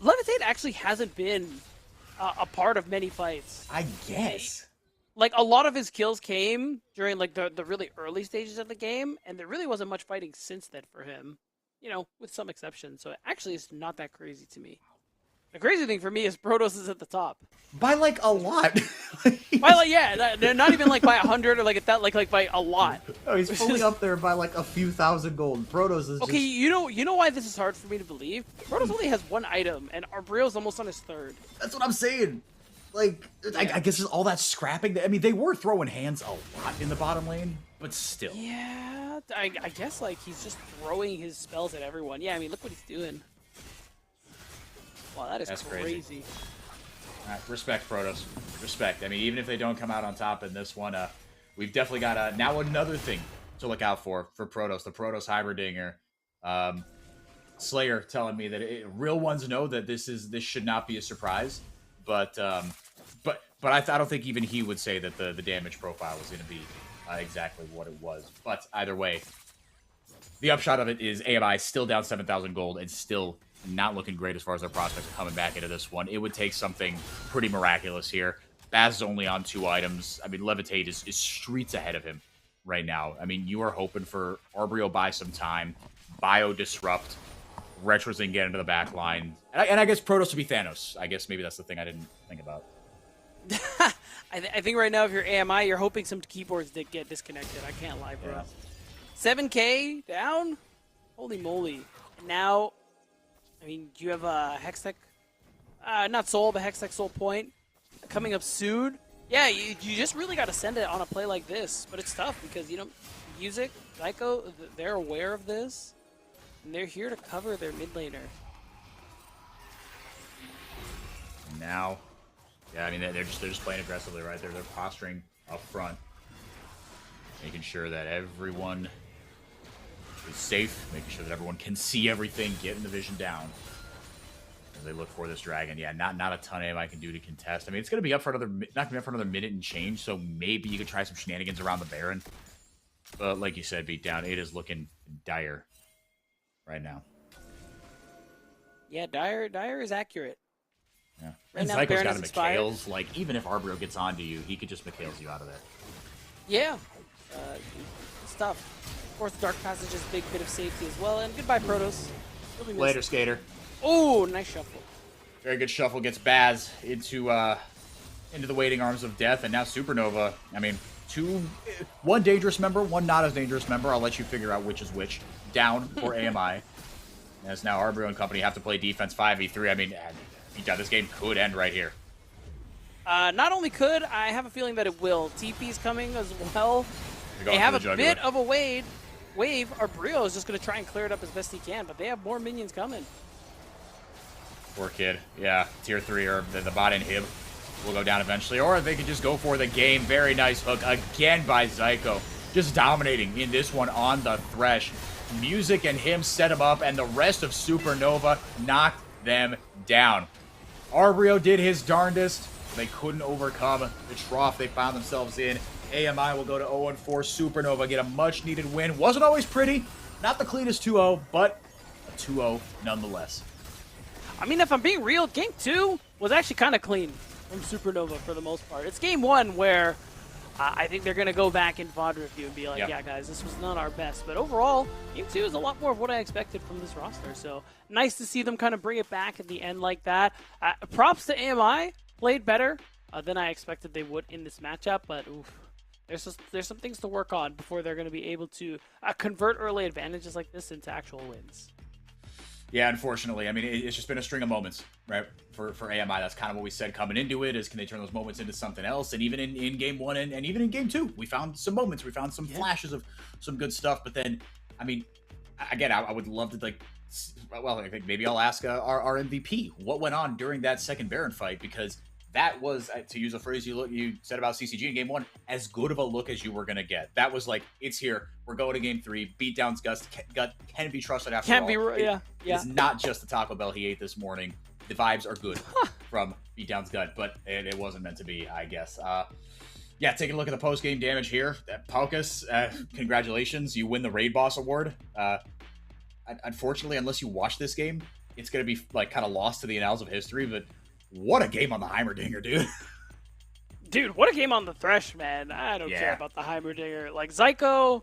Levitate actually hasn't been a part of many fights. I guess. Like, a lot of his kills came during, like, the really early stages of the game, and there really wasn't much fighting since then for him, you know, with some exceptions. So, actually, it's not that crazy to me. The crazy thing for me is Protoss is at the top. By, like, a lot. By, like, yeah, they're not even, like, by 100 or, like, like by a lot. Oh, he's fully up there by, like, a few thousand gold. Protoss is Okay, just... you know why this is hard for me to believe? Protoss only has one item, and Arbrio's almost on his third. That's what I'm saying. Like, I guess just all that scrapping. I mean, they were throwing hands a lot in the bottom lane, but still. Yeah, I guess, like, he's just throwing his spells at everyone. Yeah, I mean, look what he's doing. Wow, that's crazy. All right, respect, Protoss. Respect. I mean, even if they don't come out on top in this one, we've definitely got now another thing to look out for Protoss, the Protoss Hybridinger. Slayer telling me that real ones know that this should not be a surprise. But I don't think even he would say that the damage profile was going to be exactly what it was. But either way, the upshot of it is AMI still down 7,000 gold and still not looking great as far as their prospects are coming back into this one. It would take something pretty miraculous here. Baz is only on 2 items. I mean, Levitate is streets ahead of him right now. I mean, you are hoping for Arbrio buy some time, Bio Disrupt, Retrozing get into the back line. And I guess Protoss to be Thanos. I guess maybe that's the thing I didn't think about. I think right now if you're AMI, you're hoping some keyboards did get disconnected. I can't lie, bro. Yeah. 7K down? Holy moly. And now, I mean, do you have a Hextech? Not Soul, but Hextech Soul Point coming up soon. Yeah, you just really got to send it on a play like this. But it's tough because, you know, Music, Psycho, they're aware of this. And they're here to cover their mid laner. Now, yeah, I mean, they're just playing aggressively, right? They're posturing up front, making sure that everyone is safe, making sure that everyone can see everything, getting the vision down. As they look for this dragon, yeah, not a ton of I can do to contest. I mean, it's gonna be up for not gonna be up for another minute and change, so maybe you could try some shenanigans around the Baron. But like you said, Beatdown, it is looking dire right now. Yeah, dire is accurate. Yeah. Right And now, Zyko's Baron got is a inspired. McHale's. Like, even if Arbrio gets onto you, he could just McHale's you out of there. Yeah. It's tough. Of course, Dark Passage is a big bit of safety as well. And goodbye, Protoss. You'll be missed. Later, Skater. Oh, nice shuffle. Very good shuffle. Gets Baz into the waiting arms of death. And now Supernova. I mean, one dangerous member, one not as dangerous member. I'll let you figure out which is which. Down for AMI. As now Arbrio and company have to play defense 5v3. I mean, this game could end right here. Not only could, I have a feeling that it will. TP's coming as well. They have a bit of a wave. Arbrio is just going to try and clear it up as best he can, but they have more minions coming. Poor kid. Yeah, tier 3 or the bot inhib will go down eventually. Or they could just go for the game. Very nice hook again by Zyko. Just dominating in this one on the Thresh. Music and him set him up, and the rest of Supernova knocked them down. Arbrio did his darndest. They couldn't overcome the trough they found themselves in. AMI will go to 0-4. Supernova get a much-needed win. Wasn't always pretty. Not the cleanest 2-0, but a 2-0 nonetheless. I mean, if I'm being real, Game 2 was actually kind of clean from Supernova for the most part. It's Game 1 where I think they're going to go back in VOD review and be like, yeah, guys, this was not our best. But overall, Game 2 is a lot more of what I expected from this roster. So nice to see them kind of bring it back at the end like that. Props to AMI. Played better than I expected they would in this matchup. But oof, there's some things to work on before they're going to be able to convert early advantages like this into actual wins. Yeah, unfortunately. I mean, it's just been a string of moments, right? For AMI, that's kind of what we said coming into it, is can they turn those moments into something else? And even in Game 1 and even in Game 2, we found some moments. We found some flashes of some good stuff. But then, I mean, again, I would love to, like, well, I think maybe I'll ask our MVP what went on during that second Baron fight, because that was, to use a phrase you said about CCG in game 1, as good of a look as you were going to get. That was like, it's here. We're going to game 3. Beatdown's gut can be trusted after all. It's not just the Taco Bell he ate this morning. The vibes are good from Beatdown's gut, but it wasn't meant to be, I guess. Yeah, taking a look at the post-game damage here. Paukas, congratulations. You win the Raid Boss Award. Unfortunately, unless you watch this game, it's going to be like kind of lost to the annals of history, but what a game on the Heimerdinger, dude. Dude, what a game on the Thresh, man. I don't care about the Heimerdinger. Like, Zyko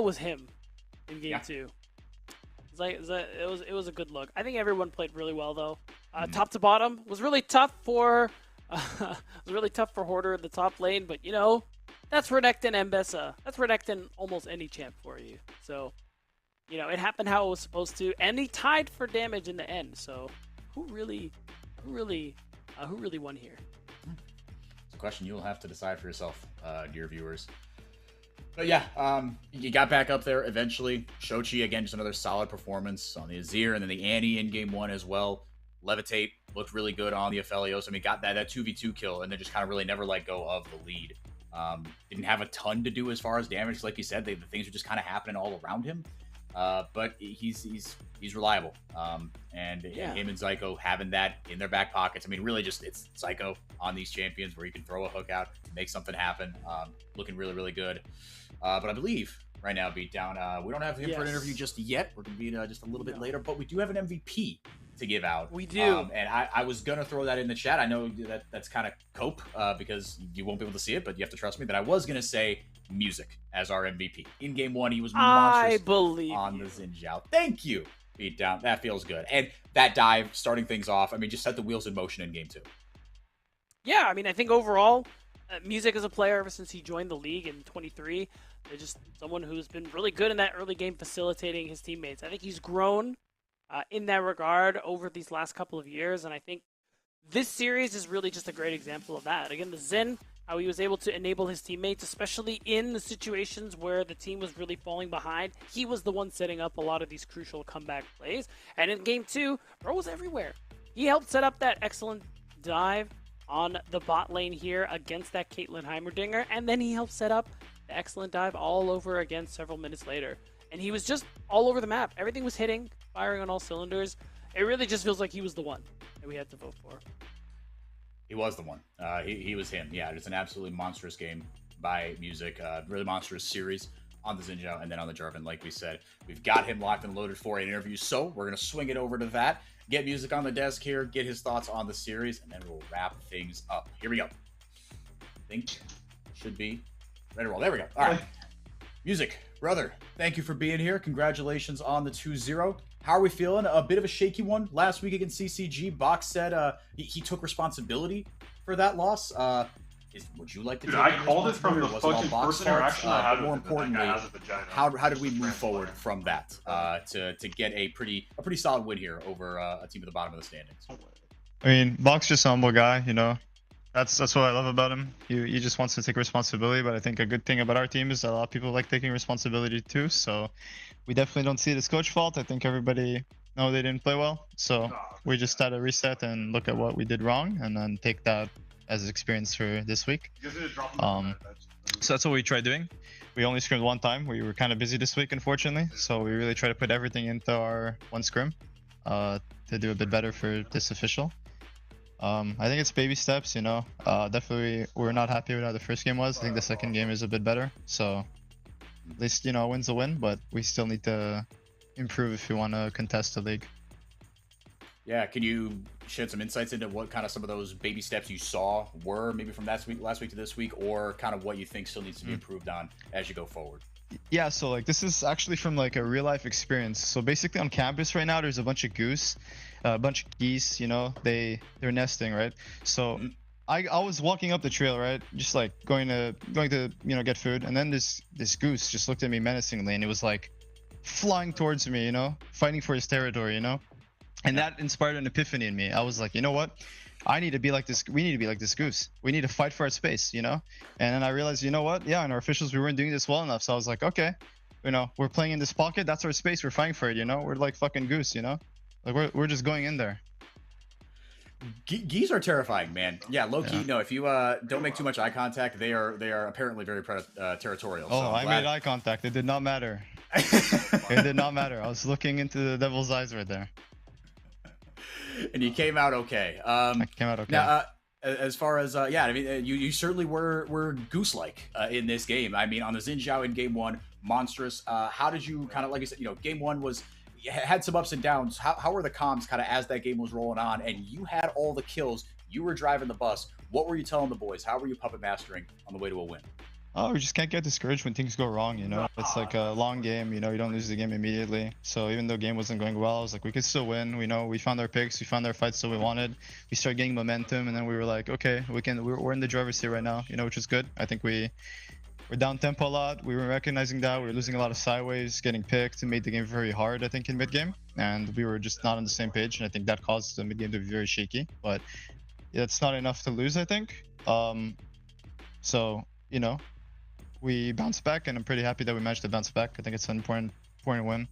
was him in game 2. It was a good look. I think everyone played really well, though. Top to bottom was really tough for Hoarder in the top lane, but you know, that's Renekton and Mbessa. That's Renekton almost any champ for you. So, you know, it happened how it was supposed to, and he tied for damage in the end. So, who really won here? It's a question you'll have to decide for yourself, dear viewers. But yeah, you got back up there eventually. Shochi, again, just another solid performance on the Azir, and then the Annie in game 1 as well. Levitate looked really good on the Aphelios. I mean, got that 2v2 kill, and then just kind of really never let go of the lead. Didn't have a ton to do as far as damage. Like you said, the things were just kind of happening all around him. But he's reliable. And him and Zyko having that in their back pockets. I mean, really just it's Zyko on these champions where you can throw a hook out, make something happen. Looking really, really good. But I believe right now, Beatdown, we don't have him for an interview just yet. We're going to be just a little bit later, but we do have an MVP to give out. We do. And I was going to throw that in the chat. I know that's kind of cope because you won't be able to see it, but you have to trust me that I was going to say Music as our MVP. In game 1, he was monstrous on the Xin Zhao. Thank you, Beatdown. That feels good. And that dive, starting things off, I mean, just set the wheels in motion in game 2. Yeah, I mean, I think overall, Music as a player ever since he joined the league in 23, they're just someone who's been really good in that early game facilitating his teammates. I think he's grown in that regard over these last couple of years, and I think this series is really just a great example of that. Again, the Xin, how he was able to enable his teammates, especially in the situations where the team was really falling behind. He was the one setting up a lot of these crucial comeback plays. And in game 2, bro was everywhere. He helped set up that excellent dive on the bot lane here against that Caitlyn Heimerdinger, and then he helped set up the excellent dive all over again several minutes later. And he was just all over the map. Everything was hitting, firing on all cylinders. It really just feels like he was the one that we had to vote for. He was the one. He was him. Yeah, it's an absolutely monstrous game by Music. Really monstrous series on the Xin Zhao and then on the Jarvan, like we said. We've got him locked and loaded for an interview, so we're going to swing it over to that. Get Music on the desk here, get his thoughts on the series, and then we'll wrap things up. Here we go. I think should be ready to roll. There we go. All right. Music, brother, thank you for being here. Congratulations on the 2-0. How are we feeling? A bit of a shaky one last week against CCG. Box said he took responsibility for that loss. Would you like to? Dude, I called it from the fucking first interaction I had. More importantly, how did we move forward from that to get a pretty solid win here over a team at the bottom of the standings? I mean, Box just a humble guy, you know. That's what I love about him. He just wants to take responsibility, but I think a good thing about our team is that a lot of people like taking responsibility too. So we definitely don't see it as coach fault. I think everybody know they didn't play well. So we just had to reset and look at what we did wrong and then take that as experience for this week. So that's what we tried doing. We only scrimmed one time. We were kind of busy this week, unfortunately. So we really try to put everything into our one scrim to do a bit better for this official. I think it's baby steps, you know. Definitely we're not happy with how the first game was. I think the second game is a bit better. So at least, you know, a win's a win, but we still need to improve if we want to contest the league. Yeah, can you shed some insights into what kind of some of those baby steps you saw were, maybe from last week to this week, or kind of what you think still needs to be improved on as you go forward? Yeah, so like this is actually from like a real life experience. So basically on campus right now, there's a bunch of geese, you know, they're nesting, right? So I was walking up the trail, right, just like going to you know, get food, and then this goose just looked at me menacingly, and it was like flying towards me, you know, fighting for his territory, you know. And that inspired an epiphany in me. I was like, you know what? I need to be like this. We need to be like this goose. We need to fight for our space, you know? And then I realized, you know what? Yeah, and our officials, we weren't doing this well enough. So I was like, okay, you know, we're playing in this pocket. That's our space. We're fighting for it, you know? We're like fucking goose, you know? Like we're just going in there. Geese are terrifying, man. Yeah, low key. No, if you don't make too much eye contact, they are apparently very territorial. Oh, so I made eye contact. It did not matter. It did not matter. I was looking into the devil's eyes right there. And you came out okay. I came out okay. Now, as far as yeah, I mean, you certainly were goose-like in this game. I mean, on the Xin Zhao in game 1, monstrous. How did you kind of, like I said, game 1 was had some ups and downs. How were the comms kind of as that game was rolling on, and you had all the kills? You were driving the bus. What were you telling the boys? How were you puppet mastering on the way to a win? Oh, we just can't get discouraged when things go wrong, It's like a long game, you don't lose the game immediately. So even though the game wasn't going well, I was like, we could still win. We found our picks, we found our fights that we wanted. We started getting momentum, and then we were like, okay, we're in the driver's seat right now, which is good. I think we're down tempo a lot. We were recognizing that. We were losing a lot of sideways, getting picked, and made the game very hard, I think, in mid-game. And we were just not on the same page, and I think that caused the mid-game to be very shaky. But it's not enough to lose, I think. So, we bounced back, and I'm pretty happy that we managed to bounce back. I think it's an important win.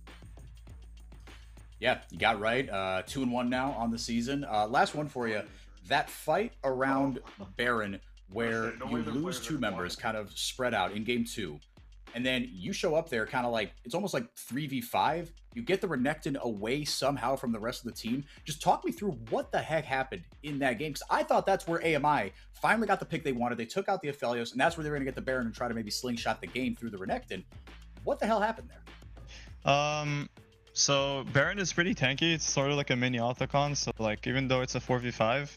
Yeah, you got right. 2-1 now on the season. Last one for you. That fight around Baron, where you lose 2 members kind of spread out in game 2, and then you show up there kind of like, it's almost like 3v5. You get the Renekton away somehow from the rest of the team. Just talk me through what the heck happened in that game, because I thought that's where AMI finally got the pick they wanted. They took out the Aphelios, and that's where they were going to get the Baron and try to maybe slingshot the game through the Renekton. What the hell happened there? So Baron is pretty tanky. It's sort of like a mini Autocon. So like, even though it's a 4v5,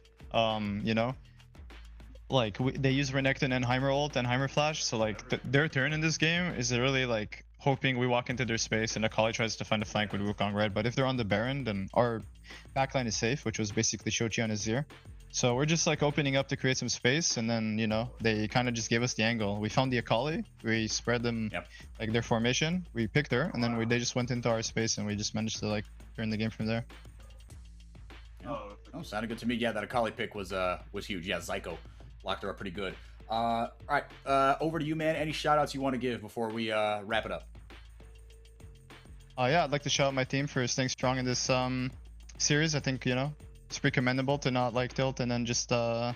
like they use Renekton and Heimer ult and Heimer flash. So like their turn in this game is really like hoping we walk into their space and Akali tries to find a flank with Wukong, right? But if they're on the Baron, then our backline is safe, which was basically Shochi on Azir. So we're just like opening up to create some space, and then they kind of just gave us the angle. We found the Akali, we spread them like their formation, we picked her, and then they just went into our space, and we just managed to like turn the game from there. Oh, sounded good to me. Yeah, that Akali pick was huge. Yeah, Zyko locked her up pretty good. All right, over to you, man. Any shout outs you want to give before we wrap it up? Yeah, I'd like to shout out my team for staying strong in this series. I think it's pretty commendable to not like tilt and then just fall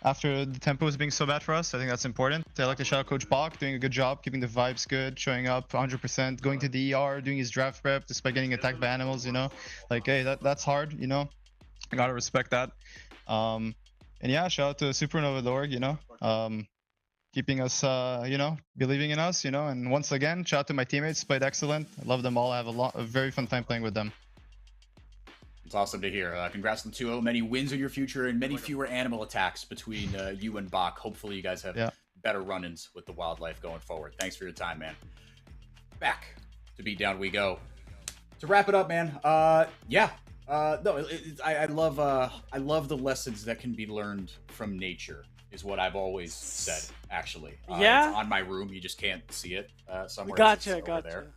after the tempo is being so bad for us. I think that's important. I'd like to shout out Coach Bach, doing a good job, keeping the vibes good, showing up 100%, going to the ER, doing his draft prep despite getting attacked by animals. Like, hey, that's hard. I gotta respect that. And yeah, shout out to Supernova.org, keeping us, believing in us, and once again, shout out to my teammates, played excellent. I love them all. I have a very fun time playing with them. It's awesome to hear. Congrats on 2-0. Many wins in your future and many fewer animal attacks between you and Bach. Hopefully you guys have better run-ins with the wildlife going forward. Thanks for your time, man. Back to Beatdown we go. To wrap it up, man, I love the lessons that can be learned from nature, is what I've always said, actually. It's on my room. You just can't see it somewhere. Gotcha. There.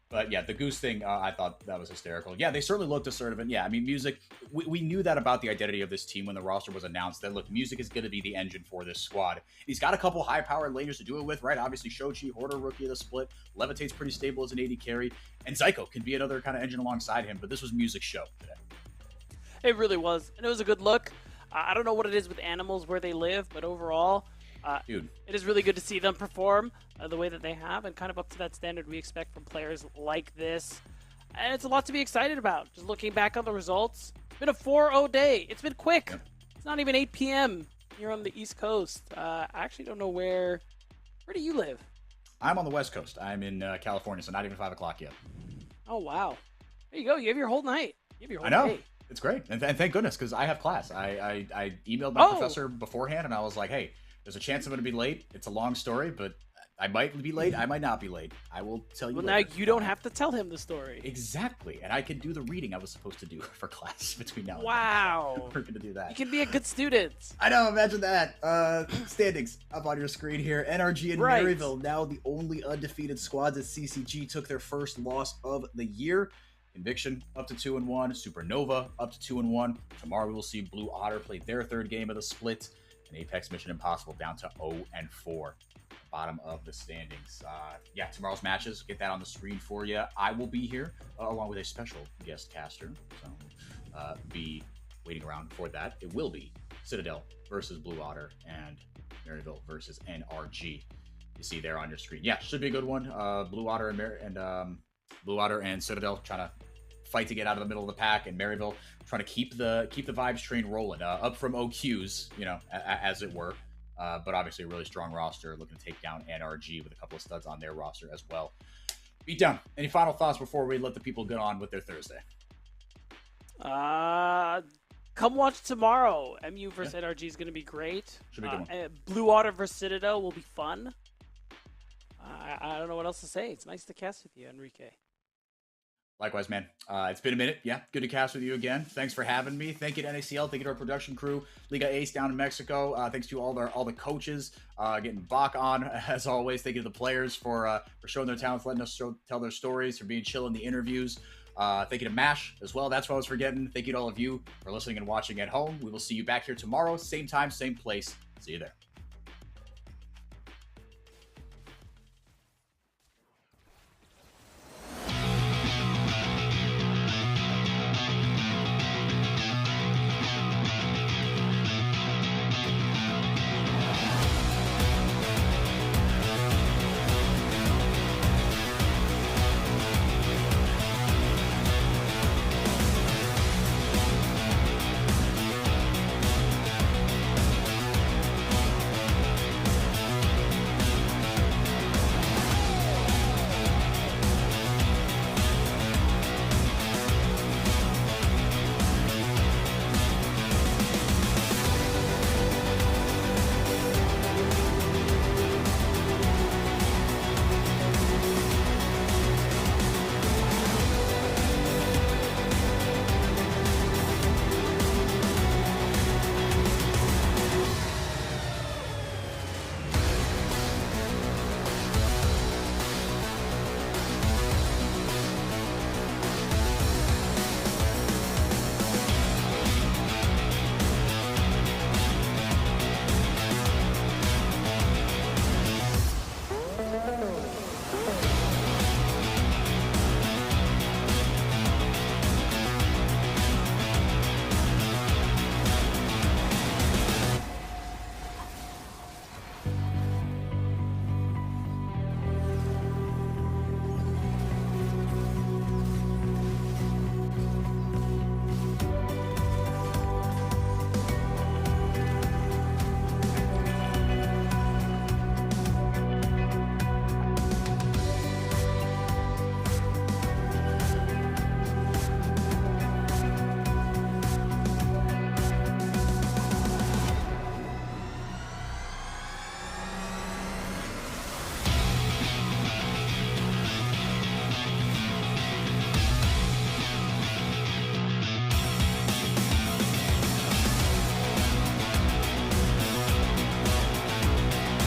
But yeah, the goose thing, I thought that was hysterical. Yeah, they certainly looked assertive. And yeah, I mean, music, we knew that about the identity of this team when the roster was announced, that look, music is going to be the engine for this squad. He's got a couple high-powered laners to do it with, right? Obviously, Shochi, Hoarder, rookie of the split. Levitate's pretty stable as an AD carry. And Zyko can be another kind of engine alongside him. But this was music show today. It really was. And it was a good look. I don't know what it is with animals where they live, but overall, dude, it is really good to see them perform the way that they have, and kind of up to that standard we expect from players like this. And it's a lot to be excited about. Just looking back on the results, it's been a 4-0 day. It's been quick. It's not even 8 p.m. here on the East Coast. I actually don't know where do you live? I'm on the West Coast. I'm in California, so not even 5 o'clock yet. Oh, wow. There you go. You have your whole night. You have your whole day. It's great. And thank goodness, because I have class. I emailed my professor beforehand, and I was like, hey, there's a chance I'm going to be late. It's a long story, but I might be late. I might not be late. I will tell you later. Now you don't have to tell him the story. Exactly. And I can do the reading I was supposed to do for class between now and then. We're going to do that. You can be a good student. I know. Imagine that. Standings up on your screen here. NRG and Maryville, now the only undefeated squads at CCG, took their first loss of the year. Conviction up to 2-1. Supernova up to 2-1. Tomorrow we will see Blue Otter play their third game of the split. And Apex Mission Impossible down to 0-4. Bottom of the standings. Yeah, tomorrow's matches, get that on the screen for you. I will be here along with a special guest caster. So be waiting around for that. It will be Citadel versus Blue Otter and Maryville versus NRG. You see there on your screen. Yeah, should be a good one. Blue Otter Blue Otter and Citadel trying to fight to get out of the middle of the pack, and Maryville trying to keep the vibes train rolling, up from OQs, as it were. But obviously a really strong roster, looking to take down NRG with a couple of studs on their roster as well. Beatdown, any final thoughts before we let the people get on with their Thursday? Come watch tomorrow. MU versus NRG is going to be great. Should be a good one. Blue Otter versus Citadel will be fun. I don't know what else to say. It's nice to cast with you, Enrique. Likewise, man. It's been a minute. Yeah, good to cast with you again. Thanks for having me. Thank you to NACL. Thank you to our production crew, Liga Ace down in Mexico. Thanks to all the coaches getting Bach on as always. Thank you to the players for showing their talents, letting us tell their stories, for being chill in the interviews. Thank you to MASH as well. That's what I was forgetting. Thank you to all of you for listening and watching at home. We will see you back here tomorrow, same time, same place. See you there.